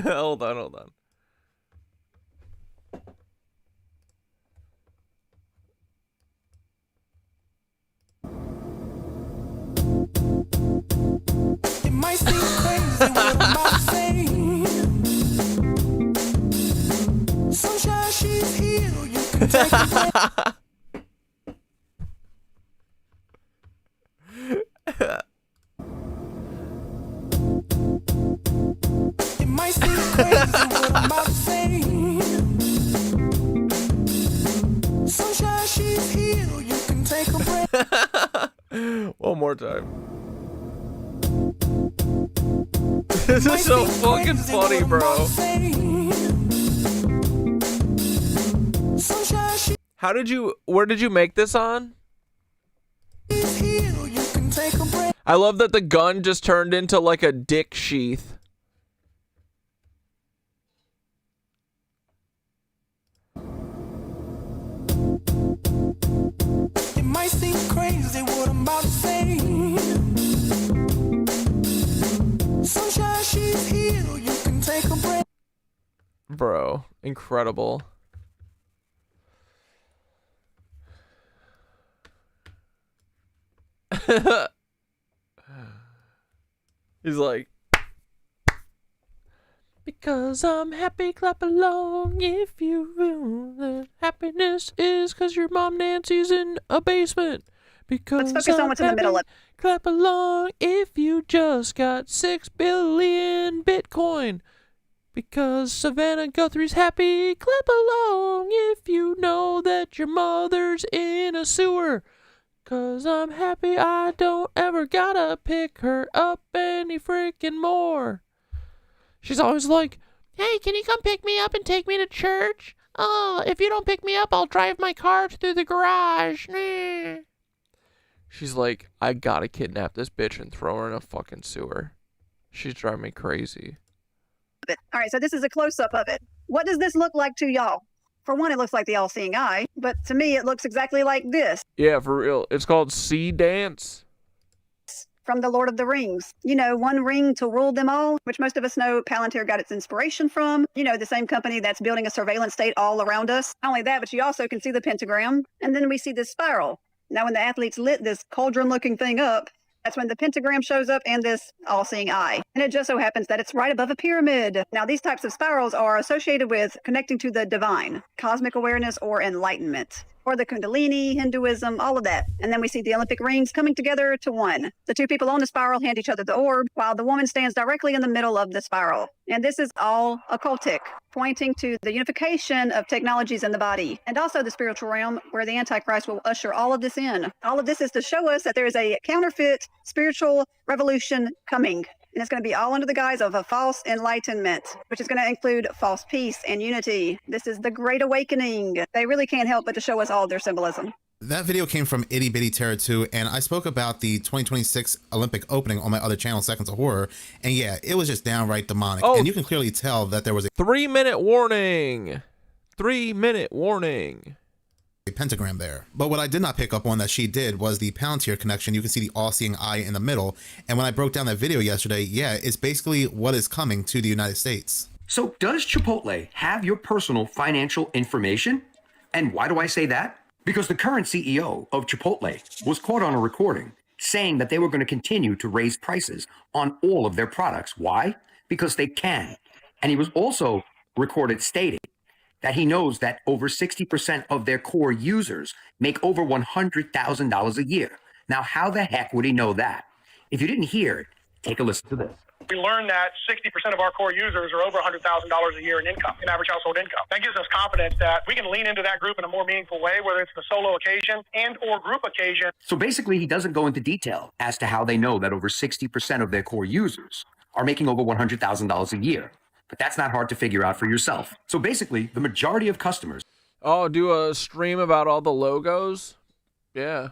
Hold on. It might seem crazy what I'm about to say. Sunshine, she's here. You can take a breath. It might seem crazy what I'm about to say. Sunshine, she's here. You can take a breath. One more time. This is so fucking funny, bro. Where did you make this on? I love that the gun just turned into like a dick sheath. It might seem crazy what I'm about to say. Sunshine, she's here. You can take a breath. Bro, incredible. He's like, because I'm happy, clap along if you feel that happiness is because your mom Nancy's in a basement. Because let's focus on what's in the middle of it. Clap along if you just got 6 billion Bitcoin. Because Savannah Guthrie's happy, clap along if you know that your mother's in a sewer. Cause I'm happy I don't ever gotta pick her up any freaking more. She's always like, hey, can you come pick me up and take me to church? Oh, if you don't pick me up, I'll drive my car through the garage. She's like, I gotta kidnap this bitch and throw her in a fucking sewer. She's driving me crazy. All right, so this is a close-up of it. What does this look like to y'all? For one, it looks like the all-seeing eye, but to me, it looks exactly like this. Yeah, for real. It's called Sea Dance. From the Lord of the Rings. You know, one ring to rule them all, which most of us know Palantir got its inspiration from. You know, the same company that's building a surveillance state all around us. Not only that, but you also can see the pentagram, and then we see this spiral. Now, when the athletes lit this cauldron-looking thing up, that's when the pentagram shows up and this all-seeing eye. And it just so happens that it's right above a pyramid. Now, these types of spirals are associated with connecting to the divine, cosmic awareness, or enlightenment, or the Kundalini, Hinduism, all of that. And then we see the Olympic rings coming together to one. The two people on the spiral hand each other the orb, while the woman stands directly in the middle of the spiral. And this is all occultic, pointing to the unification of technologies in the body, and also the spiritual realm, where the Antichrist will usher all of this in. All of this is to show us that there is a counterfeit spiritual revolution coming. And it's going to be all under the guise of a false enlightenment, which is going to include false peace and unity. This is the Great Awakening. They really can't help but to show us all their symbolism. That video came from Itty Bitty Terror 2, and I spoke about the 2026 Olympic opening on my other channel, Seconds of Horror, and yeah, it was just downright demonic. Oh, and you can clearly tell that there was a 3-minute warning. 3-minute warning. A pentagram there. But what I did not pick up on that she did was the Palantir connection. You can see the all-seeing eye in the middle. And when I broke down that video yesterday, yeah, it's basically what is coming to the United States. So does Chipotle have your personal financial information? And why do I say that? Because the current CEO of Chipotle was caught on a recording saying that they were going to continue to raise prices on all of their products. Why? Because they can. And he was also recorded stating that he knows that over 60% of their core users make over $100,000 a year. Now, how the heck would he know that? If you didn't hear it, take a listen to this. We learned that 60% of our core users are over $100,000 a year in income, in average household income. That gives us confidence that we can lean into that group in a more meaningful way, whether it's the solo occasion and or group occasion. So basically, he doesn't go into detail as to how they know that over 60% of their core users are making over $100,000 a year. But that's not hard to figure out for yourself. So basically, the majority of customers... Oh, do a stream about all the logos? Yeah.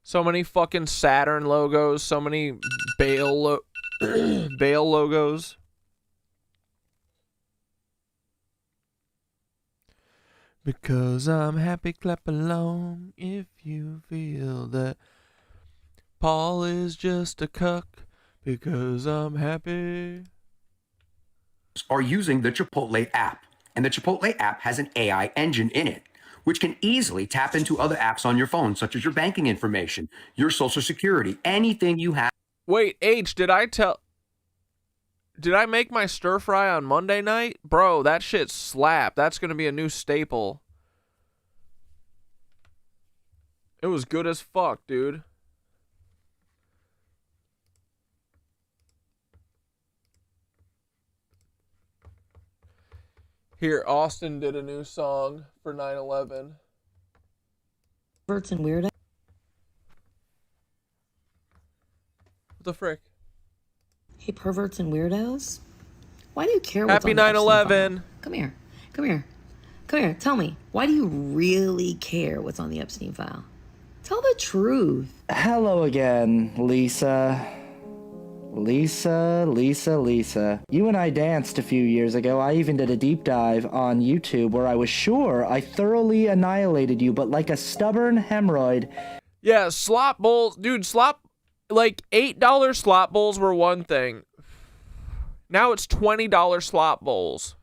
So many fucking Saturn logos, so many Bale logos. Because I'm happy, clap along if you feel that Paul is just a cuck. Because I'm happy. Are using the Chipotle app. And the Chipotle app has an AI engine in it, which can easily tap into other apps on your phone, such as your banking information, your social security, anything you have. Wait, H, did I make my stir fry on Monday night? Bro, that shit slapped. That's going to be a new staple. It was good as fuck, dude. Here, Austin did a new song for 9/11. Perverts and weirdos. What the frick? Hey, perverts and weirdos. Why do you care what's Happy on the Epstein 9/11. file? Come here. Come here. Come here. Tell me. Why do you really care what's on the Epstein file? Tell the truth. Hello again, Lisa. Lisa. You and I danced a few years ago. I even did a deep dive on YouTube where I was sure I thoroughly annihilated you, but like a stubborn hemorrhoid. Yeah, slop bowls. Dude, like $8 slop bowls were one thing. Now it's $20 slop bowls.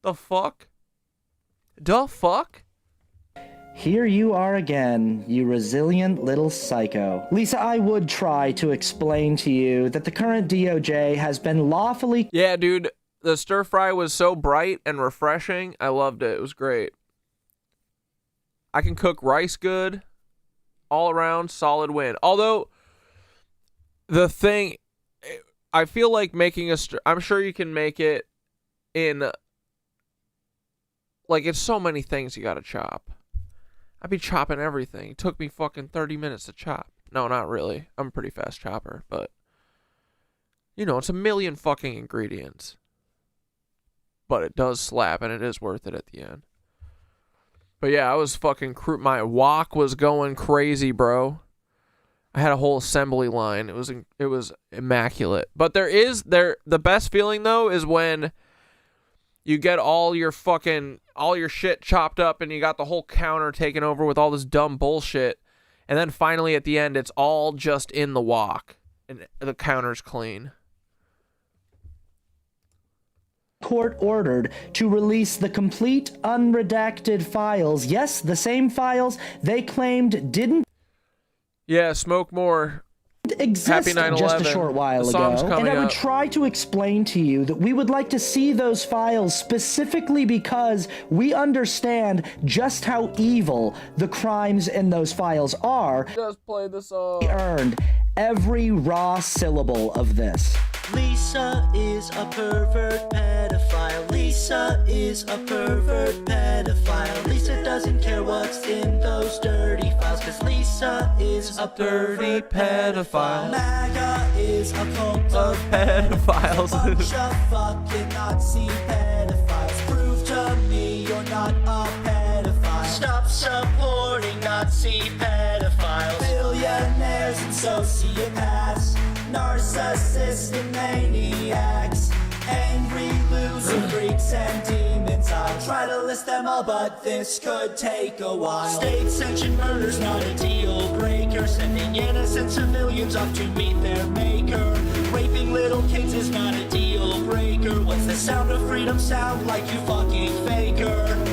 The fuck? The fuck? Here you are again, you resilient little psycho. Lisa, I would try to explain to you that the current DOJ has been lawfully... Yeah, dude, the stir fry was so bright and refreshing. I loved it. It was great. I can cook rice good. All around, solid win. Although, the thing... I feel like making a stir... I'm sure you can make it in... Like, it's so many things you gotta chop. I'd be chopping everything. It took me fucking 30 minutes to chop. No, not really. I'm a pretty fast chopper, but... You know, it's a million fucking ingredients. But it does slap, and it is worth it at the end. But yeah, I was fucking... My wok was going crazy, bro. I had a whole assembly line. It was immaculate. But the best feeling, though, is when... You get all your shit chopped up and you got the whole counter taken over with all this dumb bullshit. And then finally at the end, it's all just in the wok and the counter's clean. court ordered to release the complete unredacted files. Yes, the same files they claimed didn't Yeah, smoke more. exist Happy 9/11. just a short while The ago. song's And coming I would up. try to explain to you that we would like to see those files specifically because we understand just how evil the crimes in those files are. Just play the song. We earned every raw syllable of this. Lisa is a pervert pedophile. Lisa is a pervert pedophile. Lisa doesn't care what's in those dirty files, cause Lisa is a dirty pedophile. MAGA is a cult of pedophiles. A bunch of fucking Nazi pedophiles. Prove to me you're not a pedophile. Stop supporting Nazi pedophiles. Billionaires and sociopaths. Narcissistic maniacs, angry loser freaks and demons. I'll try to list them all, but this could take a while. State-sanctioned murder's not a deal breaker. Sending innocent civilians off to meet their maker. Raping little kids is not a deal breaker. What's the sound of freedom sound like, you fucking faker?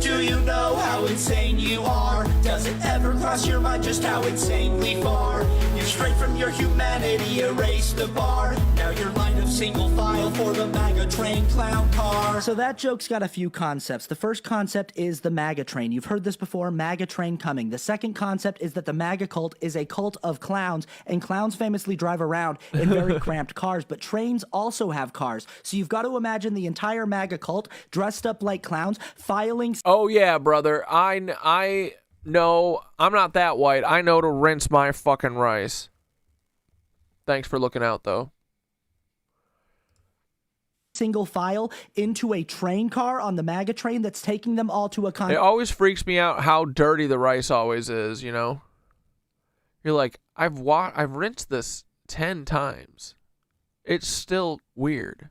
Do you know how insane you are? Does it ever cross your mind just how insanely far you've strayed from your humanity, erased the bar? Now you're line of single file for the MAGA train clown car. So that joke's got a few concepts. The first concept is the MAGA train. You've heard this before, MAGA train coming. The second concept is that the MAGA cult is a cult of clowns, and clowns famously drive around in very cramped cars, but trains also have cars. So you've got to imagine the entire MAGA cult dressed up like clowns, filing... Oh yeah, brother. I know. I'm not that white. I know to rinse my fucking rice. Thanks for looking out, though. Single file into a train car on the MAGA train that's taking them all to a It always freaks me out how dirty the rice always is, you know? You're like, I've rinsed this 10 times. It's still weird.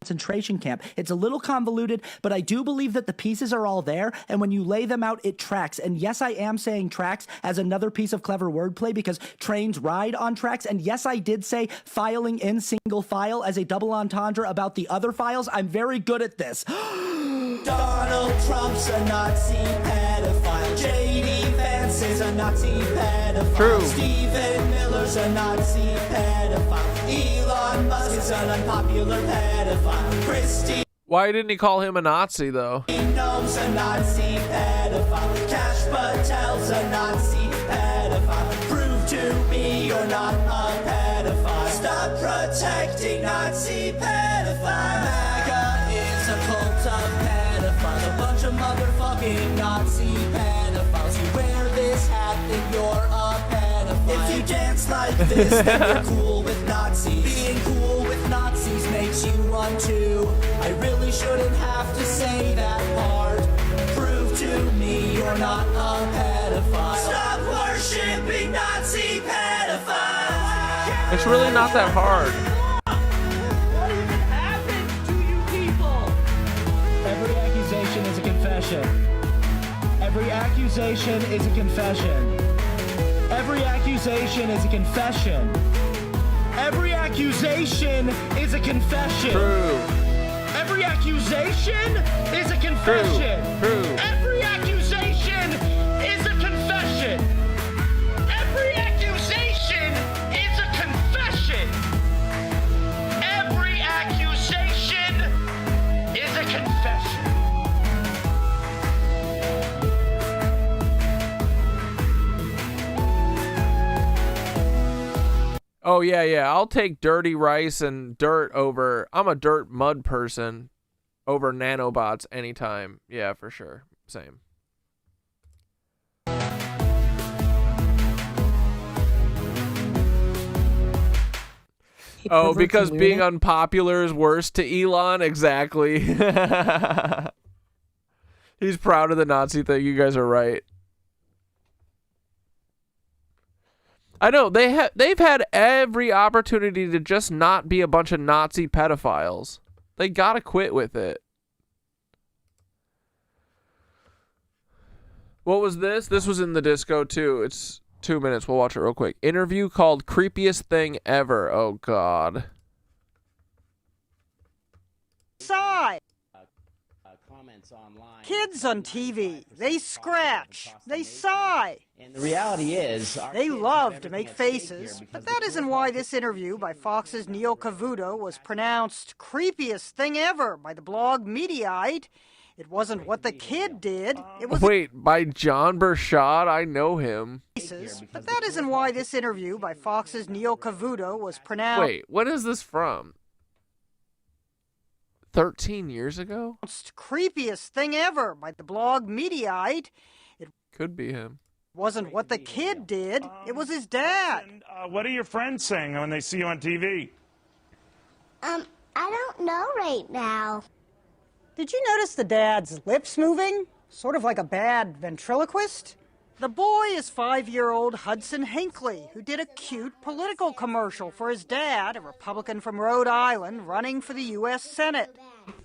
Concentration camp. It's a little convoluted, but I do believe that the pieces are all there, and when you lay them out, it tracks. And yes, I am saying tracks as another piece of clever wordplay because trains ride on tracks. And yes, I did say filing in single file as a double entendre about the other files. I'm very good at this. Donald Trump's a Nazi pedophile. J.D. Vance is a Nazi pedophile. True. Stephen Miller's a Nazi pedophile. Elon Musk is an unpopular pedophile. Christy Why didn't he call him a Nazi, though? Gnome's a Nazi pedophile. Cash Patel's a Nazi pedophile. Prove to me you're not a pedophile. Stop protecting Nazi pedophiles. MAGA is a cult of pedophiles. A bunch of motherfucking Nazi pedophiles. You wear this hat, then you're a pedophile. If you dance like this, then you're cool with Nazis. Being cool with Nazis makes you run too. I really shouldn't have to say that part. Prove to me you're not a pedophile. Stop worshiping Nazi pedophiles. It's really not that hard. What even happened to you people? Every accusation is a confession. Every accusation is a confession. Every accusation is a confession. Every accusation is a confession. True. Every accusation is a confession. True. Every accusation is a confession. Every accusation is a confession. Every accusation is a confession. Oh, yeah. I'll take dirty rice and dirt over... I'm a dirt mud person over nanobots anytime. Yeah, for sure. Same. Oh, because being unpopular is worse to Elon? Exactly. He's proud of the Nazi thing. You guys are right. I know they've had every opportunity to just not be a bunch of Nazi pedophiles. They gotta quit with it. What was this? This was in the disco too. It's 2 minutes. We'll watch it real quick. Interview called Creepiest Thing Ever. Oh God. sigh. Kids on TV, they scratch, they sigh. And the reality is, they love to make faces, but that isn't why this interview by Fox's Neil Cavuto was pronounced creepiest thing ever by the blog Mediaite. It wasn't what the kid did. It was Wait, by John Bershad? I know him. But that isn't why this interview by Fox's Neil Cavuto was pronounced. Wait, when is this from? 13 years ago? Creepiest thing ever by the blog Mediaite. It could be him. Wasn't what the kid did. It was his dad. What are your friends saying when they see you on TV? I don't know right now. Did you notice the dad's lips moving? Sort of like a bad ventriloquist? The boy is 5-year-old Hudson Hinckley, who did a cute political commercial for his dad, a Republican from Rhode Island, running for the U.S. Senate.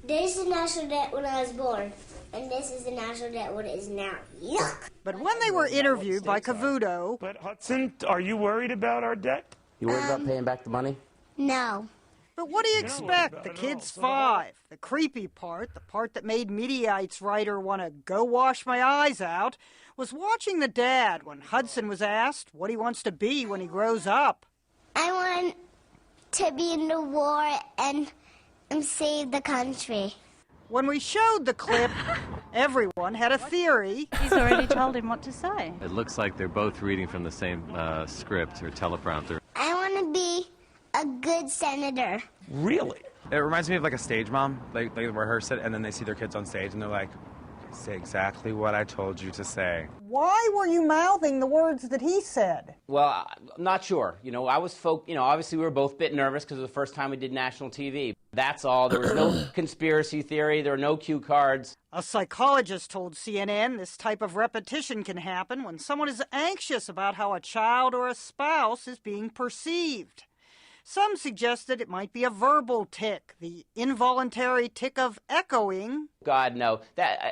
There's the national debt when I was born, and this is the national debt what it is now. Yuck! But when they were interviewed by Cavuto... But Hudson, are you worried about our debt? You worried about paying back the money? No. But what do you expect? The kid's 5. The creepy part, the part that made Mediaite's writer want to go wash my eyes out, was watching the dad when Hudson was asked what he wants to be when he grows up. I want to be in the war and save the country. When we showed the clip, everyone had a theory. He's already told him what to say. It looks like they're both reading from the same script or teleprompter. I want to be a good senator. Really? It reminds me of like a stage mom. Like they rehearse it and then they see their kids on stage and they're like, say exactly what I told you to say. Why were you mouthing the words that he said? Well, I'm not sure. I was obviously we were both a bit nervous because it was the first time we did national TV. That's all. There was no conspiracy theory. There were no cue cards. A psychologist told CNN this type of repetition can happen when someone is anxious about how a child or a spouse is being perceived. Some suggested it might be a verbal tic, the involuntary tic of echoing. God, no.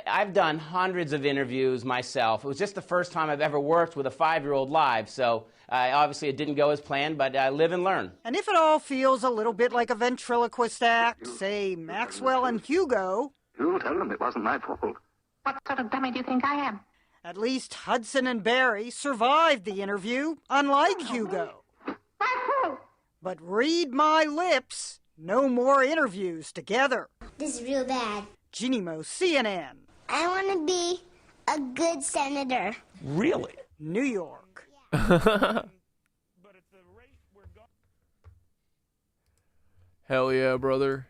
I've done hundreds of interviews myself. It was just the first time I've ever worked with a 5-year-old live, so obviously it didn't go as planned, but I live and learn. And if it all feels a little bit like a ventriloquist act, say Maxwell and Hugo... You tell them it wasn't my fault. What sort of dummy do you think I am? At least Hudson and Barry survived the interview, unlike Hugo. But read my lips, no more interviews together. This is real bad. Ginny Mo, CNN. I want to be a good senator. Really? New York. Hell yeah, brother.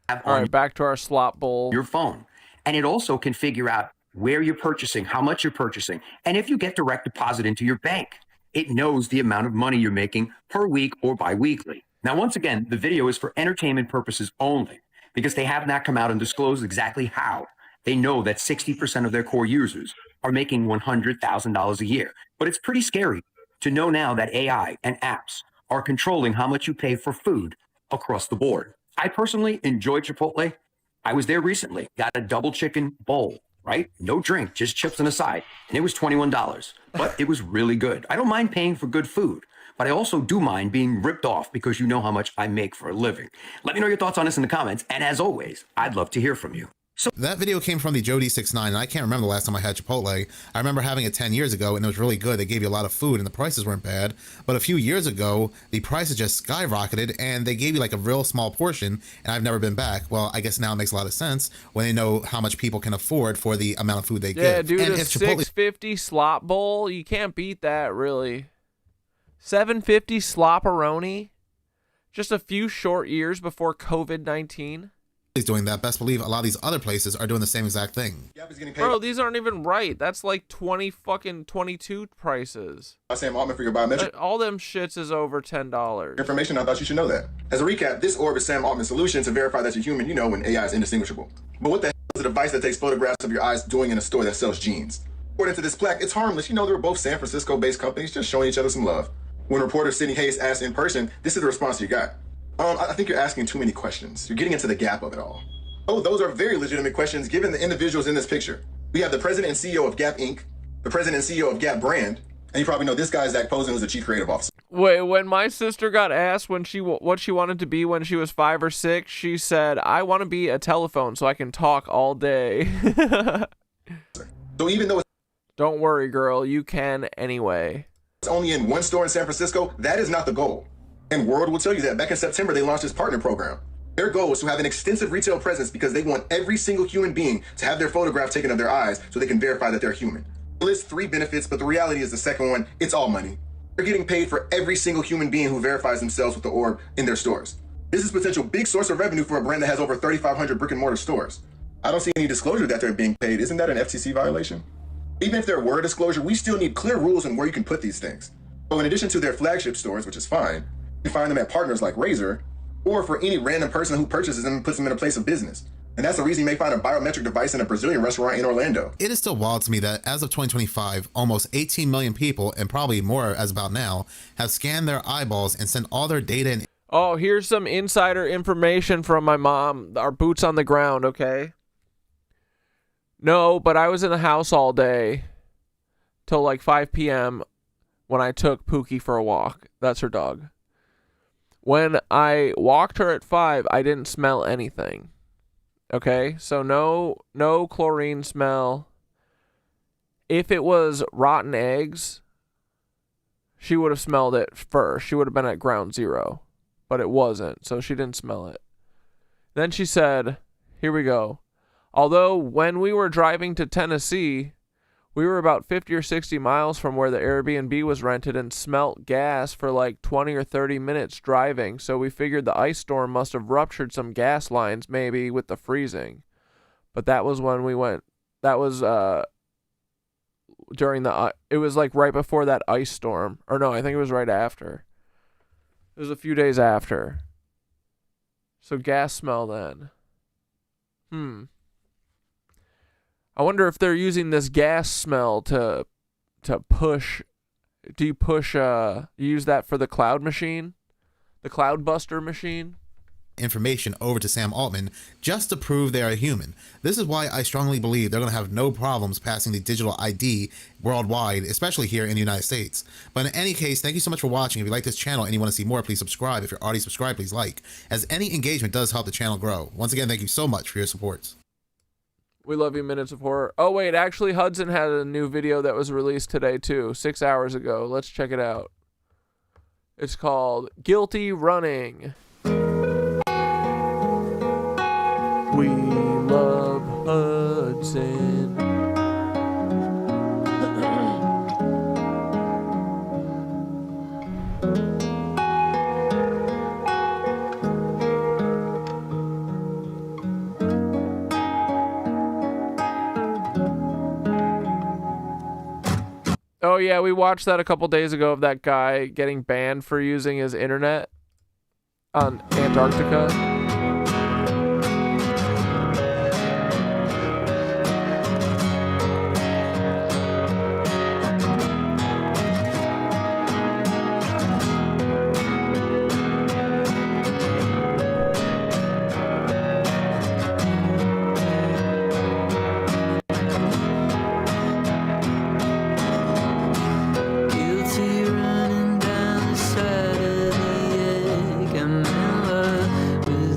All right, back to our slop bowl. Your phone. And it also can figure out where you're purchasing, how much you're purchasing, and if you get direct deposit into your bank. It knows the amount of money you're making per week or bi-weekly. Now, once again, the video is for entertainment purposes only because they have not come out and disclosed exactly how. They know that 60% of their core users are making $100,000 a year. But it's pretty scary to know now that AI and apps are controlling how much you pay for food across the board. I personally enjoy Chipotle. I was there recently, got a double chicken bowl. Right? No drink, just chips and a side. And it was $21, but it was really good. I don't mind paying for good food, but I also do mind being ripped off because you know how much I make for a living. Let me know your thoughts on this in the comments. And as always, I'd love to hear from you. So that video came from the Jody69, and I can't remember the last time I had Chipotle. I remember having it 10 years ago, and it was really good. They gave you a lot of food, and the prices weren't bad. But a few years ago, the prices just skyrocketed, and they gave you like a real small portion, and I've never been back. Well, I guess now it makes a lot of sense when they know how much people can afford for the amount of food they give. Yeah, dude, and a $6.50 slop bowl, you can't beat that, really. $7.50 slop-a-roni, just a few short years before COVID-19. Is doing that. Best believe a lot of these other places are doing the same exact thing. Bro, these aren't even right. That's like 22 prices. Sam Altman for your biometric. All them shits is over $10. Information, I thought you should know that. As a recap, this orb is Sam Altman's solution to verify that you're human, when AI is indistinguishable. But what the hell is a device that takes photographs of your eyes doing in a store that sells jeans? According to this plaque, it's harmless. They were both San Francisco-based companies just showing each other some love. When reporter Sidney Hayes asked in person, this is the response you got. I think you're asking too many questions. You're getting into the gap of it all. Oh, those are very legitimate questions given the individuals in this picture. We have the president and CEO of Gap Inc., the president and CEO of Gap Brand, And you probably know this guy is Zach Posen, who's the chief creative officer. Wait, when my sister got asked what she wanted to be when she was 5 or 6, she said, "I want to be a telephone so I can talk all day." So even though don't worry, girl, you can anyway. It's only in one store in San Francisco, that is not the goal. And World will tell you that back in September, they launched this partner program. Their goal is to have an extensive retail presence because they want every single human being to have their photograph taken of their eyes so they can verify that they're human. It lists 3 benefits, but the reality is the second one, it's all money. They're getting paid for every single human being who verifies themselves with the orb in their stores. This is a potential big source of revenue for a brand that has over 3,500 brick and mortar stores. I don't see any disclosure that they're being paid. Isn't that an FTC violation? Even if there were a disclosure, we still need clear rules on where you can put these things. So in addition to their flagship stores, which is fine, you can find them at partners like Razer, or for any random person who purchases them and puts them in a place of business. And that's the reason you may find a biometric device in a Brazilian restaurant in Orlando. It is still wild to me that as of 2025, almost 18 million people, and probably more as about now, have scanned their eyeballs and sent all their data and... Oh, here's some insider information from my mom. Our boots on the ground, okay? No, but I was in the house all day till like 5 p.m. when I took Pookie for a walk. That's her dog. When I walked her at 5, I didn't smell anything. Okay, so no chlorine smell. If it was rotten eggs, she would have smelled it first. She would have been at ground zero, but it wasn't, so she didn't smell it. Then she said, here we go. Although when we were driving to Tennessee, we were about 50 or 60 miles from where the Airbnb was rented and smelt gas for like 20 or 30 minutes driving, so we figured the ice storm must have ruptured some gas lines maybe with the freezing. But that was when we went, that was during the, it was like right before that ice storm. Or no, I think it was right after. It was a few days after. So gas smell then. I wonder if they're using this gas smell to push. Do you push use that for the cloud machine? The cloud buster machine? Information over to Sam Altman just to prove they are human. This is why I strongly believe they're going to have no problems passing the digital ID worldwide, especially here in the United States. But in any case, thank you so much for watching. If you like this channel and you want to see more, please subscribe. If you're already subscribed, please like, as any engagement does help the channel grow. Once again, thank you so much for your support. We love you, Minutes of Horror. Oh, wait, actually, Hudson had a new video that was released today, too, 6 hours ago. Let's check it out. It's called Guilty Running. We love Hudson. Oh, yeah, we watched that a couple days ago of that guy getting banned for using his internet on Antarctica. Guilty running down the side of the egg. I'm in love with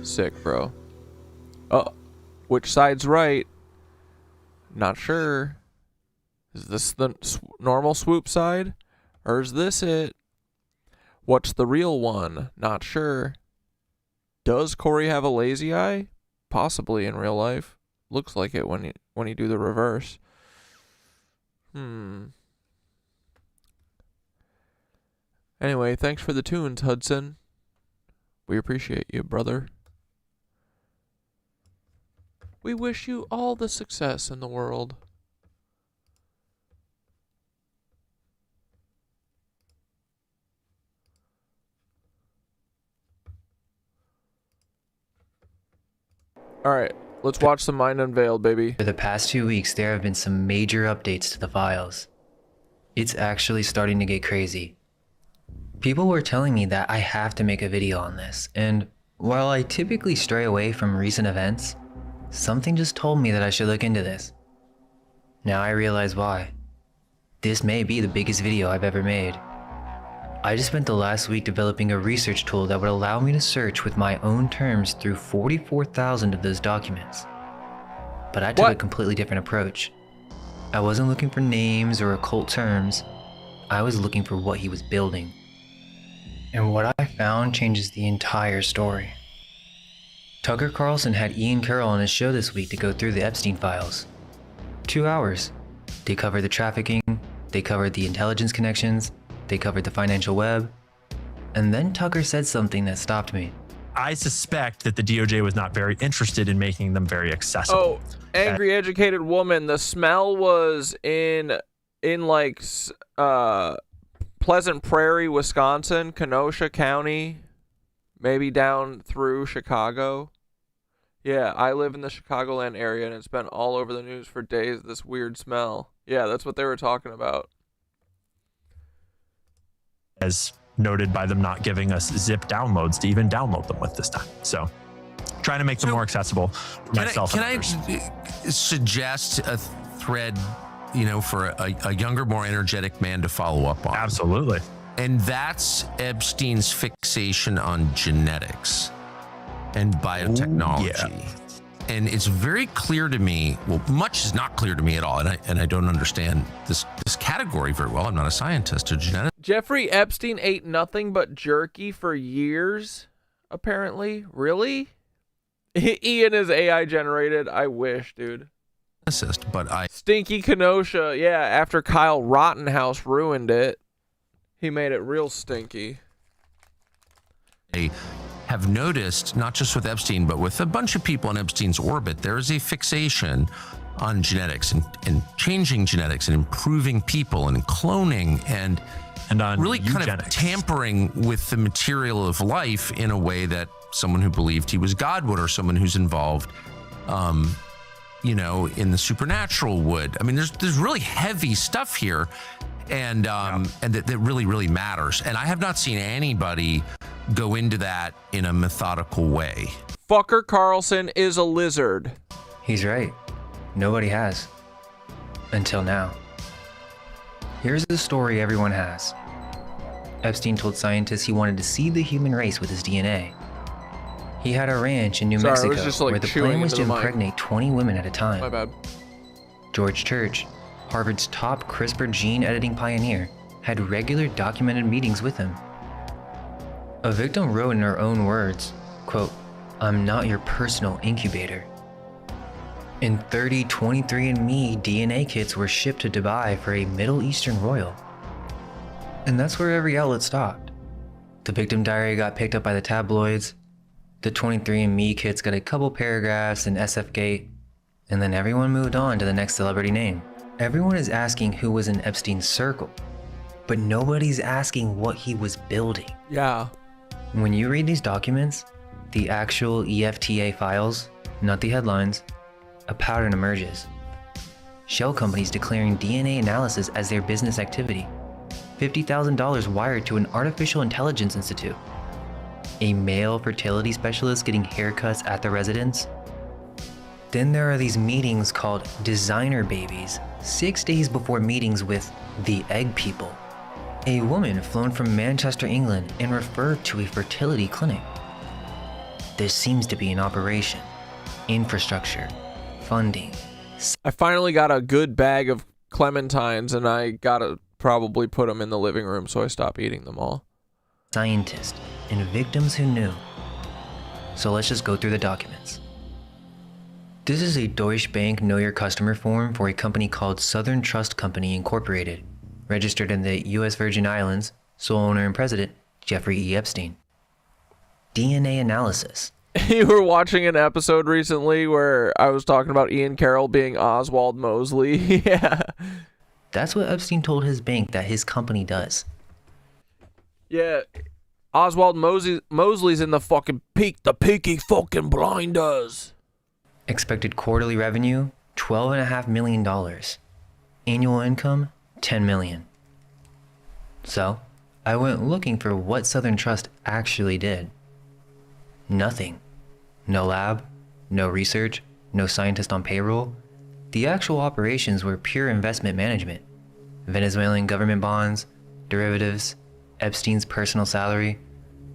Sick, bro. Oh, which side's right? Not sure. Is this the normal swoop side? Or is this it? What's the real one? Not sure. Does Corey have a lazy eye? Possibly in real life. Looks like it when you do the reverse. Anyway, thanks for the tunes, Hudson. We appreciate you, brother. We wish you all the success in the world. All right, let's watch some Mind Unveiled, baby. For the past 2 weeks, there have been some major updates to the files. It's actually starting to get crazy. People were telling me that I have to make a video on this, and while I typically stray away from recent events, something just told me that I should look into this. Now I realize why. This may be the biggest video I've ever made. I just spent the last week developing a research tool that would allow me to search with my own terms through 44,000 of those documents. But I took a completely different approach. I wasn't looking for names or occult terms. I was looking for what he was building. And what I found changes the entire story. Tucker Carlson had Ian Carroll on his show this week to go through the Epstein files. 2 hours. They covered the trafficking, they covered the intelligence connections, they covered the financial web, and then Tucker said something that stopped me. I suspect that the DOJ was not very interested in making them very accessible. Oh, angry educated woman. The smell was in like Pleasant Prairie, Wisconsin, Kenosha County, maybe down through Chicago. Yeah, I live in the Chicagoland area, and it's been all over the news for days, this weird smell. Yeah, that's what they were talking about. As noted by them not giving us zip downloads to even download them with this time. So trying to make them more accessible for myself. Can I suggest a thread, for a younger, more energetic man to follow up on? Absolutely. And that's Epstein's fixation on genetics and biotechnology. Ooh, yeah. And it's very clear to me, well, much is not clear to me at all, and I don't understand this category very well. I'm not a scientist or genetic. Jeffrey Epstein ate nothing but jerky for years, apparently. Really? Ian is AI generated. I wish, dude. But Stinky Kenosha, yeah, after Kyle Rottenhouse ruined it, he made it real stinky. I have noticed, not just with Epstein, but with a bunch of people in Epstein's orbit, there is a fixation on genetics and changing genetics and improving people and cloning and on really eugenics. Kind of tampering with the material of life in a way that someone who believed he was God would, or someone who's involved in the supernatural would. I mean, there's really heavy stuff here, and that really, really matters. And I have not seen anybody go into that in a methodical way. Fucker Carlson is a lizard. He's right. Nobody has. Until now. Here's the story everyone has. Epstein told scientists he wanted to seed the human race with his DNA. He had a ranch in New Mexico where the plan was to impregnate 20 women at a time. My bad. George Church, Harvard's top CRISPR gene editing pioneer, had regular documented meetings with him. A victim wrote in her own words, quote, "I'm not your personal incubator." In 30 23andMe DNA kits were shipped to Dubai for a Middle Eastern royal. And that's where every outlet stopped. The victim diary got picked up by the tabloids, the 23andMe kits got a couple paragraphs in SFGate, and then everyone moved on to the next celebrity name. Everyone is asking who was in Epstein's circle, but nobody's asking what he was building. Yeah. When you read these documents, the actual EFTA files, not the headlines, a pattern emerges. Shell companies declaring DNA analysis as their business activity. $50,000 wired to an artificial intelligence institute. A male fertility specialist getting haircuts at the residence. Then there are these meetings called designer babies, 6 days before meetings with the egg people. A woman flown from Manchester, England and referred to a fertility clinic. there seems to be an operation, infrastructure, funding. I finally got a good bag of clementines, and I gotta probably put them in the living room so I stop eating them all. Scientists and victims who knew. So let's just go through the documents. This is a Deutsche Bank Know Your Customer form for a company called Southern Trust Company Incorporated, registered in the U.S. Virgin Islands, sole owner and president, Jeffrey E. Epstein. DNA analysis. You were watching an episode recently where I was talking about Ian Carroll being Oswald Mosley. Yeah. That's what Epstein told his bank that his company does. Yeah. Oswald Mosley's in the fucking the Peaky fucking Blinders. Expected quarterly revenue, $12.5 million. Annual income, $10 million. So, I went looking for what Southern Trust actually did. Nothing. No lab, no research, no scientist on payroll. The actual operations were pure investment management. Venezuelan government bonds, derivatives, Epstein's personal salary.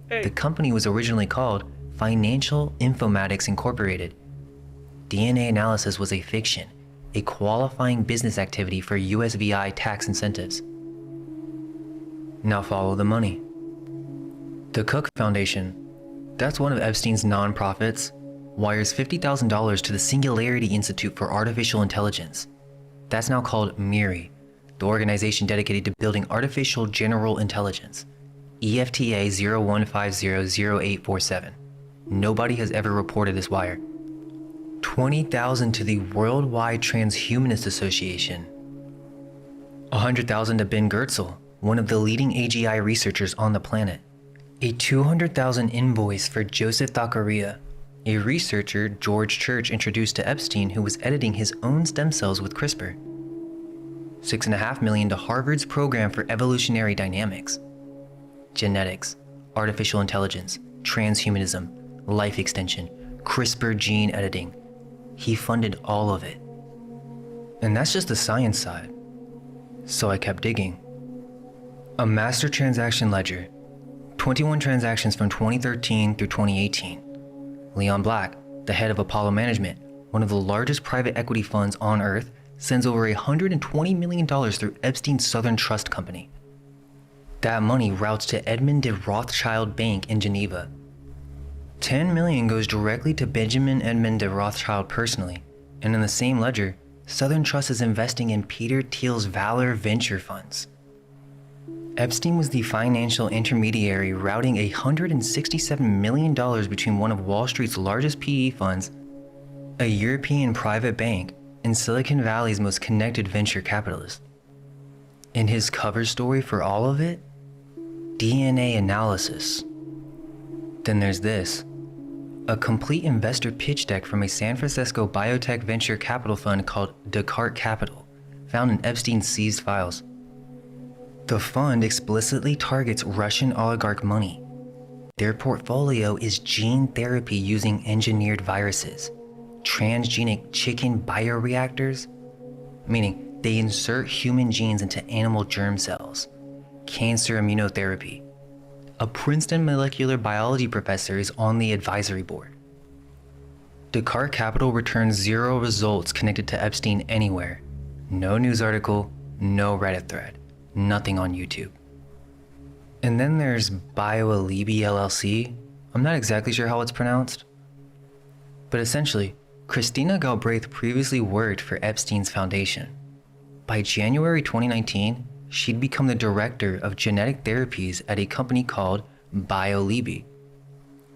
Hey. The company was originally called Financial Informatics Incorporated. DNA analysis was a fiction, a qualifying business activity for USVI tax incentives. Now follow the money. The Cook Foundation, that's one of Epstein's nonprofits, wires $50,000 to the Singularity Institute for Artificial Intelligence. That's now called MIRI, the organization dedicated to building artificial general intelligence. EFTA 01500847. Nobody has ever reported this wire. $20,000 to the Worldwide Transhumanist Association. $100,000 to Ben Goertzel, one of the leading AGI researchers on the planet. A $200,000 invoice for Joseph Thackeray, a researcher George Church introduced to Epstein who was editing his own stem cells with CRISPR. $6.5 million to Harvard's program for evolutionary dynamics. Genetics, artificial intelligence, transhumanism, life extension, CRISPR gene editing. He funded all of it. And that's just the science side. So I kept digging. A master transaction ledger, 21 transactions from 2013 through 2018. Leon Black, the head of Apollo Management, one of the largest private equity funds on Earth, sends over $120 million through Epstein's Southern Trust Company. That money routes to Edmund de Rothschild Bank in Geneva. $10 million goes directly to Benjamin Edmund de Rothschild personally, and in the same ledger, Southern Trust is investing in Peter Thiel's Valor Venture Funds. Epstein was the financial intermediary routing $167 million between one of Wall Street's largest PE funds, a European private bank, and Silicon Valley's most connected venture capitalist. In his cover story for all of it, DNA analysis. Then there's this, a complete investor pitch deck from a San Francisco biotech venture capital fund called Descartes Capital, found in Epstein's seized files. The fund explicitly targets Russian oligarch money. Their portfolio is gene therapy using engineered viruses, transgenic chicken bioreactors, meaning they insert human genes into animal germ cells, cancer immunotherapy. A Princeton molecular biology professor is on the advisory board. Descartes Capital returns 0 results connected to Epstein anywhere. No news article, no Reddit thread, nothing on YouTube. And then there's BioAlibi LLC. I'm not exactly sure how it's pronounced. But essentially, Christina Galbraith previously worked for Epstein's foundation. By January 2019, she'd become the director of genetic therapies at a company called BioAlibi.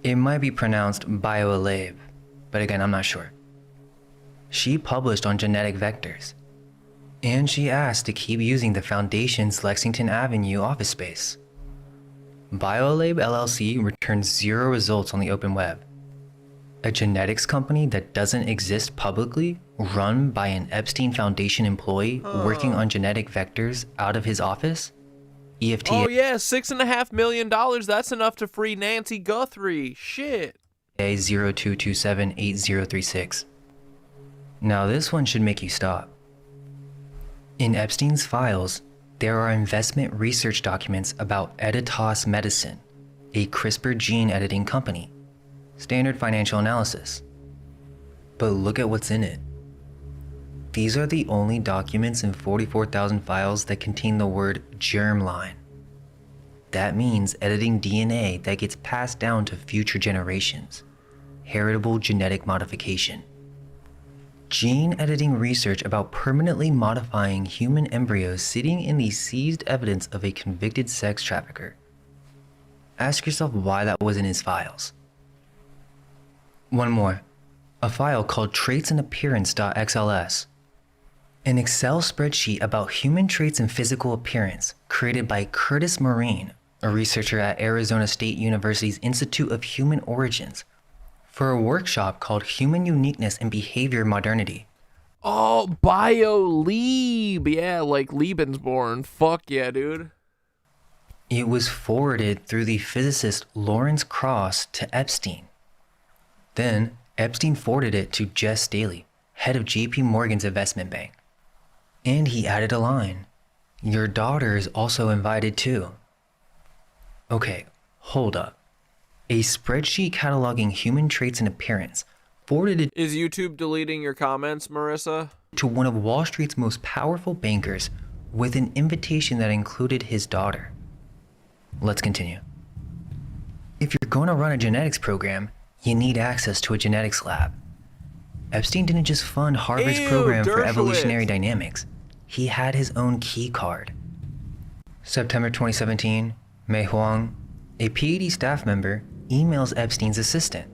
It might be pronounced BioAlib, but again, I'm not sure. She published on genetic vectors, and she asked to keep using the foundation's Lexington Avenue office space. BioAlib LLC returns 0 results on the open web. A genetics company that doesn't exist publicly, run by an Epstein Foundation employee working on genetic vectors out of his office? EFTA. Oh yeah, $6.5 million. That's enough to free Nancy Guthrie. Shit. A02278036. Now this one should make you stop. In Epstein's files, there are investment research documents about Editas Medicine, a CRISPR gene editing company. Standard financial analysis. But look at what's in it. These are the only documents in 44,000 files that contain the word germline. That means editing DNA that gets passed down to future generations. Heritable genetic modification. Gene editing research about permanently modifying human embryos sitting in the seized evidence of a convicted sex trafficker. Ask yourself why that was in his files. One more. A file called traitsandappearance.xls. An Excel spreadsheet about human traits and physical appearance created by Curtis Marine, a researcher at Arizona State University's Institute of Human Origins, for a workshop called Human Uniqueness and Behavior Modernity. Oh, BioLieb. Yeah, like Lebensborn. Fuck yeah, dude. It was forwarded through the physicist Lawrence Krauss to Epstein. Then, Epstein forwarded it to Jess Staley, head of JP Morgan's investment bank. And he added a line. Your daughter is also invited too. Okay, hold up. A spreadsheet cataloging human traits and appearance forwarded it. Is YouTube deleting your comments, Marissa? To one of Wall Street's most powerful bankers with an invitation that included his daughter. Let's continue. If you're going to run a genetics program, you need access to a genetics lab. Epstein didn't just fund Harvard's program for evolutionary dynamics. He had his own key card. September 2017, Mei Huang, a PhD staff member, emails Epstein's assistant.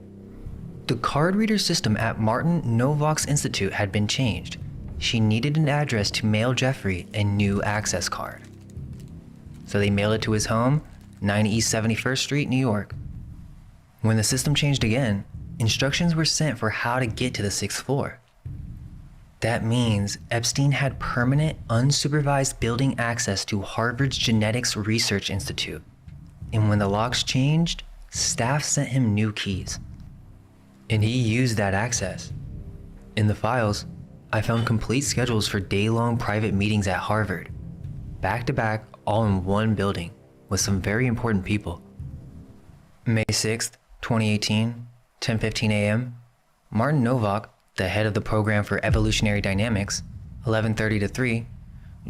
The card reader system at Martin Novak's Institute had been changed. She needed an address to mail Jeffrey a new access card. So they mailed it to his home, 9 East 71st Street, New York. When the system changed again, instructions were sent for how to get to the 6th floor. That means Epstein had permanent, unsupervised building access to Harvard's Genetics Research Institute. And when the locks changed, staff sent him new keys. And he used that access. In the files, I found complete schedules for day-long private meetings at Harvard, back-to-back, all in one building, with some very important people. May 6th, 2018, 10:15 a.m., Martin Novak, the head of the program for evolutionary dynamics, 11:30 to 3,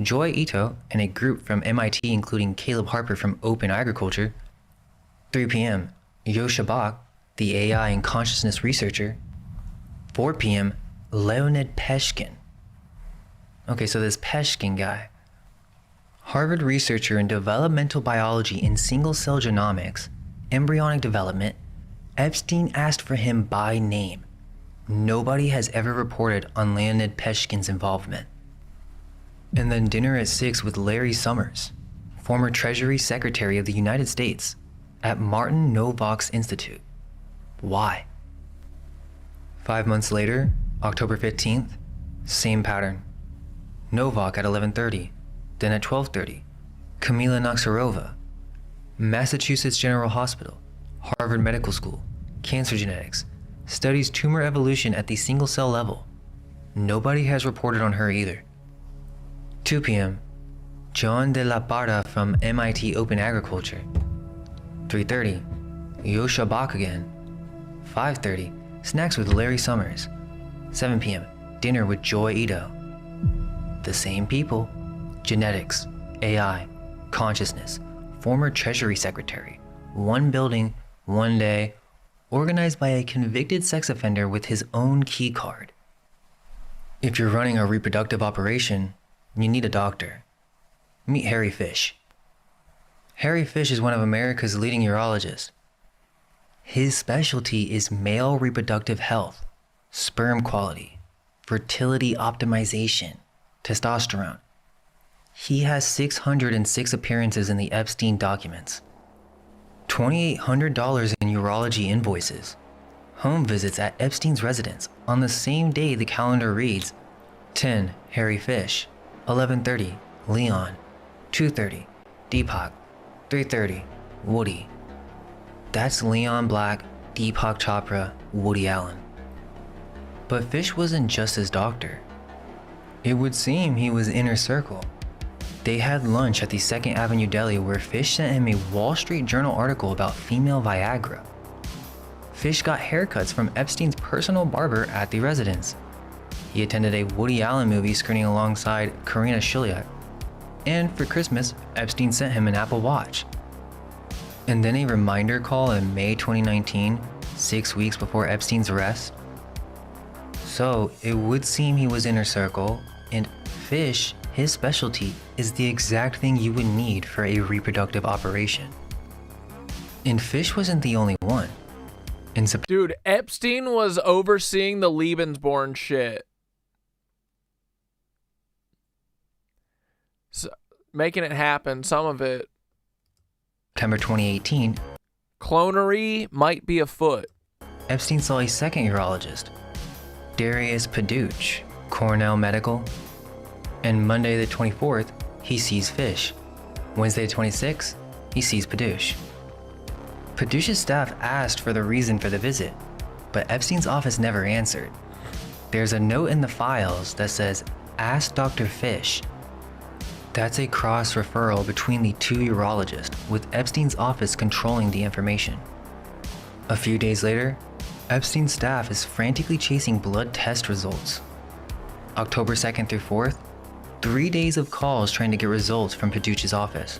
Joy Ito and a group from MIT including Caleb Harper from Open Agriculture, 3 p.m., Yo Shabak, the AI and consciousness researcher, 4 p.m., Leonid Peshkin. Okay, so this Peshkin guy, Harvard researcher in developmental biology and single-cell genomics, embryonic development, Epstein asked for him by name. Nobody has ever reported on Leonid Peshkin's involvement. And then dinner at 6 with Larry Summers, former Treasury Secretary of the United States, at Martin Novak's Institute. Why? 5 months later, October 15th, same pattern. Novak at 11:30, then at 12:30, Kamila Naxarova, Massachusetts General Hospital, Harvard Medical School, cancer genetics, studies tumor evolution at the single-cell level. Nobody has reported on her either. 2 p.m., John de la Parra from MIT Open Agriculture. 3:30, Yo Shabak again. 5:30, snacks with Larry Summers. 7 p.m., dinner with Joy Ito. The same people, genetics, AI, consciousness, former Treasury Secretary, one building, one day, organized by a convicted sex offender with his own key card. If you're running a reproductive operation, you need a doctor. Meet Harry Fish. Harry Fish is one of America's leading urologists. His specialty is male reproductive health, sperm quality, fertility optimization, testosterone. He has 606 appearances in the Epstein documents, $2,800 in urology invoices, home visits at Epstein's residence on the same day the calendar reads 10 Harry Fish, 11:30 Leon, 2:30 Deepak, 3:30 Woody. That's Leon Black, Deepak Chopra, Woody Allen. But Fish wasn't just his doctor. It would seem he was inner circle. They had lunch at the 2nd Avenue Deli where Fish sent him a Wall Street Journal article about female Viagra. Fish got haircuts from Epstein's personal barber at the residence. He attended a Woody Allen movie screening alongside Karina Shiliak. And for Christmas, Epstein sent him an Apple Watch. And then a reminder call in May 2019, 6 weeks before Epstein's arrest. So it would seem he was inner circle, and Fish, his specialty, is the exact thing you would need for a reproductive operation. And Fish wasn't the only one. Dude, Epstein was overseeing the Lebensborn shit. So, making it happen, some of it. September 2018, clonery might be afoot. Epstein saw a second urologist, Darius Paduch, Cornell Medical. And Monday the 24th, he sees Fish. Wednesday the 26th, he sees Paduch. Paduch's staff asked for the reason for the visit, but Epstein's office never answered. There's a note in the files that says, "Ask Dr. Fish." That's a cross-referral between the two urologists, with Epstein's office controlling the information. A few days later, Epstein's staff is frantically chasing blood test results. October 2nd through 4th, 3 days of calls trying to get results from Paduch's office.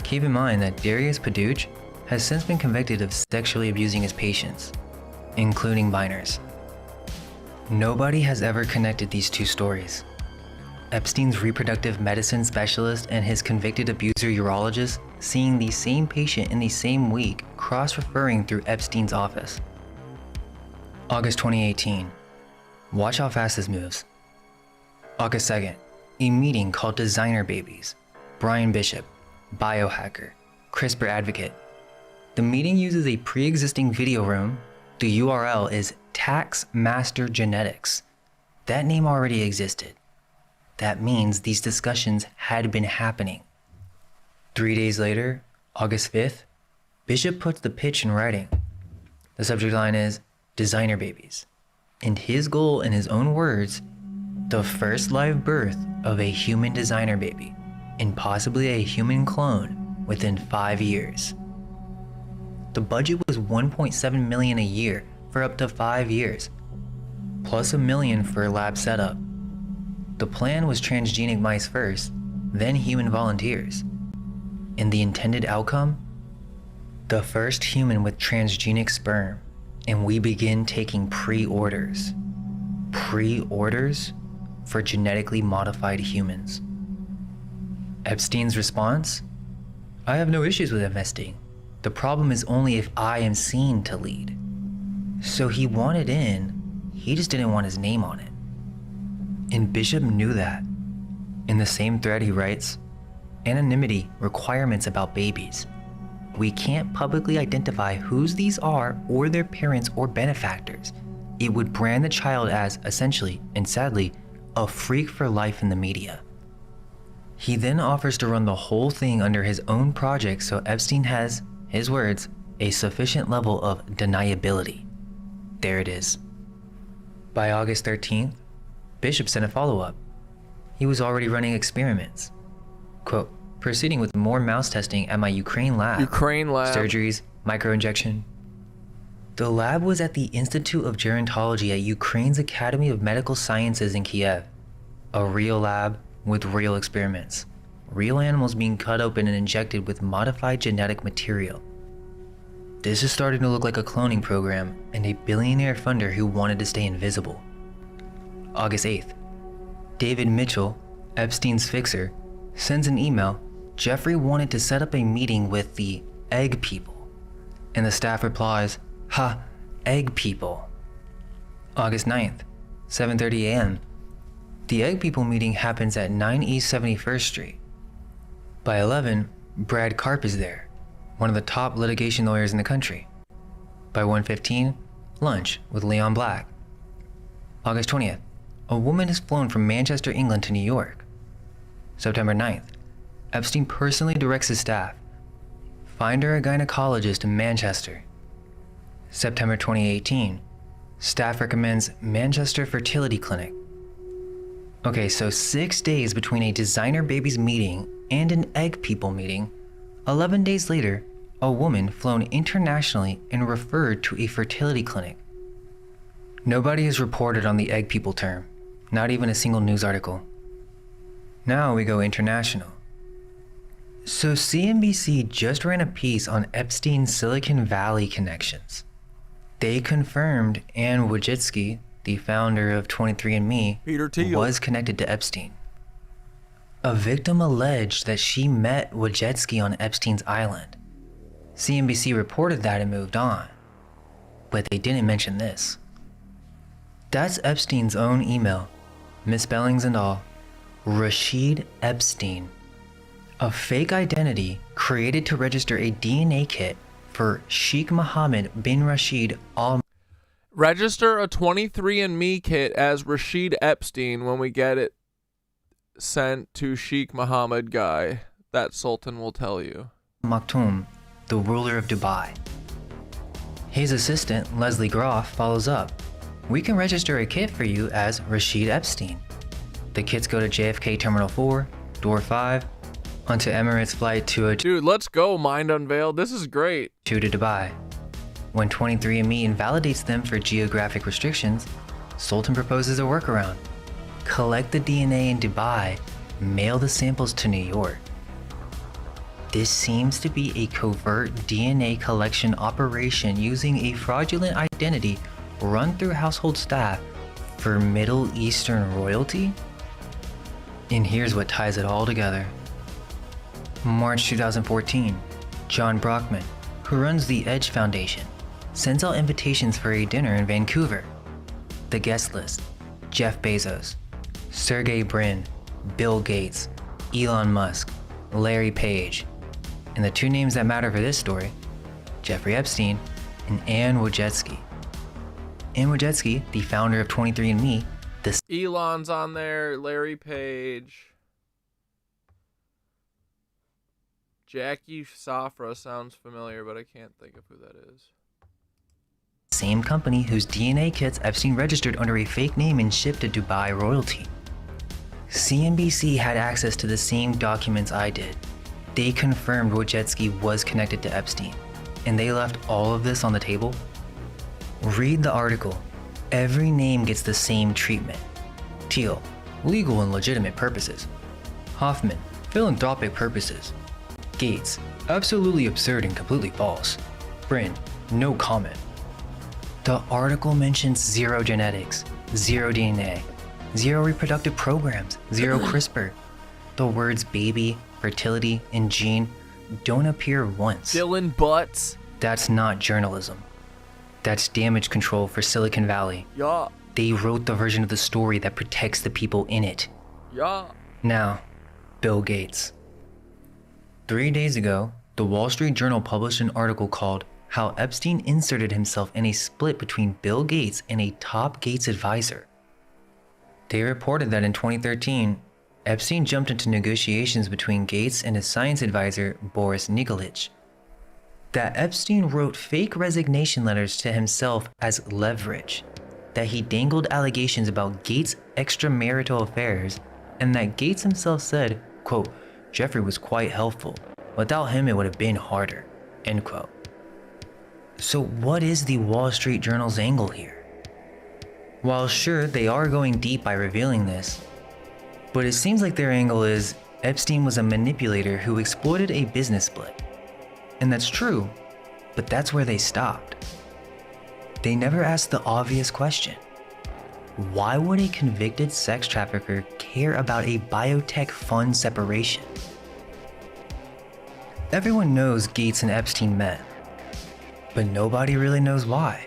Keep in mind that Darius Paduch has since been convicted of sexually abusing his patients, including minors. Nobody has ever connected these two stories. Epstein's reproductive medicine specialist and his convicted abuser urologist seeing the same patient in the same week, cross-referring through Epstein's office. August 2018. Watch how fast this moves. August 2nd. A meeting called Designer Babies. Brian Bishop, biohacker, CRISPR advocate. The meeting uses a pre-existing video room. The URL is Tax Master Genetics. That name already existed. That means these discussions had been happening. 3 days later, August 5th, Bishop puts the pitch in writing. The subject line is Designer Babies, and his goal, in his own words, the first live birth of a human designer baby, and possibly a human clone within 5 years. The budget was $1.7 million a year for up to 5 years, plus $1 million for lab setup. The plan was transgenic mice first, then human volunteers. And the intended outcome? The first human with transgenic sperm, and we begin taking pre-orders. Pre-orders for genetically modified humans. Epstein's response? I have no issues with investing. The problem is only if I am seen to lead. So he wanted in, he just didn't want his name on it. And Bishop knew that. In the same thread he writes, anonymity requirements about babies. We can't publicly identify whose these are or their parents or benefactors. It would brand the child as, essentially, and sadly, a freak for life in the media. He then offers to run the whole thing under his own project so Epstein has, his words, a sufficient level of deniability. There it is. By August 13th, Bishop sent a follow-up. He was already running experiments. Quote, proceeding with more mouse testing at my Ukraine lab. Surgeries, microinjection. The lab was at the Institute of Gerontology at Ukraine's Academy of Medical Sciences in Kiev. A real lab with real experiments. Real animals being cut open and injected with modified genetic material. This is starting to look like a cloning program and a billionaire funder who wanted to stay invisible. August 8th. David Mitchell, Epstein's fixer, sends an email. Jeffrey wanted to set up a meeting with the egg people. And the staff replies, ha, egg people. August 9th, 7:30 a.m. The egg people meeting happens at 9 East 71st Street. By 11, Brad Karp is there, one of the top litigation lawyers in the country. By 1:15, lunch with Leon Black. August 20th, a woman is flown from Manchester, England to New York. September 9th, Epstein personally directs his staff. Find her a gynecologist in Manchester. September 2018, staff recommends Manchester Fertility Clinic. Okay, so 6 days between a designer babies meeting and an egg people meeting. 11 days later, a woman flown internationally and referred to a fertility clinic. Nobody has reported on the egg people term, not even a single news article. Now we go international. So CNBC just ran a piece on Epstein's Silicon Valley connections. They confirmed Anne Wojcicki, the founder of 23andMe, Peter Thiel, was connected to Epstein. A victim alleged that she met Wojcicki on Epstein's island. CNBC reported that and moved on, but they didn't mention this. That's Epstein's own email, misspellings and all. Rashid Epstein, a fake identity created to register a DNA kit for Sheikh Mohammed bin Rashid Al. Register a 23andMe kit as Rashid Epstein when we get it sent to Sheikh Mohammed guy. That Sultan will tell you. Maktoum, the ruler of Dubai. His assistant, Leslie Groff, follows up. We can register a kit for you as Rashid Epstein. The kits go to JFK Terminal 4, Door 5, onto Emirates Flight 202. Dude, let's go, Mind Unveiled. This is great. To Dubai. When 23andMe invalidates them for geographic restrictions, Sultan proposes a workaround. Collect the DNA in Dubai, mail the samples to New York. This seems to be a covert DNA collection operation using a fraudulent identity run through household staff for Middle Eastern royalty? And here's what ties it all together. March 2014, John Brockman, who runs the Edge Foundation, sends out invitations for a dinner in Vancouver. The guest list: Jeff Bezos, Sergey Brin, Bill Gates, Elon Musk, Larry Page, and the two names that matter for this story, Jeffrey Epstein and Anne Wojcicki. Anne Wojcicki, the founder of 23andMe, Elon's on there, Larry Page. Jackie Safra sounds familiar, but I can't think of who that is. Same company whose DNA kits Epstein registered under a fake name and shipped to Dubai royalty. CNBC had access to the same documents I did. They confirmed Wojcicki was connected to Epstein, and they left all of this on the table. Read the article. Every name gets the same treatment. Thiel, legal and legitimate purposes. Hoffman, philanthropic purposes. Gates, absolutely absurd and completely false. Brin, no comment. The article mentions zero genetics, zero DNA, zero reproductive programs, zero CRISPR. The words baby, fertility, and gene don't appear once. Dylan Butts. That's not journalism. That's damage control for Silicon Valley. Yeah. They wrote the version of the story that protects the people in it. Yeah. Now, Bill Gates. 3 days ago, the Wall Street Journal published an article called How Epstein Inserted Himself in a Split Between Bill Gates and a Top Gates Advisor. They reported that in 2013, Epstein jumped into negotiations between Gates and his science advisor, Boris Nikolic. That Epstein wrote fake resignation letters to himself as leverage, that he dangled allegations about Gates' extramarital affairs, and that Gates himself said, quote, Jeffrey was quite helpful. Without him, it would have been harder, end quote. So what is the Wall Street Journal's angle here? While sure, they are going deep by revealing this, but it seems like their angle is Epstein was a manipulator who exploited a business split. And that's true, but that's where they stopped. They never asked the obvious question. Why would a convicted sex trafficker care about a biotech fund separation? Everyone knows Gates and Epstein met, but nobody really knows why.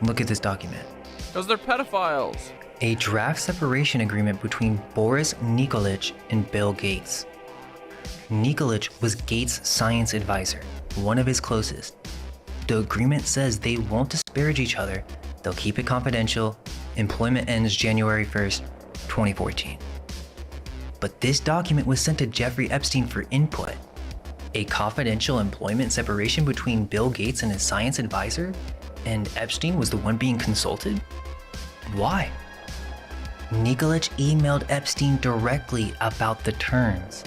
Look at this document. Because they're pedophiles. A draft separation agreement between Boris Nikolic and Bill Gates. Nikolic was Gates' science advisor, one of his closest. The agreement says they won't disparage each other, they'll keep it confidential, employment ends January 1st, 2014. But this document was sent to Jeffrey Epstein for input. A confidential employment separation between Bill Gates and his science advisor? And Epstein was the one being consulted? Why? Nikolic emailed Epstein directly about the terms.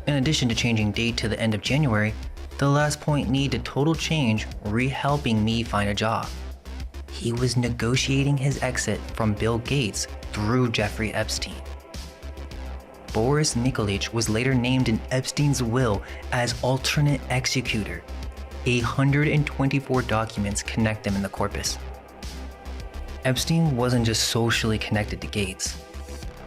In addition to changing date to the end of January, The last point need to total change, re-helping me find a job. He was negotiating his exit from Bill Gates through Jeffrey Epstein. Boris Nikolic was later named in Epstein's will as alternate executor. 124 documents connect them in the corpus. Epstein wasn't just socially connected to Gates.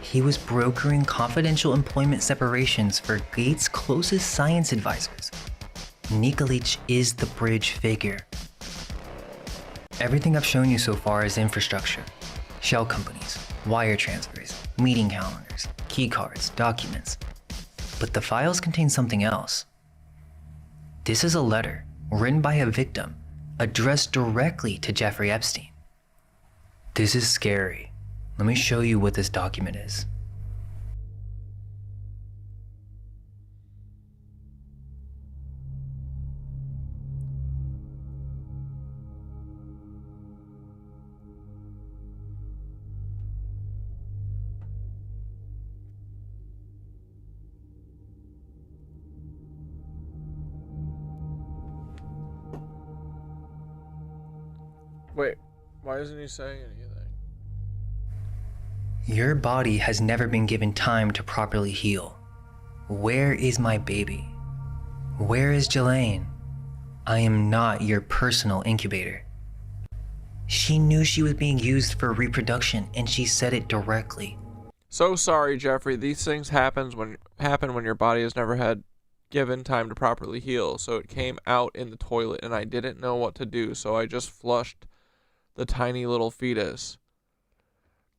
He was brokering confidential employment separations for Gates' closest science advisors. Nikolic is the bridge figure. Everything I've shown you so far is infrastructure, shell companies, wire transfers, meeting calendars, key cards, documents. But the files contain something else. This is a letter written by a victim addressed directly to Jeffrey Epstein. This is scary. Let me show you what this document is. Wait, why isn't he saying anything? Your body has never been given time to properly heal. Where is my baby? Where is Jelaine? I am not your personal incubator. She knew she was being used for reproduction and she said it directly. So sorry, Jeffrey. These things happen when your body has never had given time to properly heal. So it came out in the toilet and I didn't know what to do, so I just flushed the tiny little fetus.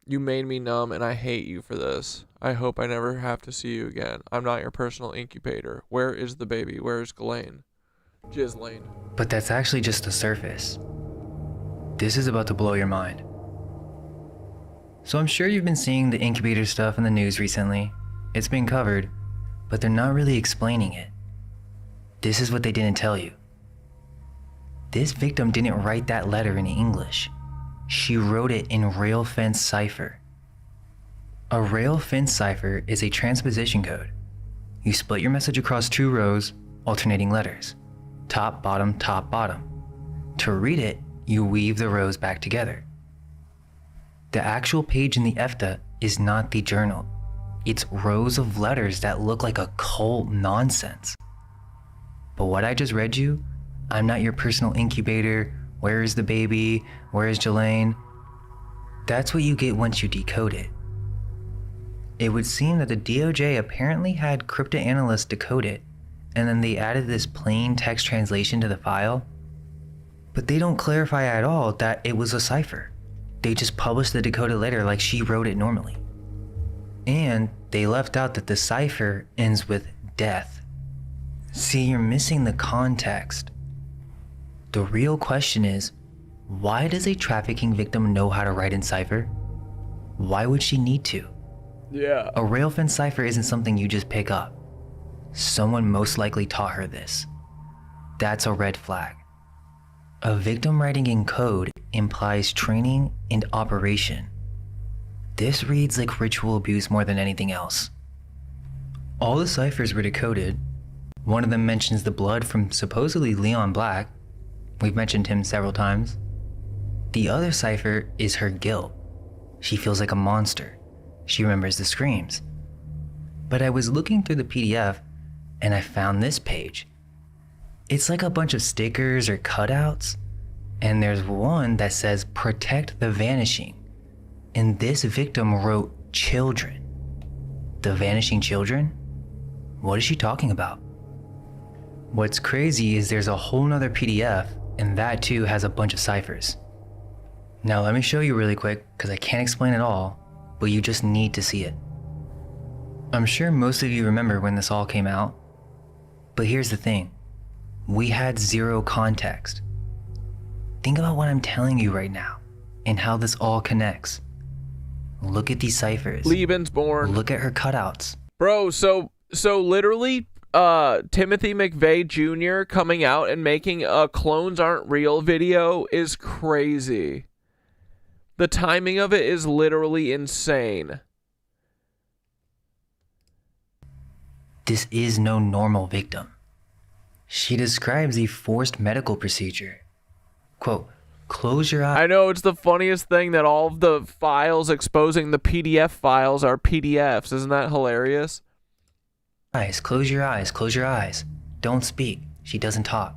You made me numb and I hate you for this. I hope I never have to see you again. I'm not your personal incubator. Where is the baby? Where is Ghislaine? Ghislaine. But that's actually just the surface. This is about to blow your mind. So I'm sure you've been seeing the incubator stuff in the news recently. It's been covered, but they're not really explaining it. This is what they didn't tell you. This victim didn't write that letter in English. She wrote it in rail fence cipher. A rail fence cipher is a transposition code. You split your message across 2 rows, alternating letters. Top, bottom, top, bottom. To read it, you weave the rows back together. The actual page in the EFTA is not the journal. It's rows of letters that look like occult nonsense. But what I just read you, I'm not your personal incubator, where is the baby, where is Jelaine? That's what you get once you decode it. It would seem that the DOJ apparently had cryptanalysts decode it, and then they added this plain text translation to the file. But they don't clarify at all that it was a cipher. They just published the decoded letter like she wrote it normally. And they left out that the cipher ends with death. See, you're missing the context. The real question is, why does a trafficking victim know how to write in cipher? Why would she need to? Yeah. A rail fence cipher isn't something you just pick up. Someone most likely taught her this. That's a red flag. A victim writing in code implies training and operation. This reads like ritual abuse more than anything else. All the ciphers were decoded. One of them mentions the blood from supposedly Leon Black. We've mentioned him several times. The other cipher is her guilt. She feels like a monster. She remembers the screams. But I was looking through the PDF and I found this page. It's like a bunch of stickers or cutouts, and there's one that says protect the vanishing. And this victim wrote children. The vanishing children? What is she talking about? What's crazy is there's a whole nother PDF, and that too has a bunch of ciphers. Now let me show you really quick, because I can't explain it all, but you just need to see it. I'm sure most of you remember when this all came out, but here's the thing. We had zero context. Think about what I'm telling you right now, and how this all connects. Look at these ciphers. Lebensborn. Look at her cutouts. Bro, so literally, Timothy McVeigh Jr. coming out and making a clones aren't real video is crazy. The timing of it is literally insane. This is no normal victim. She describes a forced medical procedure. Quote, close your eyes. I know, it's the funniest thing that all of the files exposing the PDF files are PDFs. Isn't that hilarious? Close your eyes, close your eyes. Don't speak. She doesn't talk.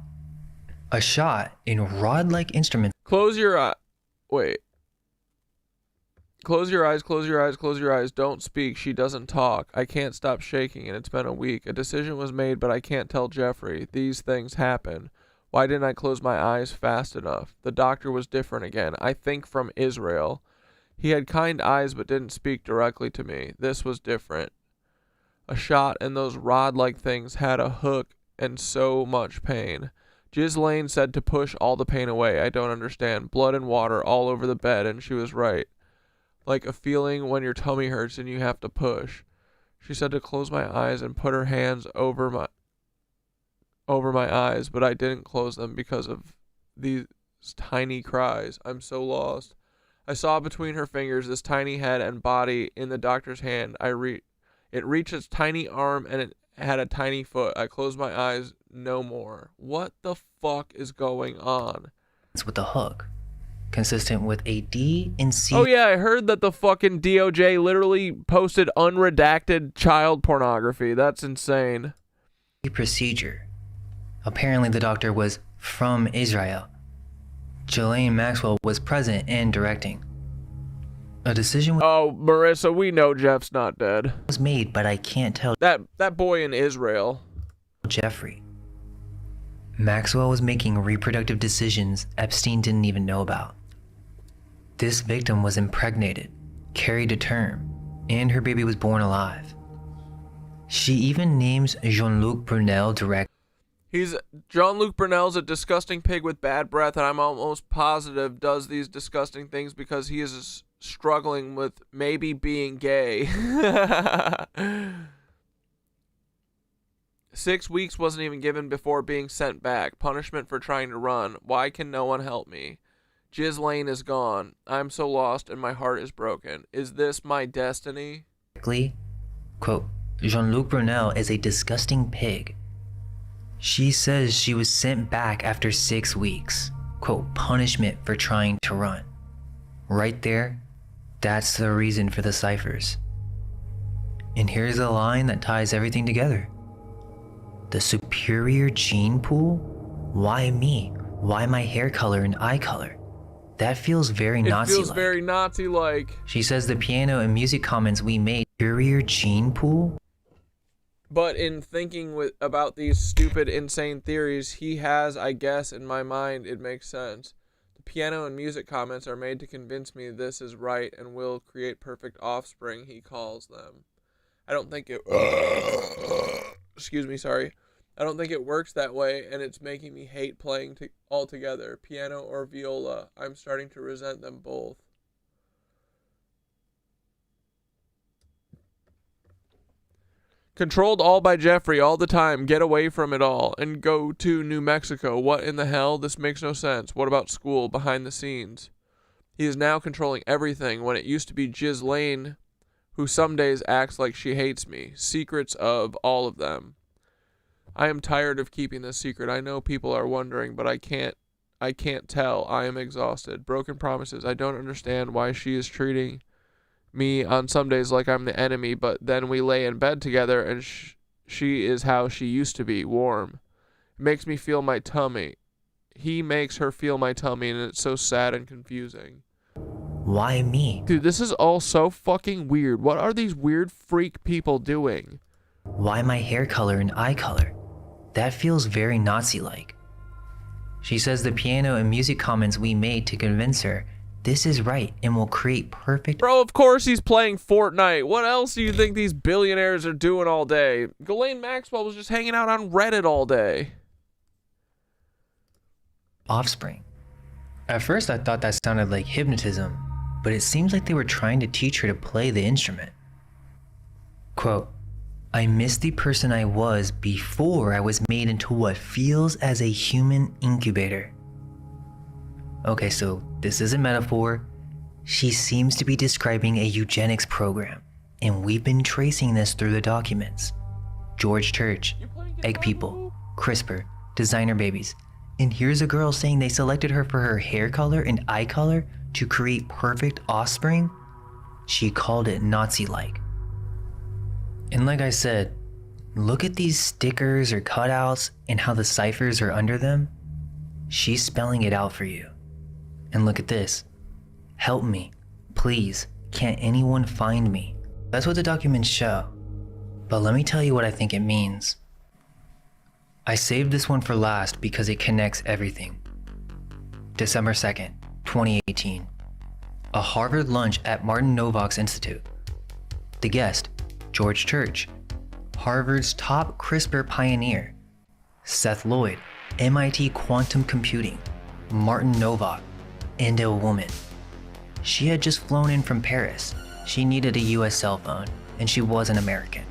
A shot in rod-like instrument. Close your eye. Wait. Close your eyes, close your eyes, close your eyes. Don't speak. She doesn't talk. I can't stop shaking, and it's been a week. A decision was made, but I can't tell Jeffrey. These things happen. Why didn't I close my eyes fast enough? The doctor was different again. I think from Israel. He had kind eyes, but didn't speak directly to me. This was different. A shot and those rod-like things had a hook and so much pain. Ghislaine said to push all the pain away. I don't understand. Blood and water all over the bed, and she was right. Like a feeling when your tummy hurts and you have to push. She said to close my eyes and put her hands over my eyes, but I didn't close them because of these tiny cries. I'm so lost. I saw between her fingers this tiny head and body in the doctor's hand. It reached its tiny arm and it had a tiny foot. I closed my eyes no more. What the fuck is going on? It's with the hook. Consistent with a D and C. Oh yeah, I heard that the fucking DOJ literally posted unredacted child pornography. That's insane. Procedure. Apparently the doctor was from Israel. Ghislaine Maxwell was present and directing. A decision Oh, Marissa, we know Jeff's not dead. Was made, but I can't tell. That boy in Israel. Jeffrey. Maxwell was making reproductive decisions Epstein didn't even know about. This victim was impregnated, carried to term, and her baby was born alive. She even names Jean-Luc Brunel directly. Jean-Luc Brunel's a disgusting pig with bad breath, and I'm almost positive does these disgusting things because he is struggling with maybe being gay. 6 weeks wasn't even given before being sent back. Punishment for trying to run. Why can no one help me? Ghislaine is gone. I'm so lost and my heart is broken. Is this my destiny? Quote, Jean-Luc Brunel is a disgusting pig. She says she was sent back after 6 weeks. Quote, punishment for trying to run. Right there, that's the reason for the ciphers. And here's a line that ties everything together. The superior gene pool? Why me? Why my hair color and eye color? That feels very Nazi-like. It feels very Nazi-like. She says the piano and music comments we made, superior gene pool? But in thinking about these stupid, insane theories, he has, I guess, in my mind, it makes sense. The piano and music comments are made to convince me this is right and will create perfect offspring, he calls them. I don't think it... Excuse me, sorry. I don't think it works that way, and it's making me hate playing altogether. Piano or viola. I'm starting to resent them both. Controlled all by Jeffrey all the time. Get away from it all and go to New Mexico. What in the hell? This makes no sense. What about school? Behind the scenes. He is now controlling everything when it used to be Ghislaine, who some days acts like she hates me. Secrets of all of them. I am tired of keeping this secret. I know people are wondering, but I can't tell. I am exhausted. Broken promises. I don't understand why she is treating me on some days like I'm the enemy, but then we lay in bed together and she is how she used to be, warm. It makes me feel my tummy. He makes her feel my tummy, and it's so sad and confusing. Why me? Dude, this is all so fucking weird. What are these weird freak people doing? Why my hair color and eye color? That feels very Nazi-like. She says the piano and music comments we made to convince her this is right and will create perfect... Bro, of course he's playing Fortnite. What else do you think these billionaires are doing all day? Ghislaine Maxwell was just hanging out on Reddit all day. Offspring. At first I thought that sounded like hypnotism, but it seems like they were trying to teach her to play the instrument. Quote, I miss the person I was before I was made into what feels as a human incubator. Okay, so this is a metaphor. She seems to be describing a eugenics program, and we've been tracing this through the documents. George Church, Egg People, CRISPR, designer babies. And here's a girl saying they selected her for her hair color and eye color to create perfect offspring. She called it Nazi-like. And like I said, look at these stickers or cutouts and how the ciphers are under them. She's spelling it out for you. And look at this. Help me, please. Can't anyone find me? That's what the documents show. But let me tell you what I think it means. I saved this one for last because it connects everything. December 2nd, 2018. A Harvard lunch at Martin Novak's Institute. The guest, George Church, Harvard's top CRISPR pioneer. Seth Lloyd, MIT quantum computing, Martin Novak, and a woman. She had just flown in from Paris. She needed a US cell phone, and she was an American.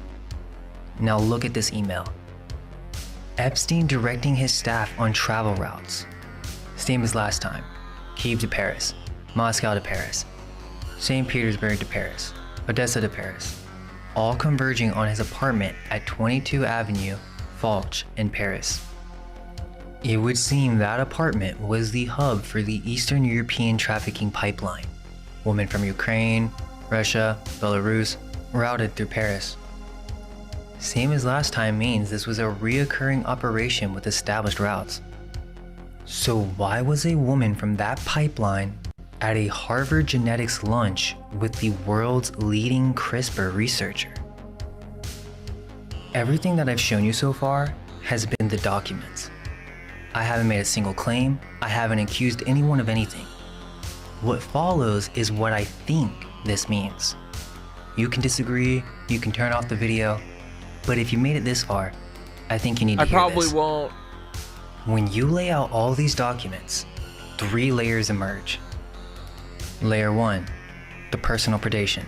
Now look at this email. Epstein directing his staff on travel routes. Same as last time. Kyiv to Paris, Moscow to Paris, St. Petersburg to Paris, Odessa to Paris, all converging on his apartment at 22 Avenue, Foch in Paris. It would seem that apartment was the hub for the Eastern European trafficking pipeline. Women from Ukraine, Russia, Belarus, routed through Paris. Same as last time means this was a reoccurring operation with established routes. So why was a woman from that pipeline at a Harvard genetics lunch with the world's leading CRISPR researcher? Everything that I've shown you so far has been the documents. I haven't made a single claim. I haven't accused anyone of anything. What follows is what I think this means. You can disagree, you can turn off the video, but if you made it this far, I think you need to hear this. I probably won't. When you lay out all these documents, 3 layers emerge. Layer 1, the personal predation.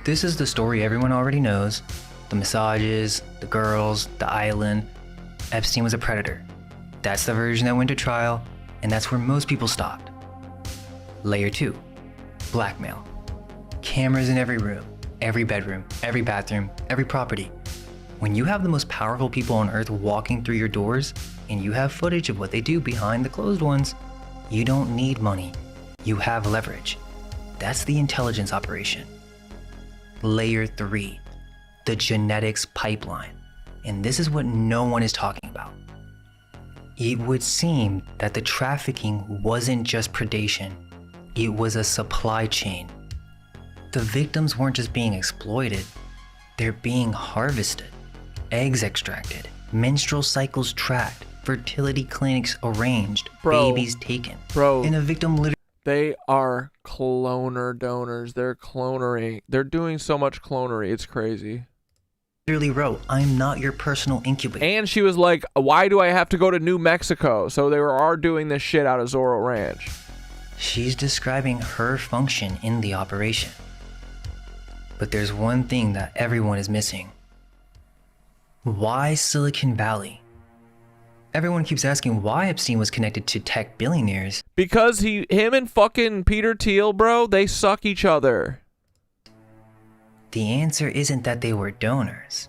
This is the story everyone already knows. The massages, the girls, the island. Epstein was a predator. That's the version that went to trial, and that's where most people stopped. Layer 2, blackmail. Cameras in every room, every bedroom, every bathroom, every property. When you have the most powerful people on earth walking through your doors, and you have footage of what they do behind the closed ones, you don't need money. You have leverage. That's the intelligence operation. Layer 3, the genetics pipeline. And this is what no one is talking about. It would seem that the trafficking wasn't just predation, it was a supply chain. The victims weren't just being exploited, they're being harvested. Eggs extracted, menstrual cycles tracked, fertility clinics arranged, babies taken. And a victim literally... They are cloner donors. They're clonery. They're doing so much clonery. It's crazy. Literally wrote, "I'm not your personal incubator." And she was like, why do I have to go to New Mexico? So they are doing this shit out of Zorro Ranch. She's describing her function in the operation. But there's one thing that everyone is missing. Why Silicon Valley? Everyone keeps asking why Epstein was connected to tech billionaires. Because him and fucking Peter Thiel, bro, they suck each other. The answer isn't that they were donors.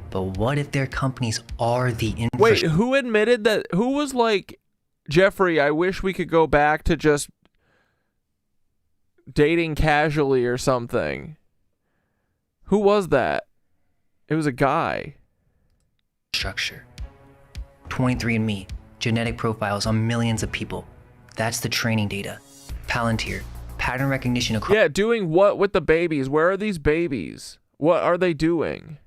But what if their companies are the Wait, who admitted that? Who was like, Jeffrey, I wish we could go back to just dating casually or something. Who was that? It was a guy. Structure. 23andMe, genetic profiles on millions of people. That's the training data. Palantir, pattern recognition across... Yeah, doing what with the babies? Where are these babies? What are they doing?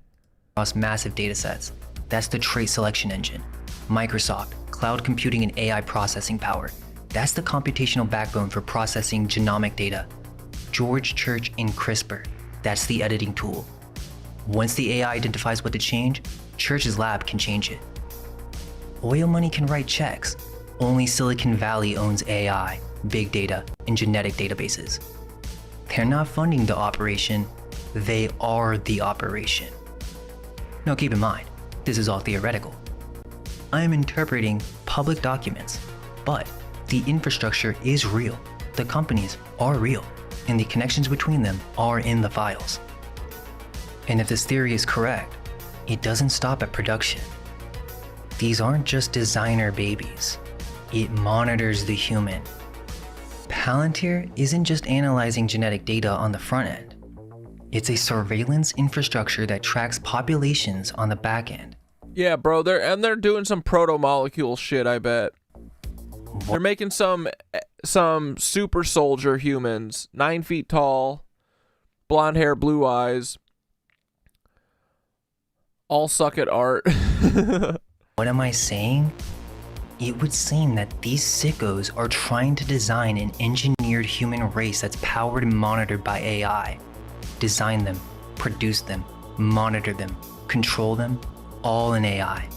Across massive data sets. That's the trait selection engine. Microsoft, cloud computing and AI processing power. That's the computational backbone for processing genomic data. George Church in CRISPR. That's the editing tool. Once the AI identifies what to change, Church's lab can change it. Oil money can write checks. Only Silicon Valley owns AI, big data, and genetic databases. They're not funding the operation, they are the operation. Now keep in mind, this is all theoretical. I am interpreting public documents, but the infrastructure is real, the companies are real, and the connections between them are in the files. And if this theory is correct, it doesn't stop at production. These aren't just designer babies. It monitors the human. Palantir isn't just analyzing genetic data on the front end. It's a surveillance infrastructure that tracks populations on the back end. Yeah, bro, they're doing some proto-molecule shit, I bet. They're making some super soldier humans, 9 feet tall, blonde hair, blue eyes, all suck at art. What am I saying? It would seem that these sickos are trying to design an engineered human race that's powered and monitored by AI. Design them, produce them, monitor them, control them, all in AI.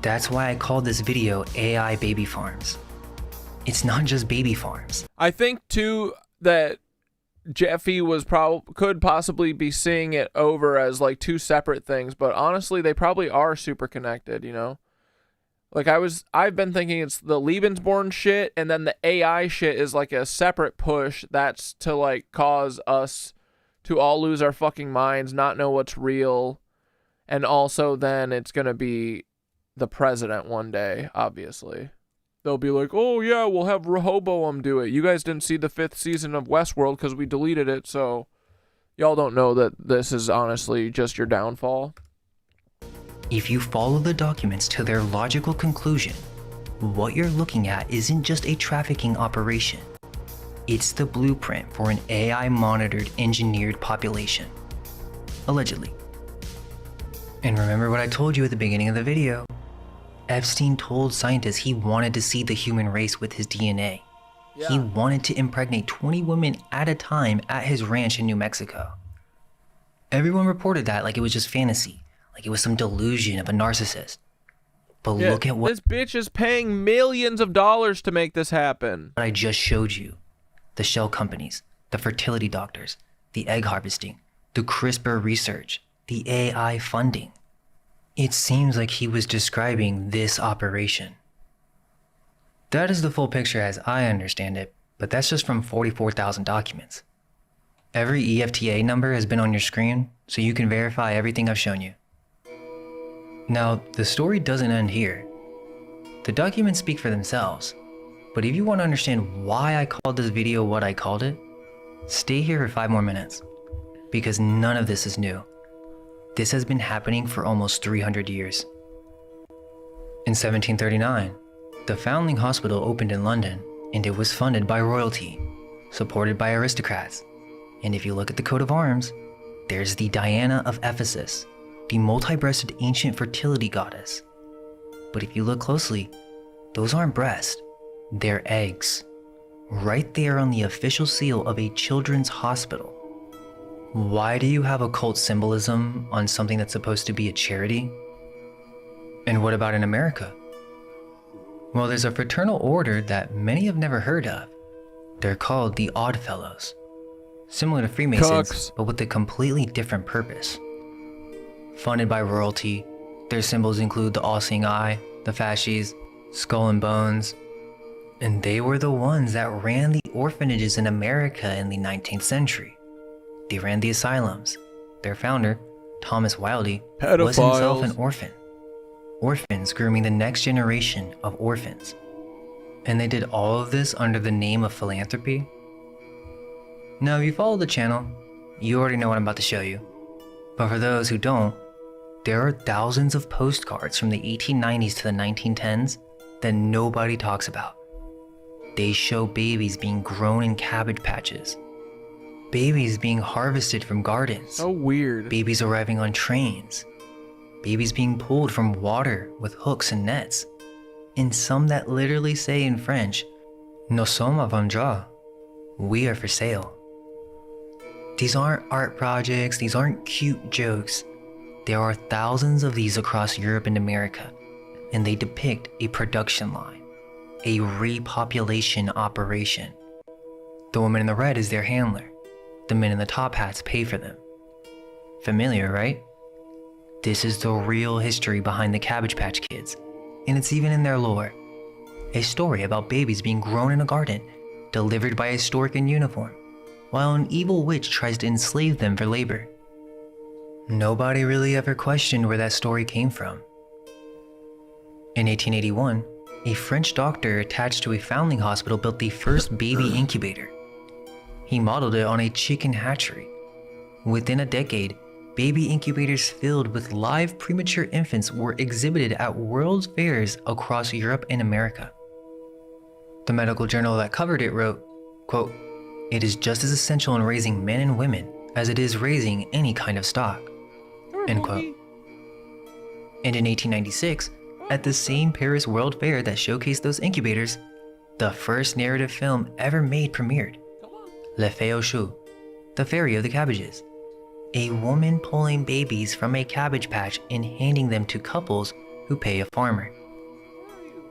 That's why I called this video AI Baby Farms. It's not just baby farms. I think too that Jeffy could possibly be seeing it over as like two separate things, but honestly they probably are super connected, you know? Like I've been thinking it's the Lebensborn shit, and then the AI shit is like a separate push that's to like cause us to all lose our fucking minds, not know what's real, and also then it's gonna be the president one day, obviously. They'll be like, oh yeah, we'll have Rehoboam do it. You guys didn't see the 5th season of Westworld because we deleted it, so y'all don't know that this is honestly just your downfall. If you follow the documents to their logical conclusion, what you're looking at isn't just a trafficking operation. It's the blueprint for an AI-monitored, engineered population. Allegedly. And remember what I told you at the beginning of the video. Epstein told scientists he wanted to see the human race with his DNA. Yeah. He wanted to impregnate 20 women at a time at his ranch in New Mexico. Everyone reported that like it was just fantasy. Like it was some delusion of a narcissist. But yeah, look at what— this bitch is paying millions of dollars to make this happen. What I just showed you. The shell companies, the fertility doctors, the egg harvesting, the CRISPR research, the AI funding. It seems like he was describing this operation. That is the full picture as I understand it, but that's just from 44,000 documents. Every EFTA number has been on your screen, so you can verify everything I've shown you. Now, the story doesn't end here. The documents speak for themselves, but if you want to understand why I called this video what I called it, stay here for 5 more minutes, because none of this is new. This has been happening for almost 300 years. In 1739, the Foundling Hospital opened in London, and it was funded by royalty, supported by aristocrats. And if you look at the coat of arms, there's the Diana of Ephesus, the multi-breasted ancient fertility goddess. But if you look closely, those aren't breasts, they're eggs. Right there on the official seal of a children's hospital. Why do you have occult symbolism on something that's supposed to be a charity? And what about in America? Well, there's a fraternal order that many have never heard of. They're called the Odd Fellows. Similar to Freemasons, but with a completely different purpose. Funded by royalty, their symbols include the all-seeing eye, the fasces, skull and bones, and they were the ones that ran the orphanages in America in the 19th century. They ran the asylums. Their founder, Thomas Wildey, was himself an orphan. Orphans grooming the next generation of orphans. And they did all of this under the name of philanthropy? Now, if you follow the channel, you already know what I'm about to show you. But for those who don't, there are thousands of postcards from the 1890s to the 1910s that nobody talks about. They show babies being grown in cabbage patches. Babies being harvested from gardens. So weird. Babies arriving on trains. Babies being pulled from water with hooks and nets. And some that literally say in French, "Nous sommes à vendre." We are for sale. These aren't art projects, these aren't cute jokes. There are thousands of these across Europe and America, and they depict a production line, a repopulation operation. The woman in the red is their handler. The men in the top hats pay for them. Familiar, right? This is the real history behind the Cabbage Patch Kids, and it's even in their lore. A story about babies being grown in a garden, delivered by a stork in uniform, while an evil witch tries to enslave them for labor. Nobody really ever questioned where that story came from. In 1881, a French doctor attached to a foundling hospital built the first baby incubator. He modeled it on a chicken hatchery. Within a decade, baby incubators filled with live premature infants were exhibited at World's Fairs across Europe and America. The medical journal that covered it wrote, quote, "It is just as essential in raising men and women as it is raising any kind of stock," end quote. And in 1896, at the same Paris World Fair that showcased those incubators, the first narrative film ever made premiered, Le Fée aux Choux, The Fairy of the Cabbages, a woman pulling babies from a cabbage patch and handing them to couples who pay a farmer.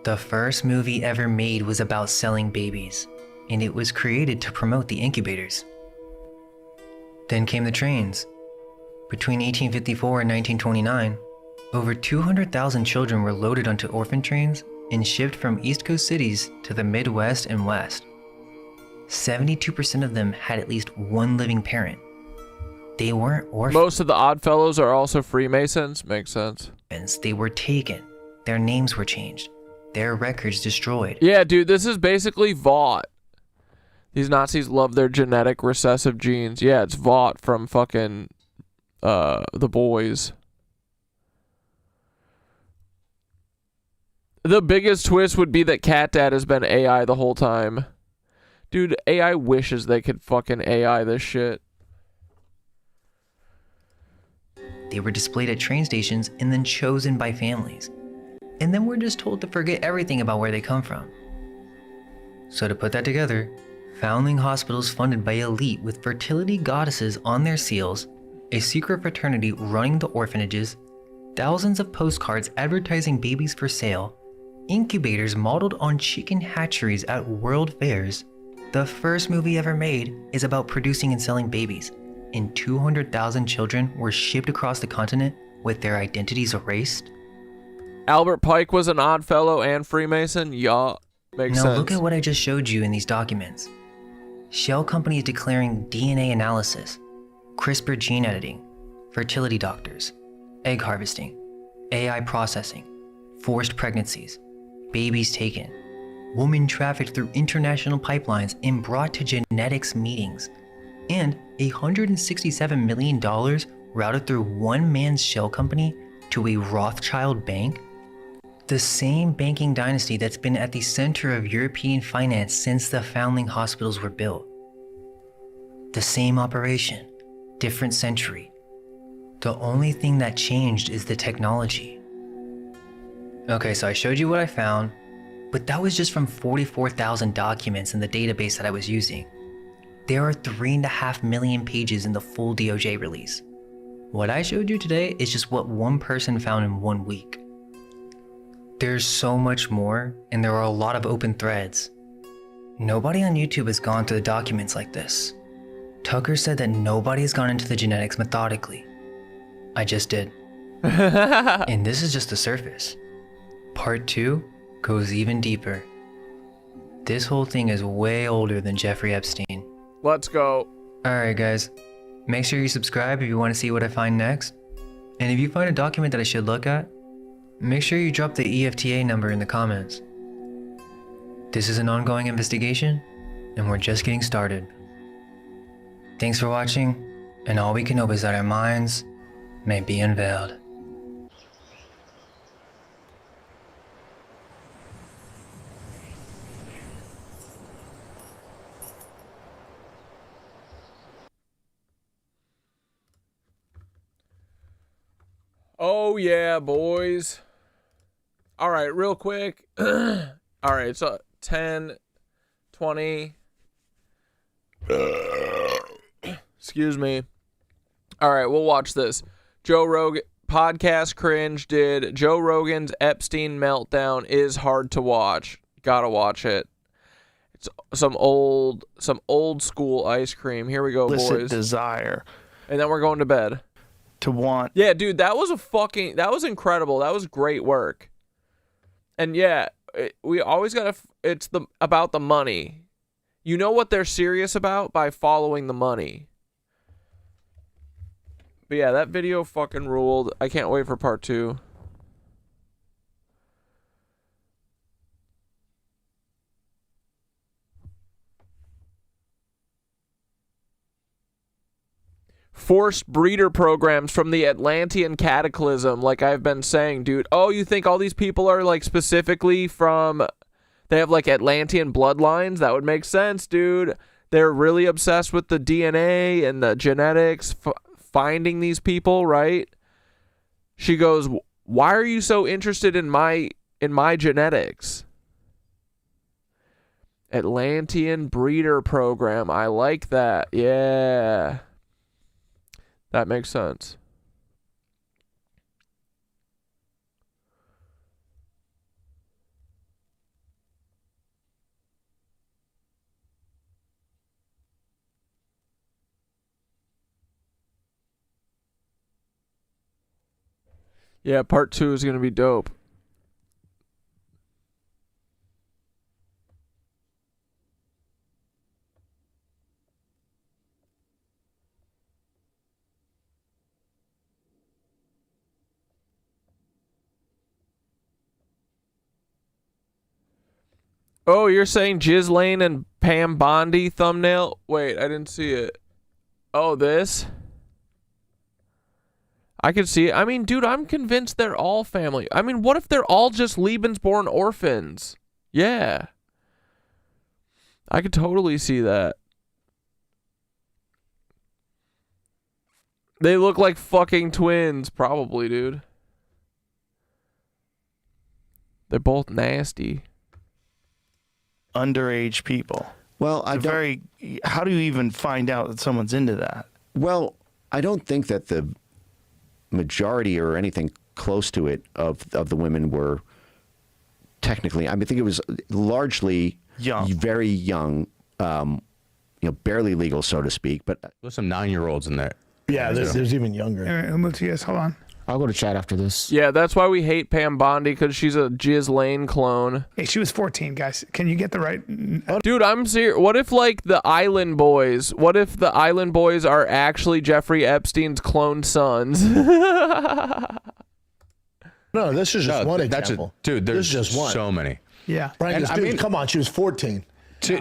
The first movie ever made was about selling babies, and it was created to promote the incubators. Then came the trains. Between 1854 and 1929, over 200,000 children were loaded onto orphan trains and shipped from East Coast cities to the Midwest and West. 72% of them had at least one living parent. They weren't orphans. Most of the Oddfellows are also Freemasons. Makes sense. They were taken. Their names were changed. Their records destroyed. Yeah, dude, this is basically Vought. These Nazis love their genetic recessive genes. Yeah, it's Vought from fucking The Boys. The biggest twist would be that Cat Dad has been AI the whole time. Dude, AI wishes they could fucking AI this shit. They were displayed at train stations and then chosen by families. And then we're just told to forget everything about where they come from. So to put that together, foundling hospitals funded by elite with fertility goddesses on their seals, a secret fraternity running the orphanages, thousands of postcards advertising babies for sale, incubators modeled on chicken hatcheries at world fairs, the first movie ever made is about producing and selling babies, and 200,000 children were shipped across the continent with their identities erased? Albert Pike was an Oddfellow and Freemason? Yeah, makes sense. Now look at what I just showed you in these documents. Shell companies declaring DNA analysis, CRISPR gene editing, fertility doctors, egg harvesting, AI processing, forced pregnancies, babies taken, women trafficked through international pipelines and brought to genetics meetings, and $167 million routed through one man's shell company to a Rothschild bank? The same banking dynasty that's been at the center of European finance since the foundling hospitals were built. The same operation, different century. The only thing that changed is the technology. Okay, so I showed you what I found, but that was just from 44,000 documents in the database that I was using. There are 3.5 million pages in the full DOJ release. What I showed you today is just what one person found in 1 week. There's so much more, and there are a lot of open threads. Nobody on YouTube has gone through the documents like this. Tucker said that nobody has gone into the genetics methodically. I just did. And this is just the surface. Part 2 goes even deeper. This whole thing is way older than Jeffrey Epstein. Let's go. Alright guys, make sure you subscribe if you want to see what I find next. And if you find a document that I should look at, make sure you drop the EFTA number in the comments. This is an ongoing investigation, and we're just getting started. Thanks for watching, and all we can hope is that our minds may be unveiled. Oh yeah, boys. All right, real quick. All right, so 10, 20. Excuse me. All right, we'll watch this. Joe Rogan podcast cringe did. Joe Rogan's Epstein meltdown is hard to watch. Gotta watch it. It's some old school ice cream. Here we go, boys. Desire. And then we're going to bed. To want. Yeah, dude, that was incredible. That was great work. And yeah, we always gotta. It's about the money. You know what they're serious about by following the money. But yeah, that video fucking ruled. I can't wait for part 2. forced breeder programs from the Atlantean cataclysm, like I've been saying, dude. Oh, you think all these people are like specifically from, they have like Atlantean bloodlines? That would make sense, dude. They're really obsessed with the DNA and the genetics, finding these people, right? She goes, why are you so interested in my genetics? Atlantean breeder program. I like that. Yeah. That makes sense. Yeah, part 2 is going to be dope. Oh, you're saying Ghislaine and Pam Bondi thumbnail? Wait, I didn't see it. Oh, this? I could see it. I mean, dude, I'm convinced they're all family. I mean, what if they're all just Lebensborn orphans? Yeah. I could totally see that. They look like fucking twins, probably, dude. They're both nasty. Underage people. Well, how do you even find out that someone's into that? Well, I don't think that the majority or anything close to it of the women were technically, I think it was largely young, very young, barely legal, so to speak. But there's some 9-year-olds in there. Yeah, there's even younger. Yes, hold on. I'll go to chat after this. Yeah, that's why we hate Pam Bondi, because she's a Ghislaine clone. Hey, she was 14, guys. Can you get the right? Dude, I'm serious. What if, like, the Island Boys? What if the Island Boys are actually Jeffrey Epstein's cloned sons? No, this is just one example. Dude, there's just one. So many. Yeah. Frank, dude, come on, she was 14.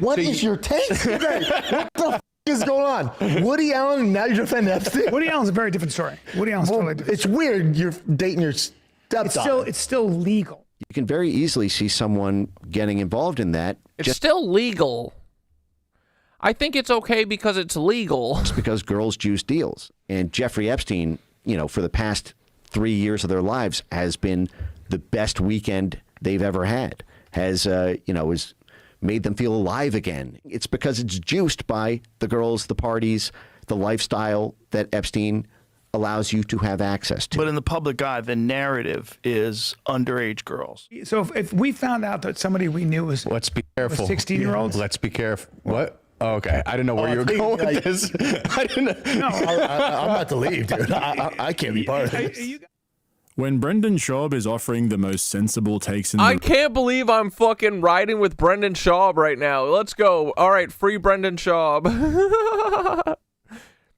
What is your take today? What the f is going on? Woody Allen, now you're defending Epstein? Woody Allen's a very different story. Woody Allen's totally different. It's weird you're dating your stepdaughter. It's still legal. You can very easily see someone getting involved in that. It's still legal. I think it's okay because it's legal. It's because girls juice deals. And Jeffrey Epstein, for the past 3 years of their lives has been the best weekend they've ever had. Has made them feel alive again. It's because it's juiced by the girls, the parties, the lifestyle that Epstein allows you to have access to. But in the public eye, the narrative is underage girls. So if we found out that somebody we knew was, let's be careful, 16-year-olds. Let's be careful. What? Oh, okay, I didn't know where you were going with this. I didn't. No, I'm about to leave, dude. I can't be part of this. When Brendan Schaub is offering the most sensible takes in I can't believe I'm fucking riding with Brendan Schaub right now. Let's go. All right, free Brendan Schaub.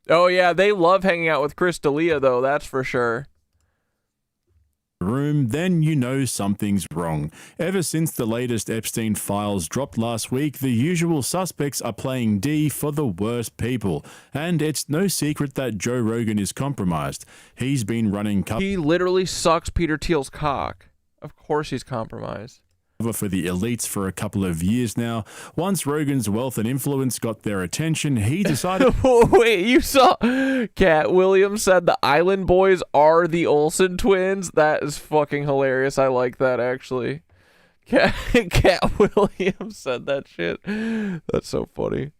Oh, yeah, they love hanging out with Chris D'Elia, though, that's for sure. Room, then you know something's wrong. Ever since the latest Epstein files dropped last week, the usual suspects are playing D for the worst people. And it's no secret that Joe Rogan is compromised. He's been running... He literally sucks Peter Thiel's cock. Of course he's compromised. For the elites for a couple of years now. Once Rogan's wealth and influence got their attention, he decided... Wait, you saw... Cat Williams said the Island Boys are the Olsen twins? That is fucking hilarious. I like that, actually. Cat Williams said that shit. That's so funny.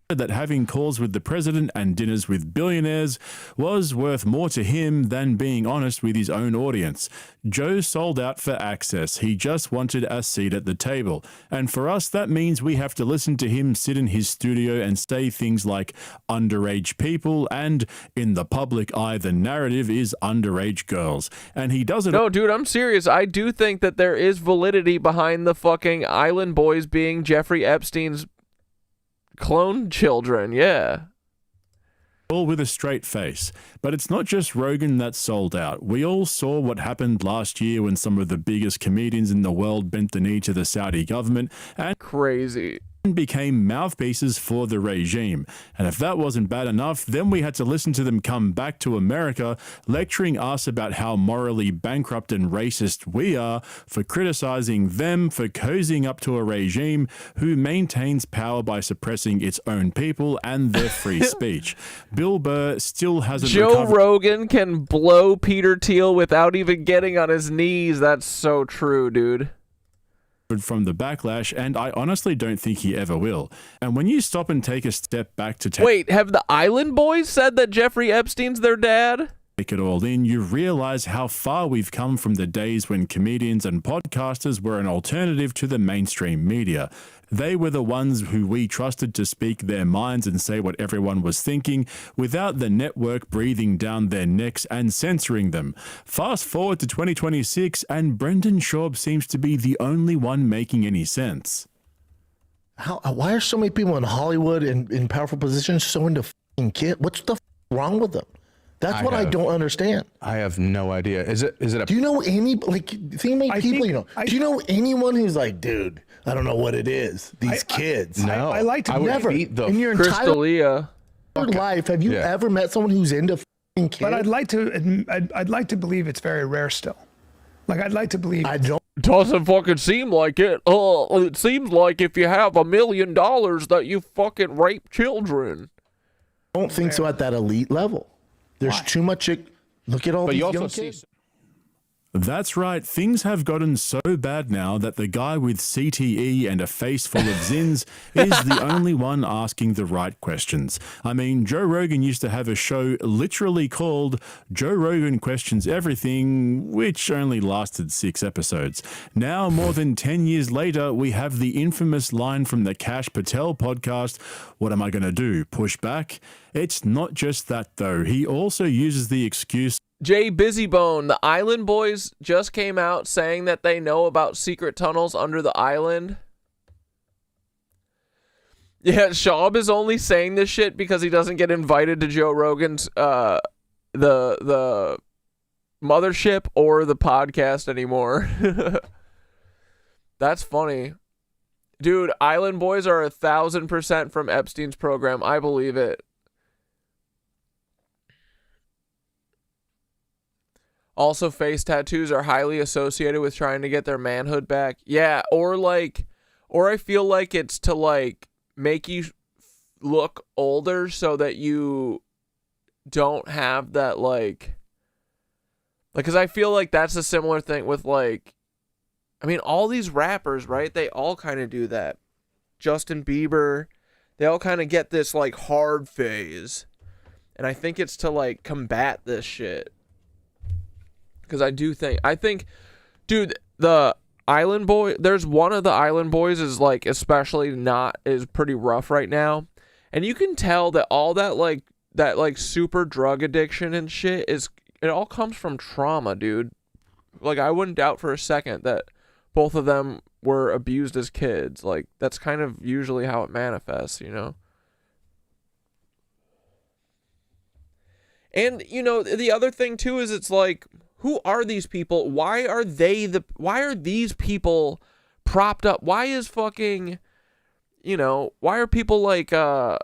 That having calls with the president and dinners with billionaires was worth more to him than being honest with his own audience. Joe sold out for access. He just wanted a seat at the table. And for us, that means we have to listen to him sit in his studio and say things like underage people and in the public eye, the narrative is underage girls. And he doesn't... No, dude, I'm serious. I do think that there is validity behind the fucking Island Boys being Jeffrey Epstein's clone children, yeah. All with a straight face. But it's not just Rogan that's sold out. We all saw what happened last year when some of the biggest comedians in the world bent the knee to the Saudi government and... Crazy. became mouthpieces for the regime. And if that wasn't bad enough, then we had to listen to them come back to America, lecturing us about how morally bankrupt and racist we are for criticizing them for cozying up to a regime who maintains power by suppressing its own people and their free speech. Bill Burr still hasn't Joe Rogan can blow Peter Thiel without even getting on his knees. That's so true, dude. From the backlash, and I honestly don't think he ever will. And when you stop and take a step back to Wait, have the Island Boys said that Jeffrey Epstein's their dad? Take it all in, you realize how far we've come from the days when comedians and podcasters were an alternative to the mainstream media. They were the ones who we trusted to speak their minds and say what everyone was thinking without the network breathing down their necks and censoring them. Fast forward to 2026 and Brendan Schaub seems to be the only one making any sense. Why are so many people in Hollywood and in powerful positions so into f***ing kids? What's the f*** wrong with them? That's what I don't understand. I have no idea. Is it do you know any, like, think about people, you know, do you know anyone who's like, dude, I don't know what it is. These kids. No. I like to I would never beat the in your Crystalia. entire life have you ever met someone who's into f***ing kids? But I'd like to believe it's very rare still. Like, I'd like to believe. I don't. Doesn't fucking seem like it. It seems like if you have $1 million that you fucking rape children. I don't think so at that elite level. There's too much. Look at all these young kids. That's right, things have gotten so bad now that the guy with CTE and a face full of zins is the only one asking the right questions. I mean, Joe Rogan used to have a show literally called Joe Rogan Questions Everything, which only lasted 6 episodes. Now, more than 10 years later, we have the infamous line from the Kash Patel podcast, "What am I going to do, push back?" It's not just that, though. He also uses the excuse, Jay Busybone, the Island Boys just came out saying that they know about secret tunnels under the island. Yeah, Schaub is only saying this shit because he doesn't get invited to Joe Rogan's the mothership or the podcast anymore. That's funny. Dude, Island Boys are 1,000% from Epstein's program. I believe it. Also, face tattoos are highly associated with trying to get their manhood back. Yeah, or I feel like it's to, like, make you look older so that you don't have that, like, because I feel like that's a similar thing with, like, I mean, all these rappers, right? They all kind of do that. Justin Bieber, they all kind of get this, like, hard phase. And I think it's to, like, combat this shit. Because I think, dude, the Island Boy, there's one of the Island Boys is, like, especially is pretty rough right now. And you can tell that all that super drug addiction and shit it all comes from trauma, dude. Like, I wouldn't doubt for a second that both of them were abused as kids. Like, that's kind of usually how it manifests, you know? And, you know, the other thing, too, is it's like, who are these people? Why are these people propped up? Why is fucking, you know, why are people like, the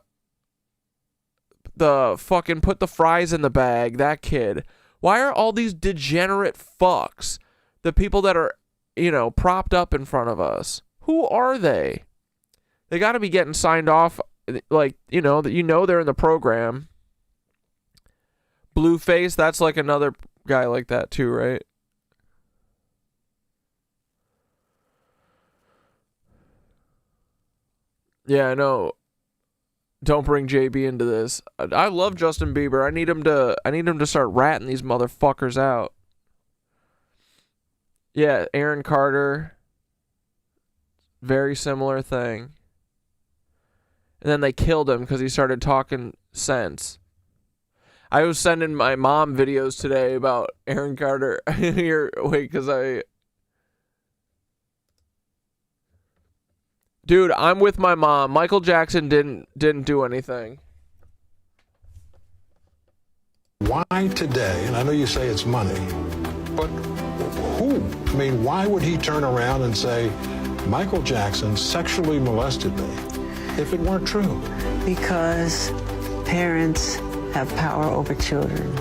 fucking put the fries in the bag, that kid? Why are all these degenerate fucks the people that are, you know, propped up in front of us? Who are they? They got to be getting signed off, like, you know, that, you know, they're in the program. Blueface, that's like another guy like that too, right? Yeah, I know. Don't bring JB into this. I love Justin Bieber. I need him to start ratting these motherfuckers out. Yeah, Aaron Carter. Very similar thing. And then they killed him because he started talking sense. I was sending my mom videos today about Aaron Carter. Dude, I'm with my mom. Michael Jackson didn't do anything. Why today? And I know you say it's money, but who? I mean, why would he turn around and say, Michael Jackson sexually molested me? if it weren't true? Because parents have power over children.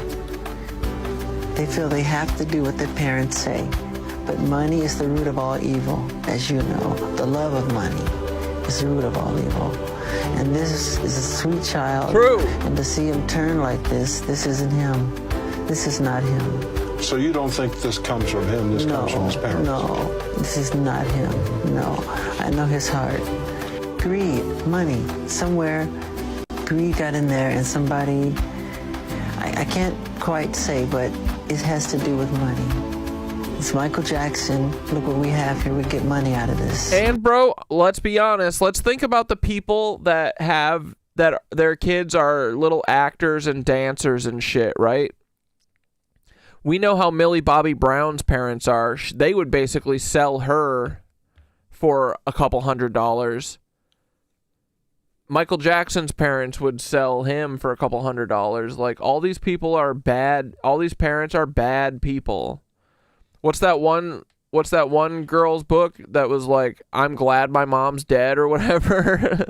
They feel they have to do what their parents say. But money is the root of all evil, as you know. The love of money is the root of all evil. And this is a sweet child. True. And to see him turn like this isn't him. This is not him. So you don't think this comes from him, this comes from his parents? No, this is not him. No, I know his heart. Greed, money, somewhere greed got in there and somebody, I can't quite say, but it has to do with money. It's Michael Jackson. Look what we have here. We get money out of this. And bro, let's be honest. Let's think about the people that have, that their kids are little actors and dancers and shit, right? We know how Millie Bobby Brown's parents are. They would basically sell her for a couple $100s. Michael Jackson's parents would sell him for a couple $100s. Like, all these people are bad. All these parents are bad people. What's that one girl's book that was like, I'm glad my mom's dead or whatever?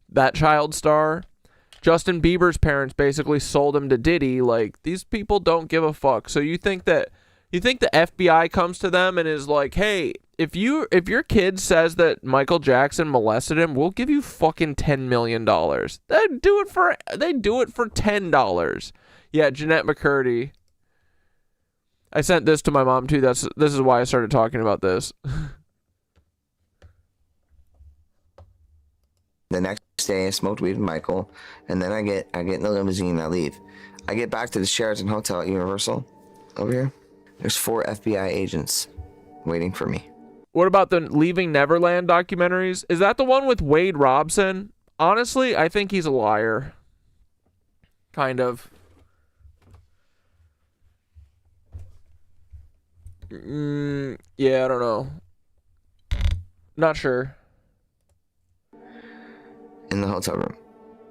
That child star. Justin Bieber's parents basically sold him to Diddy. Like, these people don't give a fuck. So you think the FBI comes to them and is like, hey, if your kid says that Michael Jackson molested him, we'll give you fucking $10 million. They do it for $10. Yeah, Jeanette McCurdy. I sent this to my mom too. This is why I started talking about this. The next day I smoked weed with Michael, and then I get in the limousine and I leave. I get back to the Sheraton Hotel at Universal over here. There's 4 FBI agents waiting for me. What about the Leaving Neverland documentaries? Is that the one with Wade Robson? Honestly, I think he's a liar. Kind of. Yeah, I don't know. Not sure. In the hotel room.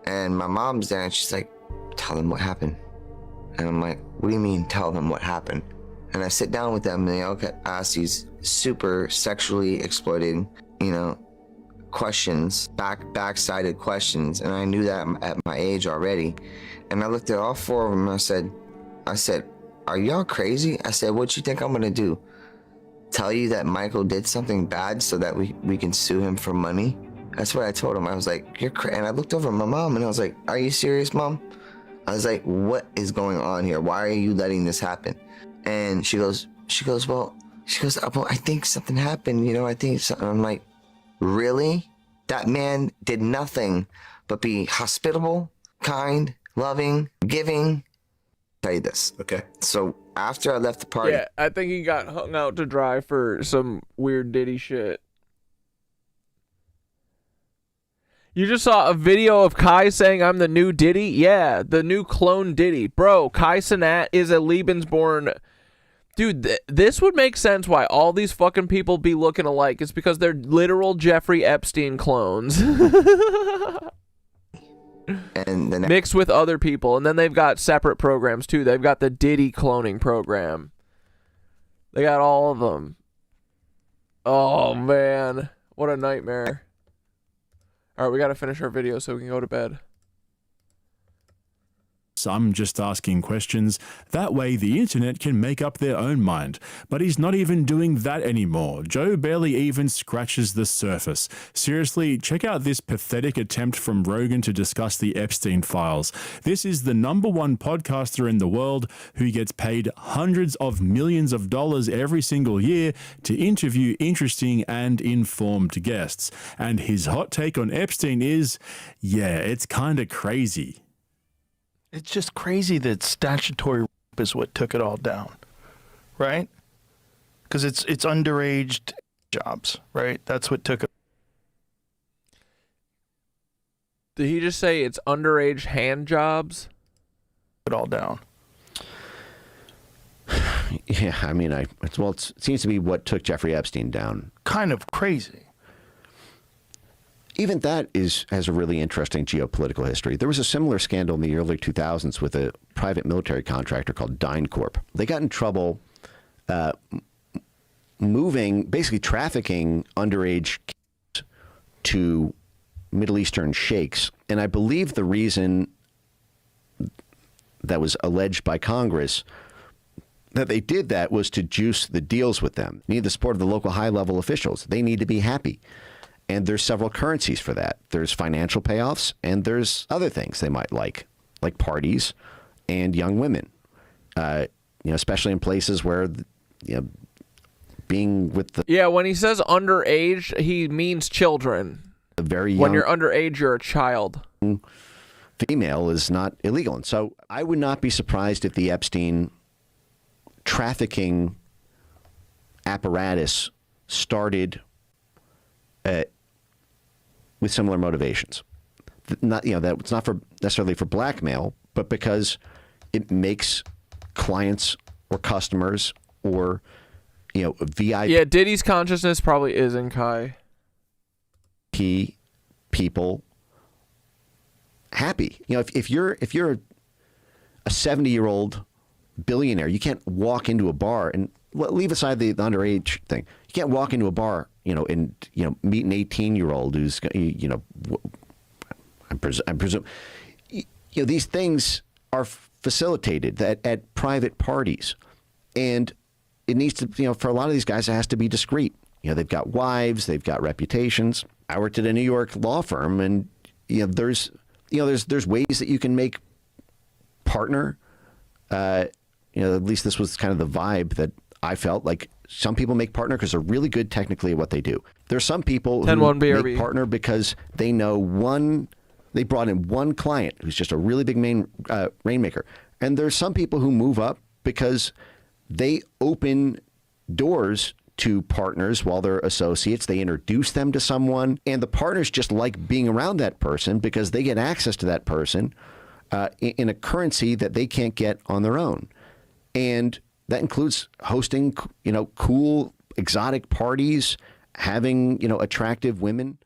And my mom's there and she's like, tell them what happened. And I'm like, what do you mean tell them what happened? And I sit down with them and they all ask these super sexually exploiting, questions, backsided questions. And I knew that at my age already. And I looked at all 4 of them and I said, are y'all crazy? I said, what you think I'm gonna do? Tell you that Michael did something bad so that we can sue him for money? That's what I told him. I was like, you're crazy. And I looked over at my mom and I was like, are you serious, Mom? I was like, what is going on here? Why are you letting this happen? And she goes, well, I think something happened, I think something. I'm like, really? That man did nothing but be hospitable, kind, loving, giving. I'll tell you this, okay? So after I left the party. Yeah, I think he got hung out to dry for some weird Diddy shit. You just saw a video of Kai saying I'm the new Diddy? Yeah, the new clone Diddy. Bro, Kai Cenat is a Lebensborn. Dude, this would make sense why all these fucking people be looking alike. It's because they're literal Jeffrey Epstein clones. And mixed with other people. And then they've got separate programs too. They've got the Diddy cloning program. They got all of them. Oh, man. What a nightmare. All right, we got to finish our video so we can go to bed. I'm just asking questions. That way the internet can make up their own mind. But he's not even doing that anymore. Joe barely even scratches the surface. Seriously, check out this pathetic attempt from Rogan to discuss the Epstein files. This is the #1 podcaster in the world who gets paid hundreds of millions of dollars every single year to interview interesting and informed guests. And his hot take on Epstein is, yeah, it's kind of crazy. It's just crazy that statutory rape is what took it all down, right? Because it's underage jobs, right? That's what took it. Did he just say it's underage hand jobs? It all down. Yeah, I mean, it seems to be what took Jeffrey Epstein down. Kind of crazy. Even that has a really interesting geopolitical history. There was a similar scandal in the early 2000s with a private military contractor called DynCorp. They got in trouble basically trafficking underage kids to Middle Eastern sheikhs. And I believe the reason that was alleged by Congress that they did that was to juice the deals with them. They need the support of the local high-level officials. They need to be happy. And there's several currencies for that. There's financial payoffs, and there's other things they might like parties and young women, especially in places where, being with the... Yeah, when he says underage, he means children. The very young... When you're underage, you're a child. Female is not illegal. And so I would not be surprised if the Epstein trafficking apparatus started with similar motivations. Not, that it's not necessarily for blackmail, but because it makes clients or customers or VIP. Yeah, Diddy's consciousness probably is in Kai. People happy. If you're a 70-year-old billionaire, you can't walk into a bar and leave aside the underage thing. You can't walk into a bar, and meet an 18-year-old who's, I presume, these things are facilitated at private parties, and it needs to, for a lot of these guys, it has to be discreet. They've got wives, they've got reputations. I worked at a New York law firm, and there's ways that you can make partner. At least this was kind of the vibe that I felt like. Some people make partner because they're really good technically at what they do. There's some people who make partner because they know they brought in one client who's just a really big rainmaker. And there's some people who move up because they open doors to partners while they're associates. They introduce them to someone, and the partners just like being around that person because they get access to that person in a currency that they can't get on their own. And that includes hosting, cool, exotic parties, having, attractive women.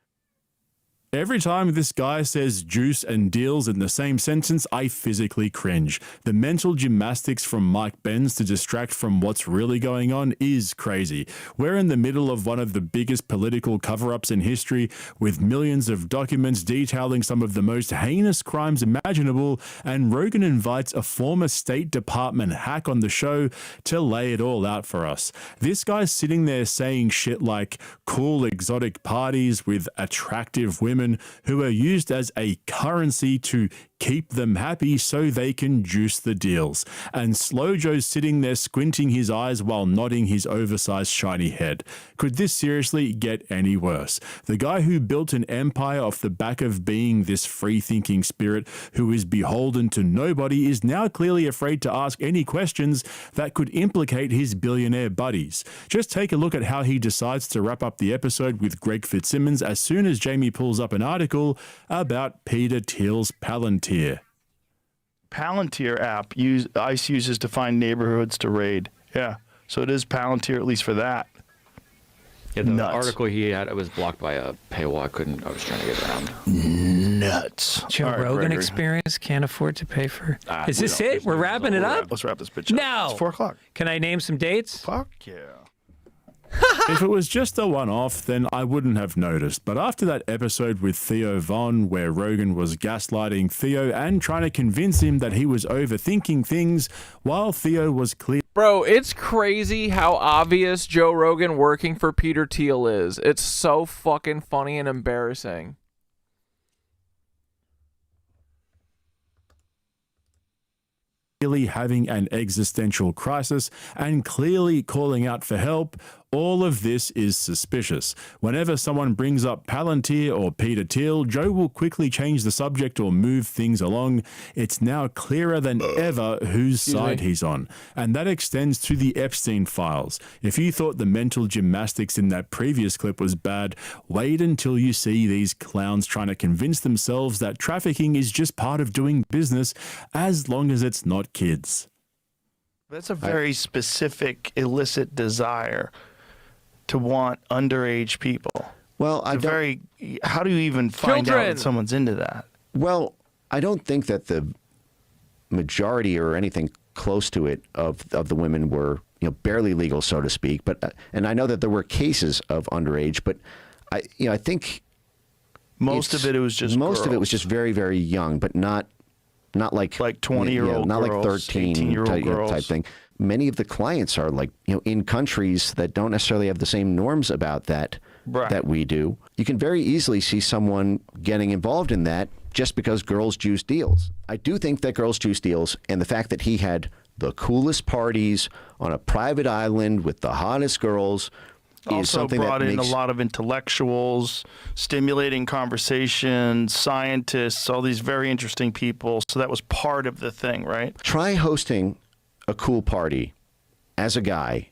Every time this guy says juice and deals in the same sentence, I physically cringe. The mental gymnastics from Mike Benz to distract from what's really going on is crazy. We're in the middle of one of the biggest political cover-ups in history, with millions of documents detailing some of the most heinous crimes imaginable, and Rogan invites a former State Department hack on the show to lay it all out for us. This guy's sitting there saying shit like cool exotic parties with attractive women who are used as a currency to keep them happy so they can juice the deals. And Slow Joe's sitting there squinting his eyes while nodding his oversized shiny head. Could this seriously get any worse? The guy who built an empire off the back of being this free-thinking spirit who is beholden to nobody is now clearly afraid to ask any questions that could implicate his billionaire buddies. Just take a look at how he decides to wrap up the episode with Greg Fitzsimmons as soon as Jamie pulls up an article about Peter Thiel's Palantir. Palantir app ICE uses to find neighborhoods to raid. Yeah, so it is Palantir at least for that. Yeah, the article he had, it was blocked by a paywall. I was trying to get around. Nuts. Joe Rogan experience can't afford to pay for. Is this it? We're wrapping it up? Let's wrap this bitch up. No. It's 4 o'clock. Can I name some dates? Fuck yeah. If it was just a one-off, then I wouldn't have noticed. But after that episode with Theo Von, where Rogan was gaslighting Theo and trying to convince him that he was overthinking things, while Theo was clear. Bro, it's crazy how obvious Joe Rogan working for Peter Thiel is. It's so fucking funny and embarrassing. Clearly having an existential crisis and clearly calling out for help. All of this is suspicious. Whenever someone brings up Palantir or Peter Thiel, Joe will quickly change the subject or move things along. It's now clearer than ever whose side he's on. And that extends to the Epstein files. If you thought the mental gymnastics in that previous clip was bad, wait until you see these clowns trying to convince themselves that trafficking is just part of doing business as long as it's not kids. That's a very specific illicit desire to want underage people. Well, how do you even find out that someone's into that? Well, I don't think that the majority or anything close to it of the women were, barely legal, so to speak. But and I know that there were cases of underage, but I think Most of it was just very, very young, but not like 20-year-old not girls, like 13 18-year-old girls. type thing. Many of the clients are like, in countries that don't necessarily have the same norms about that that we do. You can very easily see someone getting involved in that just because girls juice deals. I do think that girls juice deals, and the fact that he had the coolest parties on a private island with the hottest girls is Also something brought that in makes a lot of intellectuals, stimulating conversation, scientists, all these very interesting people. So that was part of the thing, right? Try hosting a cool party as a guy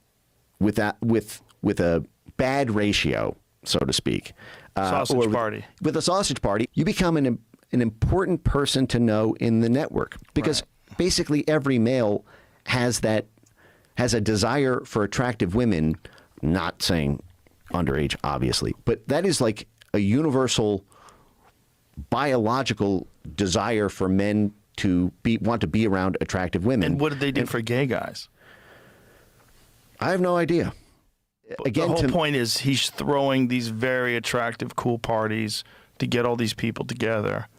with a bad ratio, so to speak. Sausage party. With a sausage party, you become an important person to know in the network, because basically every male has a desire for attractive women. Not saying underage, obviously, but that is like a universal biological desire for men to want to be around attractive women. And what did they do for gay guys? I have no idea. Again, the whole point is he's throwing these very attractive, cool parties to get all these people together.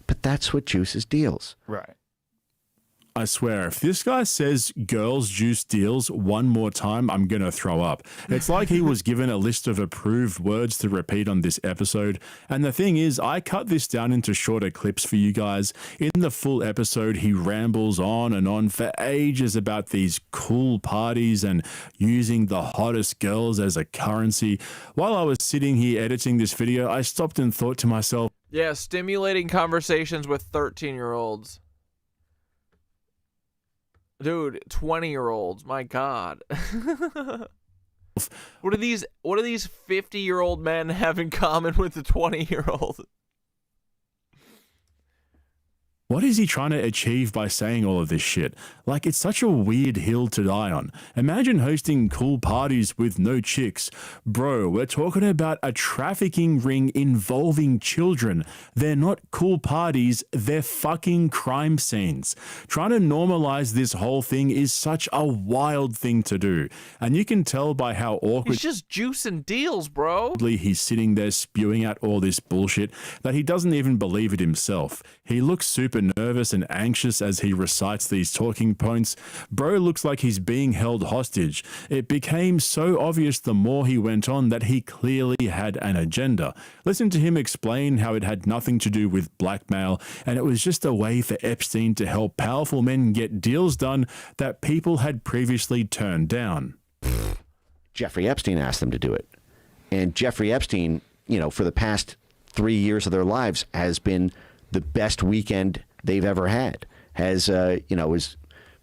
But that's what juices deals. Right. I swear, if this guy says girls juice deals one more time, I'm going to throw up. It's like he was given a list of approved words to repeat on this episode. And the thing is, I cut this down into shorter clips for you guys. In the full episode, he rambles on and on for ages about these cool parties and using the hottest girls as a currency. While I was sitting here editing this video, I stopped and thought to myself, yeah, stimulating conversations with 13-year-olds. Dude, 20-year-olds, my God. What do these 50-year-old men have in common with the 20-year-old? what is he trying to achieve by saying all of this shit? Like, it's such a weird hill to die on. Imagine hosting cool parties with no chicks. Bro, we're talking about a trafficking ring involving children. They're not cool parties, they're fucking crime scenes. Trying to normalize this whole thing is such a wild thing to do. And you can tell by how awkward... He's just juicing deals, bro. He's sitting there spewing out all this bullshit that he doesn't even believe it himself. He looks super nervous and anxious as he recites these talking points. Bro looks like he's being held hostage. It became so obvious the more he went on that he clearly had an agenda. Listen to him explain how it had nothing to do with blackmail, and it was just a way for Epstein to help powerful men get deals done that people had previously turned down. Jeffrey Epstein asked them to do it. And Jeffrey Epstein, for the past 3 years of their lives has been the best weekend they've ever had, has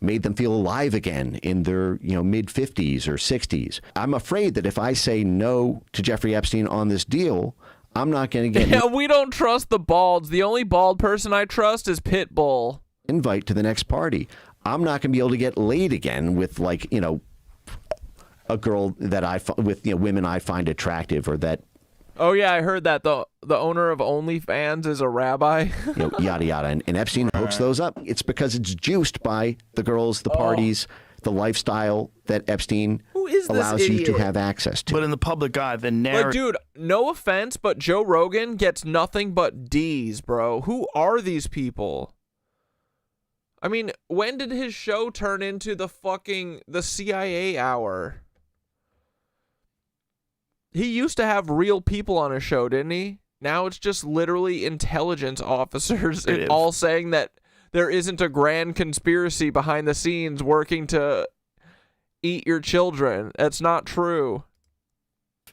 made them feel alive again in their mid 50s or 60s. I'm afraid that if I say no to Jeffrey Epstein on this deal, I'm not going to get yeah, we don't trust the balds. The only bald person I trust is Pitbull. Invite to the next party. I'm not going to be able to get laid again with a girl that women I find attractive, or that. Oh yeah, I heard that the owner of OnlyFans is a rabbi. Yada yada, and Epstein hooks those up. It's because it's juiced by the girls, the parties, the lifestyle that Epstein allows you to have access to. But in the public eye, the narrative. But dude, no offense, but Joe Rogan gets nothing but D's, bro. Who are these people? I mean, when did his show turn into the CIA hour? He used to have real people on his show, didn't he? Now it's just literally intelligence officers all saying that there isn't a grand conspiracy behind the scenes working to eat your children. That's not true.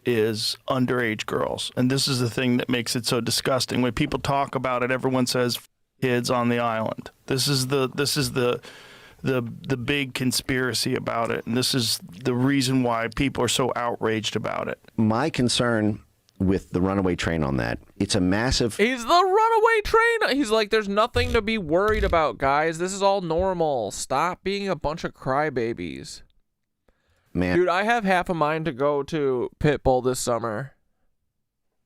Is underage girls. And this is the thing that makes it so disgusting. When people talk about it, everyone says kids on the island. This is the big conspiracy about it, and this is the reason why people are so outraged about it. My concern with the runaway train on that, it's a massive... He's the runaway train! He's like, there's nothing to be worried about, guys. This is all normal. Stop being a bunch of crybabies. Man. Dude, I have half a mind to go to Pitbull this summer.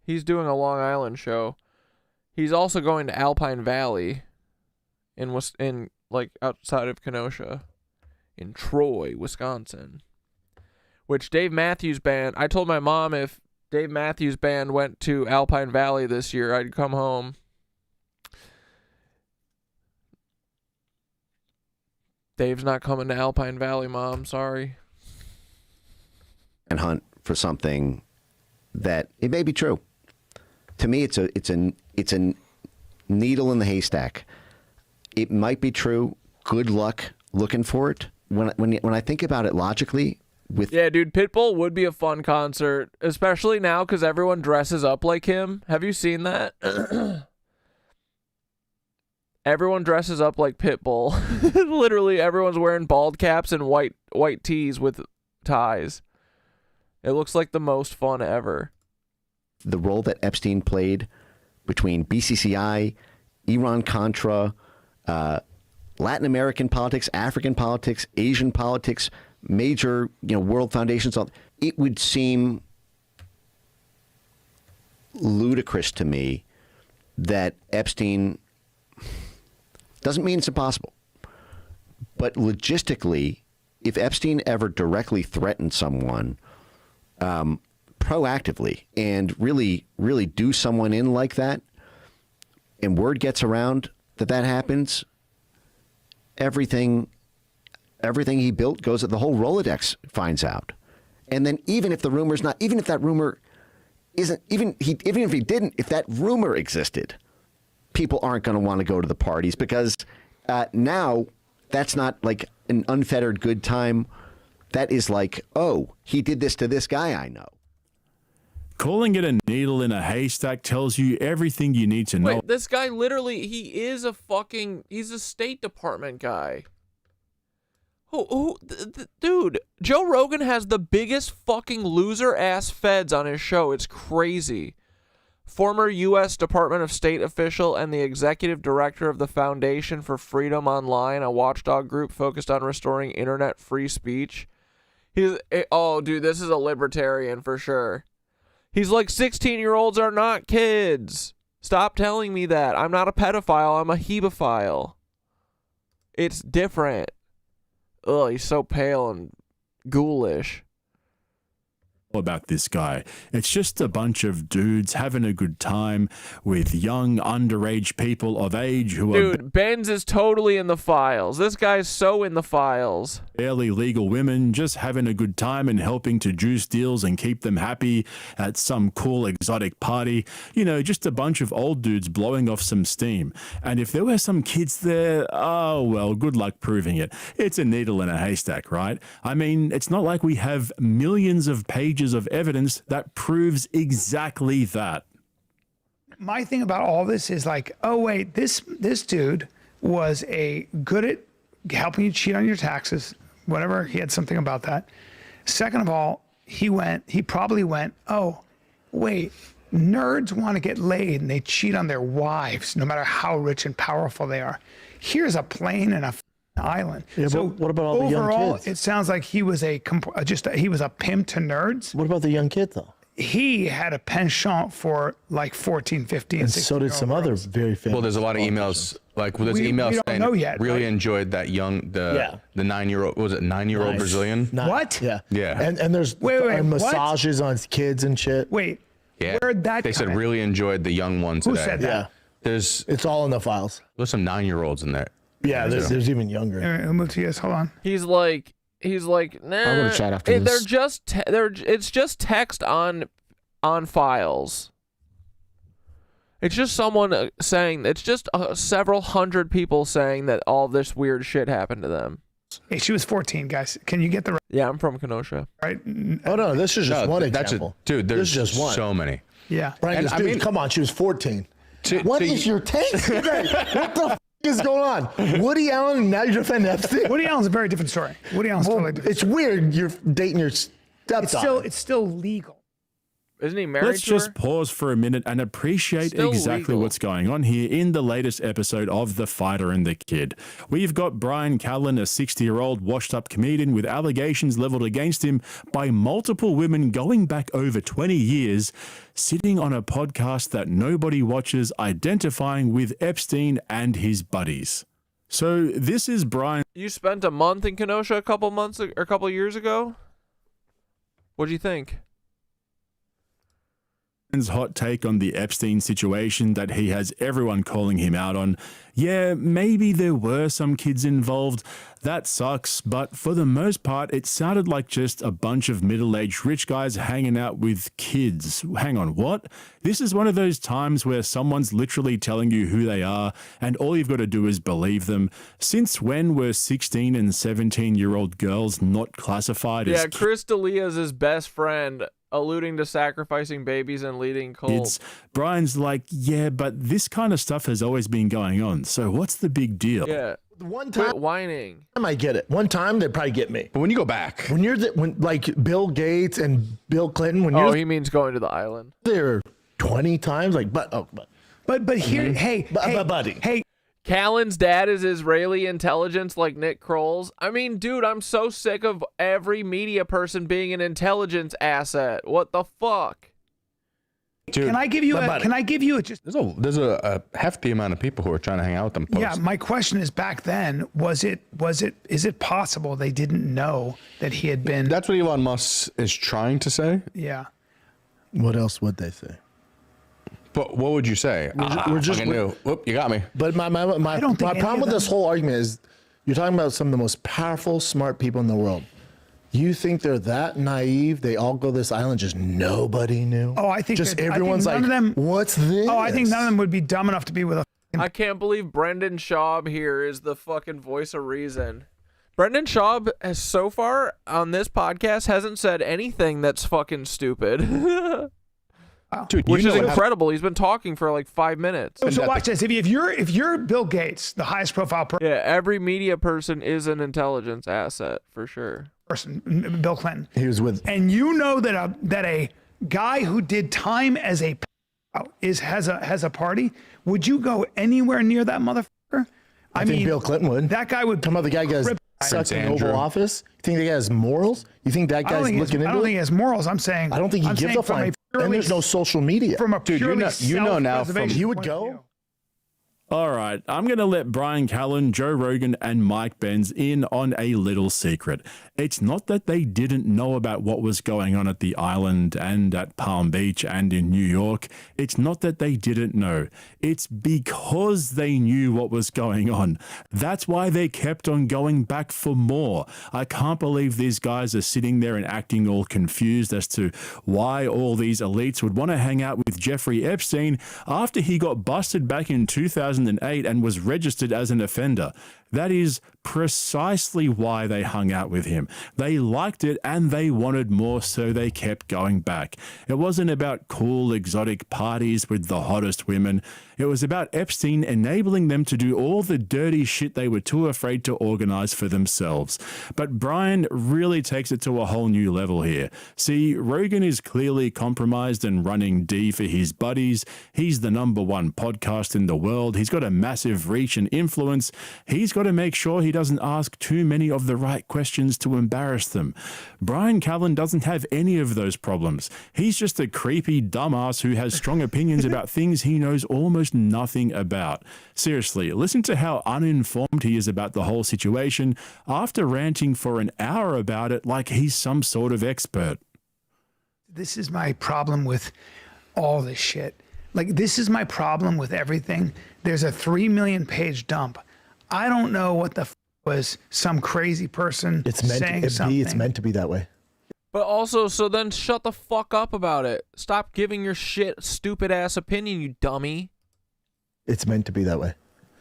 He's doing a Long Island show. He's also going to Alpine Valley in outside of Kenosha, in Troy, Wisconsin, which Dave Matthews Band. I told my mom if Dave Matthews Band went to Alpine Valley this year, I'd come home. Dave's not coming to Alpine Valley, Mom. Sorry. And hunt for something that it may be true. To me, it's a needle in the haystack. It might be true. Good luck looking for it. When I think about it logically, yeah, dude, Pitbull would be a fun concert, especially now because everyone dresses up like him. Have you seen that? Everyone dresses up like Pitbull. Literally, everyone's wearing bald caps and white tees with ties. It looks like the most fun ever. The role that Epstein played between BCCI, Iran-Contra, Latin American politics, African politics, Asian politics, major world foundations, it would seem ludicrous to me that Epstein, doesn't mean it's impossible, but logistically, if Epstein ever directly threatened someone proactively and really do someone in like that, and word gets around that happens, everything he built goes, the whole Rolodex finds out. And then even if that rumor isn't, even if he didn't, if that rumor existed, people aren't going to want to go to the parties because now that's not like an unfettered good time. That is like, oh, he did this to this guy I know. Calling it a needle in a haystack tells you everything you need to know. Wait, this guy literally, he's a State Department guy. Dude, Joe Rogan has the biggest fucking loser-ass feds on his show. It's crazy. Former U.S. Department of State official and the executive director of the Foundation for Freedom Online, a watchdog group focused on restoring internet free speech. Oh, dude, this is a libertarian for sure. He's like, 16-year-olds are not kids. Stop telling me that. I'm not a pedophile. I'm a hebephile. It's different. Ugh, he's so pale and ghoulish. About this guy. It's just a bunch of dudes having a good time with young underage people of age who are Benz is totally in the files. This guy's so in the files. Barely legal women just having a good time and helping to juice deals and keep them happy at some cool exotic party. Just a bunch of old dudes blowing off some steam. And if there were some kids there, oh well, good luck proving it. It's a needle in a haystack, right? I mean, it's not like we have millions of pages of evidence that proves exactly that. My thing about all this is like, oh wait, this dude was good at helping you cheat on your taxes, whatever. He had something about that. Second of all, he probably went, oh wait, nerds want to get laid and they cheat on their wives, no matter how rich and powerful they are. Here's a plane and a island. Yeah, so but what about all the young kids? It sounds like he was he was a pimp to nerds. What about the young kid though? He had a penchant for like 14, 15, and so did some other very famous. Well, there's a lot of emails. Like, there's emails saying really enjoyed that the 9-year-old, was it 9-year-old Brazilian? What? Yeah. Yeah. And there's massages on kids and shit. Wait. Yeah. Where'd that They said really enjoyed the young one today. Who said that? Yeah. It's all in the files. There's some 9-year-olds in there. Yeah, there's even younger. I'll move to you guys. Hold on. He's like, nah. I'm gonna chat after this. It's just text on files. It's just someone saying. It's just several hundred people saying that all this weird shit happened to them. Hey, she was 14, guys. Can you get the? Yeah, I'm from Kenosha. Right. Oh no, this is just one example. Dude, there's just one. So many. Yeah. Brian goes, dude, come on, she was 14. What is your take today? What the is going on? Woody Allen, now you're defending Epstein? Woody Allen's a very different story. Woody Allen's totally different. It's weird you're dating your stepdaughter. It's still legal. Isn't he married Let's to her? just pause for a minute and appreciate Still exactly legal. what's going on here in the latest episode of The Fighter and the Kid. We've got Brian Callen, a 60-year-old washed-up comedian with allegations leveled against him by multiple women going back over 20 years, sitting on a podcast that nobody watches, identifying with Epstein and his buddies. So this is Brian. You spent a month in Kenosha a couple years ago? What'd you think? Brian's hot take on the Epstein situation that he has everyone calling him out on. Yeah, maybe there were some kids involved. That sucks, but for the most part, it sounded like just a bunch of middle-aged rich guys hanging out with kids. Hang on, what? This is one of those times where someone's literally telling you who they are, and all you've got to do is believe them. Since when were 16 and 17-year-old girls not classified as kids? Yeah, Chris D'Elia's his best friend, alluding to sacrificing babies and leading cults. Brian's like, yeah, but this kind of stuff has always been going on, so what's the big deal? Yeah. One time, quit whining. I get it. One time, they'd probably get me. But when you go back, when you're like Bill Gates and Bill Clinton, when you're he means going to the island. There 20 times, like, but here, hey, buddy, hey. Callan's dad is Israeli intelligence like Nick Kroll's. I mean, dude, I'm so sick of every media person being an intelligence asset. What the fuck? Dude, can I give you a just? There's a hefty amount of people who are trying to hang out with them. Yeah, my question is, back then, is it possible they didn't know that he had been? That's what Elon Musk is trying to say. Yeah. What else would they say? But what would you say? We're just Whoop, you got me. But my problem with this whole argument is you're talking about some of the most powerful, smart people in the world. You think they're that naive? They all go to this island, just nobody knew. Oh, I think just everyone's like, what's this? Oh, I think none of them would be dumb enough to be with a. I can't believe Brendan Schaub here is the fucking voice of reason. Brendan Schaub has so far on this podcast hasn't said anything that's fucking stupid. Dude, which is incredible. He's been talking for like 5 minutes. So watch this. If you're Bill Gates, the highest profile person. Yeah, every media person is an intelligence asset for sure. Person, Bill Clinton. He was with, and you know that a guy who did time as a has a party. Would you go anywhere near that motherfucker? I mean, Bill Clinton would. That guy would. Come on, the guy gets sucked in the Oval Office. You think the guy has morals? You think that guy's looking into it? I don't think he has morals. I'm saying. I don't think he gives a fuck. And there's no social media. From a purely you know now from you would go. All right, I'm going to let Brian Callen, Joe Rogan, and Mike Benz in on a little secret. It's not that they didn't know about what was going on at the island and at Palm Beach and in New York. It's not that they didn't know. It's because they knew what was going on. That's why they kept on going back for more. I can't believe these guys are sitting there and acting all confused as to why all these elites would want to hang out with Jeffrey Epstein after he got busted back in 2008 and was registered as an offender. That is precisely why they hung out with him. They liked it and they wanted more, so they kept going back. It wasn't about cool, exotic parties with the hottest women. It was about Epstein enabling them to do all the dirty shit they were too afraid to organize for themselves. But Brian really takes it to a whole new level here. See, Rogan is clearly compromised and running D for his buddies. He's the #1 podcast in the world. He's got a massive reach and influence. He's got to make sure he doesn't ask too many of the right questions to embarrass them. Brian Callen doesn't have any of those problems. He's just a creepy dumbass who has strong opinions about things he knows almost nothing about. Seriously, listen to how uninformed he is about the whole situation after ranting for an hour about it like he's some sort of expert. This is my problem with all this shit. Like, this is my problem with everything. There's a 3 million page dump. I don't know what the was some crazy person saying something. It's meant to be that way. But also, so then shut the fuck up about it. Stop giving your stupid ass opinion, you dummy. It's meant to be that way.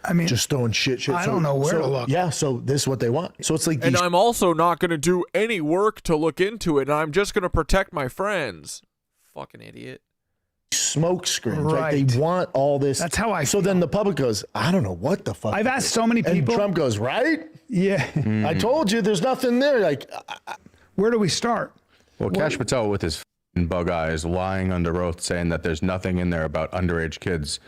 I mean, just throwing shit. I don't know where to look. Yeah, so this is what they want. So it's like, and I'm also not going to do any work to look into it, and I'm just going to protect my friends. Fucking idiot. Smoke screens, right? They want all this. That's how I feel. Then the public goes, I don't know what the fuck. I've asked so many people. And Trump goes, right? Yeah. I told you there's nothing there. Like, where do we start? Well, Kash Patel with his bug eyes lying under oath saying that there's nothing in there about underage kids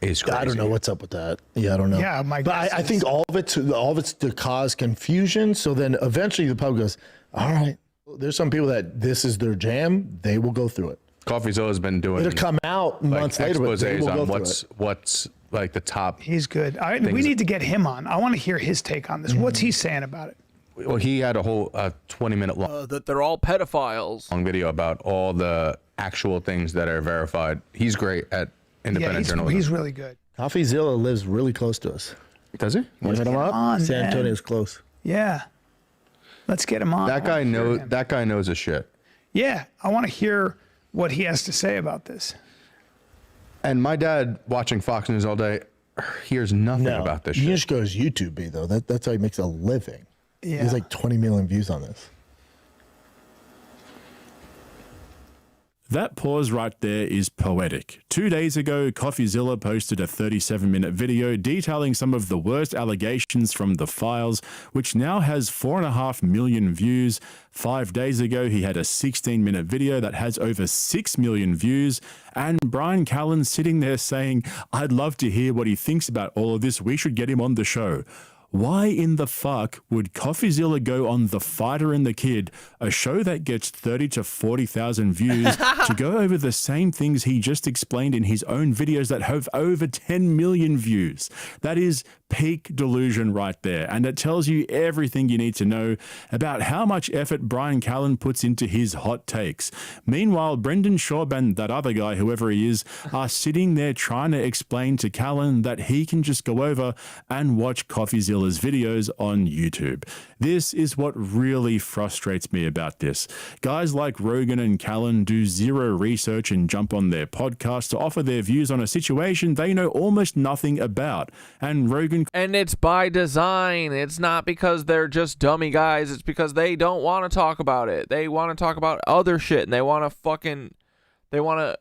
is crazy. I don't know what's up with that. Yeah, I don't know. Yeah, but I think all of it's to cause confusion. So then eventually the public goes, all right, there's some people that this is their jam. They will go through it. Coffee's always been doing. It'll come out months later. But they will go on what's like the top. He's good. We need to get him on. I want to hear his take on this. What's he saying about it? Well, he had a whole 20-minute long that they're all pedophiles. Video about all the actual things that are verified. He's great at independent journalism. He's really good. CoffeeZilla lives really close to us. Does he? Want to hit him up? on, San man. Antonio's close. Yeah. Let's get him on. That guy knows. That guy knows his shit. Yeah, I want to hear what he has to say about this. And my dad, watching Fox News all day, hears nothing about this You shit. just go to YouTube, B, though. That's how he makes a living. He Yeah. has like 20 million views on this. That pause right there is poetic. 2 days ago, CoffeeZilla posted a 37-minute video detailing some of the worst allegations from the files, which now has 4.5 million views. 5 days ago, he had a 16-minute video that has over 6 million views. And Brian Callen sitting there saying, I'd love to hear what he thinks about all of this. We should get him on the show. Why in the fuck would CoffeeZilla go on The Fighter and the Kid, a show that gets 30 to 40,000 views, to go over the same things he just explained in his own videos that have over 10 million views? That is peak delusion right there, and it tells you everything you need to know about how much effort Brian Callen puts into his hot takes. Meanwhile, Brendan Schaub and that other guy, whoever he is, are sitting there trying to explain to Callen that he can just go over and watch CoffeeZilla's videos on YouTube. This is what really frustrates me about this. Guys like Rogan and Callen do zero research and jump on their podcast to offer their views on a situation they know almost nothing about. And Rogan... And it's by design. It's not because they're just dummy guys. It's because they don't want to talk about it. They want to talk about other shit, and they want to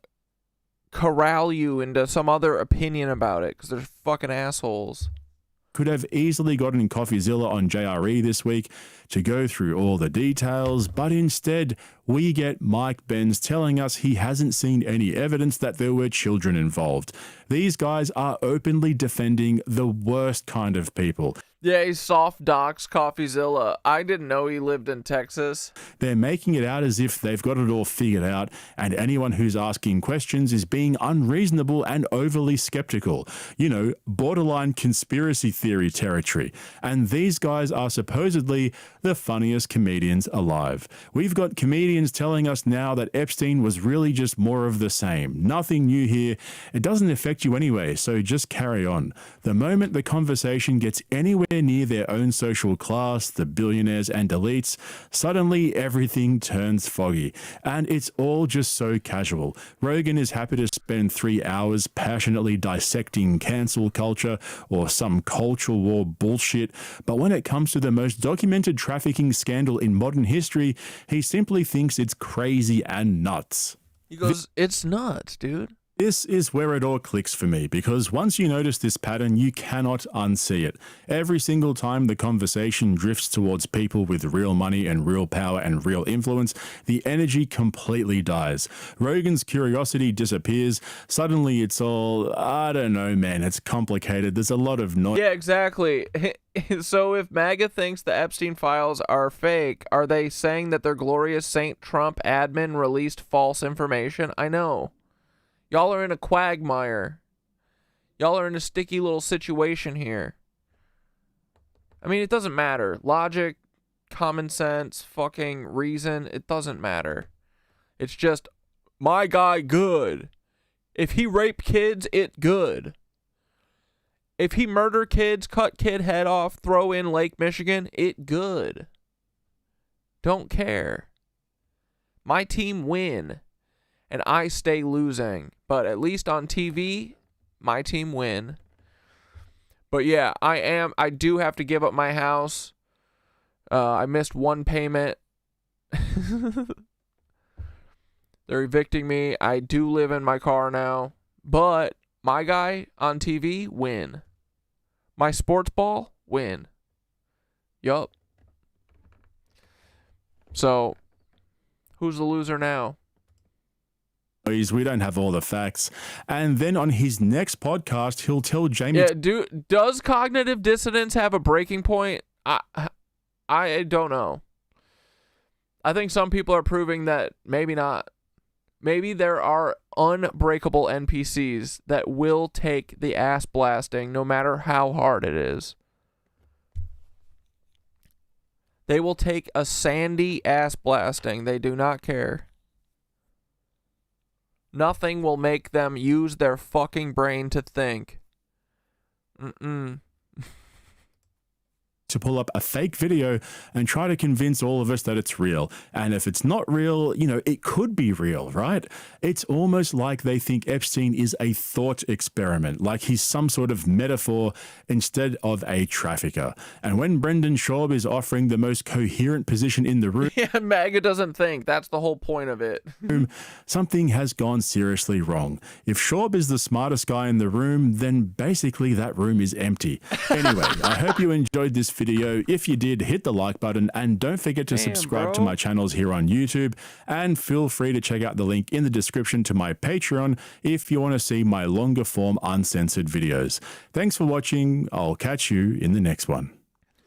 corral you into some other opinion about it because they're fucking assholes. Could have easily gotten CoffeeZilla on JRE this week to go through all the details, but instead we get Mike Benz telling us he hasn't seen any evidence that there were children involved. These guys are openly defending the worst kind of people. Yeah, he soft docs CoffeeZilla. I didn't know he lived in Texas. They're making it out as if they've got it all figured out, and anyone who's asking questions is being unreasonable and overly skeptical. You know, borderline conspiracy theory territory. And these guys are supposedly the funniest comedians alive. We've got comedians telling us now that Epstein was really just more of the same. Nothing new here. It doesn't affect you anyway, so just carry on. The moment the conversation gets anywhere near their own social class, the billionaires and elites, suddenly everything turns foggy. And it's all just so casual. Rogan is happy to spend 3 hours passionately dissecting cancel culture or some cultural war bullshit, but when it comes to the most documented trafficking scandal in modern history, he simply thinks it's crazy and nuts. He goes, it's nuts, dude. This is where it all clicks for me, because once you notice this pattern, you cannot unsee it. Every single time the conversation drifts towards people with real money and real power and real influence, the energy completely dies. Rogan's curiosity disappears. Suddenly it's all, I don't know, man, it's complicated. There's a lot of noise. Yeah, exactly. So if MAGA thinks the Epstein files are fake, are they saying that their glorious Saint Trump admin released false information? I know. Y'all are in a quagmire. Y'all are in a sticky little situation here. I mean, it doesn't matter. Logic, common sense, fucking reason, it doesn't matter. It's just, my guy good. If he rape kids, it good. If he murder kids, cut kid head off, throw in Lake Michigan, it good. Don't care. My team win. And I stay losing. But at least on TV, my team win. But yeah, I do have to give up my house. I missed one payment. They're evicting me. I do live in my car now. But my guy on TV, win. My sports ball, win. Yup. So, who's the loser now? We don't have all the facts. And then on his next podcast, he'll tell Jamie... Yeah, does cognitive dissonance have a breaking point? I don't know. I think some people are proving that maybe not. Maybe there are unbreakable NPCs that will take the ass blasting no matter how hard it is. They will take a sandy ass blasting. They do not care. Nothing will make them use their fucking brain to think. To pull up a fake video and try to convince all of us that it's real. And if it's not real, you know, it could be real, right? It's almost like they think Epstein is a thought experiment, like he's some sort of metaphor instead of a trafficker. And when Brendan Schaub is offering the most coherent position in the room, Yeah, MAGA doesn't think. That's the whole point of it. something has gone seriously wrong. If Schaub is the smartest guy in the room, then basically that room is empty. Anyway, I hope you enjoyed this video. If you did, hit the like button and don't forget to subscribe to my channels here on YouTube, and feel free to check out the link in the description to my Patreon if you want to see my longer form uncensored videos. Thanks for watching. I'll catch you in the next one.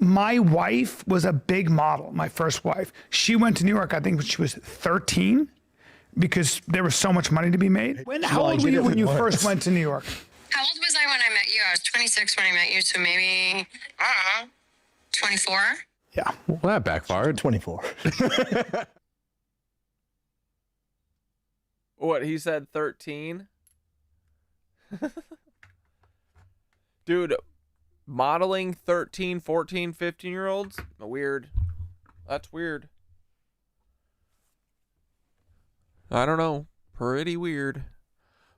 My wife was a big model, my first wife. She went to New York, I think, when she was 13 because there was so much money to be made. How old were you when you first went to New York? How old was I when I met you? I was 26 when I met you, so maybe, I don't know, 24? Yeah. Well, that backfired. 24. What, he said 13? Dude, modeling 13, 14, 15-year-olds? Weird. That's weird. I don't know. Pretty weird.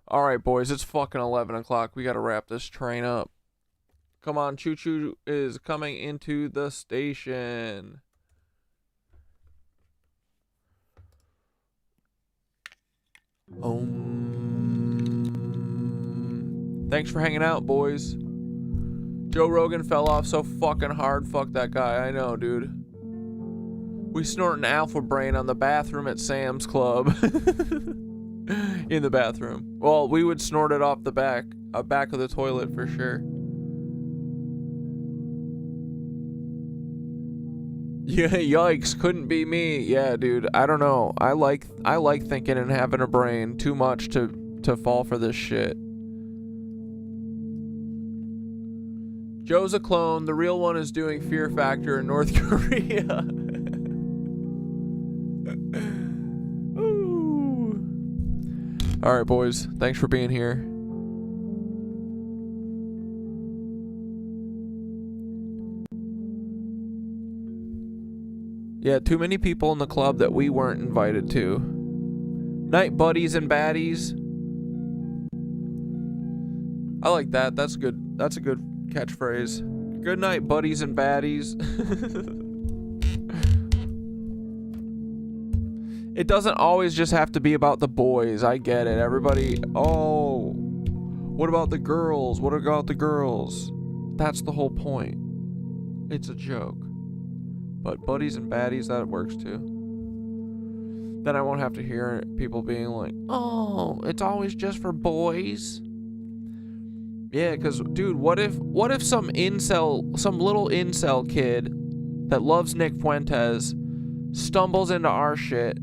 All right, boys, it's fucking 11 o'clock. We got to wrap this train up. Come on, Choo Choo is coming into the station. Thanks for hanging out, boys. Joe Rogan fell off so fucking hard. Fuck that guy. I know, dude. We snort an alpha brain on the bathroom at Sam's Club. In the bathroom. Well, we would snort it off the back of the toilet for sure. Yeah, yikes, couldn't be me. Yeah, dude, I don't know. I like thinking and having a brain too much to fall for this shit. Joe's a clone. The real one is doing Fear Factor in North Korea. All right, boys. Thanks for being here. Yeah, too many people in the club that we weren't invited to. Night buddies and baddies. I like that. That's good. That's a good catchphrase. Good night, buddies and baddies. It doesn't always just have to be about the boys. I get it. Everybody, oh, what about the girls? What about the girls? That's the whole point. It's a joke. But buddies and baddies, that works too. Then I won't have to hear people being like, oh, it's always just for boys. Yeah, because, dude, what if some little incel kid that loves Nick Fuentes stumbles into our shit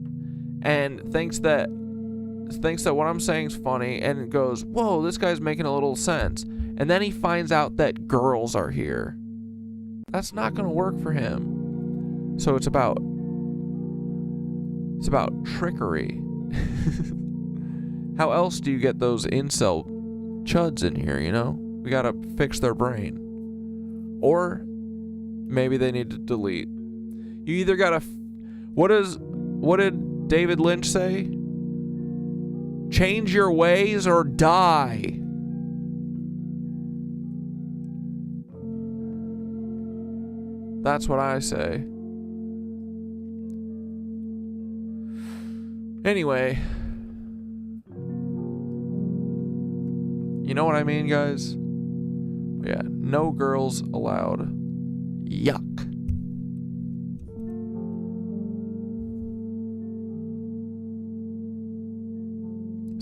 and thinks that what I'm saying is funny and goes, whoa, this guy's making a little sense. And then he finds out that girls are here. That's not going to work for him. So it's about trickery. How else do you get those incel chuds in here, you know? We gotta fix their brain. Or maybe they need to delete. You either gotta... What did David Lynch say? Change your ways or die. That's what I say. Anyway, you know what I mean, guys? Yeah, no girls allowed. Yuck.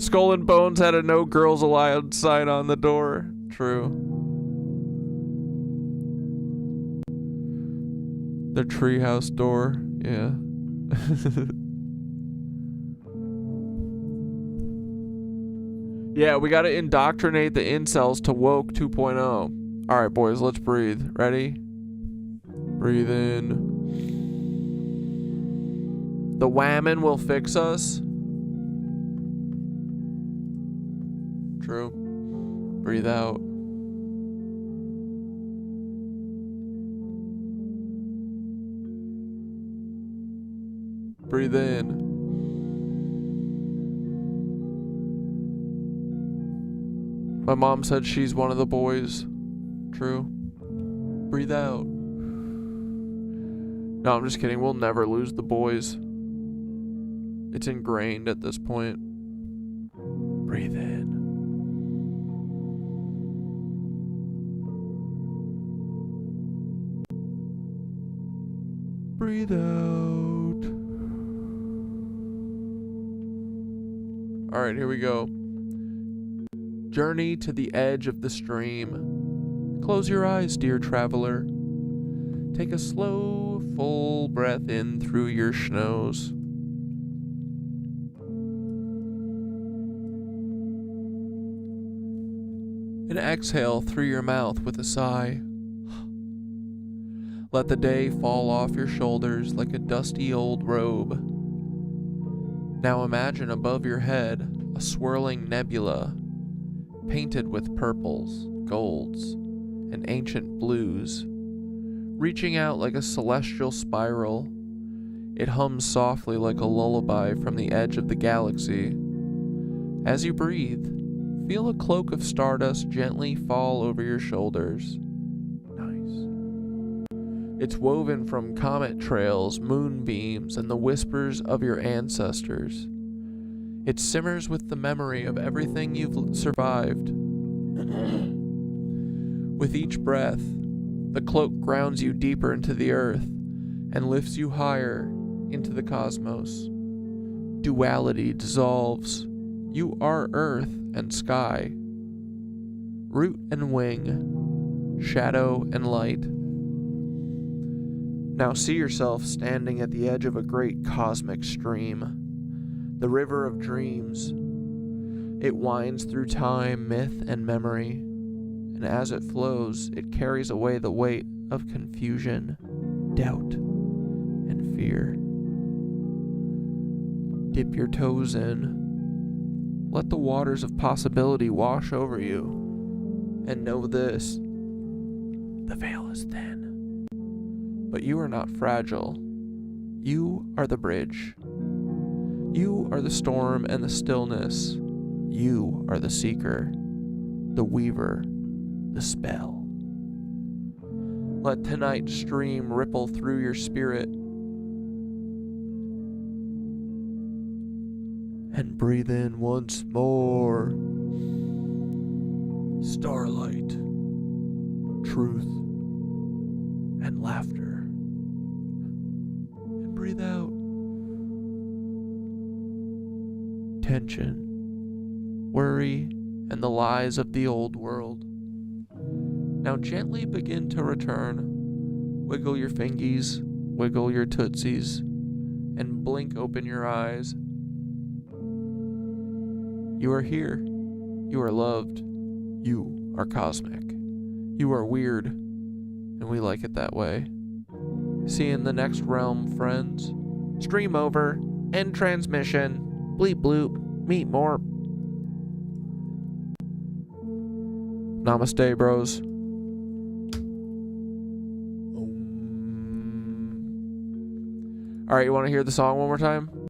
Skull and Bones had a no girls allowed sign on the door. True. The treehouse door, yeah. Yeah, we gotta indoctrinate the incels to woke 2.0. Alright, boys, let's breathe. Ready? Breathe in. The whammon will fix us. True. Breathe out. Breathe in. My mom said she's one of the boys. True. Breathe out. No, I'm just kidding. We'll never lose the boys. It's ingrained at this point. Breathe in. Breathe out. All right, here we go. Journey to the edge of the stream. Close your eyes, dear traveler. Take a slow, full breath in through your schnoz. And exhale through your mouth with a sigh. Let the day fall off your shoulders like a dusty old robe. Now imagine above your head a swirling nebula, painted with purples, golds, and ancient blues. Reaching out like a celestial spiral, it hums softly like a lullaby from the edge of the galaxy. As you breathe, feel a cloak of stardust gently fall over your shoulders. It's woven from comet trails, moonbeams, and the whispers of your ancestors. It simmers with the memory of everything you've survived. With each breath, the cloak grounds you deeper into the earth and lifts you higher into the cosmos. Duality dissolves. You are earth and sky, root and wing, shadow and light. Now see yourself standing at the edge of a great cosmic stream, the river of dreams. It winds through time, myth, and memory, and as it flows, it carries away the weight of confusion, doubt, and fear. Dip your toes in. Let the waters of possibility wash over you. And know this: the veil is thin. But you are not fragile. You are the bridge. You are the storm and the stillness. You are the seeker, the weaver, the spell. Let tonight's stream ripple through your spirit. And breathe in once more. Starlight, truth, and laughter. Breathe out. Tension, worry, and the lies of the old world. Now gently begin to return. Wiggle your fingies, wiggle your tootsies, and blink open your eyes. You are here. You are loved. You are cosmic. You are weird, and we like it that way. See you in the next realm, friends. Stream over. End transmission. Bleep bloop. Meet more. Namaste, bros. Alright, you want to hear the song one more time?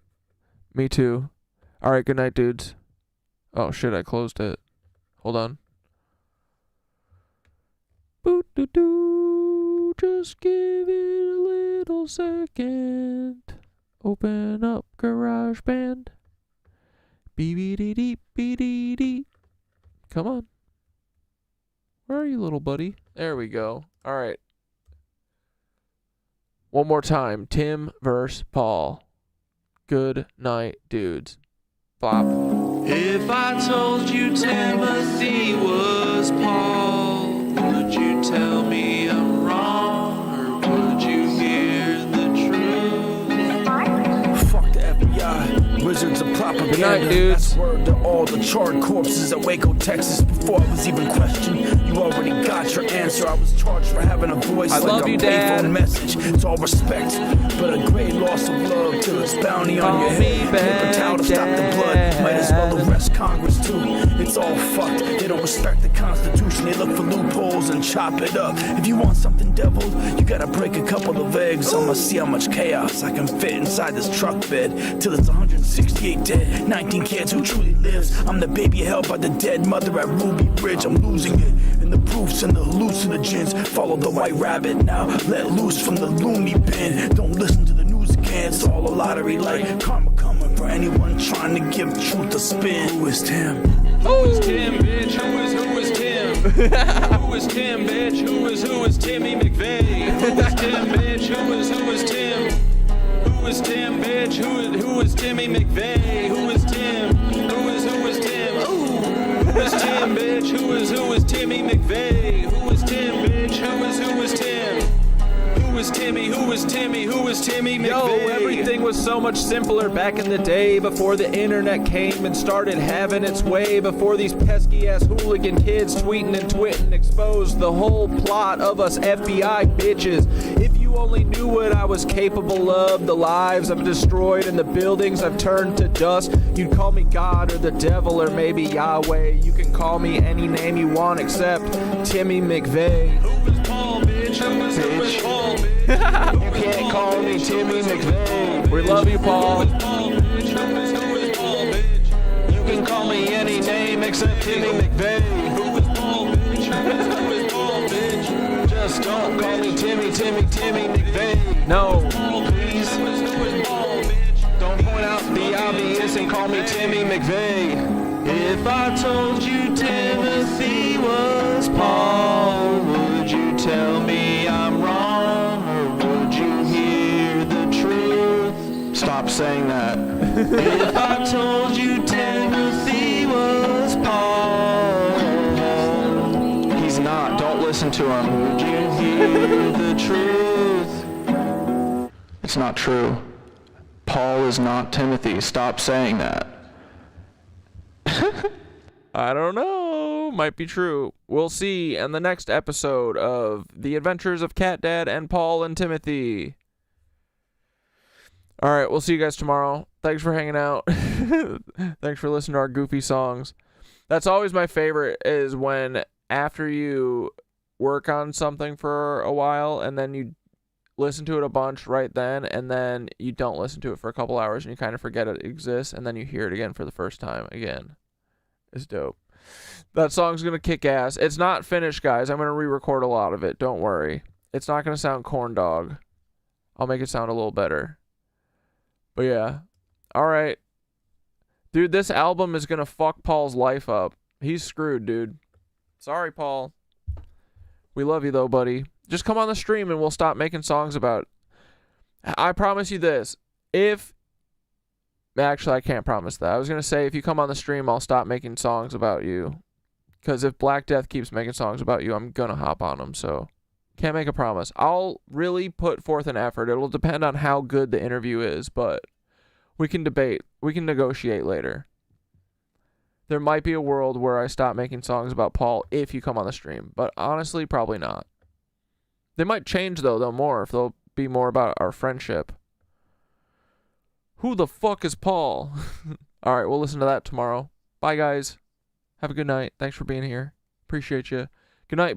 Me too. Alright, good night, dudes. Oh shit, I closed it. Hold on. Boot doo doo. Just give it a little second. Open up GarageBand. Beep-dee-dee-dee. Come on. Where are you, little buddy? There we go. All right. One more time. Tim versus Paul. Good night, dudes. Flop. If I told you Timothy was Paul, would you tell me I'm wrong, or would you hear the truth? Fuck the FBI, wizards of propaganda. Good night, dudes. That's word to all the charred corpses at Waco, Texas. Before I was even questioned, you already got your answer. I was charged for having a voice I like love a you, Dad. payphone message. It's all respect, but a great loss of love till it's bounty on your head. Paper towel to stop the blood. Might as well arrest Congress too. It's all fucked. They don't respect the Constitution. They look for loopholes and chop it up. If you want something deviled, you gotta break a couple of eggs. I'ma see how much chaos I can fit inside this truck bed. Till it's 168 dead, 19 kids who truly lives. I'm the baby held by the dead mother at Ruby Bridge. I'm losing it, and the proofs and the hallucinogens. Follow the white rabbit now, let loose from the Loomy bin. Don't listen to the news again, it's all a lottery like karma coming for anyone trying to give truth a spin. Who is Tim? Who is Tim, bitch? Who is Tim? Who is Tim, bitch? Who is Timmy McVeigh? Who is Tim, bitch? Who is Tim? Who is Tim, bitch? Who is Timmy McVeigh? Who is Tim? Who is Tim? Ooh. Who is Tim, bitch? Who is Timmy McVeigh? Who is Tim, bitch? Who is Tim? Who is Timmy? Who is Timmy? Who is Timmy McVeigh? Yo, everything was so much simpler back in the day, before the internet came and started having its way, before these pesky ass hooligan kids tweeting and twitting exposed the whole plot of us FBI bitches. If you only knew what I was capable of, the lives I've destroyed and the buildings I've turned to dust, you'd call me God or the devil or maybe Yahweh. You can call me any name you want except Timmy McVeigh. Who is Paul, bitch? Who is Paul, bitch? You can't call me Timmy McVeigh. We love you, Paul. Who is Paul, bitch? Who is Paul, bitch? You can call me any name except Timmy McVeigh. Who is Paul, bitch? Who is Paul, bitch? Just don't call me Timmy McVeigh. No, please. Don't point out the obvious and call me Timmy McVeigh. If I told you Timothy was Paul, would you tell me I'm wrong, or would you hear the truth? Stop saying that. If I told you Timothy was Paul, he's not. Don't listen to him. Would you hear the truth? It's not true. Paul is not Timothy. Stop saying that. I don't know. Might be true. We'll see in the next episode of The Adventures of Cat Dad and Paul and Timothy. All right, we'll see you guys tomorrow. Thanks for hanging out. Thanks for listening to our goofy songs. That's always my favorite, is when after you work on something for a while and then you listen to it a bunch right then, and then you don't listen to it for a couple hours and you kind of forget it exists, and then you hear it again for the first time again. It's dope. That song's gonna kick ass. It's not finished, guys. I'm gonna re-record a lot of it. Don't worry. It's not gonna sound corn dog. I'll make it sound a little better. But yeah. Alright. Dude, this album is gonna fuck Paul's life up. He's screwed, dude. Sorry, Paul. We love you though, buddy. Just come on the stream and we'll stop making songs about it. I promise you this. Actually, I can't promise that. I was going to say, if you come on the stream, I'll stop making songs about you. Because if Black Death keeps making songs about you, I'm going to hop on them. So, can't make a promise. I'll really put forth an effort. It'll depend on how good the interview is, but we can debate. We can negotiate later. There might be a world where I stop making songs about Paul if you come on the stream. But honestly, probably not. They might change, though. They'll morph. They'll be more about our friendship. Who the fuck is Paul? All right, we'll listen to that tomorrow. Bye, guys. Have a good night. Thanks for being here. Appreciate you. Good night.